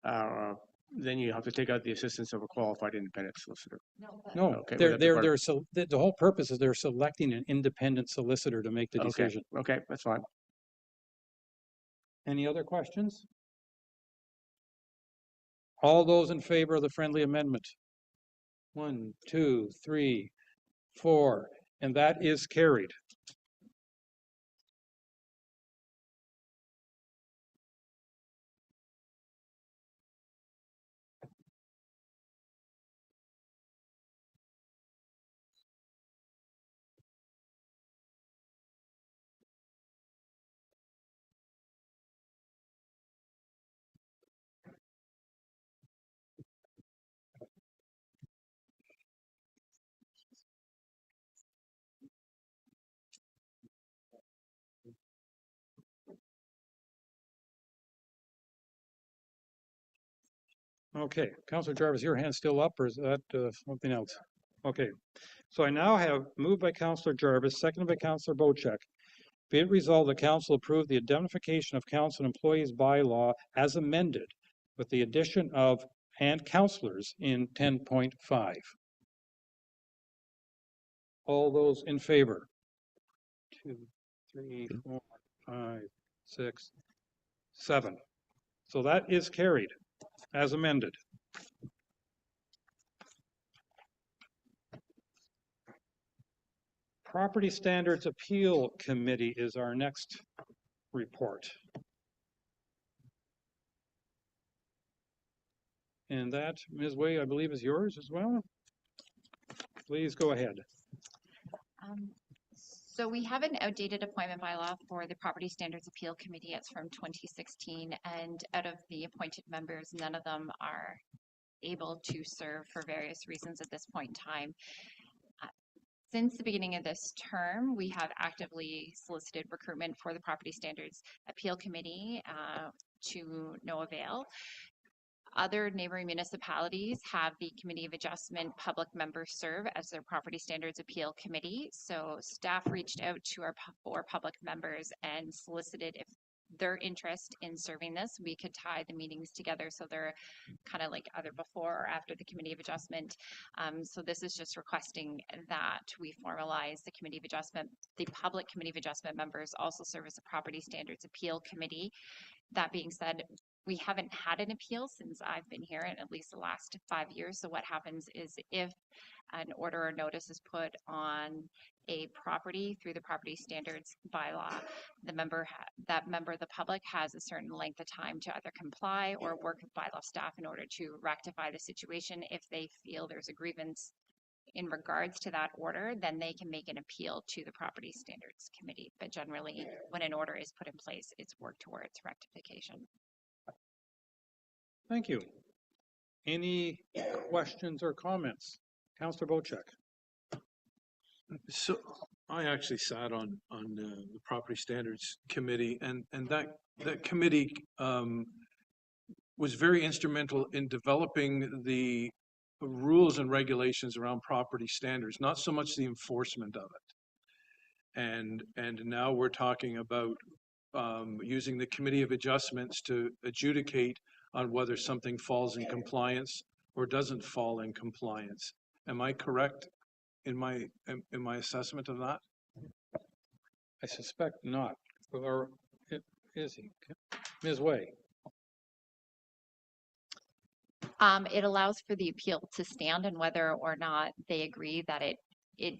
then you have to take out the assistance of a qualified independent solicitor. No, Okay, the whole purpose is they're selecting an independent solicitor to make the decision. Okay, that's fine. Any other questions? All those in favor of the friendly amendment? 1, 2, 3, 4, and that is carried. Okay, Councillor Jarvis, your hand's still up, or is that something else? Okay, so I now have moved by Councillor Jarvis, seconded by Councillor Bocheck. Be it resolved, the council approve the indemnification of council employees bylaw as amended with the addition of and councillors in 10.5. All those in favor? 2, 3, 4, 5, 6, 7. So that is carried as amended. Property Standards Appeal Committee is our next report. And that, Ms. Way, I believe is yours as well. Please go ahead. So we have an outdated appointment bylaw for the Property Standards Appeal Committee. It's from 2016, and out of the appointed members, none of them are able to serve for various reasons at this point in time. Since the beginning of this term, we have actively solicited recruitment for the Property Standards Appeal Committee. to no avail. Other neighboring municipalities have the Committee of Adjustment public members serve as their Property Standards Appeal Committee. So staff reached out to our four public members and solicited if their interest in serving this. We could tie the meetings together so they're kind of like either before or after the Committee of Adjustment. So this is just requesting that we formalize the Committee of Adjustment. The public Committee of Adjustment members also serve as a Property Standards Appeal Committee. That being said, we haven't had an appeal since I've been here in at least the last 5 years. So what happens is if an order or notice is put on a property through the property standards bylaw, that member of the public has a certain length of time to either comply or work with bylaw staff in order to rectify the situation. If they feel there's a grievance in regards to that order, then they can make an appeal to the Property Standards Committee. But generally, when an order is put in place, it's worked towards rectification. Thank you. Any questions or comments? Councillor Bochek. So I actually sat on the Property Standards Committee, and that committee was very instrumental in developing the rules and regulations around property standards, not so much the enforcement of it. And now we're talking about using the Committee of Adjustments to adjudicate on whether something falls in compliance or doesn't fall in compliance. Am I correct in my assessment of that? I suspect not. Or is he? Ms. Way. It allows for the appeal to stand and whether or not they agree that it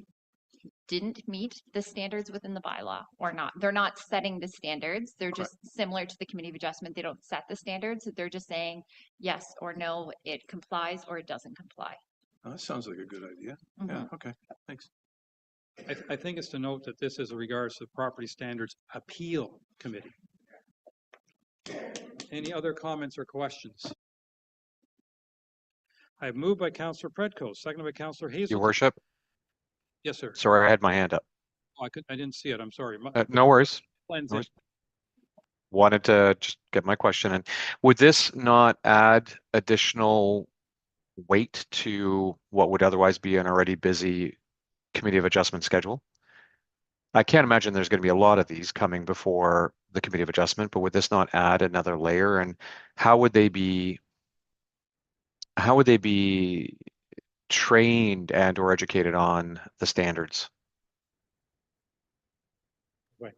didn't meet the standards within the bylaw or not. They're not setting the standards. They're just similar to the Committee of Adjustment. They don't set the standards. They're just saying yes or no, it complies or it doesn't comply. Oh, that sounds like a good idea. Mm-hmm. Yeah, okay, thanks. I think it's to note that this is in regards to the Property Standards Appeal Committee. Any other comments or questions? I have moved by Councillor Predko, seconded by Councillor Hazel. Your worship. Yes, sir. Sorry, I had my hand up. Oh, I didn't see it. I'm sorry. No worries. No worries. Wanted to just get my question in. Would this not add additional weight to what would otherwise be an already busy Committee of Adjustment schedule? I can't imagine there's going to be a lot of these coming before the Committee of Adjustment, but would this not add another layer? And how would they be trained and or educated on the standards? Right.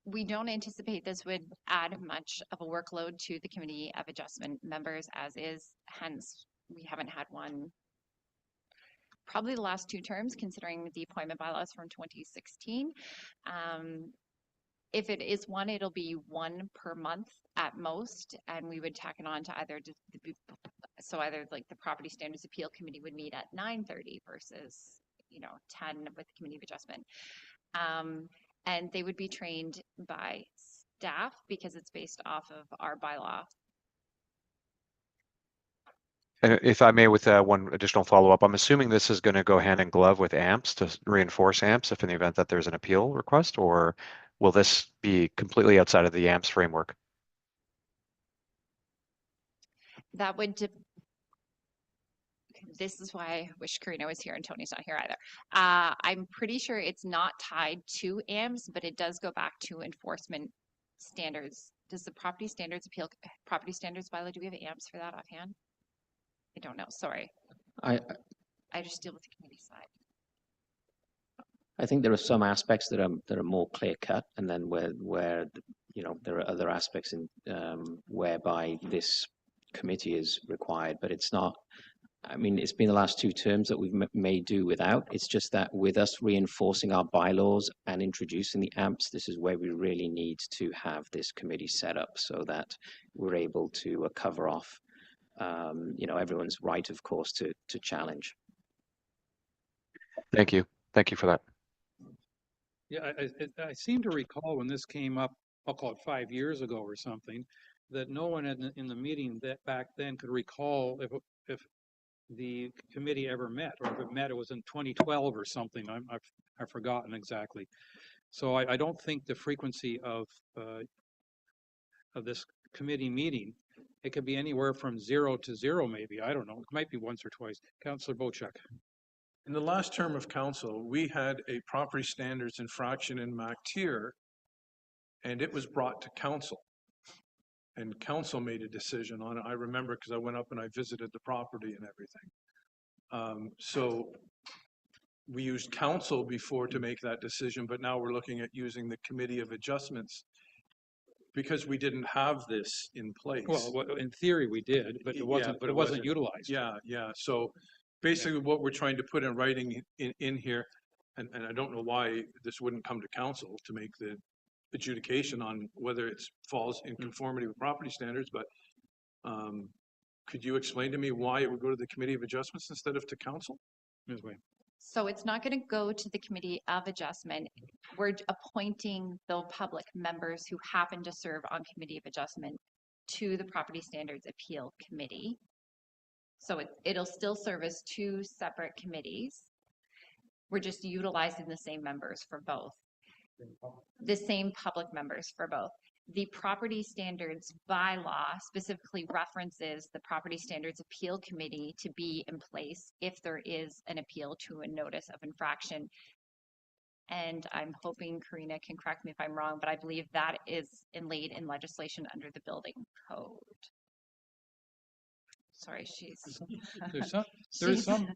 We don't anticipate this would add much of a workload to the Committee of Adjustment members as is, hence we haven't had one probably the last 2 terms considering the appointment bylaws from 2016. If it is one, it'll be 1 per month at most, and we would tack it on to either either like the Property Standards Appeal Committee would meet at 9:30 versus 10 with the Committee of Adjustment. And they would be trained by staff because it's based off of our bylaw. And if I may, with one additional follow-up, I'm assuming this is going to go hand in glove with AMPS to reinforce AMPS if in the event that there's an appeal request, or will this be completely outside of the AMPS framework? That would this is why I wish Karina was here and Tony's not here either. I'm pretty sure it's not tied to AMPS, but it does go back to enforcement standards. Does the Property Standards bylaw, do we have AMPS for that offhand? I don't know, sorry. I just deal with the committee side. I think there are some aspects that are more clear cut, and then where there are other aspects in whereby this committee is required, but it's not. I mean, it's been the last 2 terms that we've made do without. It's just that with us reinforcing our bylaws and introducing the AMPS, this is where we really need to have this committee set up so that we're able to cover off everyone's right, of course, to challenge. Thank you. Thank you for that. Yeah, I seem to recall when this came up, I'll call it 5 years ago or something, that no one in the meeting that back then could recall if the committee ever met, or if it met, it was in 2012 or something. I've forgotten exactly. So I don't think the frequency of of this committee meeting, it could be anywhere from 0 to 0, maybe. I don't know. It might be once or twice. Councillor Bochuk. In the last term of council, we had a property standards infraction in MacTier, and it was brought to council. And council made a decision on it. I remember because I went up and I visited the property and everything. So we used council before to make that decision, but now we're looking at using the Committee of Adjustments because we didn't have this in place. Well, in theory we did, but it wasn't. Yeah, but it wasn't utilized. Yeah, yeah. So basically, what we're trying to put in writing in here, and I don't know why this wouldn't come to council to make the adjudication on whether it falls in conformity with property standards, but could you explain to me why it would go to the Committee of Adjustments instead of to council? Ms. Wayne. So it's not going to go to the Committee of Adjustment. We're appointing the public members who happen to serve on Committee of Adjustment to the Property Standards Appeal Committee. So it'll still serve as two separate committees. We're just utilizing the same members for both. The same public members for both. The property standards bylaw specifically references the Property Standards Appeal Committee to be in place if there is an appeal to a notice of infraction. And I'm hoping Karina can correct me if I'm wrong, but I believe that is inlaid in legislation under the building code. Sorry, There's some,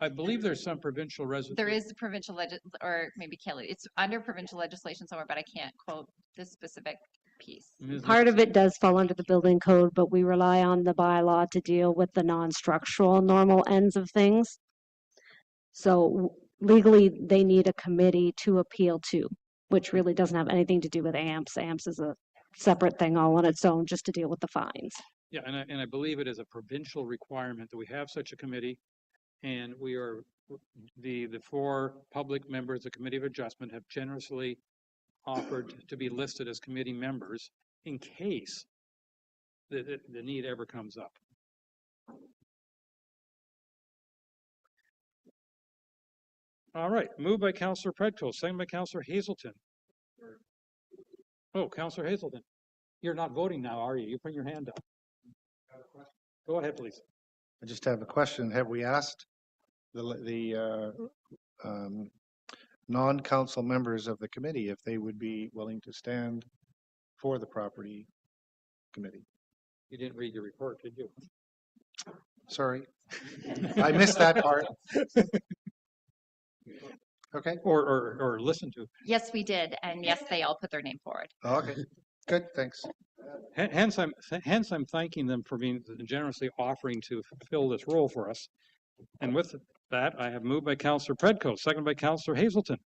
I believe there's some provincial resolution. There is provincial or maybe Kelly, it's under provincial legislation somewhere, but I can't quote this specific piece. Part of it does fall under the building code, but we rely on the bylaw to deal with the non-structural normal ends of things. So legally, they need a committee to appeal to, which really doesn't have anything to do with AMPS. AMPS is a separate thing all on its own just to deal with the fines. Yeah, and I believe it is a provincial requirement that we have such a committee. And we are, the four public members of the Committee of Adjustment have generously offered to be listed as committee members in case the need ever comes up. All right, moved by Councillor Predko, second by Councillor Hazelton. Oh, Councillor Hazelton, you're not voting now, are you? You put your hand up. Go ahead, please. I just have a question. Have we asked the non-council members of the committee if they would be willing to stand for the property committee? You didn't read your report, did you? Sorry, I missed that part. Okay. Or listen to. Yes, we did. And yes, they all put their name forward. Okay, good, thanks. Hence, I'm thanking them for being generously offering to fill this role for us. And with that, I have moved by Councillor Predko, second by Councillor Hazelton.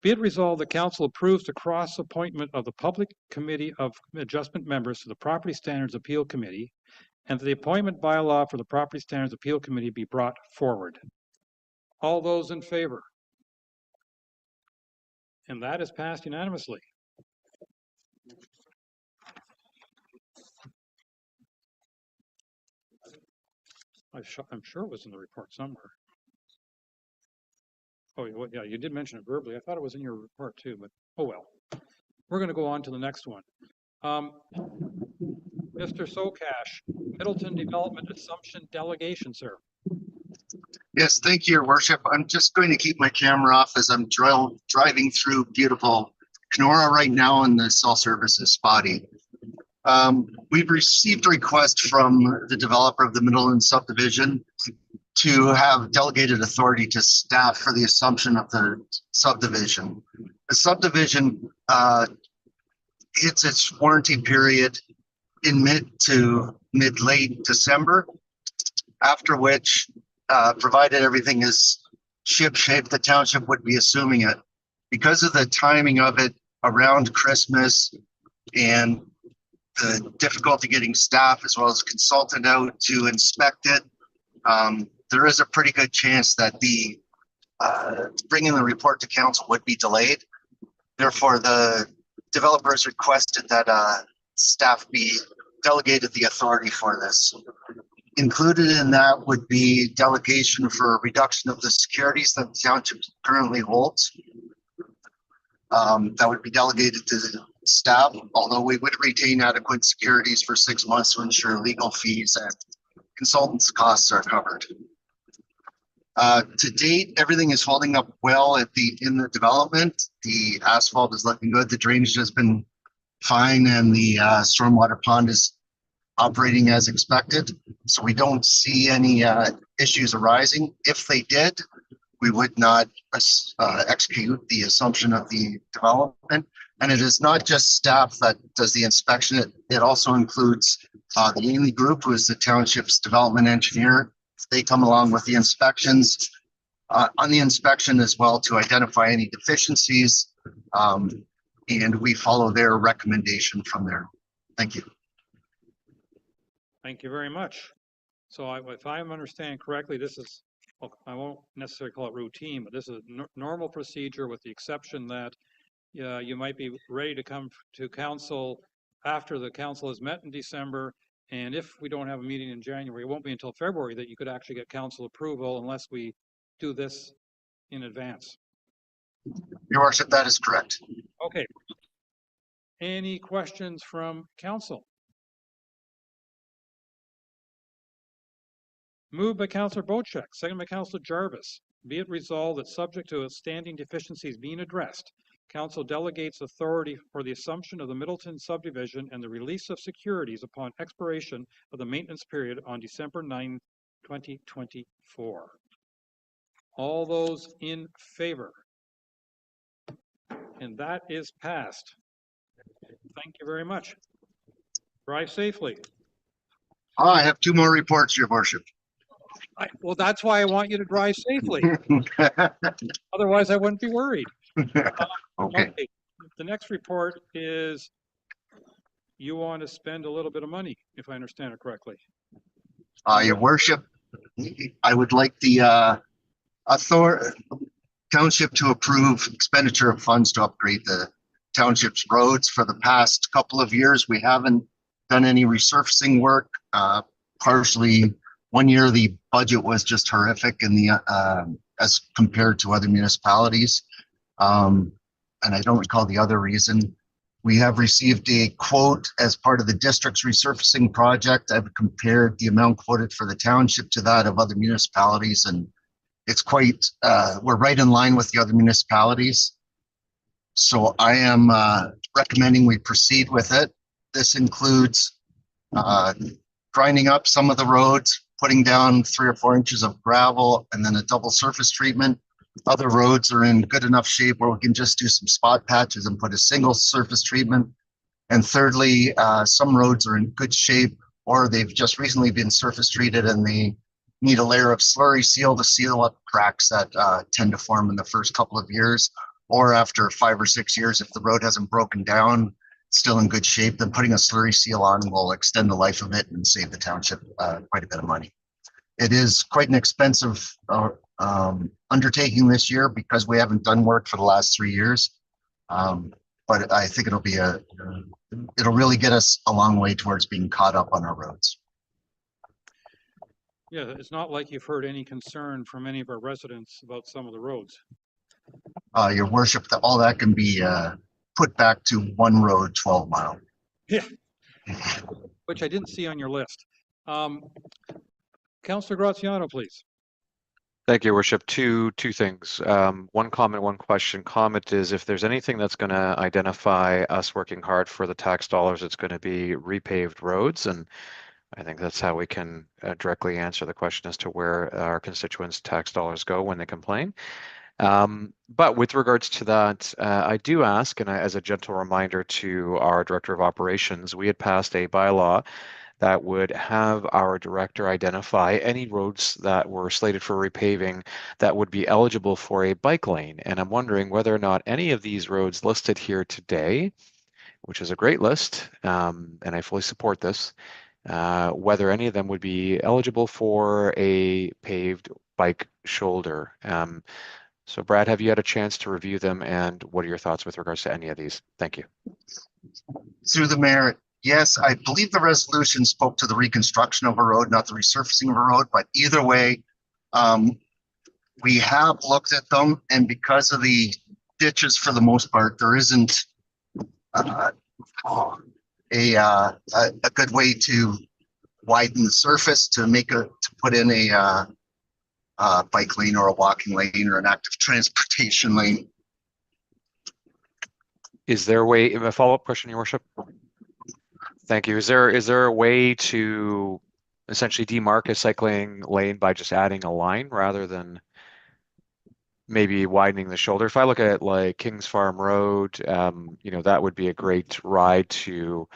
Be it resolved that Council approves the cross-appointment of the Public Committee of Adjustment members to the Property Standards Appeal Committee, and that the appointment bylaw for the Property Standards Appeal Committee be brought forward. All those in favor? And that is passed unanimously. I'm sure it was in the report somewhere. Oh, yeah, you did mention it verbally. I thought it was in your report too, but oh well. We're going to go on to the next one. Mr. Socash, Middleton Development Assumption Delegation, sir. Yes, thank you, Your Worship. I'm just going to keep my camera off as I'm driving through beautiful Kenora right now, and the cell service is spotty. We've received a request from the developer of the Middleton subdivision to have delegated authority to staff for the assumption of the subdivision. The subdivision hits its warranty period in mid to mid-late December, after which, provided everything is ship-shape, the township would be assuming it. Because of the timing of it around Christmas and the difficulty getting staff as well as consultant out to inspect it, there is a pretty good chance that the bringing the report to council would be delayed. Therefore, the developers requested that staff be delegated the authority for this. Included in that would be delegation for a reduction of the securities that the township currently holds. That would be delegated to staff, although we would retain adequate securities for 6 months to ensure legal fees and consultants' costs are covered. To date, everything is holding up well in the development. The asphalt is looking good. The drainage has been fine, and the stormwater pond is operating as expected. So we don't see any issues arising. If they did, we would not execute the assumption of the development. And it is not just staff that does the inspection. It also includes the Ainley Group, who is the township's development engineer. They come along with the inspections on the inspection as well to identify any deficiencies. And we follow their recommendation from there. Thank you. Thank you very much. So if I'm understanding correctly, this is, well, I won't necessarily call it routine, but this is normal procedure with the exception that you might be ready to come to council after the council has met in December. And if we don't have a meeting in January, it won't be until February that you could actually get council approval unless we do this in advance. Your Worship, that is correct. Okay. Any questions from council? Moved by Councillor Bocheck, second by Councillor Jarvis. Be it resolved that subject to outstanding deficiencies being addressed, Council delegates authority for the assumption of the Middleton subdivision and the release of securities upon expiration of the maintenance period on December 9, 2024. All those in favor? And that is passed. Thank you very much. Drive safely. I have 2 more reports, Your Worship. Well, that's why I want you to drive safely. Otherwise, I wouldn't be worried. Okay. The next report is you want to spend a little bit of money, if I understand it correctly. Your Worship, I would like the township to approve expenditure of funds to upgrade the township's roads. For the past couple of years, we haven't done any resurfacing work. Partially, one year the budget was just horrific in the as compared to other municipalities. And I don't recall the other reason. We have received a quote as part of the district's resurfacing project. I've compared the amount quoted for the township to that of other municipalities, and it's quite, we're right in line with the other municipalities. So I am recommending we proceed with it. This includes grinding up some of the roads, putting down 3 or 4 inches of gravel, and then a double surface treatment. Other roads are in good enough shape where we can just do some spot patches and put a single surface treatment. And thirdly, some roads are in good shape, or they've just recently been surface treated and they need a layer of slurry seal to seal up cracks that tend to form in the first couple of years, or after 5 or 6 years, if the road hasn't broken down, still in good shape, then putting a slurry seal on will extend the life of it and save the township quite a bit of money. It is quite an expensive undertaking this year because we haven't done work for the last 3 years. But I think it'll be it'll really get us a long way towards being caught up on our roads. Yeah, it's not like you've heard any concern from any of our residents about some of the roads. Your Worship, all that can be put back to one road, 12 mile. Yeah, which I didn't see on your list. Councillor Graziano, please. Thank you, Your Worship. Two things. One comment, one question. Comment is if there's anything that's going to identify us working hard for the tax dollars, it's going to be repaved roads. And I think that's how we can directly answer the question as to where our constituents' tax dollars go when they complain. But with regards to that, I do ask, and as a gentle reminder to our Director of Operations, we had passed a bylaw that would have our director identify any roads that were slated for repaving that would be eligible for a bike lane. And I'm wondering whether or not any of these roads listed here today, which is a great list, and I fully support this, whether any of them would be eligible for a paved bike shoulder. So Brad, have you had a chance to review them, and what are your thoughts with regards to any of these? Thank you. Through the mayor, yes, I believe the resolution spoke to the reconstruction of a road, not the resurfacing of a road, but either way, we have looked at them, and because of the ditches for the most part, there isn't a good way to widen the surface to put in a bike lane or a walking lane or an active transportation lane. Is there a way, a follow-up question, Your Worship? Thank you. Is there a way to essentially demarc a cycling lane by just adding a line rather than maybe widening the shoulder? If I look at like Kings Farm Road, you know, that would be a great ride to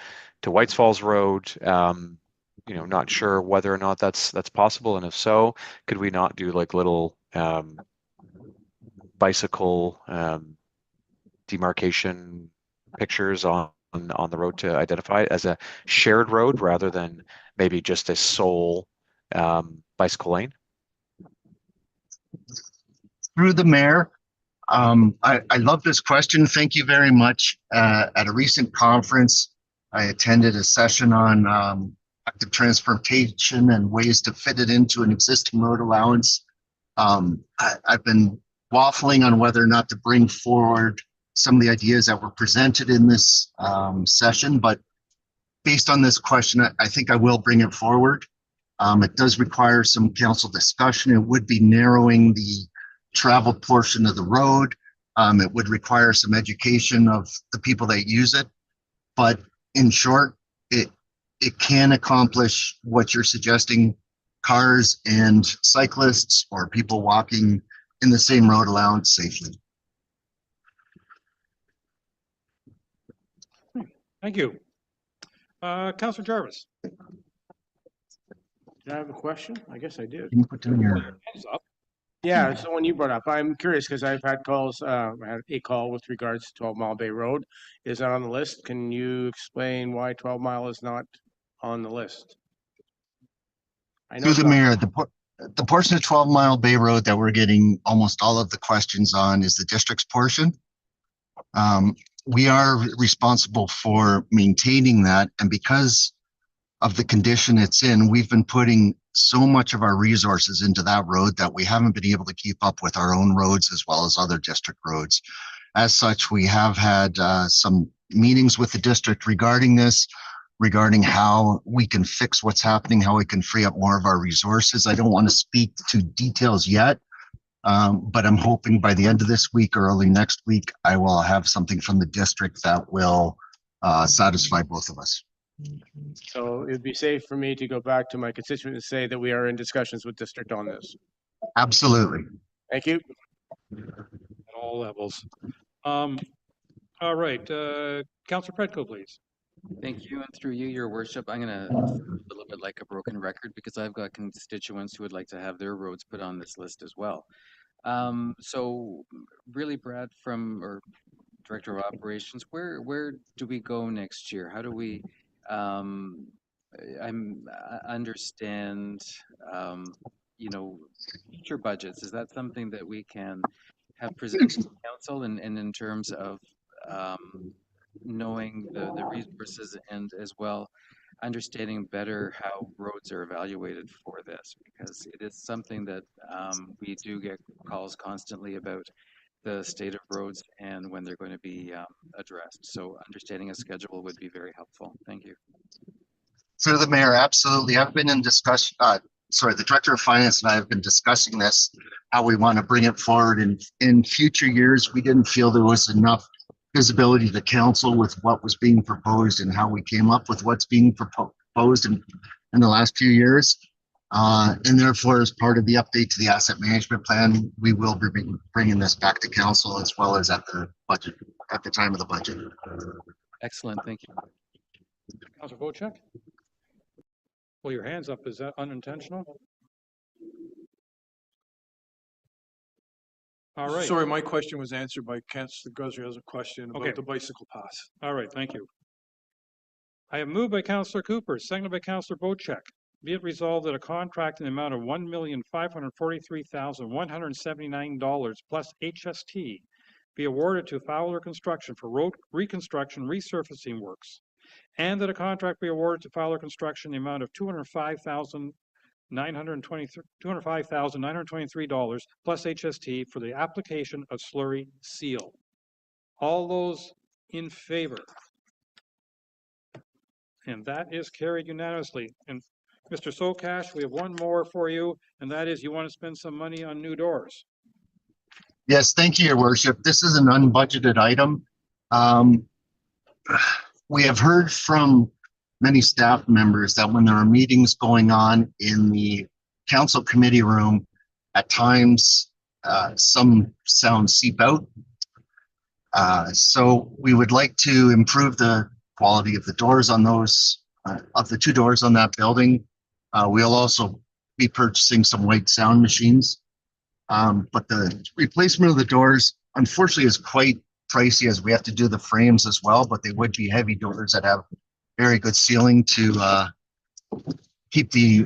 Whites Falls Road. You know, not sure whether or not that's possible, and if so, could we not do like little bicycle demarcation pictures on the road to identify it as a shared road rather than maybe just a sole bicycle lane? Through the mayor, I love this question. Thank you very much. At a recent conference, I attended a session on active transportation and ways to fit it into an existing road allowance. I've been waffling on whether or not to bring forward some of the ideas that were presented in this session, but based on this question, I think I will bring it forward. It does require some council discussion. It would be narrowing the traveled portion of the road. It would require some education of the people that use it, but in short, it can accomplish what you're suggesting: cars and cyclists or people walking in the same road allowance safely. Thank you. Councillor Jarvis. Did I have a question? I guess I did. Can you put down your hands up? Yeah, so when you brought up, I'm curious because I've had calls, I had a call with regards to 12 Mile Bay Road. Is that on the list? Can you explain why 12 Mile is not on the list? I know through the mayor, the portion of 12 Mile Bay Road that we're getting almost all of the questions on is the district's portion. We are responsible for maintaining that, and because of the condition it's in, we've been putting so much of our resources into that road that we haven't been able to keep up with our own roads as well as other district roads. As such, we have had some meetings with the district regarding this, regarding how we can fix what's happening, how we can free up more of our resources. I don't want to speak to details yet, but I'm hoping by the end of this week or early next week, I will have something from the district that will satisfy both of us. So it'd be safe for me to go back to my constituent and say that we are in discussions with district on this. Absolutely. Thank you. At all levels. All right, Councillor Predko, please. Thank you, and through you, Your Worship, I'm going to a little bit like a broken record because I've got constituents who would like to have their roads put on this list as well. So really, Brad, or Director of Operations, where do we go next year? How do we understand, you know, future budgets? Is that something that we can have presented to council and in terms of knowing the resources and as well understanding better how roads are evaluated for this, because it is something that we do get calls constantly about the state of roads and when they're going to be addressed. So understanding a schedule would be very helpful. Thank you. Through the mayor, absolutely. I've been in discussion, the Director of Finance and I have been discussing this, how we want to bring it forward in future years. We didn't feel there was enough visibility to the council with what was being proposed and how we came up with what's being proposed in the last few years. And therefore, as part of the update to the asset management plan, we will be bringing this back to council as well as at the budget, at the time of the budget. Excellent, thank you. Councillor Wojcik? Well, your hand's up. Is that unintentional? All right. Sorry, my question was answered by Councillor Guthrie. Has a question about the bicycle path. All right, thank you. I have moved by Councillor Cooper, seconded by Councillor Wojcik. Be it resolved that a contract in the amount of $1,543,179 plus HST be awarded to Fowler Construction for road reconstruction resurfacing works, and that a contract be awarded to Fowler Construction in the amount of $205,923 plus HST for the application of slurry seal. All those in favor? And that is carried unanimously. And Mr. Sokash, we have one more for you, and that is you want to spend some money on new doors. Yes, thank you, Your Worship. This is an unbudgeted item. We have heard from many staff members that when there are meetings going on in the council committee room, at times some sound seep out. So we would like to improve the quality of the doors on those, of the two doors on that building. We'll also be purchasing some white sound machines. But the replacement of the doors, unfortunately, is quite pricey as we have to do the frames as well, but they would be heavy doors that have very good sealing to keep the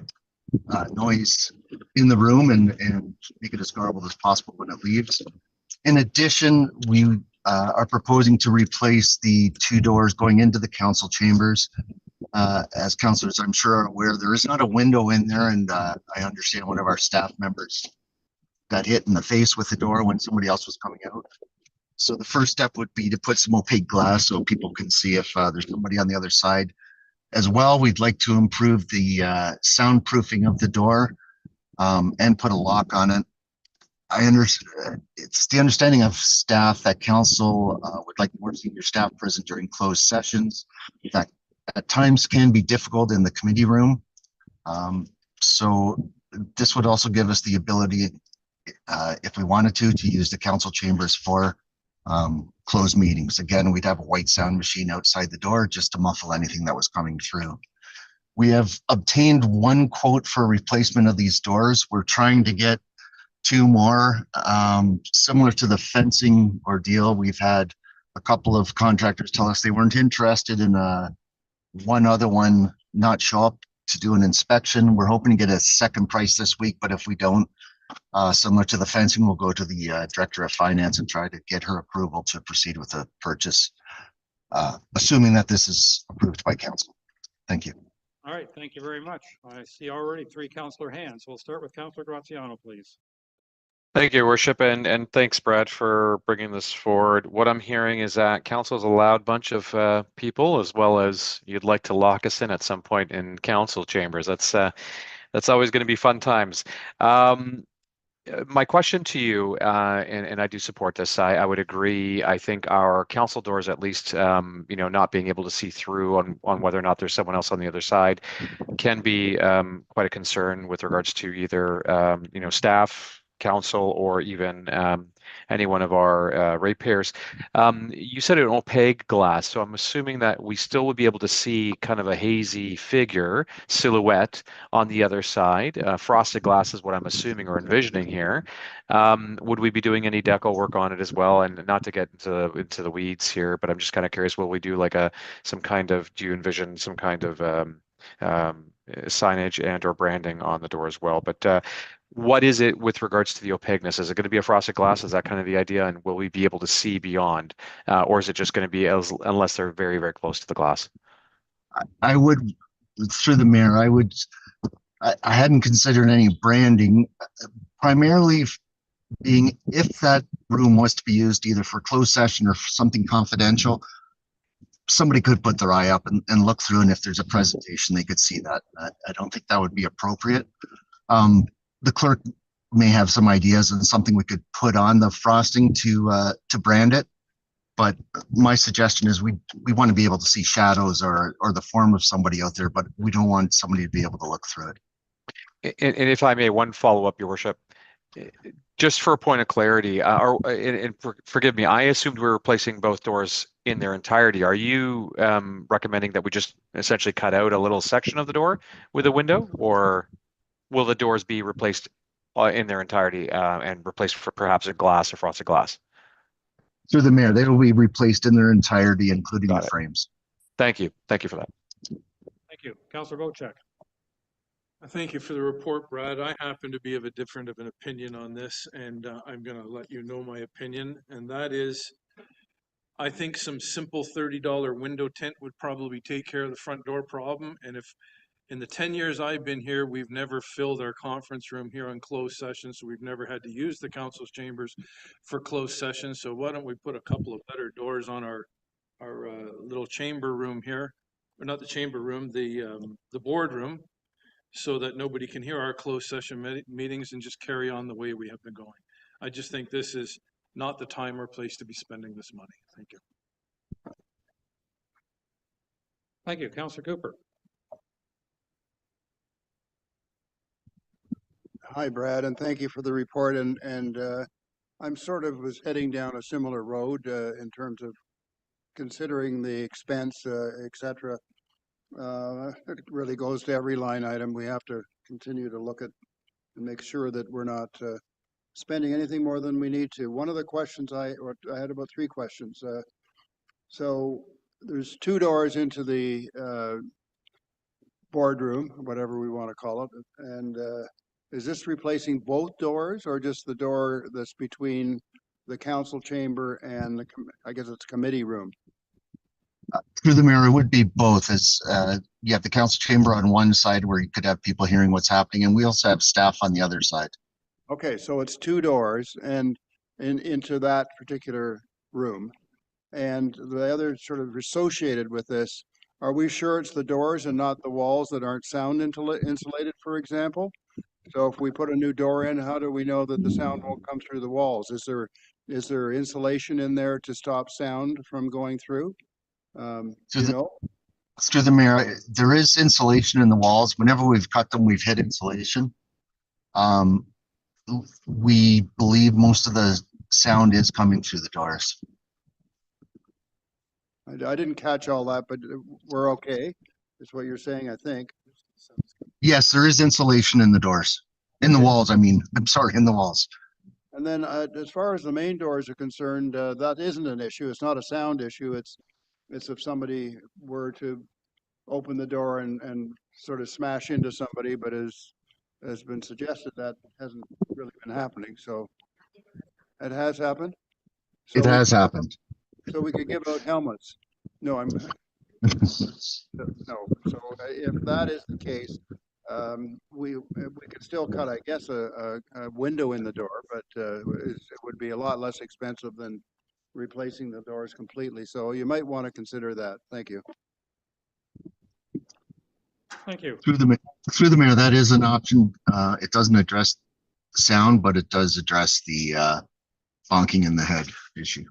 noise in the room and make it as garbled as possible when it leaves. In addition, we are proposing to replace the two doors going into the council chambers. As councillors, I'm sure are aware, there is not a window in there, and I understand one of our staff members got hit in the face with the door when somebody else was coming out. So the first step would be to put some opaque glass so people can see if there's somebody on the other side. As well, we'd like to improve the soundproofing of the door and put a lock on it. It's the understanding of staff that council would like more senior staff present during closed sessions. That at times can be difficult in the committee room. So this would also give us the ability, if we wanted to use the council chambers for closed meetings. Again, we'd have a white sound machine outside the door just to muffle anything that was coming through. We have obtained one quote for replacement of these doors. We're trying to get two more, similar to the fencing ordeal. We've had a couple of contractors tell us they weren't interested in one other one not show up to do an inspection. We're hoping to get a second price this week, but if we don't, similar to the fencing, we'll go to the Director of Finance and try to get her approval to proceed with the purchase, assuming that this is approved by council. Thank you. All right, thank you very much. I see already 3 councillor hands. We'll start with Councillor Graziano, please. Thank you, Your Worship, and thanks, Brad, for bringing this forward. What I'm hearing is that council is a loud bunch of people, as well as you'd like to lock us in at some point in council chambers. That's always going to be fun times. My question to you, and I do support this, I would agree. I think our council doors, at least, not being able to see through on whether or not there's someone else on the other side, can be quite a concern with regards to either, staff, council, or even any one of our ratepayers. You said an opaque glass, so I'm assuming that we still would be able to see kind of a hazy figure silhouette on the other side. Frosted glass is what I'm assuming or envisioning here. Would we be doing any deco work on it as well? And not to get into the weeds here, but I'm just kind of curious, will we do like do you envision some kind of signage and or branding on the door as well? But what is it with regards to the opaqueness? Is it going to be a frosted glass? Is that kind of the idea? And will we be able to see beyond? Or is it just going to be unless they're very, very close to the glass? I would, through the mayor, I hadn't considered any branding, primarily being if that room was to be used either for closed session or for something confidential, somebody could put their eye up and look through, and if there's a presentation, they could see that. I don't think that would be appropriate. The clerk may have some ideas and something we could put on the frosting to brand it. But my suggestion is we want to be able to see shadows or the form of somebody out there, but we don't want somebody to be able to look through it. And if I may, one follow-up, Your Worship. Just for a point of clarity, forgive me, I assumed we were replacing both doors in their entirety. Are you recommending that we just essentially cut out a little section of the door with a window, or will the doors be replaced in their entirety and replaced for perhaps a glass or frosted glass? Through the mayor, they will be replaced in their entirety, including the frames. Thank you. Thank you for that. Thank you. Councillor Vocek. Thank you for the report, Brad. I happen to be of an opinion on this, and I'm going to let you know my opinion. And that is, I think some simple $30 window tint would probably take care of the front door problem. And if in the 10 years I've been here, we've never filled our conference room here on closed sessions, so we've never had to use the council's chambers for closed sessions. So why don't we put a couple of better doors on our little chamber room here? or not the chamber room, the boardroom, so that nobody can hear our closed session meetings and just carry on the way we have been going. I just think this is not the time or place to be spending this money. Thank you. Thank you, Councillor Cooper. Hi, Brad, and thank you for the report. And I'm sort of was heading down a similar road in terms of considering the expense, et cetera. It really goes to every line item. We have to continue to look at and make sure that we're not spending anything more than we need to. One of the questions I had about 3 questions. So there's 2 doors into the boardroom, whatever we want to call it. And is this replacing both doors or just the door that's between the council chamber and the, I guess it's committee room? Through the mayor, it would be both. As you have the council chamber on one side where you could have people hearing what's happening, and we also have staff on the other side. Okay, so it's 2 doors and into that particular room. And the other sort of associated with this, are we sure it's the doors and not the walls that aren't sound insulated, for example? So if we put a new door in, how do we know that the sound won't come through the walls? Is there insulation in there to stop sound from going through? Through the mayor, there is insulation in the walls. Whenever we've cut them, we've hit insulation. We believe most of the sound is coming through the doors. I didn't catch all that, but we're okay, is what you're saying, I think. Yes, there is insulation in the doors. In the walls, I mean. I'm sorry, in the walls. And then as far as the main doors are concerned, that isn't an issue. It's not a sound issue. It's if somebody were to open the door and sort of smash into somebody, but as has been suggested, that hasn't really been happening. So it has happened? It has happened. So we could give out helmets. No, no. So if that is the case, we could still cut, I guess, a window in the door, but it would be a lot less expensive than replacing the doors completely. So you might want to consider that. Thank you. Thank you. Through the mayor, that is an option. It doesn't address sound, but it does address the bonking in the head issue.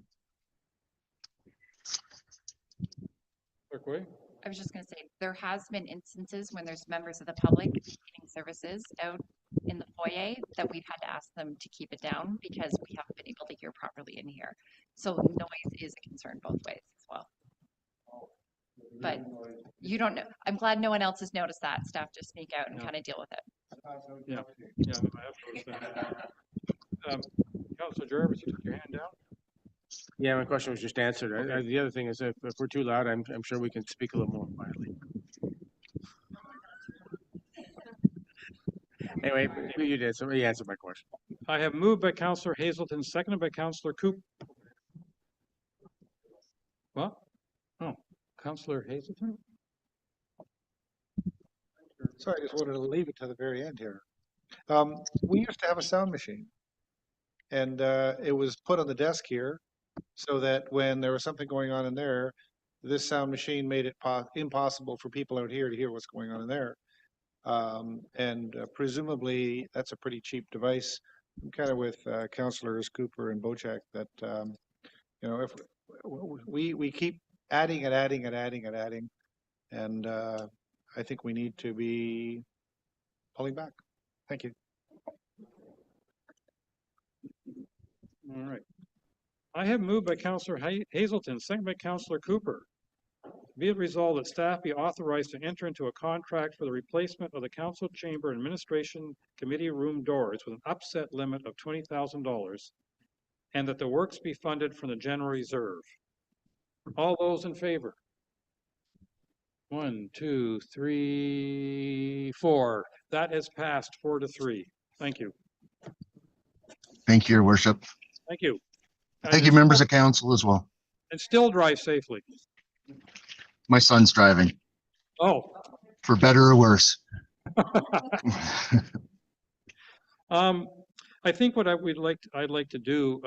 I was just going to say, there has been instances when there's members of the public getting services out in the foyer that we've had to ask them to keep it down because we haven't been able to hear properly in here. So noise is a concern both ways as well. But you don't know. I'm glad no one else has noticed that. Staff just speak out and kind of deal with it. Yeah, I have noticed that. Councillor Jarvis, you took your hand down? Yeah, my question was just answered. The other thing is if we're too loud, I'm sure we can speak a little more quietly. Anyway, you did, so you answered my question. I have moved by Councillor Hazelton, seconded by Councillor Coop. What? Oh, Councillor Hazelton? Sorry, I just wanted to leave it to the very end here. We used to have a sound machine, and it was put on the desk here so that when there was something going on in there, this sound machine made it impossible for people out here to hear what's going on in there. And presumably that's a pretty cheap device. I'm kind of with Councillors Cooper and Bochek that if we keep adding and adding and adding and adding, and I think we need to be pulling back. Thank you. All right. I have moved by Councillor Hazelton, seconded by Councillor Cooper. Be it resolved that staff be authorized to enter into a contract for the replacement of the council chamber and administration committee room doors with an upset limit of $20,000 and that the works be funded from the general reserve. All those in favor? 1, 2, 3, 4. That is passed 4-3. Thank you. Thank you, Your Worship. Thank you. Thank you, members of council as well. And still drive safely. My son's driving. Oh. For better or worse. I think what I'd like to do,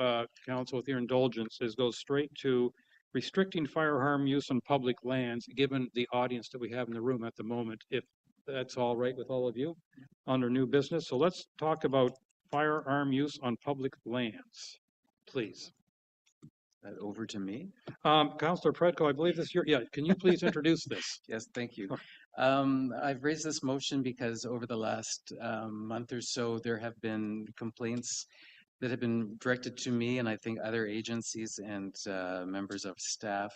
council, with your indulgence, is go straight to restricting firearm use on public lands, given the audience that we have in the room at the moment, if that's all right with all of you, under new business. So let's talk about firearm use on public lands, please. Over to me. Councillor Predko, I believe this is your, can you please introduce this? Yes, thank you. I've raised this motion because over the last month or so, there have been complaints that have been directed to me and I think other agencies and members of staff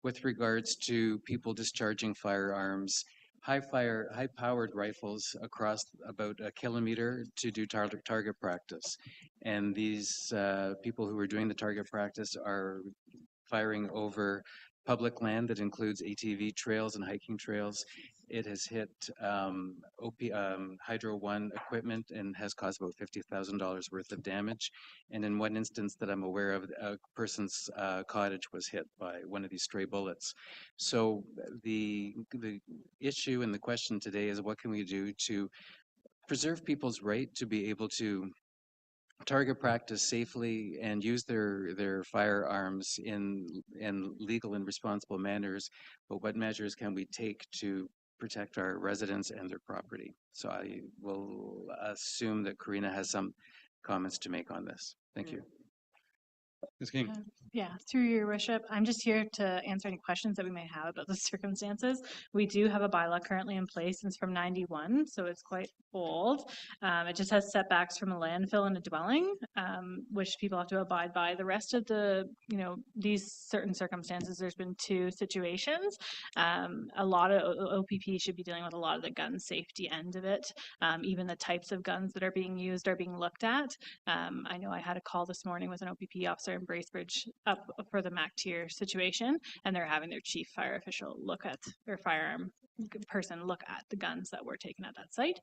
with regards to people discharging firearms, high-powered rifles across about a kilometer to do target practice. And these people who are doing the target practice are firing over public land that includes ATV trails and hiking trails. It has hit Hydro One equipment and has caused about $50,000 worth of damage. And in one instance that I'm aware of, a person's cottage was hit by one of these stray bullets. So the issue and the question today is, what can we do to preserve people's right to be able to target practice safely and use their firearms in legal and responsible manners, but what measures can we take to protect our residents and their property? So I will assume that Karina has some comments to make on this. Thank you. Ms. King. Yeah, through your worship, I'm just here to answer any questions that we may have about the circumstances. We do have a bylaw currently in place, and it's from 91, so it's quite old. It just has setbacks from a landfill and a dwelling, which people have to abide by. The rest of the, these certain circumstances, there's been 2 situations. A lot of OPP should be dealing with a lot of the gun safety end of it. Even the types of guns that are being used are being looked at. I know I had a call this morning with an OPP officer in Bracebridge up for the MAC tier situation, and they're having their chief fire official look at their firearm person look at the guns that were taken at that site.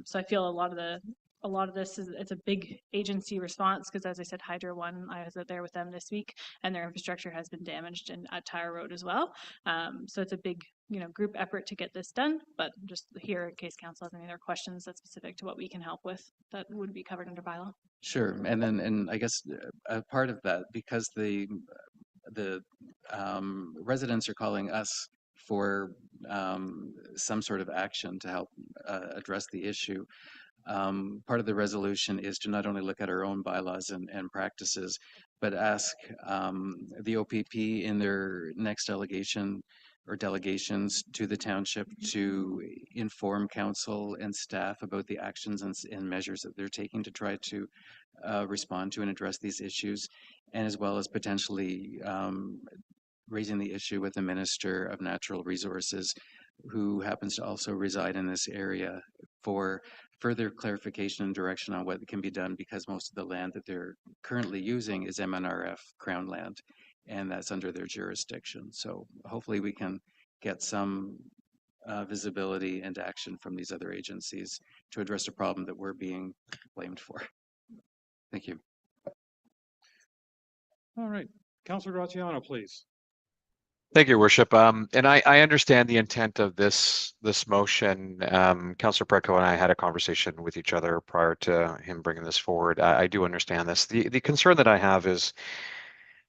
So I feel a lot of this is, it's a big agency response because, as I said, Hydro One, I was out there with them this week, and their infrastructure has been damaged at Tyre Road as well. So it's a big group effort to get this done, but just here in case council has any other questions that's specific to what we can help with that would be covered under bylaw. Sure, and I guess a part of that, because the residents are calling us for some sort of action to help address the issue. Part of the resolution is to not only look at our own bylaws and practices, but ask the OPP in their next delegation or delegations to the township to inform council and staff about the actions and measures that they're taking to try to respond to and address these issues, and as well as potentially raising the issue with the Minister of Natural Resources, who happens to also reside in this area, for further clarification and direction on what can be done, because most of the land that they're currently using is MNRF Crown land, and that's under their jurisdiction. So hopefully we can get some visibility and action from these other agencies to address a problem that we're being blamed for. Thank you. All right. Councillor Graziano, please. Thank you, Worship. And I understand the intent of this motion. Councillor Predko and I had a conversation with each other prior to him bringing this forward. I do understand this. The concern that I have is,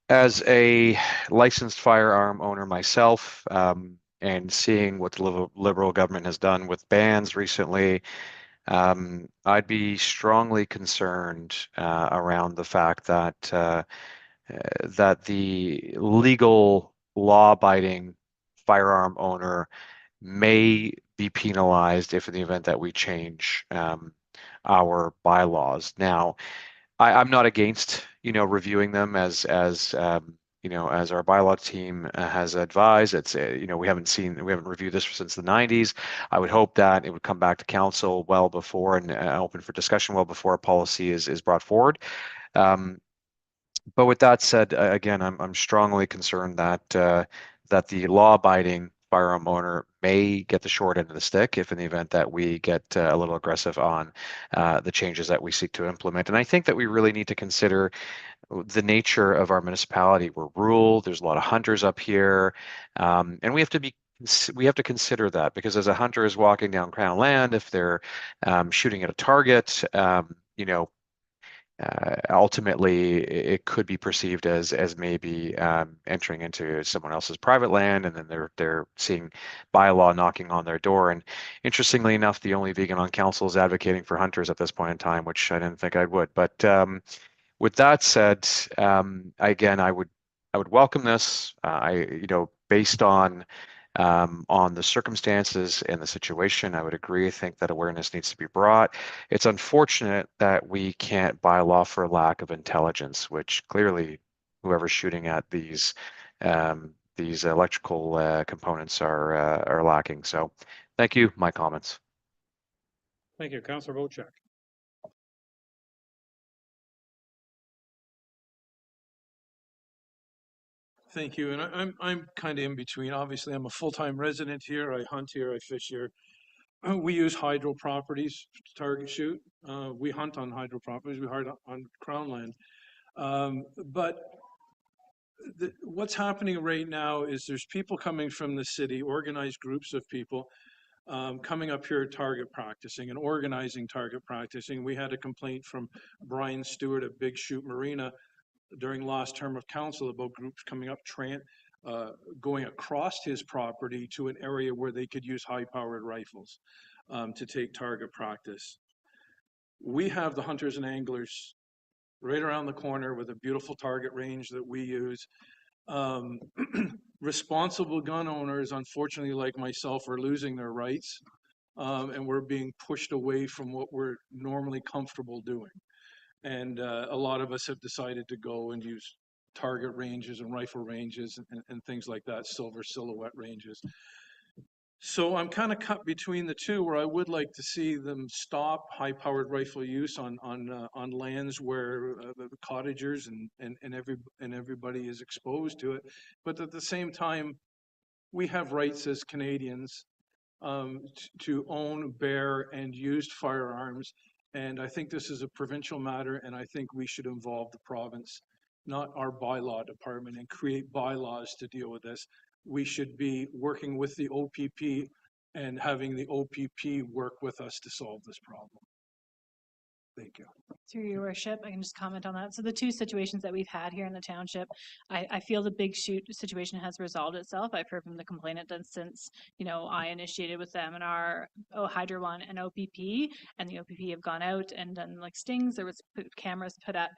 as a licensed firearm owner myself, and seeing what the Liberal government has done with bans recently, I'd be strongly concerned around the fact that that the legal, law-abiding firearm owner may be penalized if in the event that we change our bylaws. Now, I'm not against reviewing them as as our bylaw team has advised. It's we haven't reviewed this since the 90s. I would hope that it would come back to council well before and open for discussion well before a policy is brought forward. But with that said, again, I'm strongly concerned that that the law-abiding firearm owner may get the short end of the stick if in the event that we get a little aggressive on the changes that we seek to implement. And I think that we really need to consider the nature of our municipality. We're rural, there's a lot of hunters up here, and we have to consider that, because as a hunter is walking down Crown land, if they're shooting at a target, ultimately it could be perceived as maybe entering into someone else's private land, and then they're seeing bylaw knocking on their door. And interestingly enough, the only vegan on council is advocating for hunters at this point in time, which I didn't think I would. But with that said, again, I would welcome this. Based on the circumstances and the situation, I would agree. I think that awareness needs to be brought. It's unfortunate that we can't bylaw for lack of intelligence, which clearly whoever's shooting at these electrical components are lacking. So, thank you. My comments. Thank you, Councillor Wojcik. Thank you. And I'm kind of in between. Obviously, I'm a full-time resident here. I hunt here, I fish here. We use hydro properties to target shoot. We hunt on hydro properties. We hunt on crown land. But what's happening right now is there's people coming from the city, organized groups of people, coming up here target practicing and organizing target practicing. We had a complaint from Brian Stewart at Big Shoot Marina during last term of council about groups coming up, going across his property to an area where they could use high-powered rifles to take target practice. We have the hunters and anglers right around the corner with a beautiful target range that we use. Responsible gun owners, unfortunately, like myself, are losing their rights, and we're being pushed away from what we're normally comfortable doing. And a lot of us have decided to go and use target ranges and rifle ranges and things like that, silver silhouette ranges. So I'm kind of cut between the two, where I would like to see them stop high-powered rifle use on lands where the cottagers and everybody is exposed to it. But at the same time, we have rights as Canadians to own, bear, and use firearms. And I think this is a provincial matter, and I think we should involve the province, not our bylaw department, and create bylaws to deal with this. We should be working with the OPP and having the OPP work with us to solve this problem. Thank you. Through your worship, I can just comment on that. So the two situations that we've had here in the township, I feel the Big Shoot situation has resolved itself. I've heard from the complainant that since, I initiated with them and our Hydro One and OPP, and the OPP have gone out and done like stings. There was cameras put up.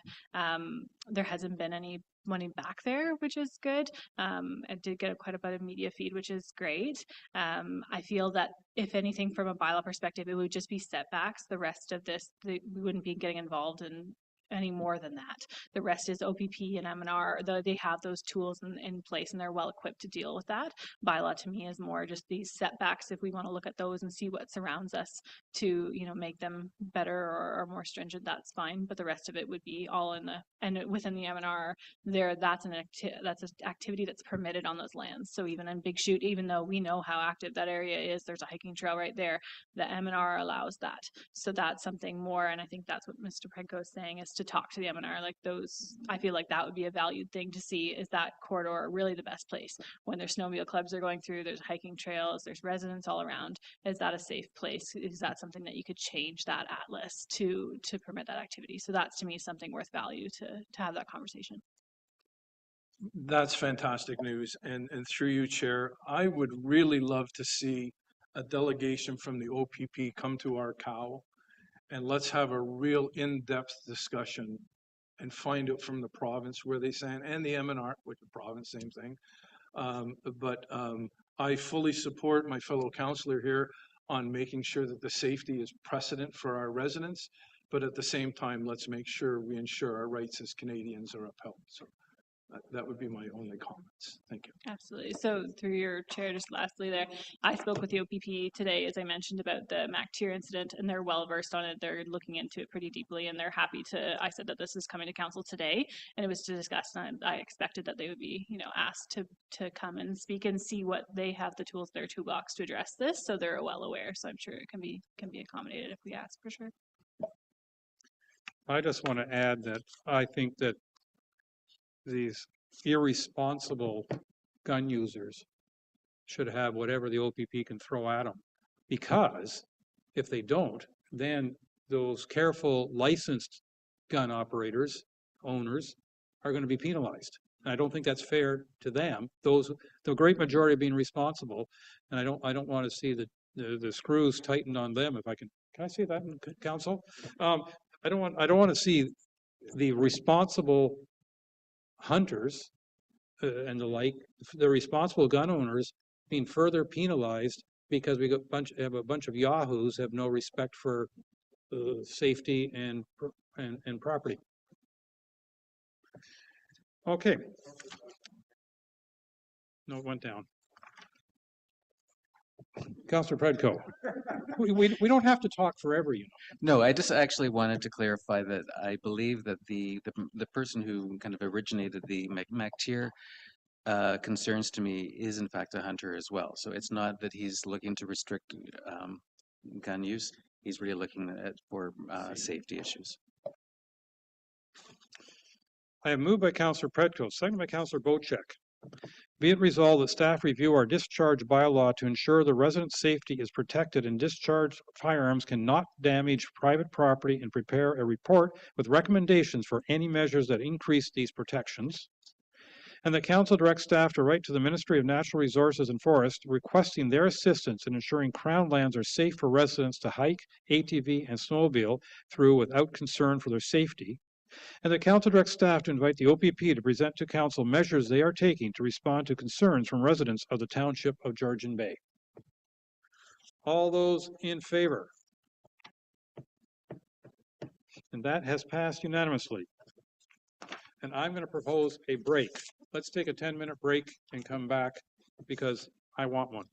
There hasn't been any money back there, which is good. I did get quite a bit of media feed, which is great. I feel that if anything, from a bylaw perspective, it would just be setbacks. The rest of this, we wouldn't be getting involved in any more than that. The rest is OPP and M&R. They have those tools in place and they're well equipped to deal with that. Bylaw to me is more just these setbacks. If we want to look at those and see what surrounds us to, make them better or more stringent, that's fine. But the rest of it would be all within the M&R. That's an activity that's permitted on those lands. So even in Big Shoot, even though we know how active that area is, there's a hiking trail right there. The M&R allows that. So that's something more. And I think that's what Mr. Prenko is saying, is to talk to the M&R. Like those, I feel like that would be a valued thing to see. Is that corridor really the best place? When there's snowmobile clubs are going through, there's hiking trails, there's residents all around. Is that a safe place? Is that something that you could change that atlas to permit that activity? So that's to me something worth value to have that conversation. That's fantastic news. And through you, Chair, I would really love to see a delegation from the OPP come to our cow, and let's have a real in-depth discussion and find out from the province where they stand, and the M&R, with the province, same thing. But I fully support my fellow councillor here on making sure that the safety is precedent for our residents, but at the same time, let's make sure we ensure our rights as Canadians are upheld. So that would be my only comments. Thank you. Absolutely. So through your chair, just lastly there, I spoke with the OPP today, as I mentioned, about the MacTier incident, and they're well versed on it. They're looking into it pretty deeply, and they're happy to, I said that this is coming to council today, and it was to discuss, and I expected that they would be, asked to come and speak and see what they have the tools in their toolbox to address this. So they're well aware. So I'm sure it can be accommodated if we ask, for sure. I just want to add that I think that these irresponsible gun users should have whatever the OPP can throw at them, because if they don't, then those careful licensed gun operators, owners, are going to be penalized. And I don't think that's fair to them. The great majority being responsible, and I don't want to see the screws tightened on them. If I can I say that in council? I don't want to see the responsible hunters and the like, the responsible gun owners being further penalized because we have a bunch of yahoos have no respect for safety and property. Okay. No, it went down. Councillor Predko. We don't have to talk forever, you know. No, I just actually wanted to clarify that I believe that the person who kind of originated the MacTier concerns to me is in fact a hunter as well. So it's not that he's looking to restrict gun use. He's really looking at for safety issues. I have moved by Councillor Predko, second by Councillor Bocek. Be it resolved that staff review our discharge bylaw to ensure the resident's safety is protected and discharged firearms cannot damage private property, and prepare a report with recommendations for any measures that increase these protections. And that council directs staff to write to the Ministry of Natural Resources and Forests requesting their assistance in ensuring Crown lands are safe for residents to hike, ATV, and snowmobile through without concern for their safety. And the council directs staff to invite the OPP to present to council measures they are taking to respond to concerns from residents of the township of Georgian Bay. All those in favor? And that has passed unanimously. And I'm going to propose a break. Let's take a 10-minute break and come back because I want one.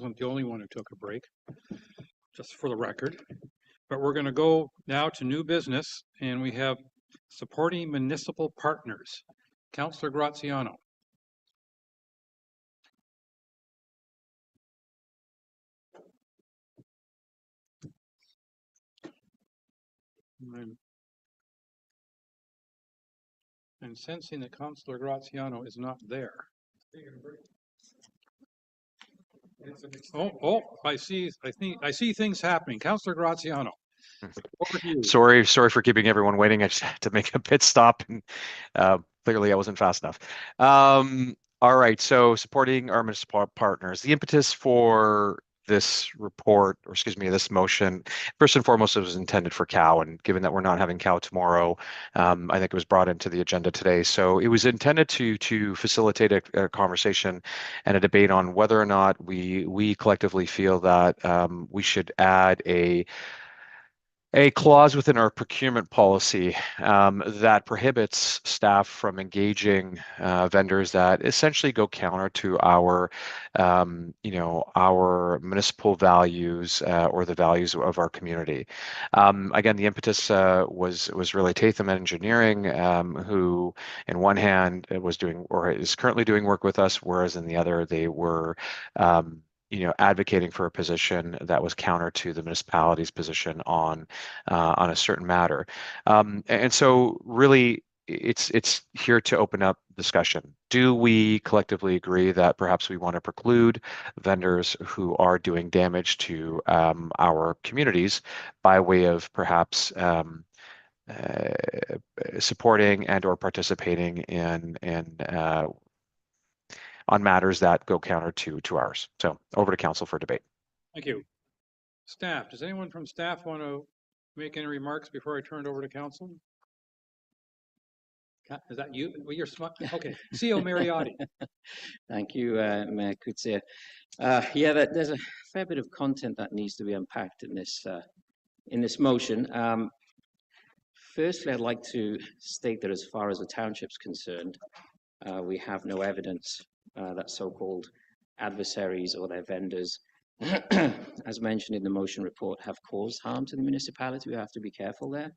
wasn't the only one who took a break, just for the record. But we're going to go now to new business, and we have supporting municipal partners. Councillor Graziano. I'm sensing that Councillor Graziano is not there. Oh, I see things happening. Councillor Graziano. Over to you. Sorry for keeping everyone waiting. I just had to make a pit stop, and clearly I wasn't fast enough. All right, so supporting our municipal partners. The impetus for this report, or excuse me, this motion, first and foremost, it was intended for Cow, and given that we're not having Cow tomorrow, I think it was brought into the agenda today. So it was intended to facilitate a conversation and a debate on whether or not we collectively feel that we should add a clause within our procurement policy that prohibits staff from engaging vendors that essentially go counter to our, our municipal values or the values of our community. Again, the impetus was really Tatham Engineering, who, in one hand, was doing or is currently doing work with us, whereas in the other, they were advocating for a position that was counter to the municipality's position on a certain matter. And so really it's here to open up discussion. Do we collectively agree that perhaps we want to preclude vendors who are doing damage to our communities by way of perhaps supporting and or participating in on matters that go counter to ours? So over to council for debate. Thank you. Staff, does anyone from staff want to make any remarks before I turn it over to council? Is that you? Well, you're smart. Okay. CO Mariotti. Thank you, Mayor Kitson. Yeah, there's a fair bit of content that needs to be unpacked in this motion. Firstly, I'd like to state that as far as the township's concerned, we have no evidence that so-called adversaries or their vendors, as mentioned in the motion report, have caused harm to the municipality. We have to be careful there.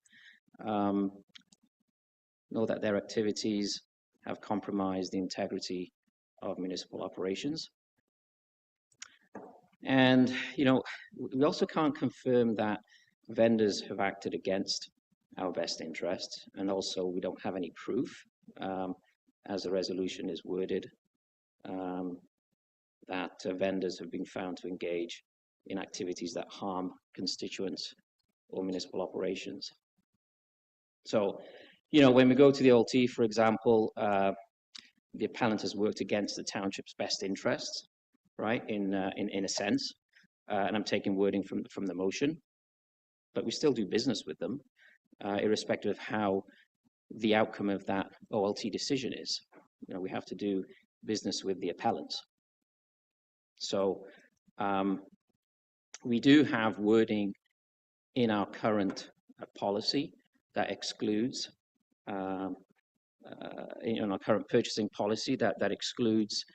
Know that their activities have compromised the integrity of municipal operations. And, we also can't confirm that vendors have acted against our best interests. And also we don't have any proof, as the resolution is worded, that vendors have been found to engage in activities that harm constituents or municipal operations. So, when we go to the OLT, for example, the appellant has worked against the township's best interests, right, in a sense, and I'm taking wording from the motion, but we still do business with them, irrespective of how the outcome of that OLT decision is. We have to do business with the appellants. So we do have wording in our current policy that excludes, in our current purchasing policy that excludes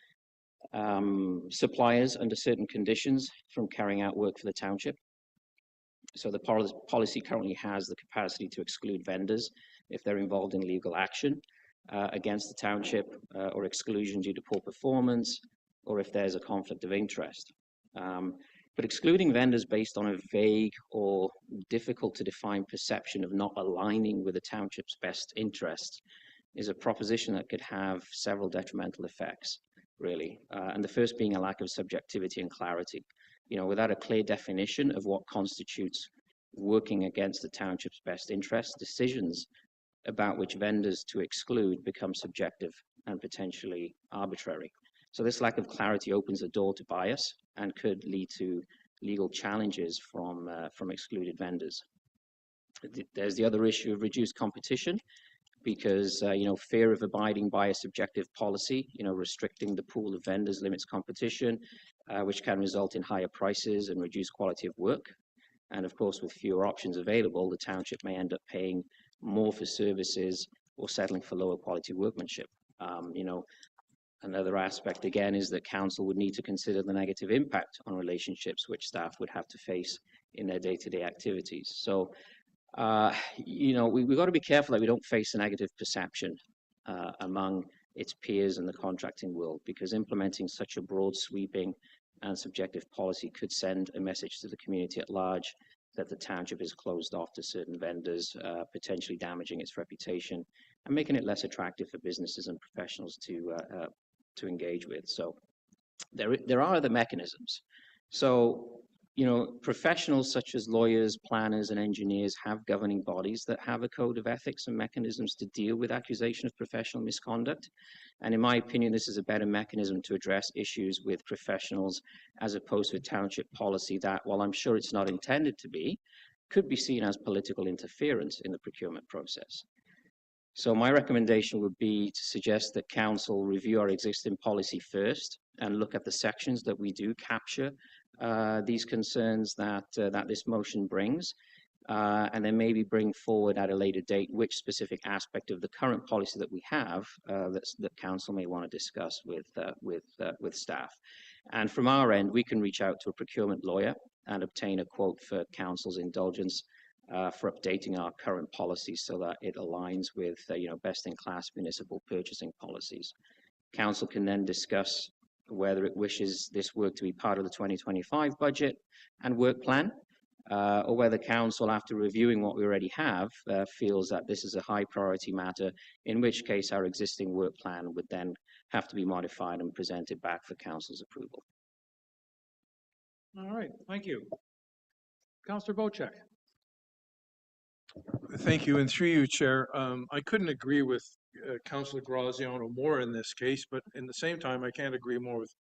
suppliers under certain conditions from carrying out work for the township. So the policy currently has the capacity to exclude vendors if they're involved in legal action against the township, or exclusion due to poor performance, or if there's a conflict of interest. But excluding vendors based on a vague or difficult to define perception of not aligning with the township's best interest is a proposition that could have several detrimental effects, really. And the first being a lack of subjectivity and clarity. Without a clear definition of what constitutes working against the township's best interest, decisions about which vendors to exclude become subjective and potentially arbitrary. So this lack of clarity opens the door to bias and could lead to legal challenges from excluded vendors. There's the other issue of reduced competition, because fear of abiding by a subjective policy, restricting the pool of vendors limits competition, which can result in higher prices and reduced quality of work. And of course, with fewer options available, the township may end up paying more for services or settling for lower quality workmanship. Another aspect, again, is that council would need to consider the negative impact on relationships which staff would have to face in their day-to-day activities. So, you know, we've got to be careful that we don't face a negative perception among its peers in the contracting world, because implementing such a broad, sweeping and subjective policy could send a message to the community at large that the township is closed off to certain vendors, potentially damaging its reputation and making it less attractive for businesses and professionals to engage with. So there are other mechanisms. So, you know, professionals such as lawyers, planners, and engineers have governing bodies that have a code of ethics and mechanisms to deal with accusation of professional misconduct. And in my opinion, this is a better mechanism to address issues with professionals as opposed to a township policy that, while I'm sure it's not intended to be, could be seen as political interference in the procurement process. So my recommendation would be to suggest that council review our existing policy first and look at the sections that we do capture these concerns that this motion brings, and then maybe bring forward at a later date which specific aspect of the current policy that we have that council may want to discuss with staff. And from our end, we can reach out to a procurement lawyer and obtain a quote for council's indulgence for updating our current policy so that it aligns with you know, best-in-class municipal purchasing policies. Council can then discuss whether it wishes this work to be part of the 2025 budget and work plan, or whether council, after reviewing what we already have, feels that this is a high priority matter, in which case our existing work plan would then have to be modified and presented back for council's approval. All right, thank you. Councillor Bocek. Thank you, and through you, Chair. I couldn't agree with Councillor Graziano more in this case, but in the same time, I can't agree more with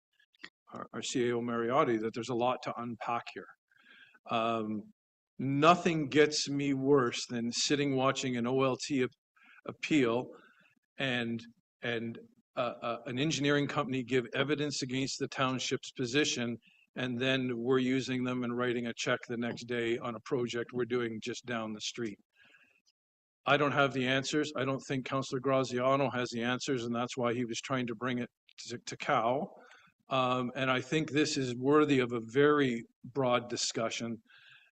our CAO Mariotti that there's a lot to unpack here. Nothing gets me worse than sitting watching an OLT appeal and an engineering company give evidence against the township's position, and then we're using them and writing a check the next day on a project we're doing just down the street. I don't have the answers. I don't think Councillor Graziano has the answers, and that's why he was trying to bring it to Cal. And I think this is worthy of a very broad discussion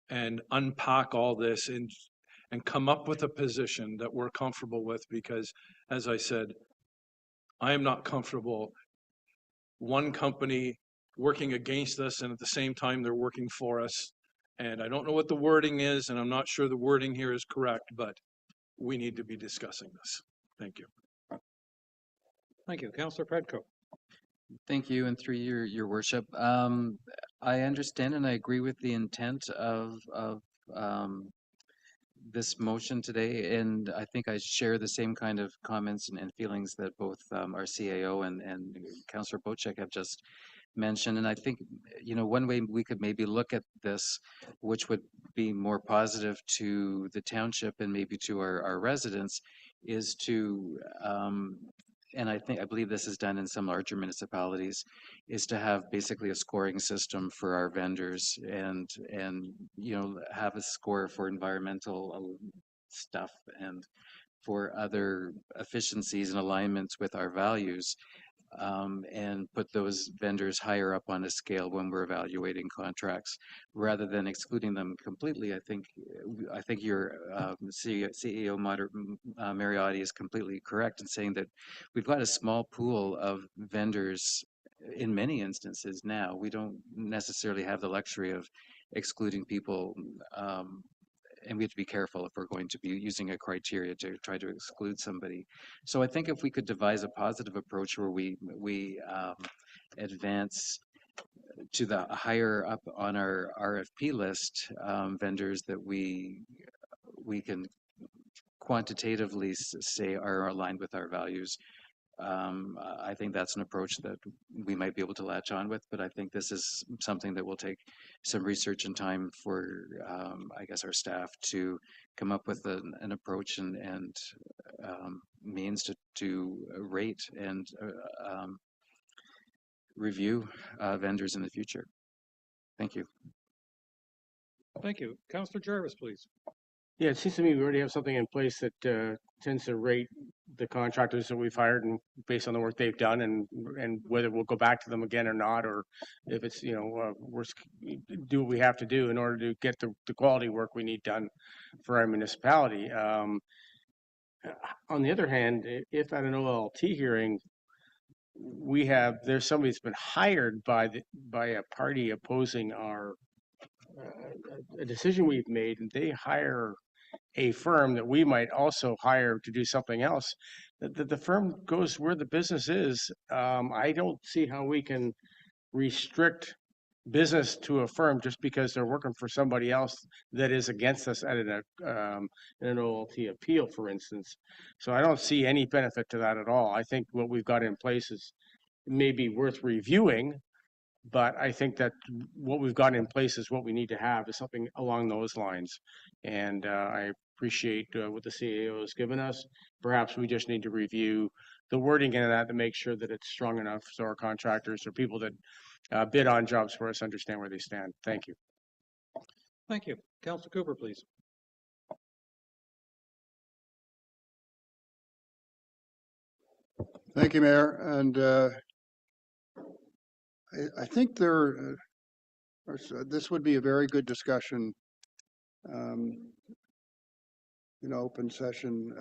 and unpack all this and come up with a position that we're comfortable with, because, as I said, I am not comfortable one company working against us and at the same time they're working for us. And I don't know what the wording is, and I'm not sure the wording here is correct, but we need to be discussing this. Thank you. Thank you. Councillor Predko. Thank you, and through your worship. I understand and I agree with the intent of this motion today, and I think I share the same kind of comments and feelings that both our CAO and Councillor Bocek have just mentioned. And I think, you know, one way we could maybe look at this, which would be more positive to the township and maybe to our residents, is to and I believe this is done in some larger municipalities, is to have basically a scoring system for our vendors and you know, have a score for environmental stuff and for other efficiencies and alignments with our values, and put those vendors higher up on a scale when we're evaluating contracts, rather than excluding them completely. I think your CEO Mariotti is completely correct in saying that we've got a small pool of vendors in many instances now. We don't necessarily have the luxury of excluding people, and we have to be careful if we're going to be using a criteria to try to exclude somebody. So I think if we could devise a positive approach where we advance to the higher up on our RFP list vendors that we can quantitatively say are aligned with our values, I think that's an approach that we might be able to latch on with, but I think this is something that will take some research and time for, I guess, our staff to come up with an approach and means to rate and review vendors in the future. Thank you. Thank you. Councillor Jarvis, please. Yeah, it seems to me we already have something in place that tends to rate the contractors that we've hired and based on the work they've done and whether we'll go back to them again or not, or if it's, we're do what we have to do in order to get the quality work we need done for our municipality. On the other hand, if at an OLT hearing, there's somebody that's been hired by a party opposing our a decision we've made, and they hire a firm that we might also hire to do something else, the firm goes where the business is. I don't see how we can restrict business to a firm just because they're working for somebody else that is against us at an OLT appeal, for instance. So I don't see any benefit to that at all. I think what we've got in place is maybe worth reviewing, but I think that what we've got in place is what we need to have, is something along those lines. And I appreciate what the CAO has given us. Perhaps we just need to review the wording in that to make sure that it's strong enough so our contractors or people that bid on jobs for us understand where they stand. Thank you. Thank you. Councillor Cooper, please. Thank you, Mayor. And I think this would be a very good discussion in open session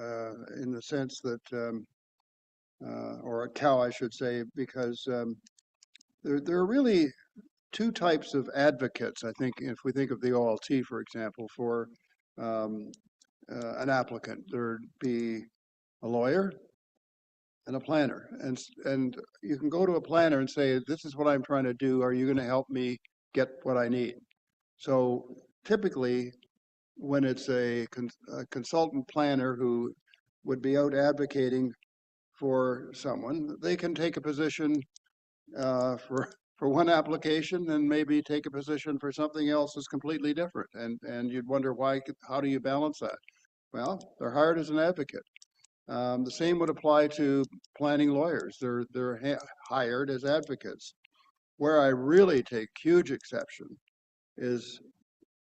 in the sense that, or a cow, I should say, because there are really two types of advocates, I think, if we think of the OLT, for example, for an applicant. There'd be a lawyer and a planner. And you can go to a planner and say, this is what I'm trying to do. Are you going to help me get what I need? So typically, when it's a consultant planner who would be out advocating for someone, they can take a position for one application and maybe take a position for something else that's completely different. And you'd wonder why, how do you balance that? Well, they're hired as an advocate. The same would apply to planning lawyers. They're hired as advocates. Where I really take huge exception is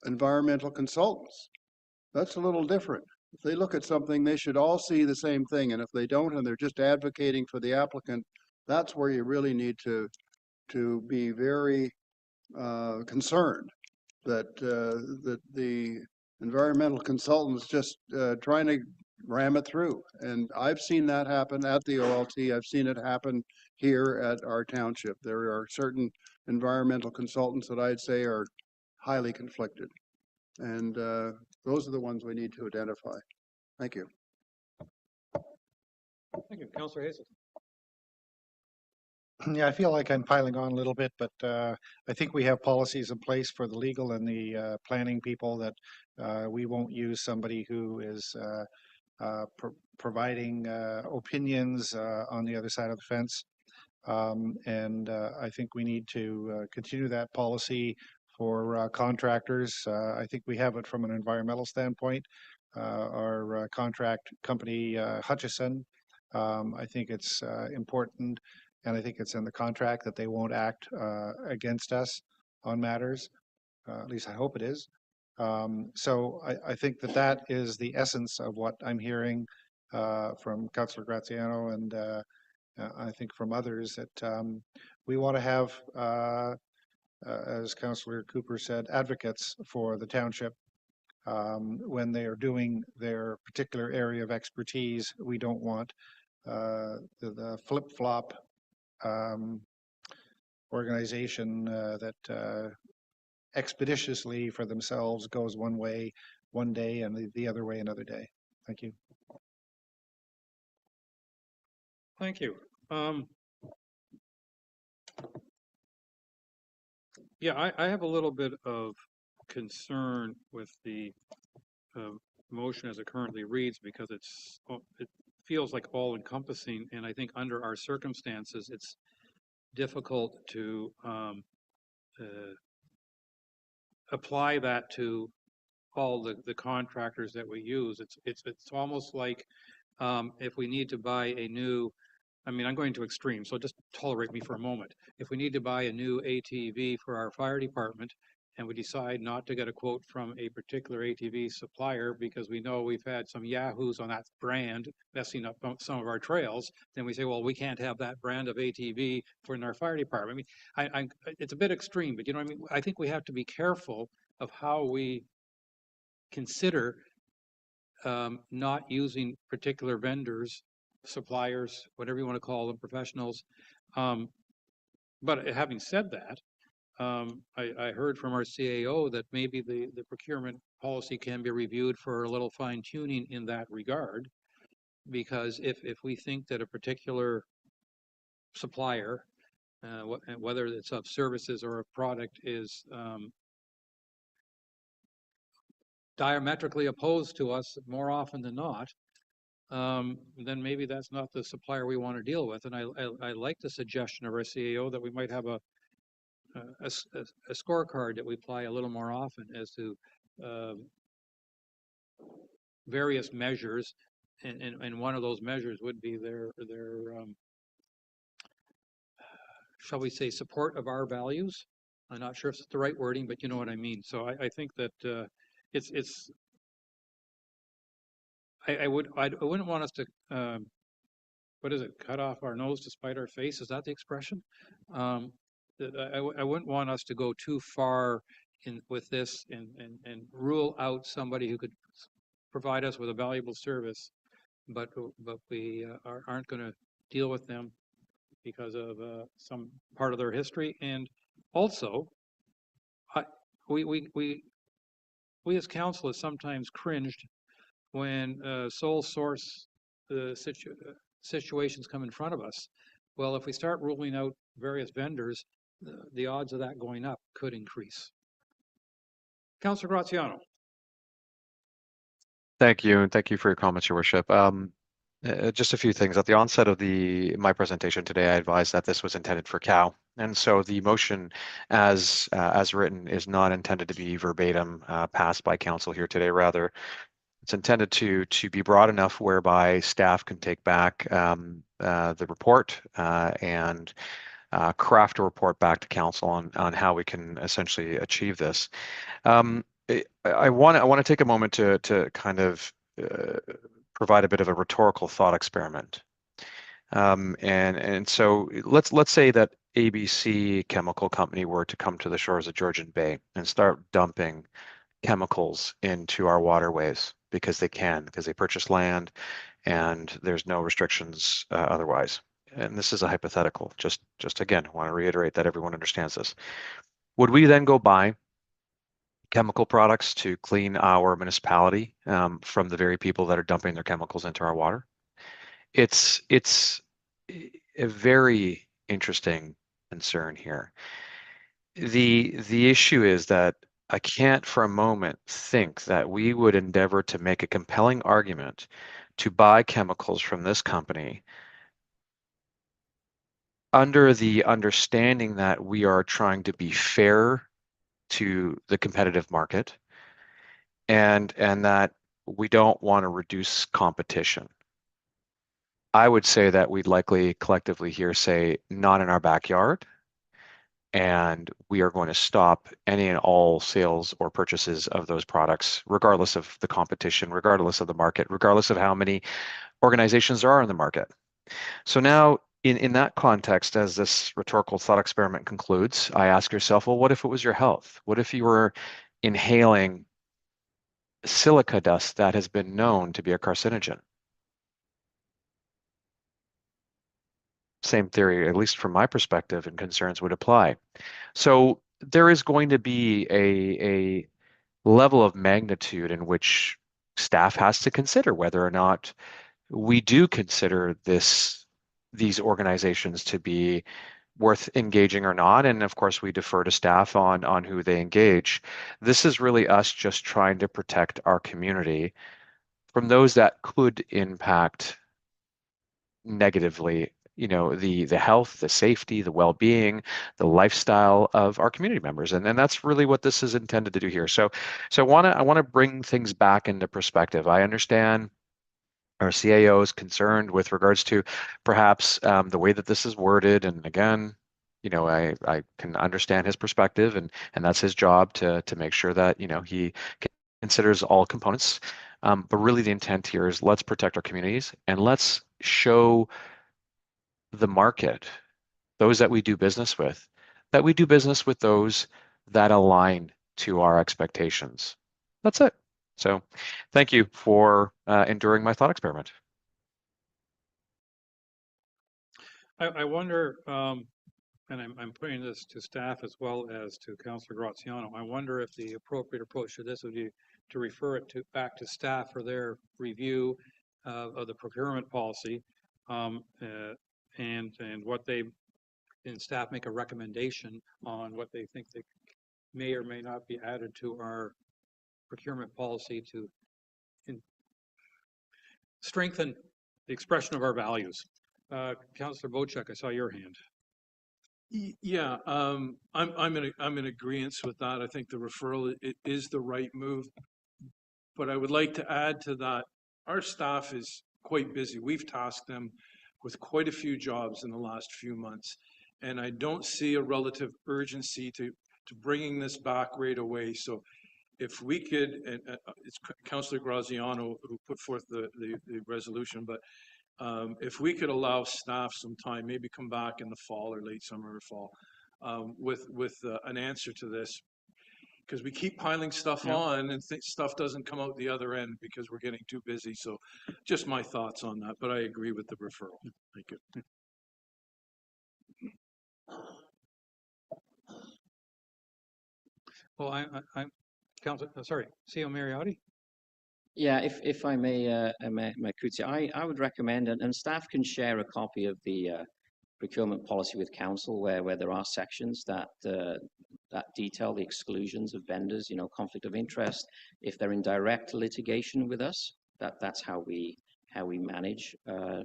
environmental consultants. That's a little different. If they look at something, they should all see the same thing. And if they don't, and they're just advocating for the applicant, that's where you really need to be very concerned that that the environmental consultants just trying to ram it through. And I've seen that happen at the OLT. I've seen it happen here at our township. There are certain environmental consultants that I'd say are highly conflicted. And those are the ones we need to identify. Thank you. Thank you. Councillor Hazel. Yeah, I feel like I'm piling on a little bit, but I think we have policies in place for the legal and the planning people that we won't use somebody who is providing opinions on the other side of the fence. And I think we need to continue that policy for contractors. I think we have it from an environmental standpoint. Our contract company, Hutchison, I think it's important, and I think it's in the contract that they won't act against us on matters. At least I hope it is. So I think that is the essence of what I'm hearing from Councillor Graziano and I think from others, that we want to have, as Councillor Cooper said, advocates for the township when they are doing their particular area of expertise. We don't want the flip-flop organization that expeditiously for themselves goes one way one day and the other way another day. Thank you. Thank you. Yeah, I have a little bit of concern with the motion as it currently reads, because it feels like all encompassing, and I think under our circumstances it's difficult to apply that to all the contractors that we use. It's almost like if we need to buy a new, I mean, I'm going to extreme, so just tolerate me for a moment. If we need to buy a new ATV for our fire department and we decide not to get a quote from a particular ATV supplier because we know we've had some yahoos on that brand messing up some of our trails, then we say, well, we can't have that brand of ATV for in our fire department. I mean, it's a bit extreme, but you know what I mean? I think we have to be careful of how we consider not using particular vendors, suppliers, whatever you want to call them, professionals. But having said that, I heard from our CAO that maybe the procurement policy can be reviewed for a little fine tuning in that regard, because if we think that a particular supplier, whether it's of services or a product, is diametrically opposed to us more often than not, then maybe that's not the supplier we want to deal with. And I like the suggestion of our CAO that we might have a scorecard that we apply a little more often as to various measures, and one of those measures would be their shall we say, support of our values. I'm not sure if it's the right wording, but you know what I mean. So I think that it's I wouldn't want us to what is it, cut off our nose to spite our face? Is that the expression? I wouldn't want us to go too far with this and rule out somebody who could provide us with a valuable service, but we aren't going to deal with them because of some part of their history. And also, we as council have sometimes cringed when sole source situations come in front of us. Well, if we start ruling out various vendors, the odds of that going up could increase. Councillor Graziano. Thank you, and thank you for your comments, Your Worship. Just a few things. At the onset of my presentation today, I advised that this was intended for Cal, and so the motion as written is not intended to be verbatim passed by council here today. Rather, it's intended to be broad enough whereby staff can take back the report and craft a report back to council on how we can essentially achieve this. I want to take a moment to kind of provide a bit of a rhetorical thought experiment. And so let's say that ABC Chemical Company were to come to the shores of Georgian Bay and start dumping chemicals into our waterways because they purchase land and there's no restrictions otherwise. And this is a hypothetical. Just again, I want to reiterate that everyone understands this. Would we then go buy chemical products to clean our municipality from the very people that are dumping their chemicals into our water? It's a very interesting concern here. The issue is that I can't for a moment think that we would endeavor to make a compelling argument to buy chemicals from this company under the understanding that we are trying to be fair to the competitive market and that we don't want to reduce competition. I would say that we'd likely collectively here say, not in our backyard, and we are going to stop any and all sales or purchases of those products, regardless of the competition, regardless of the market, regardless of how many organizations there are in the market. So now, in that context, as this rhetorical thought experiment concludes, I ask yourself, well, what if it was your health? What if you were inhaling silica dust that has been known to be a carcinogen? Same theory, at least from my perspective, and concerns would apply. So there is going to be a level of magnitude in which staff has to consider whether or not we do consider these organizations to be worth engaging or not. And of course, we defer to staff on who they engage. This is really us just trying to protect our community from those that could impact negatively, the health, the safety, the well-being, the lifestyle of our community members. And that's really what this is intended to do here. So I want to bring things back into perspective. I understand our CAO is concerned with regards to perhaps the way that this is worded. And again, I can understand his perspective, and that's his job to make sure that, he considers all components. But really the intent here is let's protect our communities and let's show the market, those that we do business with, that we do business with those that align to our expectations. That's it. So thank you for enduring my thought experiment. I wonder, and I'm putting this to staff as well as to Councillor Graziano, I wonder if the appropriate approach to this would be to refer it back to staff for their review of the procurement policy, and what they, and staff make a recommendation on what they think they may or may not be added to our procurement policy to strengthen the expression of our values. Councillor Bochek, I saw your hand. Yeah, I'm in agreement with that. I think the referral is the right move, but I would like to add to that. Our staff is quite busy. We've tasked them with quite a few jobs in the last few months, and I don't see a relative urgency to bringing this back right away. So if we could, and it's Councillor Graziano who put forth the resolution, but if we could allow staff some time, maybe come back in the fall or late summer or fall with an answer to this, because we keep piling stuff on and stuff doesn't come out the other end because we're getting too busy. So just my thoughts on that, but I agree with the referral. Thank you. Well, I'm Councillor, sorry, CEO Mariotti. Yeah, if I may, Kutsi, I would recommend, and staff can share a copy of the procurement policy with council where there are sections that detail the exclusions of vendors, conflict of interest. If they're in direct litigation with us, that's how we manage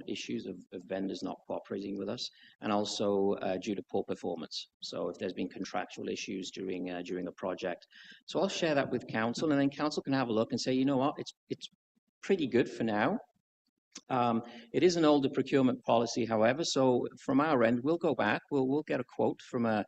issues of vendors not cooperating with us, and also due to poor performance. So if there's been contractual issues during a project, so I'll share that with council, and then council can have a look and say, you know what, it's pretty good for now. It is an older procurement policy, however, so from our end, we'll go back, we'll get a quote from a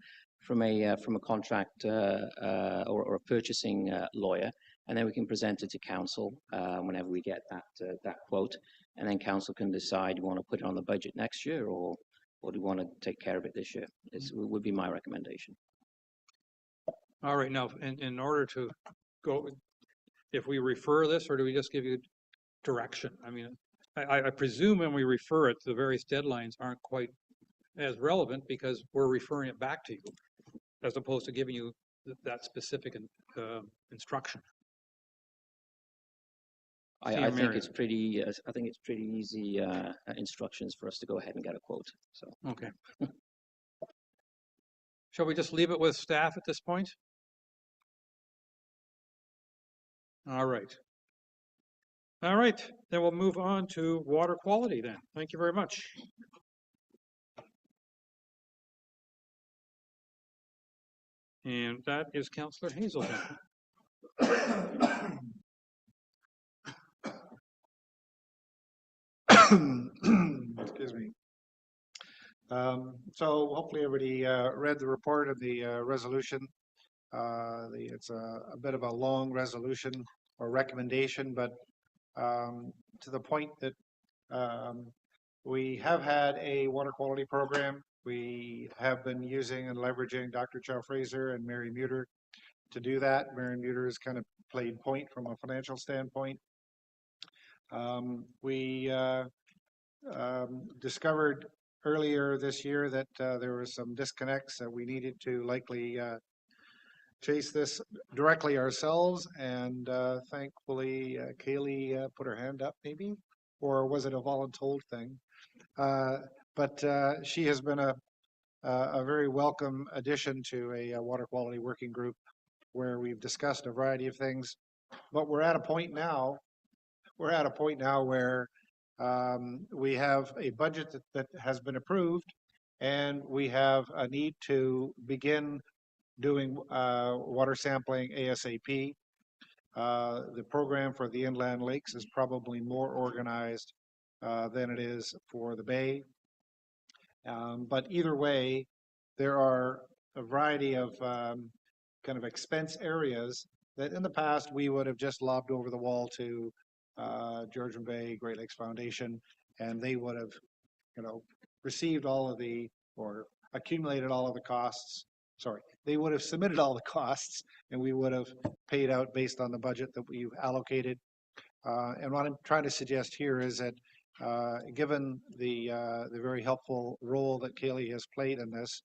contract or a purchasing lawyer, and then we can present it to council whenever we get that quote, and then council can decide, do you want to put it on the budget next year, or do you want to take care of it this year? It would be my recommendation. All right, now, in order to go, if we refer this, or do we just give you direction? I mean, I presume when we refer it, the various deadlines aren't quite as relevant because we're referring it back to you, as opposed to giving you that specific instruction. I think it's pretty. I think it's pretty easy instructions for us to go ahead and get a quote. So okay. Shall we just leave it with staff at this point? All right. All right. Then we'll move on to water quality. Then. Thank you very much. And that is Councillor Hazelton. Excuse me. So hopefully everybody read the report of the resolution. It's a bit of a long resolution or recommendation, but to the point that we have had a water quality program. We have been using and leveraging Dr. Chow Fraser and Mary Muter to do that. Mary Muter has kind of played point from a financial standpoint. We discovered earlier this year that there were some disconnects that we needed to likely chase this directly ourselves, and thankfully Kaylee put her hand up, maybe, or was it a voluntold thing? But she has been a very welcome addition to a water quality working group where we've discussed a variety of things. But we're at a point now where we have a budget that has been approved, and we have a need to begin doing water sampling ASAP. The program for the inland lakes is probably more organized than it is for the bay. But either way, there are a variety of kind of expense areas that in the past we would have just lobbed over the wall to Georgian Bay Great Lakes Foundation, and they would have, you know, received all of the, or accumulated all of the costs. Sorry, they would have submitted all the costs, and we would have paid out based on the budget that we've allocated. And what I'm trying to suggest here is that given the very helpful role that Kaylee has played in this,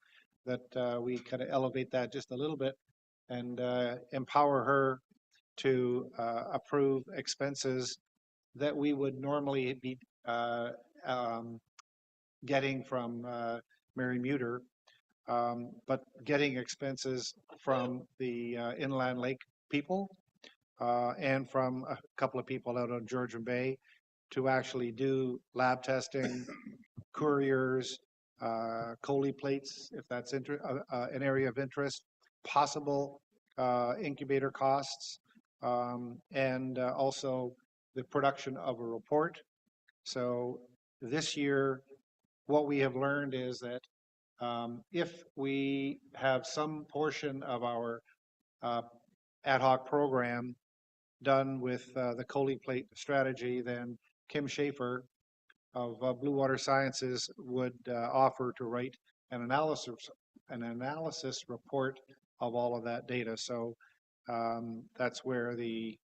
that we kind of elevate that just a little bit and empower her to approve expenses that we would normally be getting from Mary Muter, but getting expenses from the inland lake people and from a couple of people out on Georgian Bay to actually do lab testing, couriers, Coley plates, if that's an area of interest, possible incubator costs, and also the production of a report. So this year, what we have learned is that if we have some portion of our ad hoc program done with the Coley plate strategy, then Kim Schaefer of Blue Water Sciences would offer to write an analysis report of all of that data. So that's where the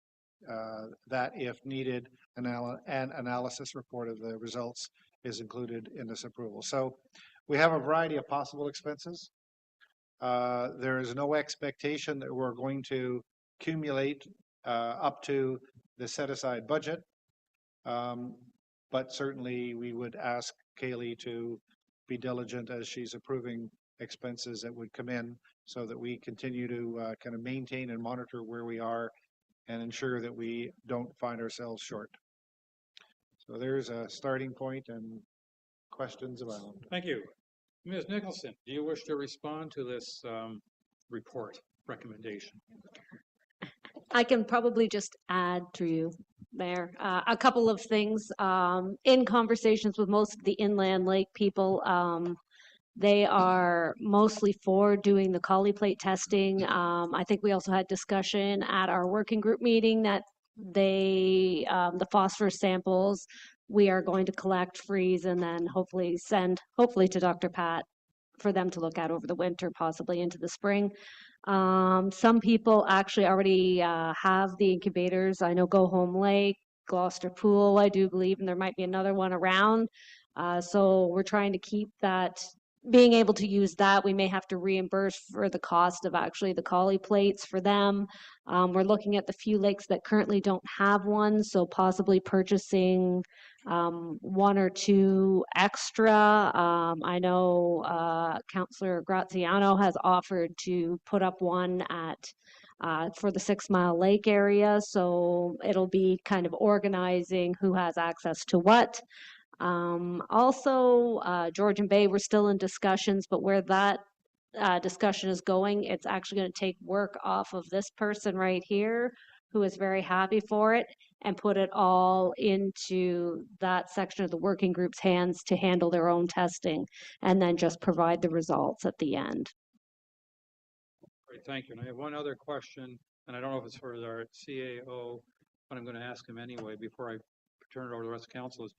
that, if needed, an analysis report of the results is included in this approval. So we have a variety of possible expenses. There is no expectation that we're going to accumulate up to the set-aside budget. But certainly we would ask Kaylee to be diligent as she's approving expenses that would come in so that we continue to kind of maintain and monitor where we are and ensure that we don't find ourselves short. So there's a starting point and questions abound. Thank you. Ms. Nicholson, do you wish to respond to this report recommendation? I can probably just add to you there a couple of things. In conversations with most of the inland lake people, they are mostly for doing the collie plate testing. I think we also had discussion at our working group meeting that they, the phosphorus samples, we are going to collect, freeze, and then hopefully send, hopefully to Dr. Pat for them to look at over the winter, possibly into the spring. Some people actually already have the incubators. I know Go Home Lake, Gloucester Pool, I do believe, and there might be another one around. So we're trying to keep that, being able to use that. We may have to reimburse for the cost of actually the collie plates for them. We're looking at the few lakes that currently don't have one, so possibly purchasing one or two extra. I know Councillor Graziano has offered to put up one at for the 6 Mile Lake area, so it'll be kind of organizing who has access to what. Also, Georgian Bay, we're still in discussions, but where that discussion is going, it's actually going to take work off of this person right here, who is very happy for it, and put it all into that section of the working group's hands to handle their own testing, and then just provide the results at the end. Great, thank you. And I have one other question, and I don't know if it's for our CAO, but I'm going to ask him anyway before I turn it over to the rest of council.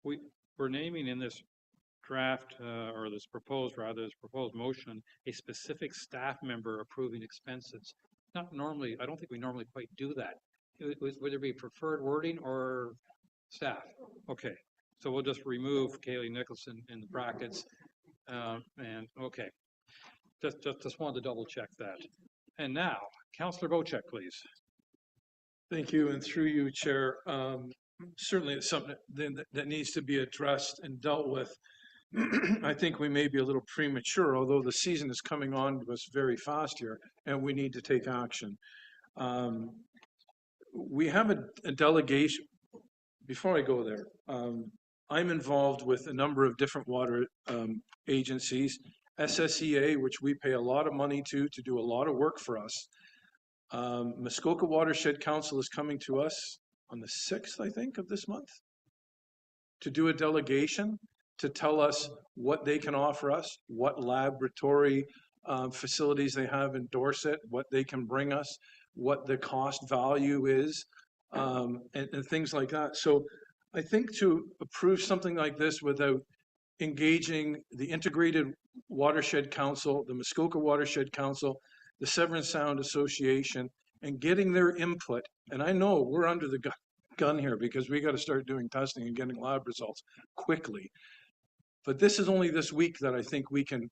We're naming in this draft, or this proposed motion, a specific staff member approving expenses. Not normally, I don't think we normally quite do that. Would there be preferred wording or staff? Okay, so we'll just remove Kaylee Nicholson in the brackets. And okay, just wanted to double check that. And now, Councillor Bocek, please. Thank you, and through you, Chair. Certainly it's something that needs to be addressed and dealt with. I think we may be a little premature, although the season is coming on to us very fast here, and we need to take action. We have a delegation. Before I go there, I'm involved with a number of different water agencies, SSEA, which we pay a lot of money to do a lot of work for us. Muskoka Watershed Council is coming to us on the 6th, I think, of this month to do a delegation. to tell us what they can offer us, what laboratory facilities they have in Dorset, what they can bring us, what the cost value is, and things like that. So I think to approve something like this without engaging the Integrated Watershed Council, the Muskoka Watershed Council, the Severn Sound Association, and getting their input. And I know we're under the gun here because we got to start doing testing and getting lab results quickly. But this is only this week that I think we can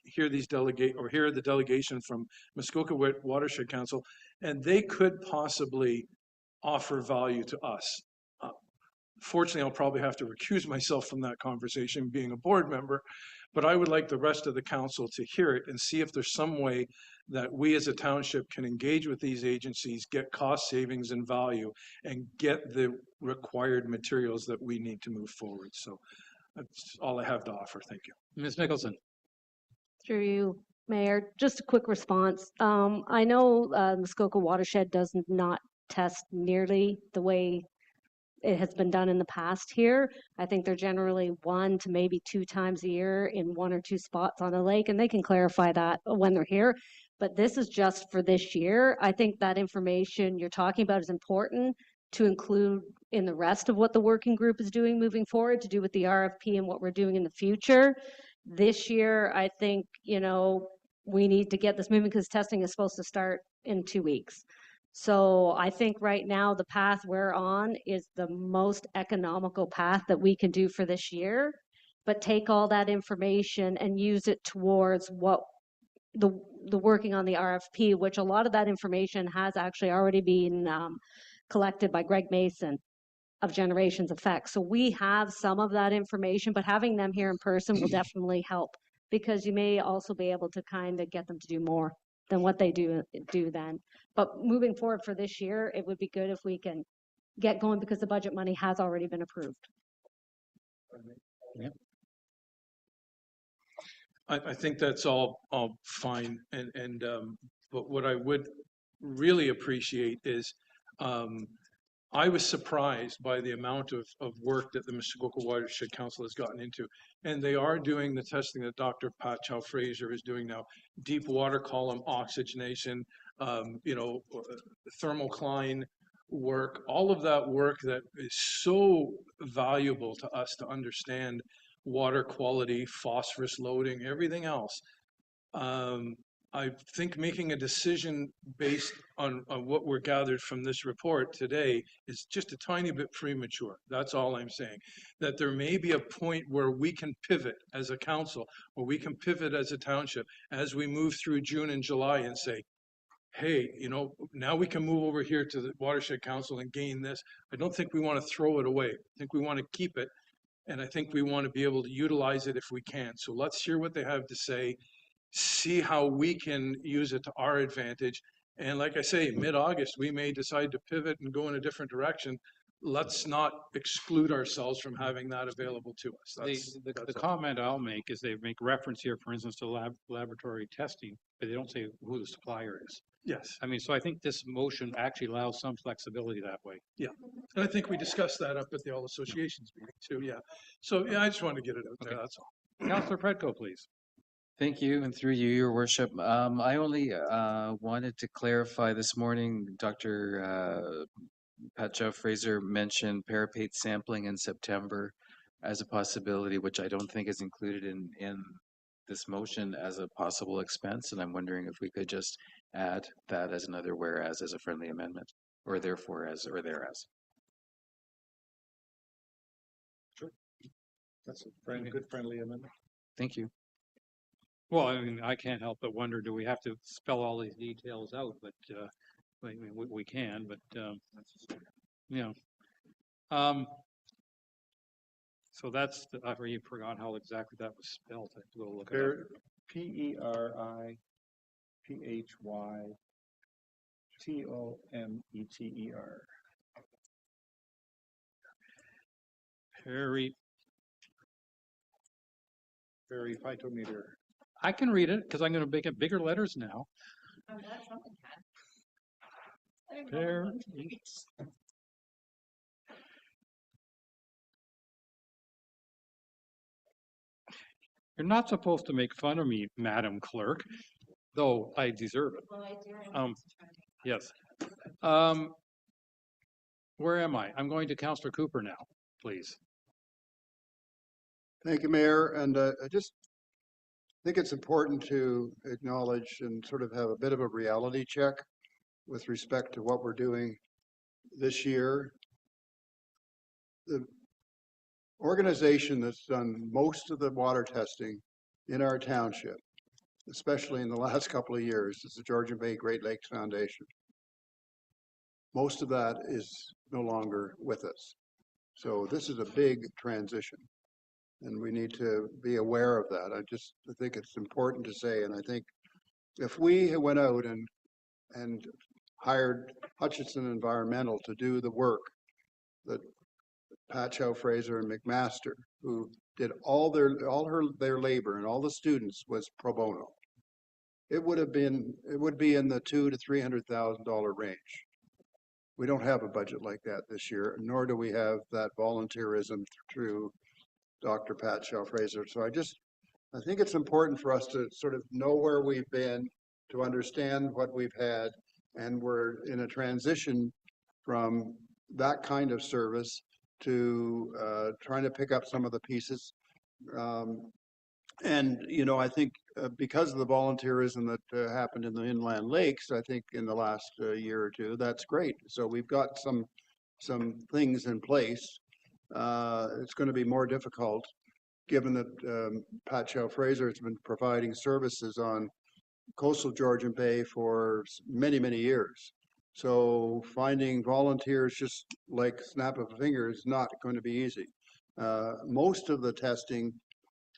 hear these hear the delegation from Muskoka Watershed Council, and they could possibly offer value to us. Fortunately, I'll probably have to recuse myself from that conversation being a board member, but I would like the rest of the council to hear it and see if there's some way that we as a township can engage with these agencies, get cost savings and value, and get the required materials that we need to move forward. So that's all I have to offer. Thank you. Ms. Mickelson. Through you, Mayor, just a quick response. I know Muskoka Watershed does not test nearly the way it has been done in the past here. I think they're generally 1 to maybe 2 times a year in 1 or 2 spots on a lake, and they can clarify that when they're here. But this is just for this year. I think that information you're talking about is important to include in the rest of what the working group is doing moving forward to do with the RFP and what we're doing in the future. This year, I think, we need to get this moving because testing is supposed to start in 2 weeks. So I think right now the path we're on is the most economical path that we can do for this year, but take all that information and use it towards what the working on the RFP, which a lot of that information has actually already been collected by Greg Mason of Generations Effect. So we have some of that information, but having them here in person will definitely help because you may also be able to kind of get them to do more than what they do then. But moving forward for this year, it would be good if we can get going because the budget money has already been approved. Yeah. I think that's all fine. But what I would really appreciate is I was surprised by the amount of work that the Muskoka Watershed Council has gotten into. And they are doing the testing that Dr. Pat Chow-Fraser is doing now, deep water column oxygenation, thermocline work, all of that work that is so valuable to us to understand water quality, phosphorus loading, everything else. I think making a decision based on what we're gathered from this report today is just a tiny bit premature. That's all I'm saying. That there may be a point where we can pivot as a council, or we can pivot as a township as we move through June and July and say, hey, now we can move over here to the Watershed Council and gain this. I don't think we want to throw it away. I think we want to keep it. And I think we want to be able to utilize it if we can. So let's hear what they have to say. See how we can use it to our advantage. And like I say, mid-August, we may decide to pivot and go in a different direction. Let's not exclude ourselves from having that available to us. The comment I'll make is they make reference here, for instance, to laboratory testing, but they don't say who the supplier is. Yes. I mean, so I think this motion actually allows some flexibility that way. Yeah. And I think we discussed that up at the All Associations meeting too. Yeah. So yeah, I just wanted to get it out there. That's all. Councillor Predko, please. Thank you, and through you, Your Worship. I only wanted to clarify this morning, Dr. Pat Chow-Fraser mentioned parapet sampling in September as a possibility, which I don't think is included in this motion as a possible expense, and I'm wondering if we could just add that as another whereas as a friendly amendment, or therefore as, or thereas. Sure. That's a good friendly amendment. Thank you. Well, I mean, I can't help but wonder, do we have to spell all these details out? But I mean, we can, but so that's I already forgot how exactly that was spelled. I have to go look it up. Periphytometer. Periphytometer. I can read it because I'm going to make it bigger letters now. I'm glad someone can. There. You're not supposed to make fun of me, Madam Clerk, though I deserve it. Well, I do. Yes. Where am I? I'm going to Councillor Cooper now, please. Thank you, Mayor. And I just think it's important to acknowledge and sort of have a bit of a reality check with respect to what we're doing this year. The organization that's done most of the water testing in our township, especially in the last couple of years, is the Georgian Bay Great Lakes Foundation. Most of that is no longer with us. So this is a big transition, and we need to be aware of that. I think it's important to say, and I think if we went out and hired Hutchinson Environmental to do the work that Pat Chow-Fraser and McMaster, who did all their labor and all the students was pro bono, it would be in the $200,000 to $300,000 range. We don't have a budget like that this year, nor do we have that volunteerism through Dr. Pat Chow-Fraser. So I think it's important for us to sort of know where we've been, to understand what we've had, and we're in a transition from that kind of service to trying to pick up some of the pieces. And, you know, I think because of the volunteerism that happened in the inland lakes, I think in the last year or two, that's great. So we've got some things in place. It's going to be more difficult given that Pat Chow-Fraser has been providing services on coastal Georgian Bay for many, many years. So finding volunteers just like snap of a finger is not going to be easy. Most of the testing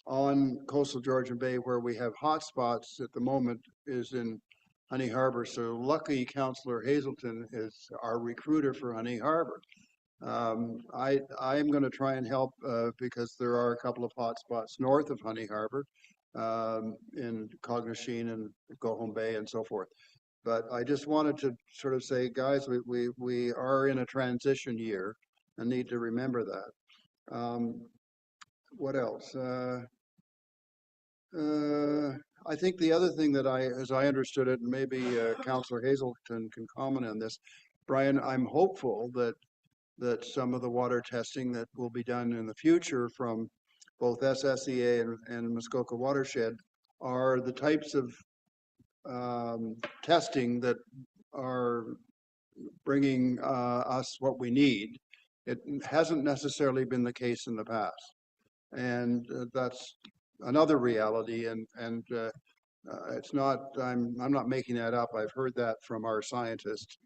on coastal Georgian Bay where we have hotspots at the moment is in Honey Harbor. So lucky Councillor Hazelton is our recruiter for Honey Harbor. I'm going to try and help because there are a couple of hotspots north of Honey Harbor in Cognasheen and Go Home Bay and so forth. But I just wanted to sort of say, guys, we are in a transition year and need to remember that. What else? I think the other thing that as I understood it, and maybe Councillor Hazelton can comment on this, Brian, I'm hopeful that some of the water testing that will be done in the future from both SSEA and Muskoka Watershed are the types of testing that are bringing us what we need. It hasn't necessarily been the case in the past, and that's another reality. And it's not. I'm not making that up. I've heard that from our scientists,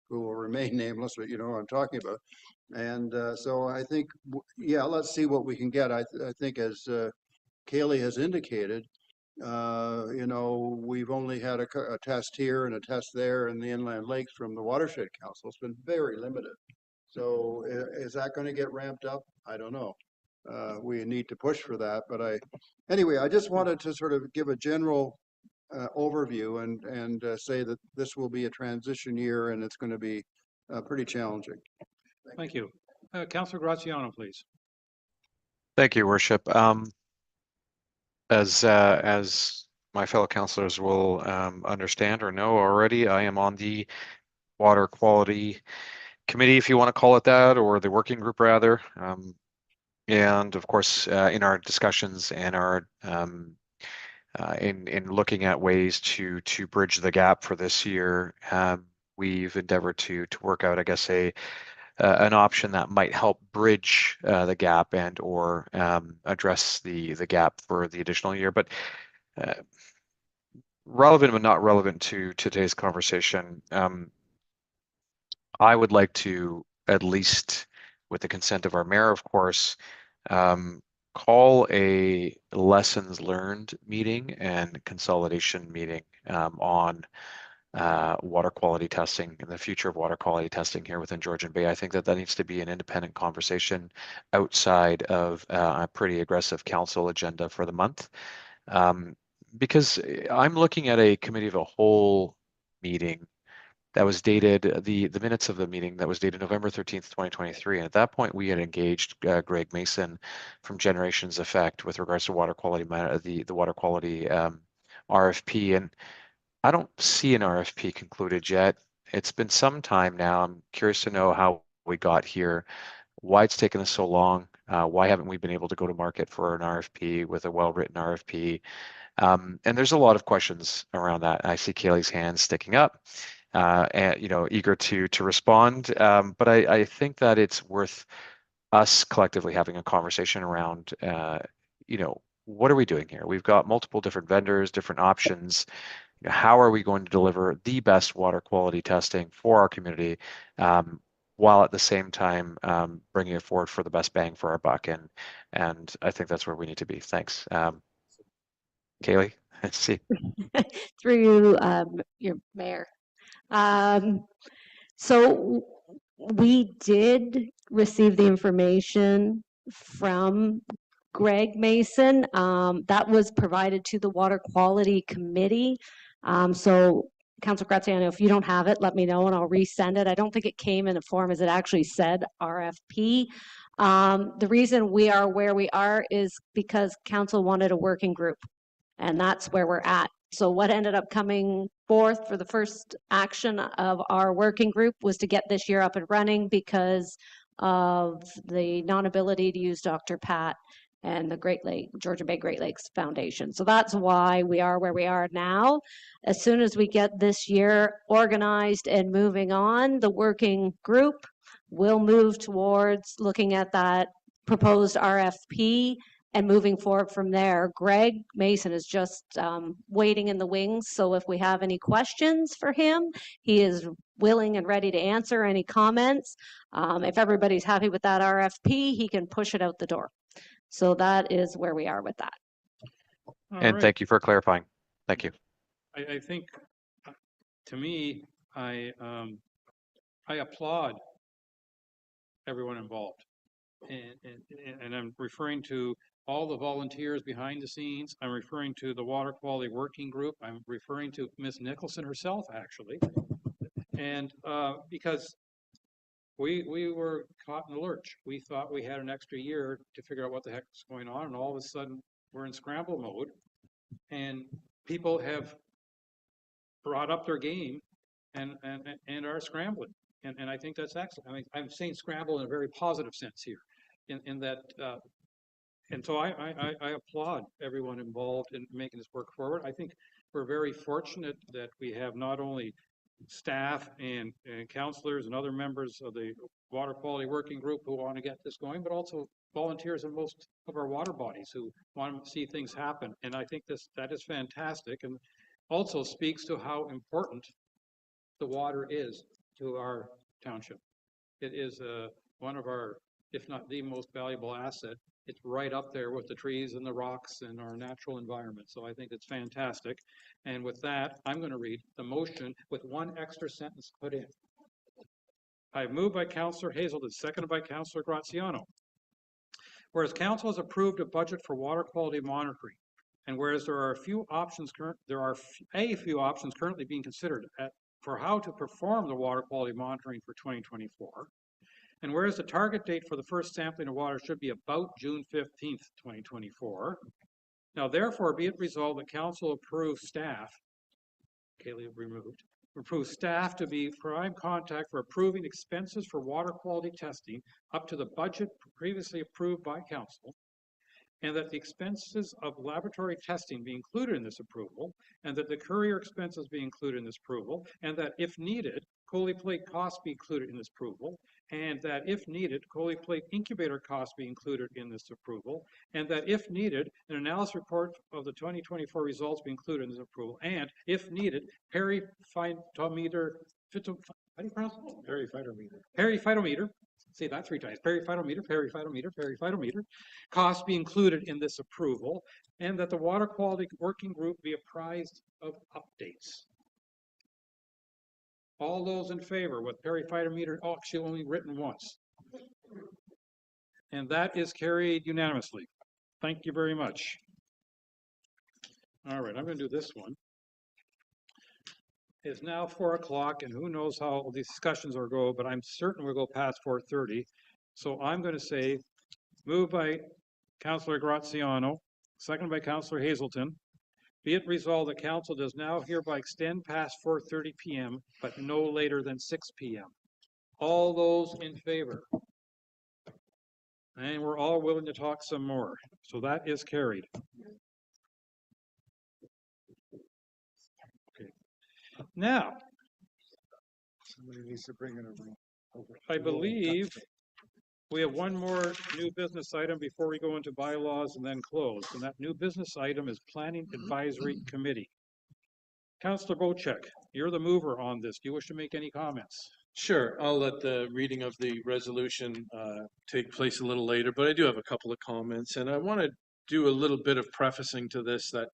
who will remain nameless, but you know what I'm talking about. And so I think, yeah, let's see what we can get. I think as Kaylee has indicated, you know, we've only had a test here and a test there in the inland lakes from the Watershed Council. It's been very limited. So is that going to get ramped up? I don't know. We need to push for that. But anyway, I just wanted to sort of give a general overview and say that this will be a transition year and it's going to be pretty challenging. Thank you. Councillor Graziano, please. Thank you, Worship. As my fellow councillors will understand or know already, I am on the Water Quality Committee, if you want to call it that, or the working group rather. And of course, in our discussions and our in looking at ways to bridge the gap for this year, we've endeavored to work out, I guess, an option that might help bridge the gap and or address the gap for the additional year. But relevant but not relevant to today's conversation, I would like to, at least with the consent of our mayor, of course, call a lessons learned meeting and consolidation meeting on water quality testing and the future of water quality testing here within Georgian Bay. I think that needs to be an independent conversation outside of a pretty aggressive council agenda for the month. Because I'm looking at a committee of a whole meeting that was dated, the minutes of the meeting that was dated November 13th, 2023. And at that point, we had engaged Greg Mason from Generations Effect with regards to water quality, the water quality RFP. And I don't see an RFP concluded yet. It's been some time now. I'm curious to know how we got here, why it's taken us so long. Why haven't we been able to go to market for an RFP with a well-written RFP? And there's a lot of questions around that. I see Kaylee's hand sticking up, and eager to respond. But I think that it's worth us collectively having a conversation around, what are we doing here? We've got multiple different vendors, different options. How are we going to deliver the best water quality testing for our community, while at the same time bringing it forward for the best bang for our buck? And I think that's where we need to be. Thanks. Kaylee, let's see. Through you, your mayor. So we did receive the information from Greg Mason. That was provided to the Water Quality Committee. So Councilor Graziano, if you don't have it, let me know and I'll resend it. I don't think it came in a form as it actually said RFP. The reason we are where we are is because council wanted a working group, and that's where we're at. So what ended up coming forth for the first action of our working group was to get this year up and running because of the non-ability to use Dr. Pat and the Georgian Bay Great Lakes Foundation. So that's why we are where we are now. As soon as we get this year organized and moving on, the working group will move towards looking at that proposed RFP and moving forward from there. Greg Mason is just waiting in the wings. So if we have any questions for him, he is willing and ready to answer any comments. If everybody's happy with that RFP, he can push it out the door. So that is where we are with that. And thank you for clarifying. Thank you. I think, to me, I applaud everyone involved. And I'm referring to all the volunteers behind the scenes. I'm referring to the Water Quality Working Group. I'm referring to Ms. Nicholson herself, actually. And because we were caught in a lurch. We thought we had an extra year to figure out what the heck was going on, and all of a sudden we're in scramble mode. And people have brought up their game and are scrambling. And I think that's excellent. I mean, I'm saying scramble in a very positive sense here, in that. And so I applaud everyone involved in making this work forward. I think we're very fortunate that we have not only staff and counselors and other members of the Water Quality Working Group who want to get this going, but also volunteers in most of our water bodies who want to see things happen. And I think that is fantastic, and also speaks to how important the water is to our township. It is one of our, if not the most valuable asset. It's right up there with the trees and the rocks and our natural environment. So I think it's fantastic. And with that, I'm going to read the motion with one extra sentence put in. I moved by Councillor Hazelton, seconded by Councillor Graziano. Whereas Council has approved a budget for water quality monitoring, and whereas there are a few options currently being considered for how to perform the water quality monitoring for 2024. And whereas the target date for the first sampling of water should be about June 15th, 2024. Now, therefore, be it resolved that Council approves staff, Kaylee removed, approves staff to be prime contact for approving expenses for water quality testing up to the budget previously approved by Council, and that the expenses of laboratory testing be included in this approval, and that the courier expenses be included in this approval, and that if needed, Coley plate costs be included in this approval, and that if needed, Coley plate incubator costs be included in this approval, and that if needed, an analysis report of the 2024 results be included in this approval, and if needed, periphytometer, say that 3 times, periphytometer costs be included in this approval, and that the Water Quality Working Group be apprised of updates. All those in favor with periphytometer, actually only written once. And that is carried unanimously. Thank you very much. All right, I'm going to do this one. It's now 4 o'clock, and who knows how these discussions will go, but I'm certain we'll go past 4:30. So I'm going to say, moved by Councillor Graziano, seconded by Councillor Hazelton. Be it resolved that council does now hereby extend past 4:30 p.m., but no later than 6 p.m. All those in favor? And we're all willing to talk some more. So that is carried. Okay. Now, Somebody needs to bring it over. I believe we have one more new business item before we go into bylaws and then close. And that new business item is Planning Advisory Committee. Councillor Bocek, you're the mover on this. Do you wish to make any comments? Sure, I'll let the reading of the resolution take place a little later, but I do have a couple of comments, and I want to do a little bit of prefacing to this that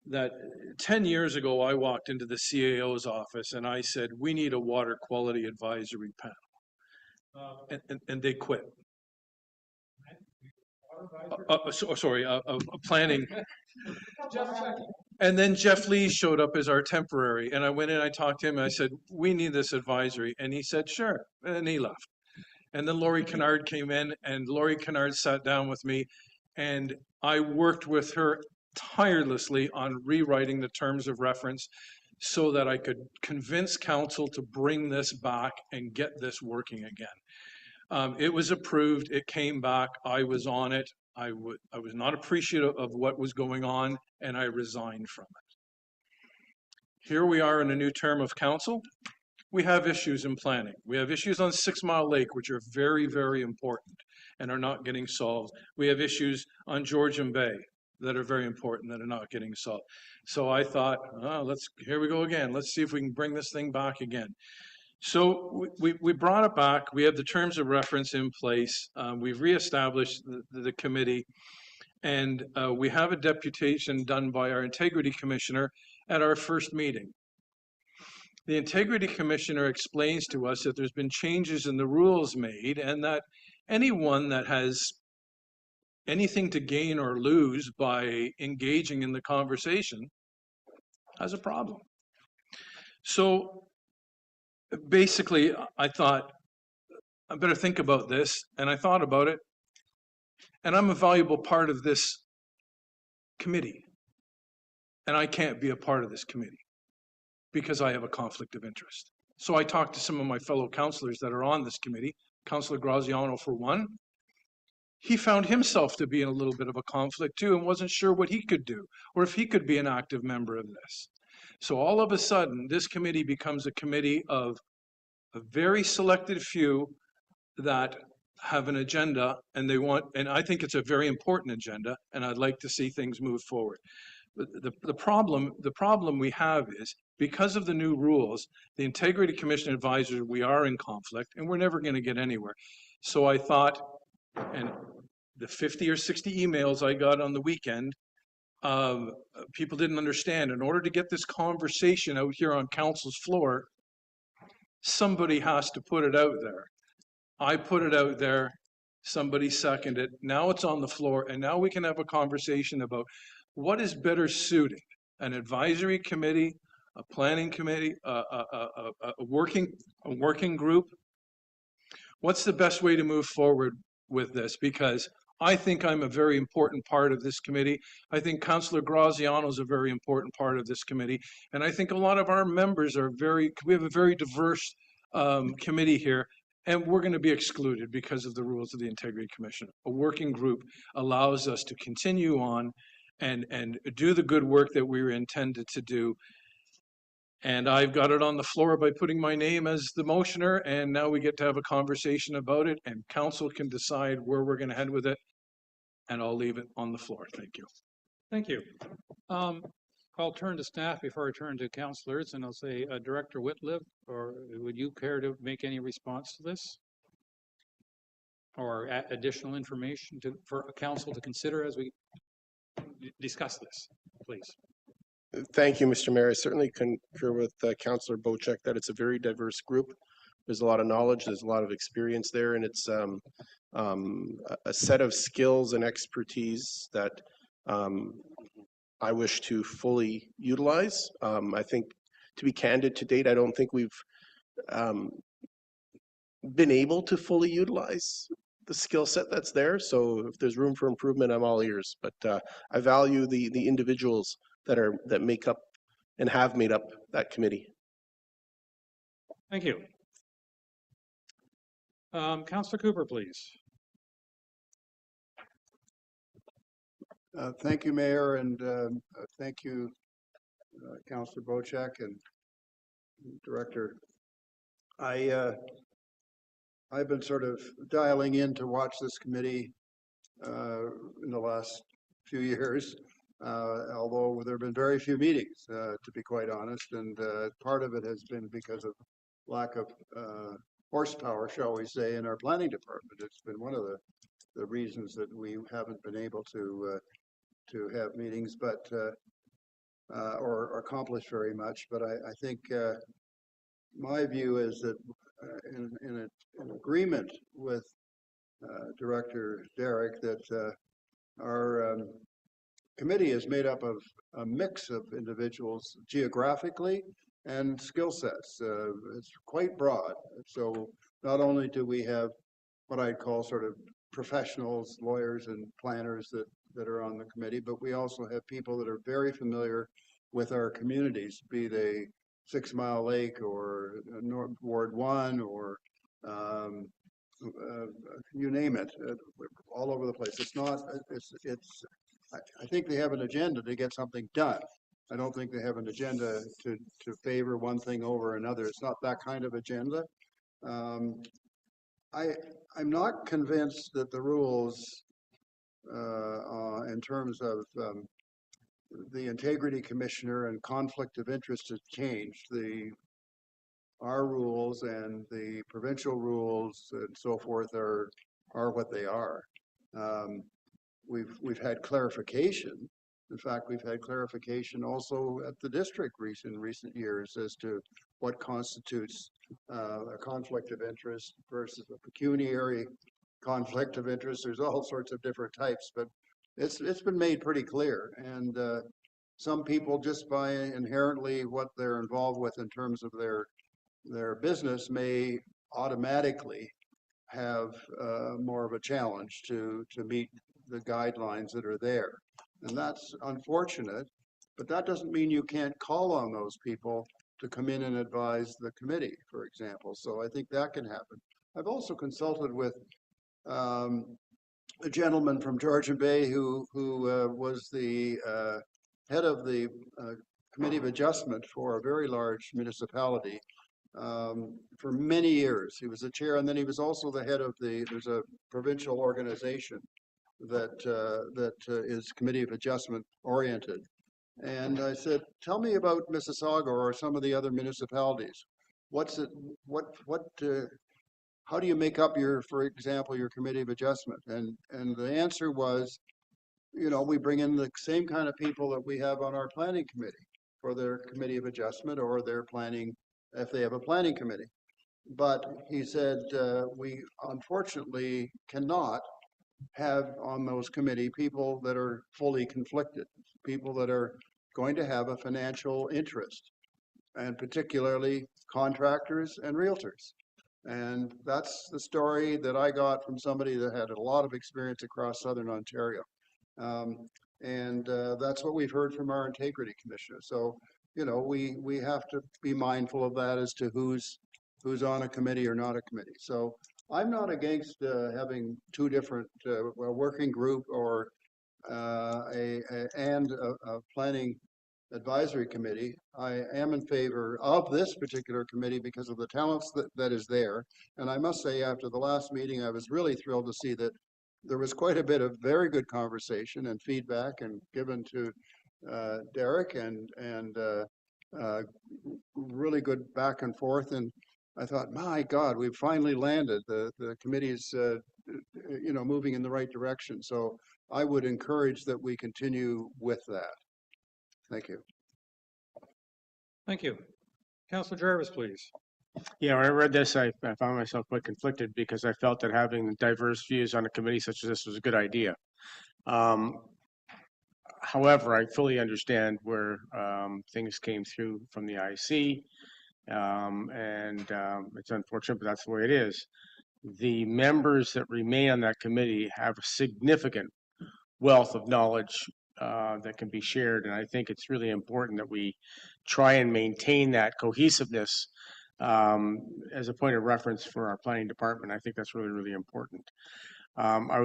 that 10 years ago I walked into the CAO's office and I said, we need a water quality advisory panel, and they quit. Sorry, a planning. And then Jeff Lee showed up as our temporary, and I went in, I talked to him, and I said, we need this advisory. And he said, sure, and he left. And then Laurie Kennard came in, and Laurie Kennard sat down with me, and I worked with her tirelessly on rewriting the terms of reference so that I could convince council to bring this back and get this working again. It was approved, it came back, I was on it. I was not appreciative of what was going on, and I resigned from it. Here we are in a new term of council. We have issues in planning. We have issues on 6 Mile Lake, which are very, very important and are not getting solved. We have issues on Georgian Bay that are very important that are not getting solved. So I thought, oh, here we go again. Let's see if we can bring this thing back again. So we brought it back. We have the terms of reference in place. We've reestablished the committee, and we have a deputation done by our integrity commissioner at our first meeting. The integrity commissioner explains to us that there's been changes in the rules made, and that anyone that has anything to gain or lose by engaging in the conversation has a problem. So basically, I thought, I better think about this, and I thought about it, and I'm a valuable part of this committee, and I can't be a part of this committee because I have a conflict of interest. So I talked to some of my fellow councillors that are on this committee, Councillor Graziano for one. He found himself to be in a little bit of a conflict too and wasn't sure what he could do or if he could be an active member of this. So all of a sudden, this committee becomes a committee of a very selected few that have an agenda, and I think it's a very important agenda, and I'd like to see things move forward. The problem we have is, because of the new rules, the Integrity Commission advisors, we are in conflict, and we're never going to get anywhere. So I thought, and the 50 or 60 emails I got on the weekend, people didn't understand. In order to get this conversation out here on council's floor, somebody has to put it out there. I put it out there, somebody seconded it, now it's on the floor, and now we can have a conversation about what is better suited, an advisory committee, a planning committee, a working group. What's the best way to move forward with this? Because I think I'm a very important part of this committee. I think Councillor Graziano is a very important part of this committee. And I think a lot of our members are we have a very diverse committee here, and we're going to be excluded because of the rules of the Integrity Commission. A working group allows us to continue on and do the good work that we were intended to do. And I've got it on the floor by putting my name as the motioner, and now we get to have a conversation about it, and council can decide where we're going to head with it, and I'll leave it on the floor. Thank you. Thank you. I'll turn to staff before I turn to councillors, and I'll say, Director Whitliff, or would you care to make any response to this? Or additional information for council to consider as we discuss this, please? Thank you, Mr. Mayor. I certainly concur with Councillor Bocek that it's a very diverse group. There's a lot of knowledge, there's a lot of experience there, and it's a set of skills and expertise that I wish to fully utilize. I think, to be candid, to date, I don't think we've been able to fully utilize the skill set that's there. So if there's room for improvement, I'm all ears. But I value the individuals that make up and have made up that committee. Thank you. Councillor Cooper, please. Thank you, Mayor, and thank you, Councillor Bocek and Director. I've been sort of dialing in to watch this committee in the last few years, although there have been very few meetings, to be quite honest, and part of it has been because of lack of horsepower, shall we say, in our planning department. It's been one of the reasons that we haven't been able to have meetings, but or accomplish very much. But I think my view is that in agreement with Director Derek that our committee is made up of a mix of individuals geographically and skill sets. It's quite broad. So not only do we have what I'd call sort of professionals, lawyers and planners that are on the committee, but we also have people that are very familiar with our communities, be they 6 Mile Lake or North Ward 1 or you name it, all over the place. It's not, I think they have an agenda to get something done. I don't think they have an agenda to favor one thing over another. It's not that kind of agenda. I'm not convinced that the rules in terms of the integrity commissioner and conflict of interest has changed. Our rules and the provincial rules and so forth are what they are. We've had clarification. In fact, we've had clarification also at the district in recent years as to what constitutes a conflict of interest versus a pecuniary conflict of interest. There's all sorts of different types, but it's been made pretty clear. And some people, just by inherently what they're involved with in terms of their business, may automatically have more of a challenge to meet the guidelines that are there. And that's unfortunate, but that doesn't mean you can't call on those people to come in and advise the committee, for example. So I think that can happen. I've also consulted with a gentleman from Georgian Bay who was the head of the Committee of Adjustment for a very large municipality for many years. He was the chair, and then he was also the head of there's a provincial organization that is Committee of Adjustment oriented. And I said, tell me about Mississauga or some of the other municipalities. How do you make up for example, your Committee of Adjustment? And the answer was, we bring in the same kind of people that we have on our planning committee for their Committee of Adjustment or their planning, if they have a planning committee. But he said, we unfortunately cannot have on those committee people that are fully conflicted, people that are going to have a financial interest, and particularly contractors and realtors. And that's the story that I got from somebody that had a lot of experience across Southern Ontario. And that's what we've heard from our integrity commissioner. So, we have to be mindful of that as to who's on a committee or not a committee. So I'm not against having two different, a working group or a planning advisory committee. I am in favor of this particular committee because of the talents that is there. And I must say, after the last meeting, I was really thrilled to see that there was quite a bit of very good conversation and feedback and given to Derek and really good back and forth. And I thought, my God, we've finally landed. The committee's, moving in the right direction. So I would encourage that we continue with that. Thank you. Thank you. Councillor Jarvis, please. Yeah, when I read this, I found myself quite conflicted because I felt that having diverse views on a committee such as this was a good idea. However, I fully understand where things came through from the IC, and it's unfortunate, but that's the way it is. The members that remain on that committee have a significant wealth of knowledge that can be shared, and I think it's really important that we try and maintain that cohesiveness as a point of reference for our planning department. I think that's really, really important. I've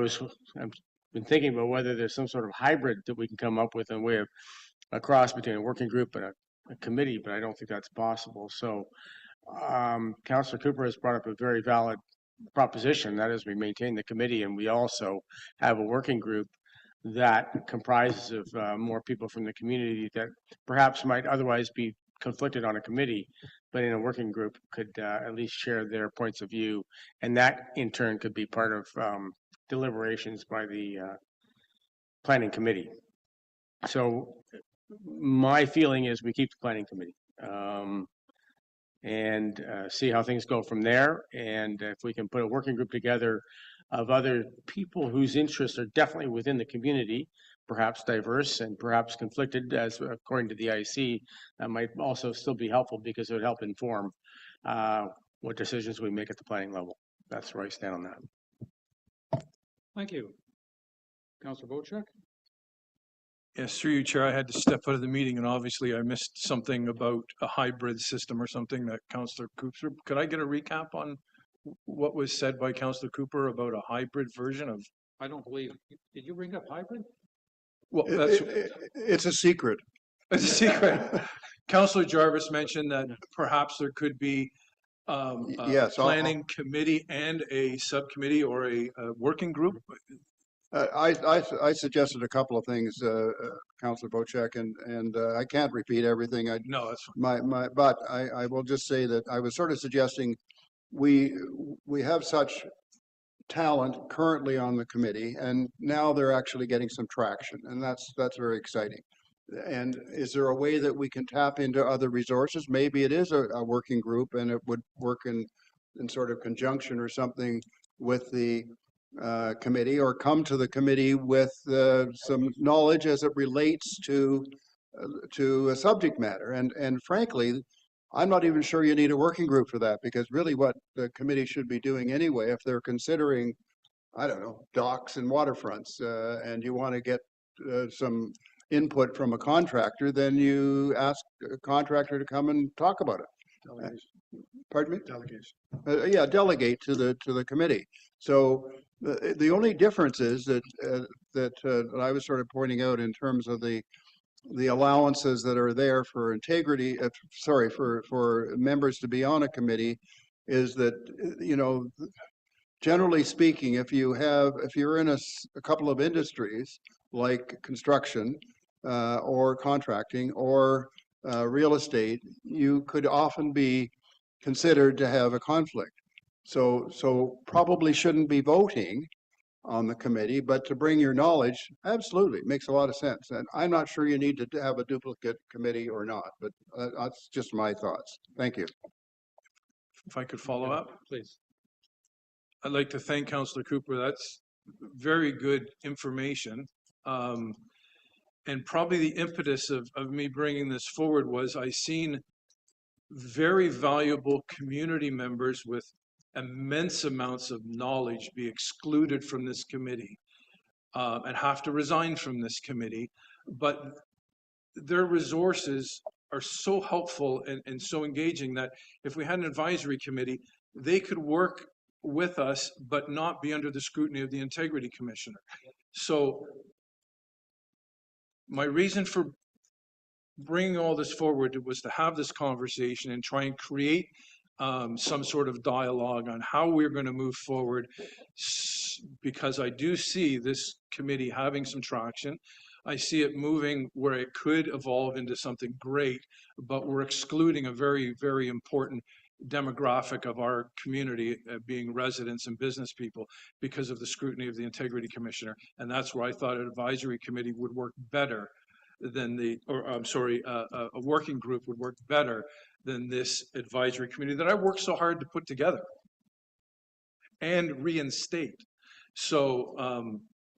been thinking about whether there's some sort of hybrid that we can come up with in a way of a cross between a working group and a committee, but I don't think that's possible. So Councillor Cooper has brought up a very valid proposition, that is, we maintain the committee and we also have a working group that comprises of more people from the community that perhaps might otherwise be conflicted on a committee, but in a working group could at least share their points of view, and that in turn could be part of deliberations by the planning committee. So my feeling is we keep the planning committee and see how things go from there. And if we can put a working group together of other people whose interests are definitely within the community, perhaps diverse and perhaps conflicted, as according to the IC, that might also still be helpful because it would help inform what decisions we make at the planning level. That's where I stand on that. Thank you. Councillor Bochek? Yes, through you, Chair, I had to step out of the meeting and obviously I missed something about a hybrid system or something that Councillor Cooper, could I get a recap on what was said by Councillor Cooper about a hybrid version of? I don't believe, did you bring up hybrid? Well, that's, It's a secret. it's a secret. Councillor Jarvis mentioned that perhaps there could be a planning committee and a subcommittee or a working group. I suggested a couple of things, Councillor Bochek, and I can't repeat everything. No, that's fine. But I will just say that I was sort of suggesting we have such talent currently on the committee, and now they're actually getting some traction, and that's very exciting. And is there a way that we can tap into other resources? Maybe it is a working group, and it would work in sort of conjunction or something with the committee, or come to the committee with some knowledge as it relates to a subject matter. And frankly, I'm not even sure you need a working group for that, because really what the committee should be doing anyway, if they're considering, I don't know, docks and waterfronts, and you want to get some input from a contractor, then you ask a contractor to come and talk about it. Pardon me? Delegation. Yeah, delegate to the committee. So the only difference is that I was sort of pointing out in terms of the allowances that are there for integrity, for members to be on a committee, is that, you know, generally speaking, if you're in a couple of industries like construction or contracting or real estate, you could often be considered to have a conflict. So probably shouldn't be voting on the committee, but to bring your knowledge, absolutely, makes a lot of sense. And I'm not sure you need to have a duplicate committee or not, but that's just my thoughts. Thank you. If I could follow up, please. I'd like to thank Councillor Cooper. That's very good information. And probably the impetus of me bringing this forward was I seen very valuable community members with immense amounts of knowledge be excluded from this committee and have to resign from this committee. But their resources are so helpful and so engaging that if we had an advisory committee, they could work with us, but not be under the scrutiny of the Integrity Commissioner. So my reason for bringing all this forward was to have this conversation and try and create some sort of dialogue on how we're going to move forward, because I do see this committee having some traction. I see it moving where it could evolve into something great, but we're excluding a very, very important demographic of our community, being residents and business people, because of the scrutiny of the Integrity Commissioner. And that's where I thought an advisory committee would work better than a working group would work better than this advisory committee that I worked so hard to put together and reinstate. So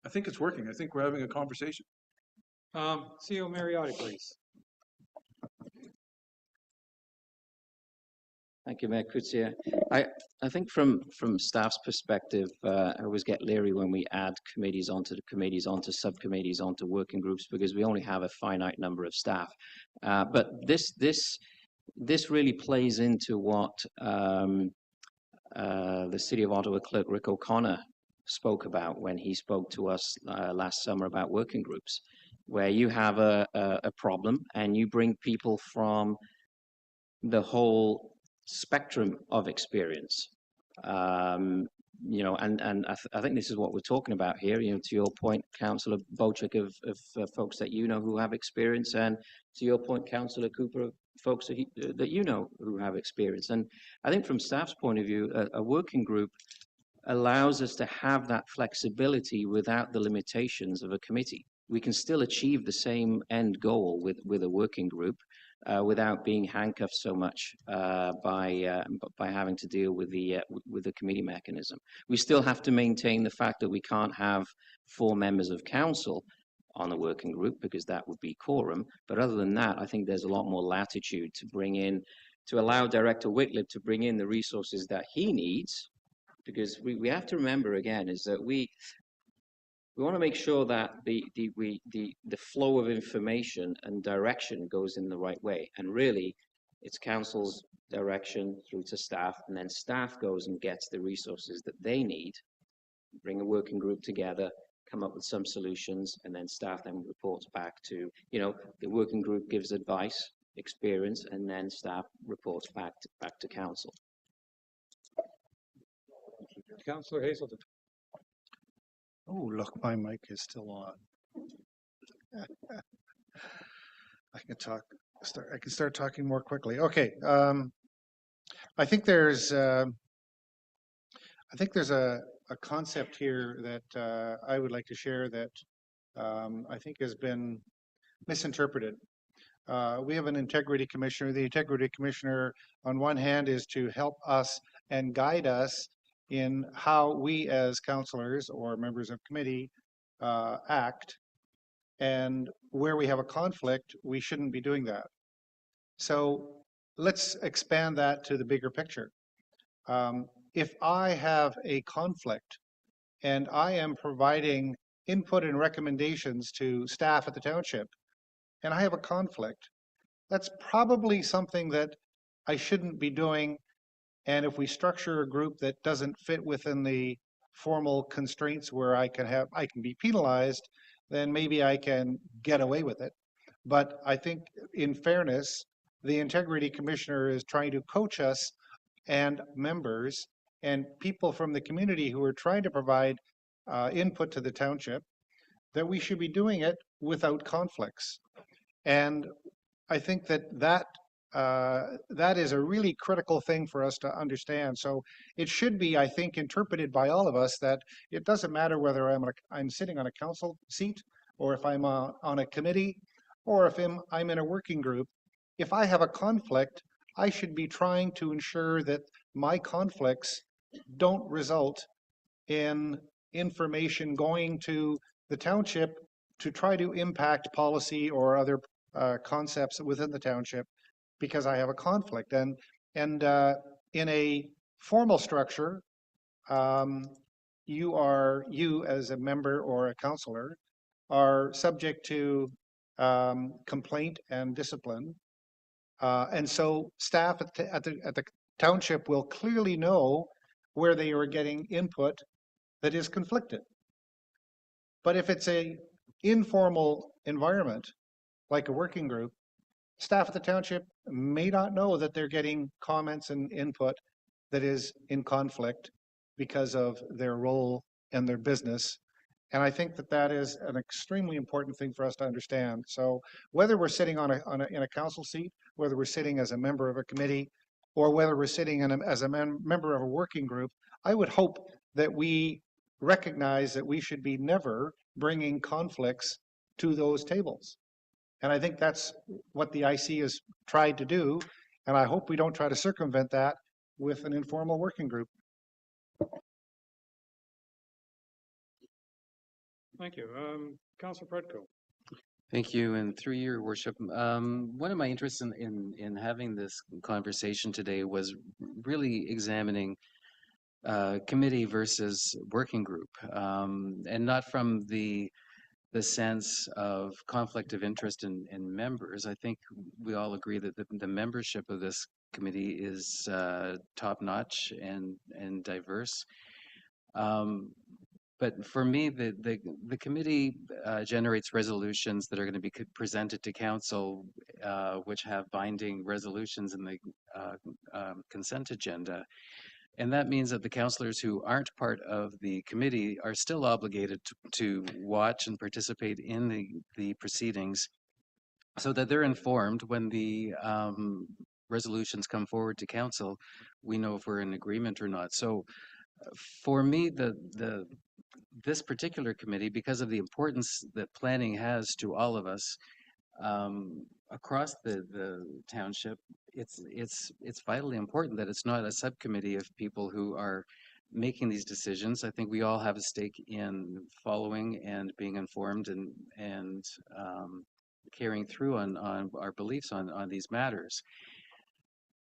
I think it's working. I think we're having a conversation. CO Mariotti, please. Thank you, Mayor Kutsia. I think from staff's perspective, I always get leery when we add committees onto the committees, onto subcommittees, onto working groups, because we only have a finite number of staff. But this really plays into what the City of Ottawa Clerk Rick O'Connor spoke about when he spoke to us last summer about working groups, where you have a problem and you bring people from the whole spectrum of experience. You know, and I think this is what we're talking about here, you know, to your point, Councillor Bochek, of folks that you know who have experience, and to your point, Councillor Cooper, of folks that you know who have experience. And I think from staff's point of view, a working group allows us to have that flexibility without the limitations of a committee. We can still achieve the same end goal with a working group without being handcuffed so much by having to deal with the committee mechanism. We still have to maintain the fact that we can't have 4 members of council on a working group, because that would be quorum. But other than that, I think there's a lot more latitude to allow Director Whitliff to bring in the resources that he needs, because we have to remember again is that we want to make sure that the flow of information and direction goes in the right way. And really, it's council's direction through to staff, and then staff goes and gets the resources that they need, bring a working group together, come up with some solutions, and then staff then reports back to, you know, the working group gives advice, experience, and then staff reports back to council. Councillor Hazelton. Oh, look, my mic is still on. I can start talking more quickly. Okay. I think there's a concept here that I would like to share that I think has been misinterpreted. We have an integrity commissioner. The integrity commissioner, on one hand, is to help us and guide us in how we as councillors or members of committee act, and where we have a conflict, we shouldn't be doing that. So let's expand that to the bigger picture. If I have a conflict and I am providing input and recommendations to staff at the township, and I have a conflict, that's probably something that I shouldn't be doing. And if we structure a group that doesn't fit within the formal constraints where I can be penalized, then maybe I can get away with it. But I think in fairness, the integrity commissioner is trying to coach us and members and people from the community who are trying to provide input to the township, that we should be doing it without conflicts. And I think that is a really critical thing for us to understand. So it should be, I think, interpreted by all of us that it doesn't matter whether I'm sitting on a council seat, or if I'm on a committee, or if I'm in a working group. If I have a conflict, I should be trying to ensure that my conflicts don't result in information going to the township to try to impact policy or other concepts within the township, because I have a conflict. And in a formal structure, you as a member or a councillor are subject to complaint and discipline. And so staff at the township will clearly know where they are getting input that is conflicted. But if it's a informal environment, like a working group, staff at the township may not know that they're getting comments and input that is in conflict because of their role and their business. And I think that is an extremely important thing for us to understand. So whether we're sitting in a council seat, whether we're sitting as a member of a committee, or whether we're sitting as a member of a working group, I would hope that we recognize that we should be never bringing conflicts to those tables. And I think that's what the IC has tried to do. And I hope we don't try to circumvent that with an informal working group. Thank you. Councillor Predko. Thank you, and through your worship, one of my interests in having this conversation today was really examining committee versus working group, and not from the sense of conflict of interest in members. I think we all agree that the membership of this committee is top notch and diverse. But for me, the committee generates resolutions that are going to be presented to council, which have binding resolutions in the consent agenda. And that means that the councillors who aren't part of the committee are still obligated to watch and participate in the proceedings so that they're informed when the resolutions come forward to council. We know if we're in agreement or not. So for me, this particular committee, because of the importance that planning has to all of us across the township, it's vitally important that it's not a subcommittee of people who are making these decisions. I think we all have a stake in following and being informed and carrying through on our beliefs on these matters.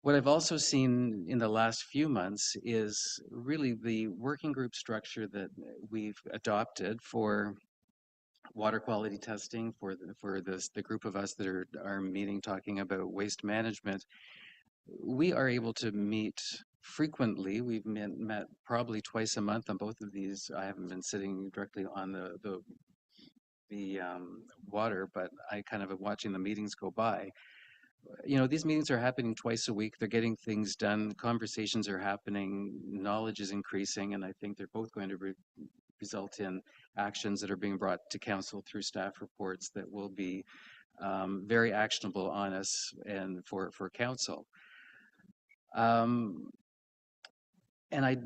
What I've also seen in the last few months is really the working group structure that we've adopted for water quality testing, for the group of us that are meeting talking about waste management. We are able to meet frequently. We've met probably twice a month on both of these. I haven't been sitting directly on the water, but I kind of am watching the meetings go by. You know, these meetings are happening twice a week. They're getting things done. Conversations are happening. Knowledge is increasing, and I think they're both going to result in actions that are being brought to council through staff reports that will be very actionable on us and for council. And I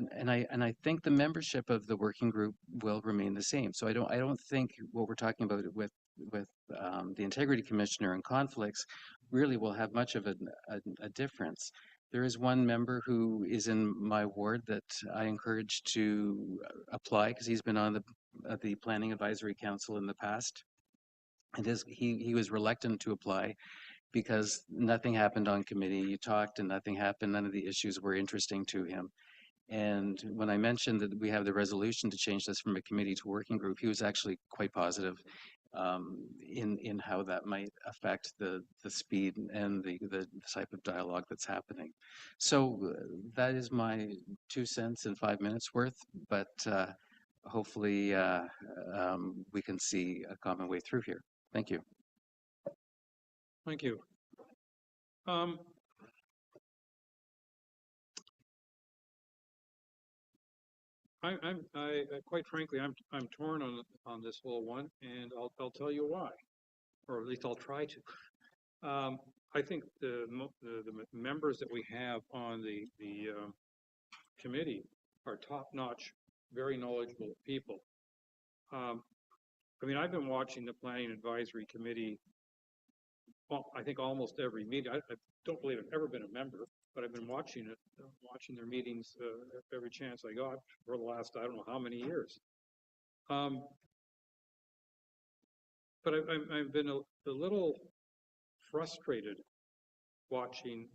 think the membership of the working group will remain the same. So I don't think what we're talking about with the integrity commissioner and conflicts really will have much of a difference. There is one member who is in my ward that I encourage to apply because he's been on the Planning Advisory Council in the past, and he was reluctant to apply because nothing happened on committee. You talked and nothing happened. None of the issues were interesting to him. And when I mentioned that we have the resolution to change this from a committee to working group, he was actually quite positive in how that might affect the speed and the type of dialogue that's happening. So that is my 2 cents in 5 minutes worth, but hopefully we can see a common way through here. Thank you. Thank you. I quite frankly, I'm torn on this whole one, and I'll tell you why, or at least I'll try to. I think the members that we have on the committee are top-notch, very knowledgeable people. I mean, I've been watching the Planning Advisory Committee. Well, I think almost every meeting. I don't believe I've ever been a member, but I've been watching it, watching their meetings every chance I got for the last, I don't know how many years. But I've been a little frustrated watching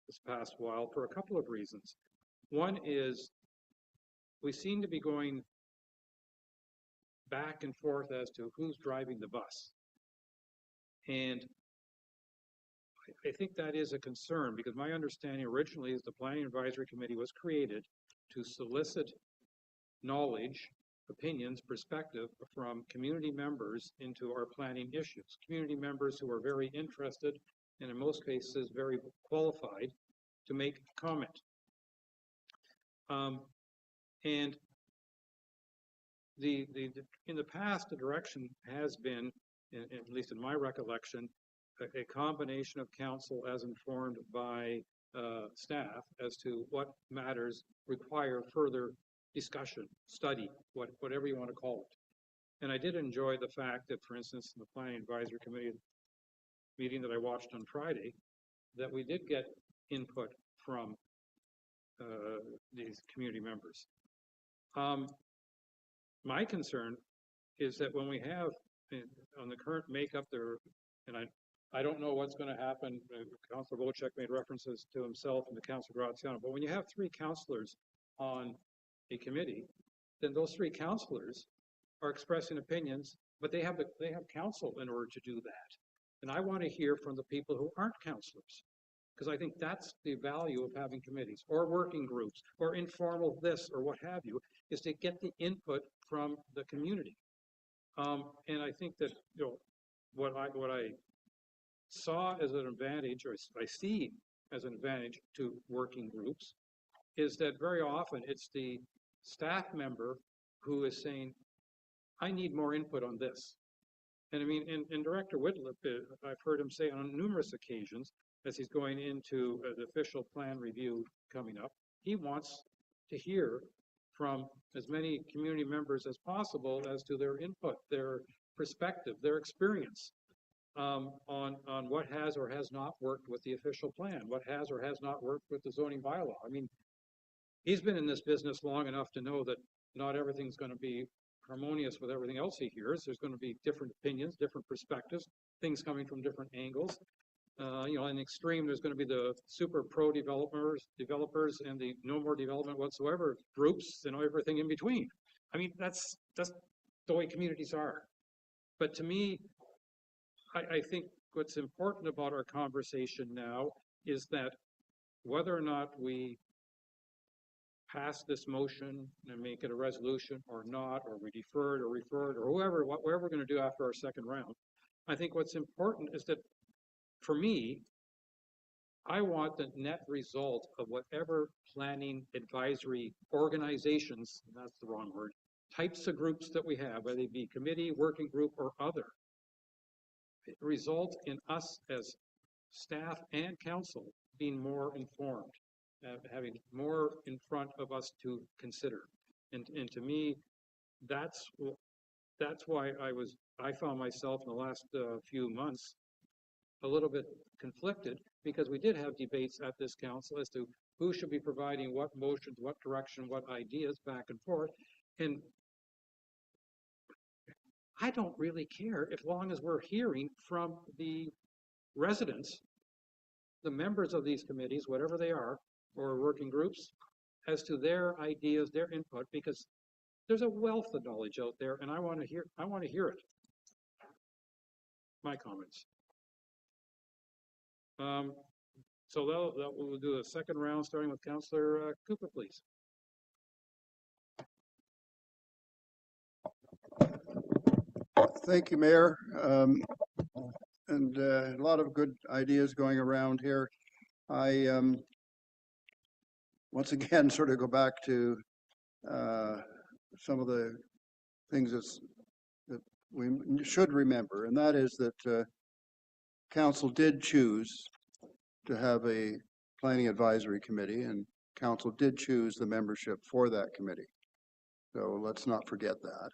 this past while for a couple of reasons. One is we seem to be going back and forth as to who's driving the bus. And I think that is a concern because my understanding originally is the Planning Advisory Committee was created to solicit knowledge, opinions, perspective from community members into our planning issues. Community members who are very interested and in most cases very qualified to make comment. And in the past, the direction has been, at least in my recollection, a combination of council as informed by staff as to what matters require further discussion, study, whatever you want to call it. And I did enjoy the fact that, for instance, in the Planning Advisory Committee meeting that I watched on Friday, that we did get input from these community members. My concern is that when we have on the current makeup there, and I don't know what's going to happen. Councillor Wojcik made references to himself and to Councillor Graziano, but when you have 3 councillors on a committee, then those 3 councillors are expressing opinions, but they have counsel in order to do that. And I want to hear from the people who aren't councillors, because I think that's the value of having committees or working groups or informal this or what have you, is to get the input from the community. And I think that, you know, what I saw as an advantage, or I see as an advantage to working groups, is that very often it's the staff member who is saying, I need more input on this. And I mean, and Director Whitlip, I've heard him say on numerous occasions, as he's going into the official plan review coming up, he wants to hear from as many community members as possible as to their input, their perspective, their experience on what has or has not worked with the official plan, what has or has not worked with the zoning bylaw. I mean, he's been in this business long enough to know that not everything's going to be harmonious with everything else he hears. There's going to be different opinions, different perspectives, things coming from different angles. You know, in the extreme, there's going to be the super pro developers and the no more development whatsoever groups, and everything in between. I mean, that's the way communities are. But to me, I think what's important about our conversation now is that whether or not we pass this motion and make it a resolution or not, or we defer it or refer it, or whatever we're going to do after our second round, I think what's important is that, for me, I want the net result of whatever planning advisory organizations, that's the wrong word, types of groups that we have, whether they be committee, working group, or other, result in us as staff and council being more informed, having more in front of us to consider. And to me, that's why I found myself in the last few months a little bit conflicted, because we did have debates at this council as to who should be providing what motions, what direction, what ideas back and forth. And I don't really care as long as we're hearing from the residents, the members of these committees, whatever they are, or working groups, as to their ideas, their input, because there's a wealth of knowledge out there, and I want to hear it. My comments. So that we'll do a second round, starting with Councillor Cooper, please. Thank you, Mayor. And a lot of good ideas going around here. I once again sort of go back to some of the things that we should remember, and that is that Council did choose to have a planning advisory committee, and Council did choose the membership for that committee. So let's not forget that.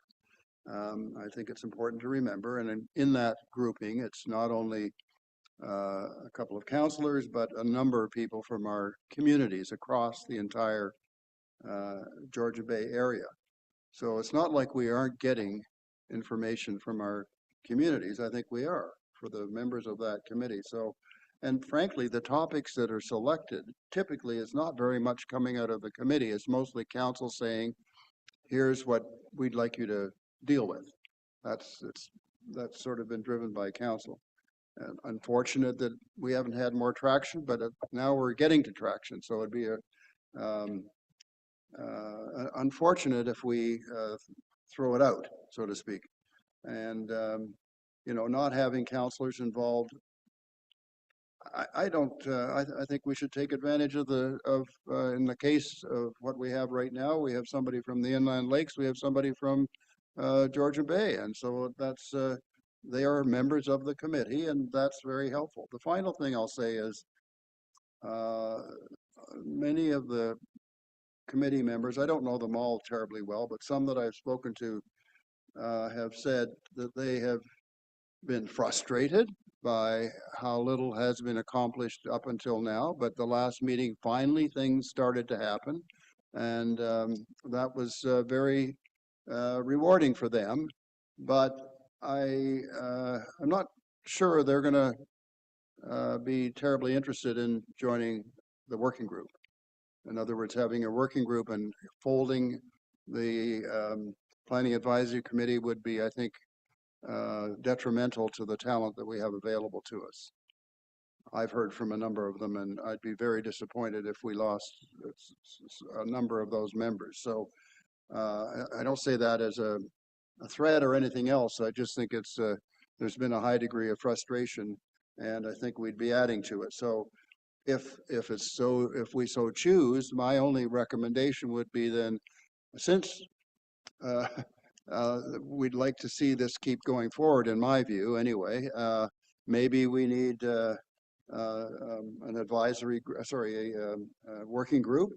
I think it's important to remember, and in that grouping, it's not only a couple of councillors, but a number of people from our communities across the entire Georgian Bay area. So it's not like we aren't getting information from our communities. I think we are, for the members of that committee. So, and frankly, the topics that are selected typically is not very much coming out of the committee. It's mostly council saying, here's what we'd like you to deal with. That's sort of been driven by council. And unfortunate that we haven't had more traction, but now we're getting to traction. So it'd be unfortunate if we throw it out, so to speak. And you know, not having counselors involved, I think we should take advantage of in the case of what we have right now, we have somebody from the Inland Lakes, we have somebody from Georgian Bay, and so that's they are members of the committee, and that's very helpful. The final thing I'll say is many of the committee members, I don't know them all terribly well, but some that I've spoken to have said that they have been frustrated by how little has been accomplished up until now, but the last meeting, finally things started to happen, and that was very rewarding for them. But I'm not sure they're going to be terribly interested in joining the working group. In other words, having a working group and folding the Planning Advisory Committee would be, I think, detrimental to the talent that we have available to us. I've heard from a number of them, and I'd be very disappointed if we lost a number of those members. So I don't say that as a threat or anything else. I just think it's there's been a high degree of frustration, and I think we'd be adding to it. So if we so choose, my only recommendation would be then, since we'd like to see this keep going forward, in my view, anyway. Maybe we need an advisory, a working group.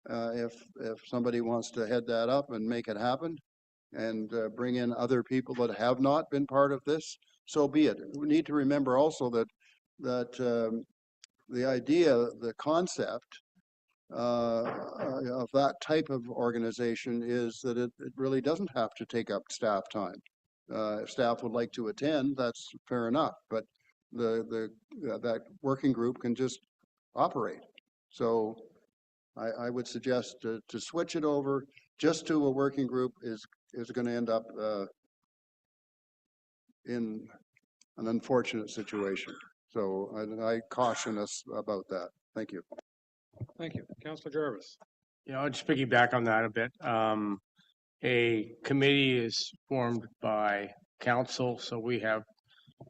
If somebody wants to head that up and make it happen, and bring in other people that have not been part of this, so be it. We need to remember also that the idea, the concept of that type of organization is that it really doesn't have to take up staff time. If staff would like to attend, that's fair enough, but that working group can just operate. So I would suggest to switch it over just to a working group is going to end up in an unfortunate situation. So I caution us about that. Thank you. Thank you. Councillor Jarvis. Yeah, I'll just piggyback on that a bit. A committee is formed by council, so we have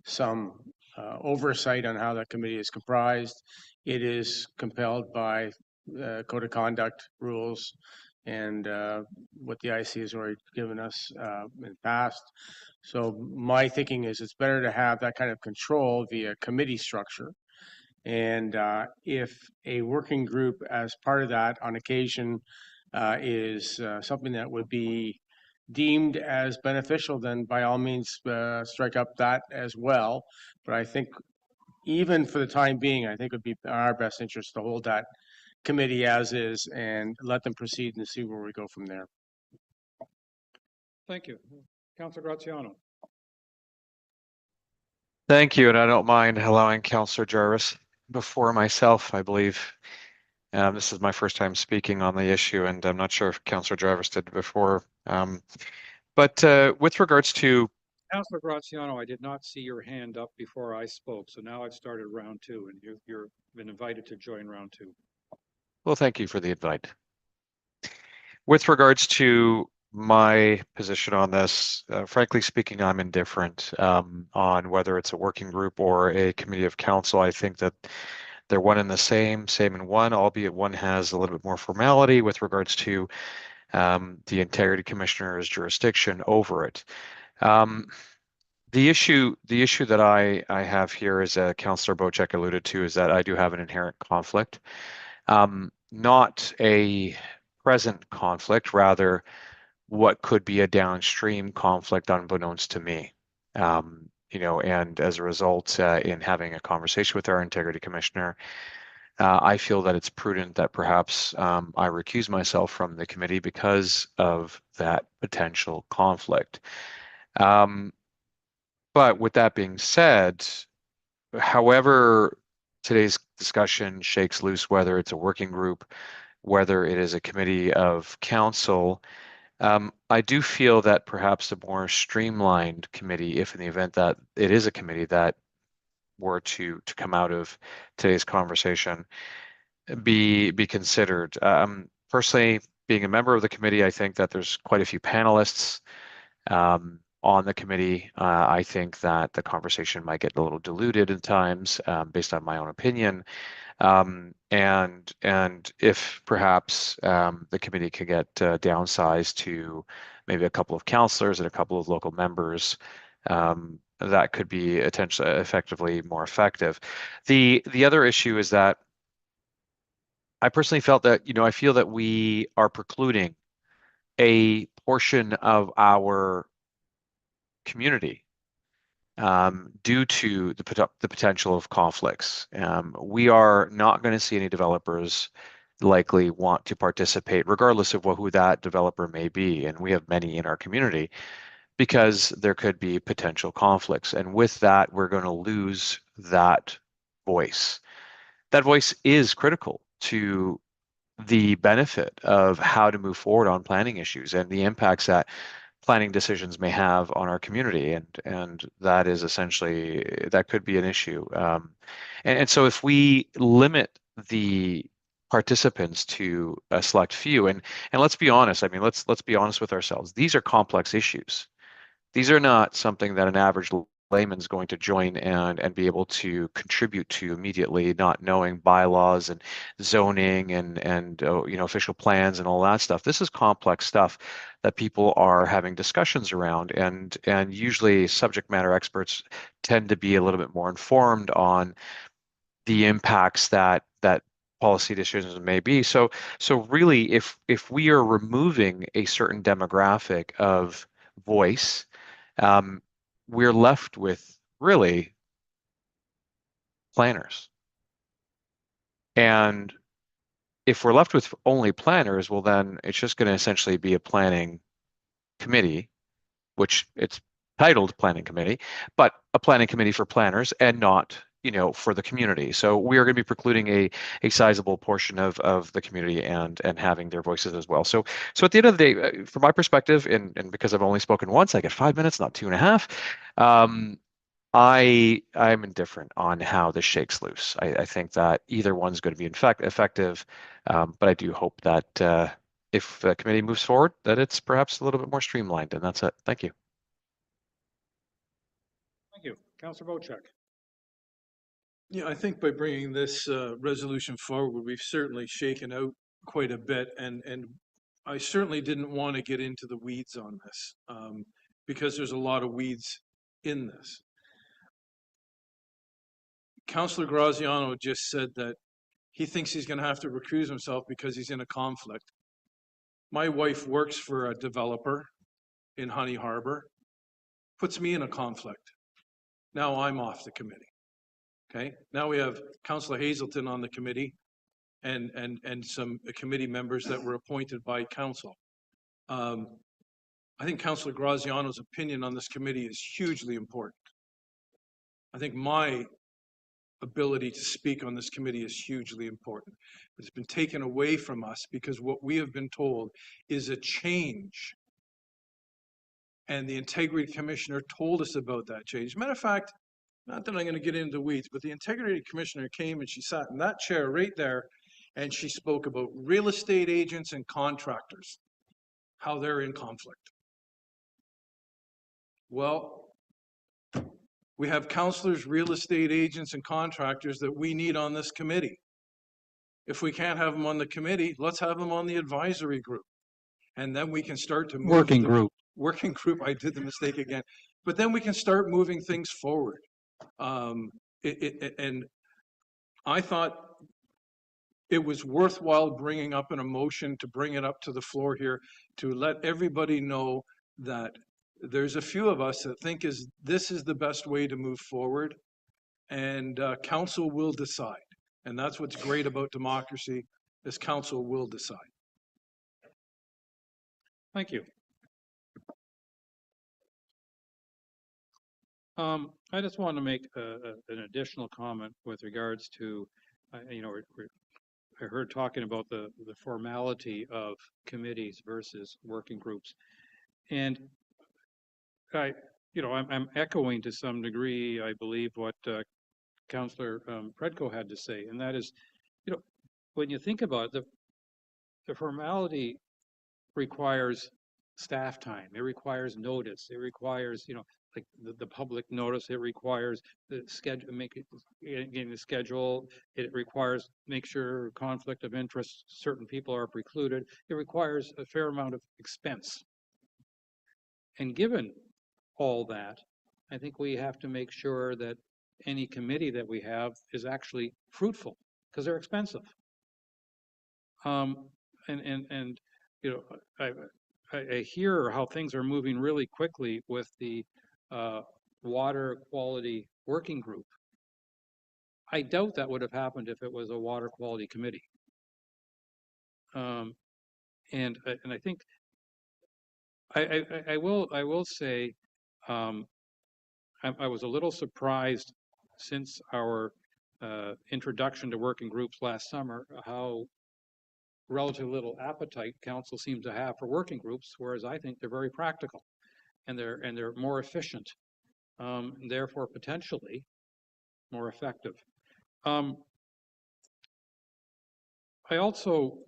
some oversight on how that committee is comprised. It is compelled by code of conduct rules and what the IC has already given us in the past. So my thinking is it's better to have that kind of control via committee structure. And if a working group as part of that on occasion is something that would be deemed as beneficial, then by all means strike up that as well. But I think even for the time being, I think it would be in our best interest to hold that committee as is and let them proceed and see where we go from there. Thank you. Councillor Graziano. Thank you, and I don't mind allowing Councillor Jarvis before myself. I believe this is my first time speaking on the issue, and I'm not sure if Councillor Jarvis did before. But with regards to Councillor Graziano, I did not see your hand up before I spoke, so now I've started round two, and you've been invited to join round two. Well, thank you for the invite. With regards to my position on this, frankly speaking, I'm indifferent on whether it's a working group or a committee of council. I think that they're one and the same in one, albeit one has a little bit more formality with regards to the Integrity Commissioner's jurisdiction over it. The issue that I have here, as Councillor Bocek alluded to, is that I do have an inherent conflict. Not a present conflict, rather what could be a downstream conflict unbeknownst to me. And as a result, in having a conversation with our Integrity Commissioner, I feel that it's prudent that perhaps I recuse myself from the committee because of that potential conflict. But with that being said, however today's discussion shakes loose, whether it's a working group, whether it is a committee of council, I do feel that perhaps a more streamlined committee, if in the event that it is a committee that were to come out of today's conversation, be considered. Personally, being a member of the committee, I think that there's quite a few panelists on the committee. I think that the conversation might get a little diluted at times based on my own opinion. And if perhaps the committee could get downsized to maybe a couple of councillors and a couple of local members, that could be effectively more effective. The other issue is that I personally felt that, I feel that we are precluding a portion of our community due to the potential of conflicts. We are not going to see any developers likely want to participate, regardless of who that developer may be, and we have many in our community. because there could be potential conflicts. And with that, we're going to lose that voice. That voice is critical to the benefit of how to move forward on planning issues and the impacts that planning decisions may have on our community, and that is essentially, that could be an issue. And so if we limit the participants to a select few, and let's be honest, I mean, let's be honest with ourselves. These are complex issues. These are not something that an average layman's going to join and be able to contribute to immediately, not knowing bylaws and zoning and you know, official plans and all that stuff. This is complex stuff that people are having discussions around, and usually subject matter experts tend to be a little bit more informed on the impacts that policy decisions may be. So really, if we are removing a certain demographic of voice, we're left with really planners. And if we're left with only planners, well, then it's just going to essentially be a planning committee, which it's titled planning committee, but a planning committee for planners and not, you know, for the community. So we are going to be precluding a sizable portion of the community and having their voices as well. So at the end of the day, from my perspective, and because I've only spoken once, I get 5 minutes, not 2.5. I'm indifferent on how this shakes loose. I think that either one's going to be effective, but I do hope that if the committee moves forward, that it's perhaps a little bit more streamlined, and that's it. Thank you. Thank you. Councillor Bochek. Yeah, I think by bringing this resolution forward, we've certainly shaken out quite a bit, and I certainly didn't want to get into the weeds on this because there's a lot of weeds in this. Councillor Graziano just said that he thinks he's going to have to recuse himself because he's in a conflict. My wife works for a developer in Honey Harbor, puts me in a conflict. Now I'm off the committee. Okay, now we have Councillor Hazelton on the committee and some committee members that were appointed by council. I think Councillor Graziano's opinion on this committee is hugely important. I think my ability to speak on this committee is hugely important. It's been taken away from us because what we have been told is a change. And the Integrity Commissioner told us about that change. Matter of fact, not that I'm going to get into the weeds, but the Integrity Commissioner came and she sat in that chair right there and she spoke about real estate agents and contractors, how they're in conflict. Well, we have councillors, real estate agents, and contractors that we need on this committee. If we can't have them on the committee, let's have them on the advisory group. And then we can start to move Working group. Working group, I did the mistake again. But then we can start moving things forward. And I thought it was worthwhile bringing up an emotion to bring it up to the floor here to let everybody know that there's a few of us that think this is the best way to move forward, and council will decide. And that's what's great about democracy, is council will decide. Thank you. I just want to make an additional comment with regards to, you know, I heard talking about the formality of committees versus working groups, and I'm echoing to some degree, I believe, what Councillor Predko had to say, and that is, you know, when you think about it, the formality requires staff time. It requires notice. It requires, you know, like the public notice. It requires the schedule, getting the schedule. It requires make sure conflict of interest, certain people are precluded. It requires a fair amount of expense. And given all that, I think we have to make sure that any committee that we have is actually fruitful, because they're expensive. And you know, I hear how things are moving really quickly with the water quality working group. I doubt that would have happened if it was a water quality committee. And I think I will say, I was a little surprised since our introduction to working groups last summer, how relatively little appetite council seems to have for working groups, whereas I think they're very practical and they're more efficient, and therefore potentially more effective. I also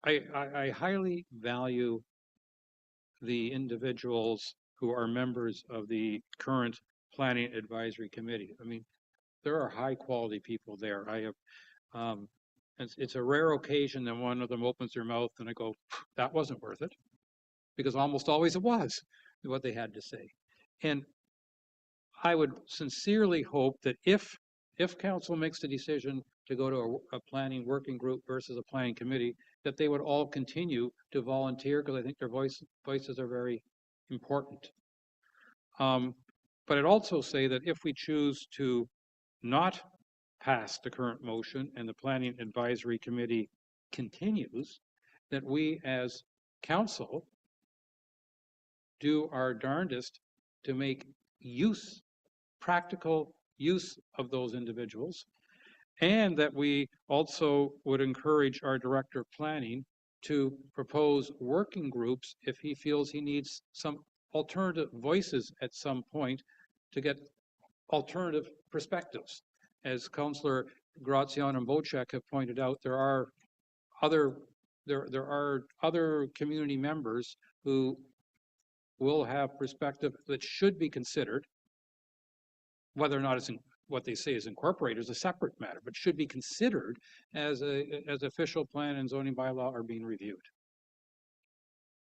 I highly value the individuals who are members of the current Planning Advisory Committee. I mean, there are high quality people there. I have, it's a rare occasion that one of them opens their mouth and I go, that wasn't worth it, because almost always it was what they had to say. And I would sincerely hope that if council makes the decision to go to a planning working group versus a planning committee, that they would all continue to volunteer, because I think their voices are very important. But I'd also say that if we choose to not pass the current motion and the Planning Advisory Committee continues, that we as council do our darndest to make practical use of those individuals, and that we also would encourage our Director of Planning to propose working groups if he feels he needs some alternative voices at some point to get alternative perspectives. As Councillor Graziano and Bocek have pointed out, there are other community members who will have perspective that should be considered. Whether or not it's what they say is incorporated is a separate matter, but should be considered as official plan and zoning bylaw are being reviewed.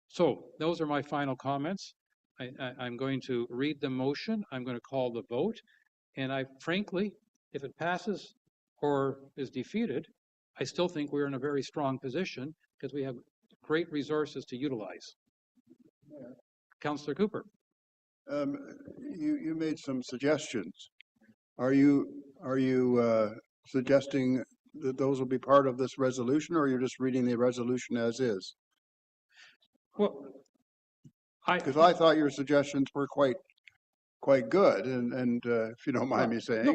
So those are my final comments. I'm going to read the motion. I'm going to call the vote. And frankly, if it passes or is defeated, I still think we're in a very strong position because we have great resources to utilize. Yeah. Councillor Cooper. You made some suggestions. Are you suggesting that those will be part of this resolution, or you're just reading the resolution as is? Well, because I thought your suggestions were quite good, and if you don't mind me saying.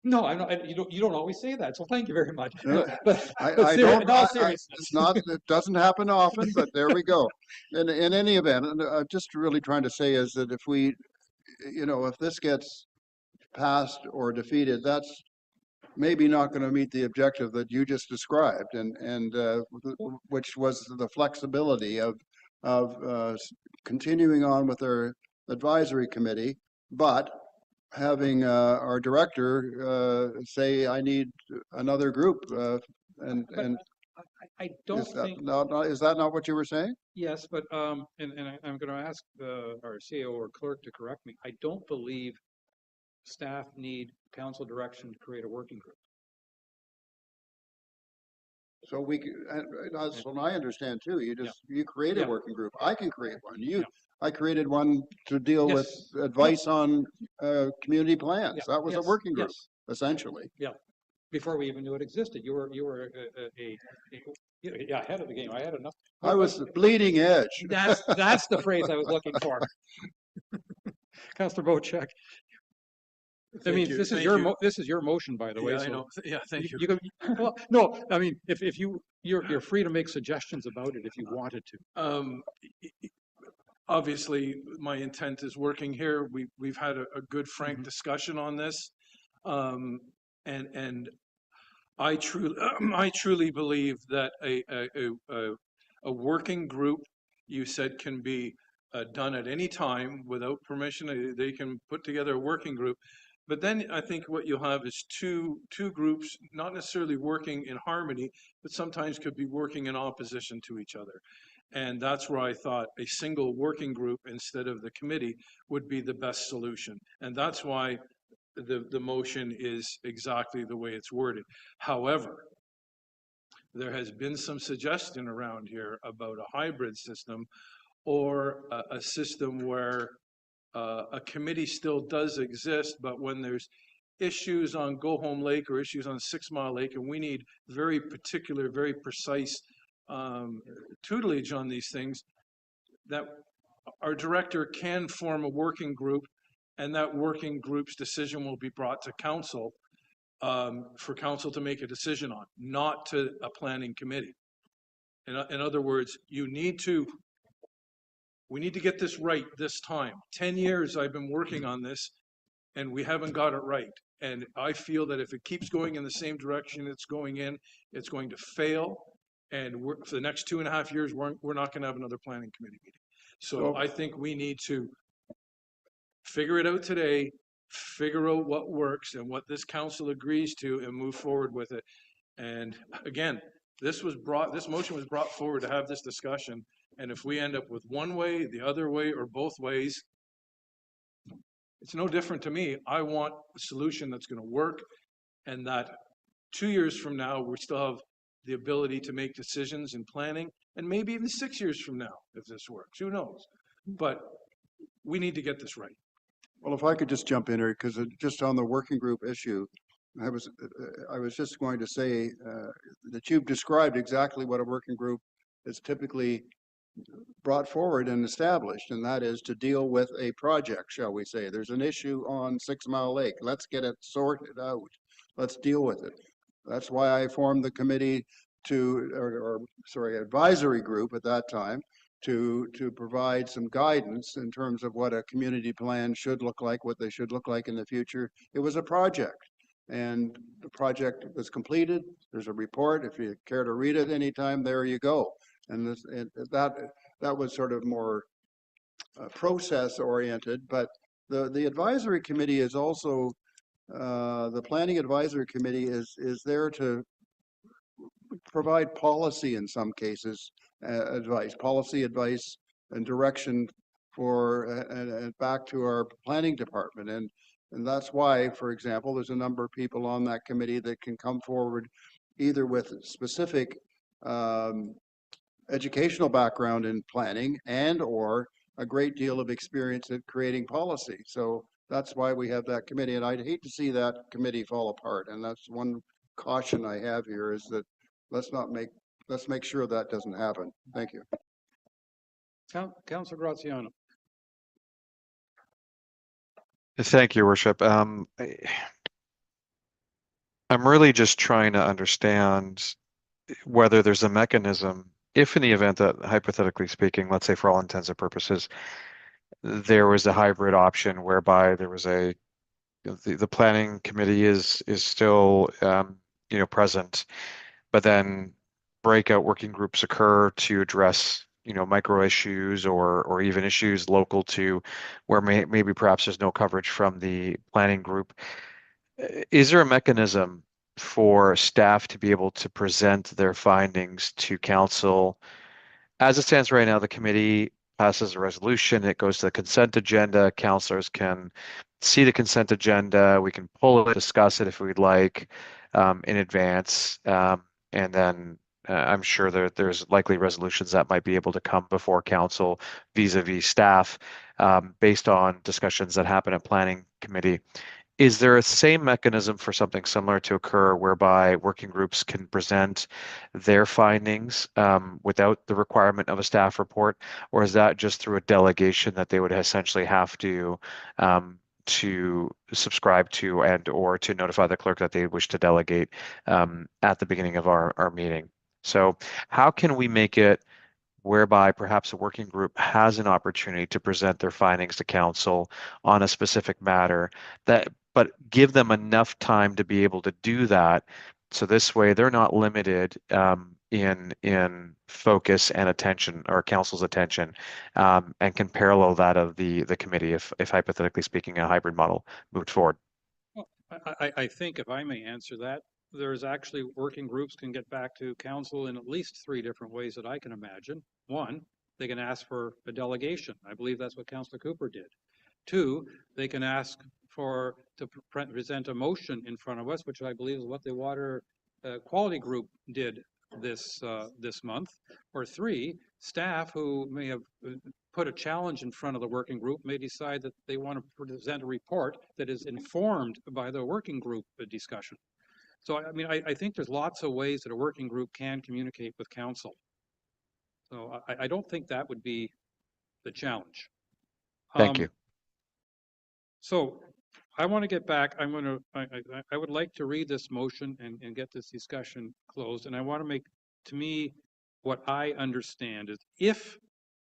No, I'm not. You don't always say that, so thank you very much. I don't. It's not. It doesn't happen often, but there we go. In any event, I'm just really trying to say is that if we, if this gets passed or defeated, that's maybe not going to meet the objective that you just described, and which was the flexibility of continuing on with our advisory committee, but having our director say, I need another group, and I don't think is that not what you were saying? Yes, but and I'm going to ask our CEO or clerk to correct me. I don't believe staff need council direction to create a working group. So that's what I understand too. You create a working group. I can create one. I created one to deal with advice on community plans. That was a working group, essentially. Yeah. Before we even knew it existed, you were ahead of the game. I had enough. I was the bleeding edge. That's the phrase I was looking for. Councillor Bocek. I mean, this is your motion, by the way. I know. Yeah, thank you. Well, no, I mean, if you're free to make suggestions about it if you wanted to. Obviously, my intent is working here. We've had a good, frank discussion on this, and I truly believe that a working group, you said, can be done at any time without permission. They can put together a working group. But then I think what you'll have is two groups, not necessarily working in harmony, but sometimes could be working in opposition to each other. And that's where I thought a single working group instead of the committee would be the best solution. And that's why the motion is exactly the way it's worded. However, there has been some suggestion around here about a hybrid system or a system where a committee still does exist, but when there's issues on Go Home Lake or issues on 6 Mile Lake, and we need very particular, very precise tutelage on these things, that our director can form a working group, and that working group's decision will be brought to council for council to make a decision on, not to a planning committee. In other words, we need to get this right this time. 10 years I've been working on this and we haven't got it right. And I feel that if it keeps going in the same direction it's going in, it's going to fail. And for the next 2.5 years, we're not going to have another planning committee meeting. So I think we need to figure it out today, figure out what works and what this council agrees to, and move forward with it. And again, this motion was brought forward to have this discussion. And if we end up with one way, the other way, or both ways, it's no different to me. I want a solution that's going to work, and that 2 years from now, we still have the ability to make decisions in planning, and maybe even 6 years from now, if this works, who knows? But we need to get this right. Well, if I could just jump in here, because just on the working group issue, I was just going to say that you've described exactly what a working group is typically brought forward and established, and that is to deal with a project, shall we say. There's an issue on 6 Mile Lake. Let's get it sorted out. Let's deal with it. That's why I formed the committee advisory group at that time to provide some guidance in terms of what a community plan should look like, what they should look like in the future. It was a project, and the project was completed. There's a report. If you care to read it anytime, there you go. And that was sort of more process oriented, but the advisory committee is also the planning advisory committee is there to provide policy, in some cases, policy advice and direction for and back to our planning department. And that's why, for example, there's a number of people on that committee that can come forward either with specific educational background in planning and or a great deal of experience at creating policy. So that's why we have that committee, and I'd hate to see that committee fall apart. And that's one caution I have here, is that let's make sure that doesn't happen. Thank you. Councillor Graziano. Thank you, Your Worship. I'm really just trying to understand whether there's a mechanism, if in the event that, hypothetically speaking, let's say for all intents and purposes, there was a hybrid option whereby there was the planning committee is still present, but then breakout working groups occur to address micro issues or even issues local to where maybe perhaps there's no coverage from the planning group. Is there a mechanism for staff to be able to present their findings to council? As it stands right now, the committee passes a resolution, it goes to the consent agenda, councillors can see the consent agenda, we can pull it, discuss it if we'd like in advance, and then I'm sure there's likely resolutions that might be able to come before council vis-a-vis staff based on discussions that happen at planning committee. Is there a same mechanism for something similar to occur whereby working groups can present their findings without the requirement of a staff report, or is that just through a delegation that they would essentially have to subscribe to and or to notify the clerk that they wish to delegate at the beginning of our meeting? So how can we make it whereby perhaps a working group has an opportunity to present their findings to council on a specific matter, but give them enough time to be able to do that, so this way they're not limited in focus and attention, or council's attention, and can parallel that of the committee if hypothetically speaking a hybrid model moved forward? Well, I think if I may answer that, there's actually working groups can get back to council in at least 3 different ways that I can imagine. 1, they can ask for a delegation. I believe that's what Councillor Cooper did. 2, they can ask to present a motion in front of us, which I believe is what the Water Quality Group did this month. Or 3, staff who may have put a challenge in front of the working group may decide that they want to present a report that is informed by the working group discussion. So, I mean, I think there's lots of ways that a working group can communicate with council. So I don't think that would be the challenge. Thank you. So I want to get back. I would like to read this motion and get this discussion closed. And I want to make, to me, what I understand is if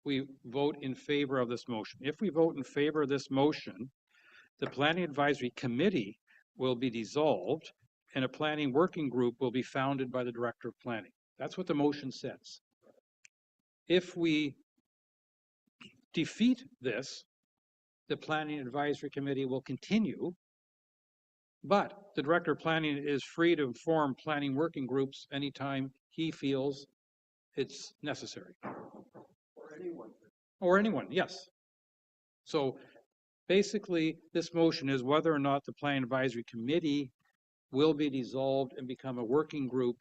we vote in favor of this motion, if we vote in favor of this motion, the Planning Advisory Committee will be dissolved and a planning working group will be founded by the Director of Planning. That's what the motion says. If we defeat this, the Planning Advisory Committee will continue, but the Director of Planning is free to form planning working groups anytime he feels it's necessary. Or anyone, yes. So basically, this motion is whether or not the Planning Advisory Committee will be dissolved and become a working group.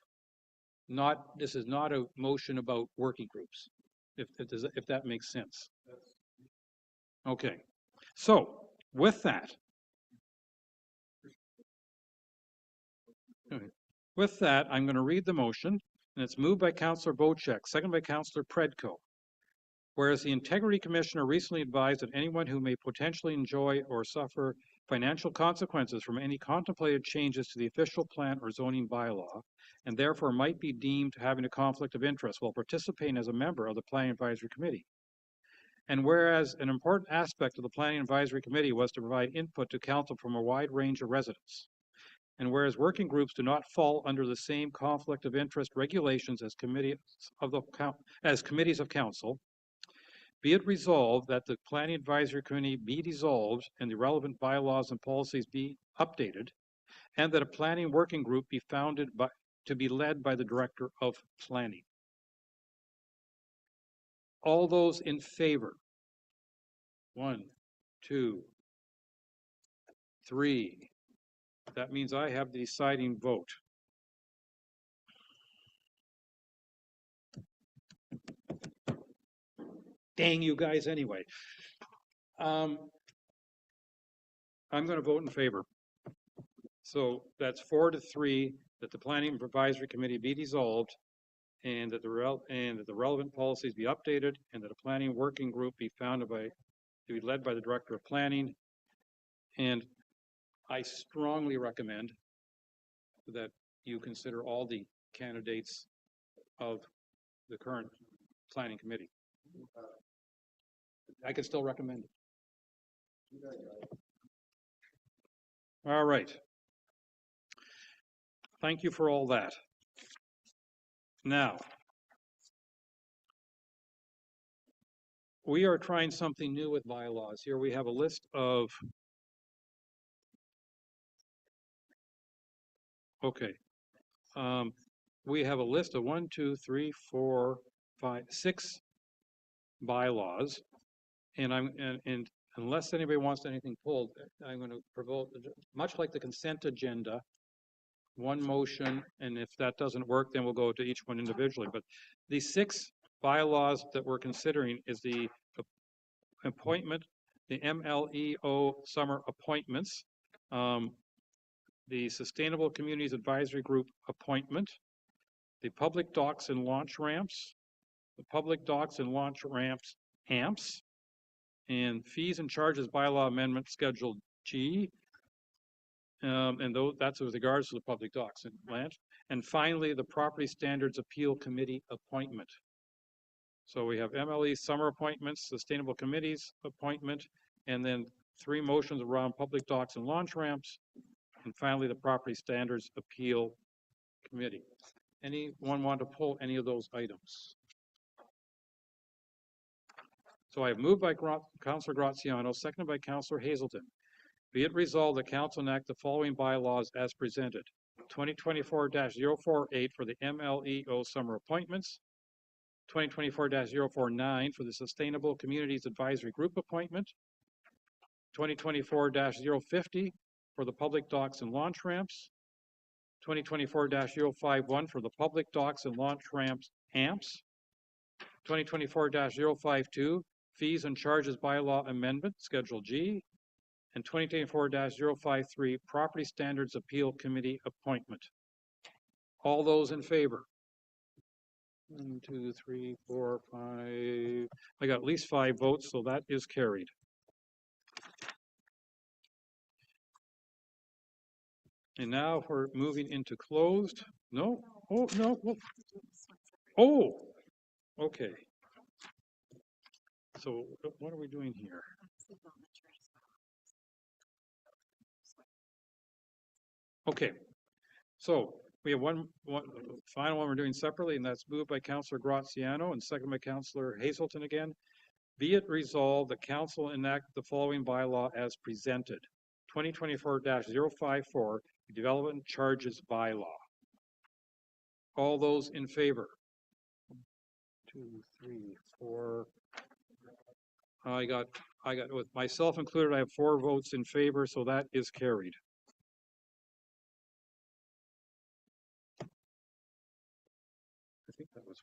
This is not a motion about working groups, if that makes sense. Okay, so with that, I'm going to read the motion, and it's moved by Councillor Bocek, second by Councillor Predko. Whereas the Integrity Commissioner recently advised that anyone who may potentially enjoy or suffer financial consequences from any contemplated changes to the official plan or zoning bylaw, and therefore might be deemed having a conflict of interest while participating as a member of the Planning Advisory Committee. And whereas an important aspect of the Planning Advisory Committee was to provide input to council from a wide range of residents. And whereas working groups do not fall under the same conflict of interest regulations as committees of council, be it resolved that the Planning Advisory Committee be dissolved and the relevant bylaws and policies be updated, and that a planning working group be founded to be led by the Director of Planning. All those in favor? 1, 2, 3. That means I have the deciding vote. Dang you guys anyway. I'm going to vote in favor. So that's 4-3 that the Planning Advisory Committee be dissolved and that the relevant policies be updated and that a planning working group be founded to be led by the Director of Planning. And I strongly recommend that you consider all the candidates of the current Planning Committee. I can still recommend it. All right. Thank you for all that. Now, we are trying something new with bylaws. Here we have a list of, we have a list of 1, 2, 3, 4, 5, 6 bylaws. And unless anybody wants anything pulled, I'm going to provoke, much like the consent agenda, one motion, and if that doesn't work, then we'll go to each one individually. But these 6 bylaws that we're considering is the appointment, the MLEO summer appointments, the Sustainable Communities Advisory Group appointment, the public docks and launch ramps, the public docks and launch ramps AMPS, and fees and charges bylaw amendment Schedule G, and that's with regards to the public docks and land. And finally, the Property Standards Appeal Committee appointment. So we have MLE summer appointments, Sustainable Committees appointment, and then 3 motions around public docks and launch ramps, and finally the Property Standards Appeal Committee. Anyone want to pull any of those items? So I have moved by Councillor Graziano, seconded by Councillor Hazelton. Be it resolved that Council enact the following bylaws as presented. 2024-048 for the MLEO summer appointments, 2024-049 for the Sustainable Communities Advisory Group appointment, 2024-050 for the public docks and launch ramps, 2024-051 for the public docks and launch ramps AMPS, 2024-052 fees and charges bylaw amendment Schedule G, and 2024-053 Property Standards Appeal Committee appointment. All those in favor? 1, 2, 3, 4, 5. I got at least 5 votes, so that is carried. And now we're moving into closed. No? Oh, no. Oh, okay. So what are we doing here? Okay. So we have one final one we're doing separately, and that's moved by Councillor Graziano and second by Councillor Hazelton again. Be it resolved that council enact the following bylaw as presented. 2024-054, Development Charges Bylaw. All those in favor? 2, 3, 4. I got with myself included, I have 4 votes in favor, so that is carried. I think that was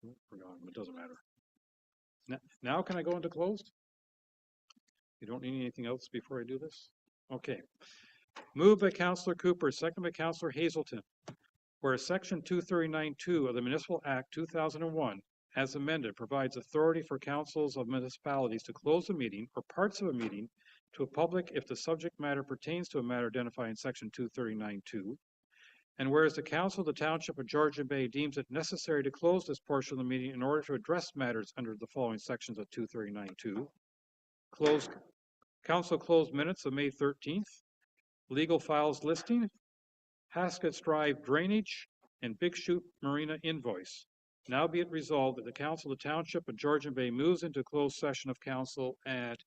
5-2. Forgotten, it doesn't matter. Now can I go into closed? You don't need anything else before I do this? Okay. Moved by Councillor Cooper, second by Councillor Hazelton. Whereas Section 239(2) of the Municipal Act 2001, as amended, provides authority for councils of municipalities to close a meeting or parts of a meeting to a public if the subject matter pertains to a matter identified in Section 239(2). And whereas the Council of the Township of Georgian Bay deems it necessary to close this portion of the meeting in order to address matters under the following sections of 239(2). Council closed minutes of May 13th, legal files listing, Haskets Drive drainage, and Big Shoot Marina invoice. Now be it resolved that the Council of the Township of Georgian Bay moves into closed session of council at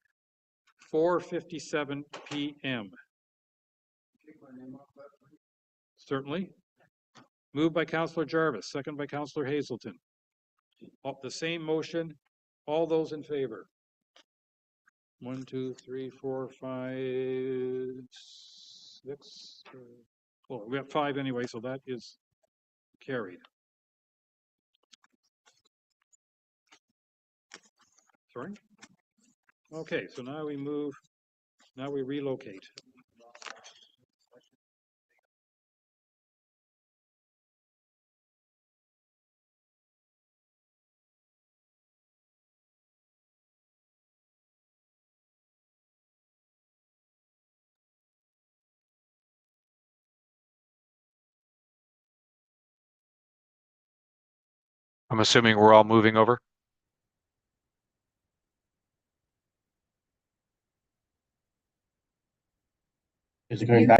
4:57 p.m. Certainly. Moved by Councillor Jarvis, second by Councillor Hazelton. The same motion. All those in favor? 1, 2, 3, 4, 5, 6. Well, we have 5 anyway, so that is carried. Sorry? Okay, so now we relocate. I'm assuming we're all moving over. Is it going back?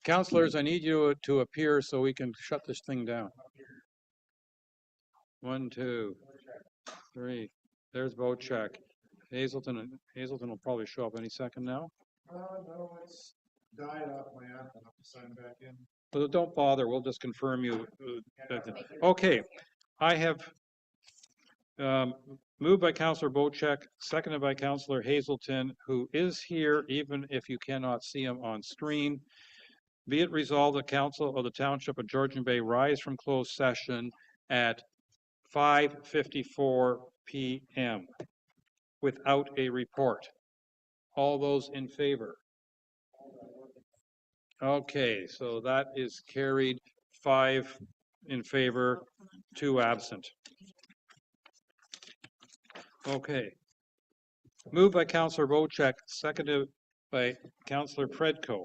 Counselors, I need you to appear so we can shut this thing down. 1, 2, 3. There's vote check. Hazelton will probably show up any second now. No, it's died off my app. I'll have to sign back in. But don't bother, we'll just confirm you. Okay, I have moved by Councillor Bocheck, seconded by Councillor Hazelton, who is here even if you cannot see him on screen. Be it resolved, the Council of the Township of Georgian Bay rise from closed session at 5:54 p.m. without a report. All those in favor? Okay, so that is carried 5 in favor, 2 absent. Okay. Moved by Councillor Bocheck, seconded by Councillor Predko.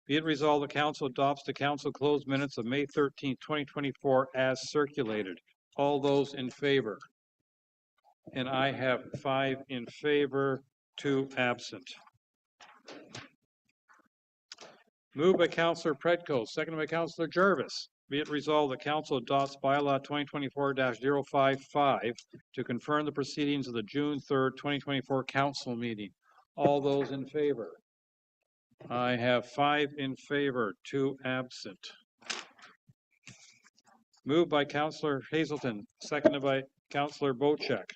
Be it resolved, the council adopts the council closed minutes of May 13th, 2024 as circulated. All those in favor? And I have 5 in favor, 2 absent. Moved by Councillor Predko, seconded by Councillor Jarvis. Be it resolved, the council adopts bylaw 2024-055 to confirm the proceedings of the June 3rd, 2024 council meeting. All those in favor? I have 5 in favor, 2 absent. Moved by Councillor Hazelton, seconded by Councillor Bocheck.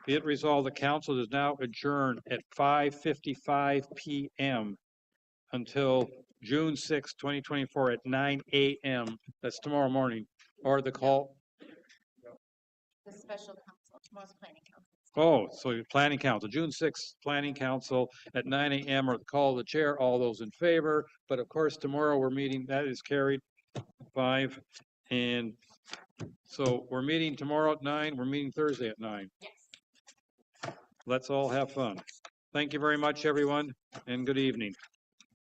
Be it resolved, the council is now adjourned at 5:55 p.m. until June 6, 2024 at 9 a.m. That's tomorrow morning, or the call. The special council, tomorrow's planning council. Oh, so your planning council, June 6th, planning council at 9 a.m. or the call of the chair, all those in favor. But of course, tomorrow we're meeting, that is carried 5. And so we're meeting tomorrow at 9, we're meeting Thursday at 9. Yes. Let's all have fun. Thank you very much, everyone, and good evening.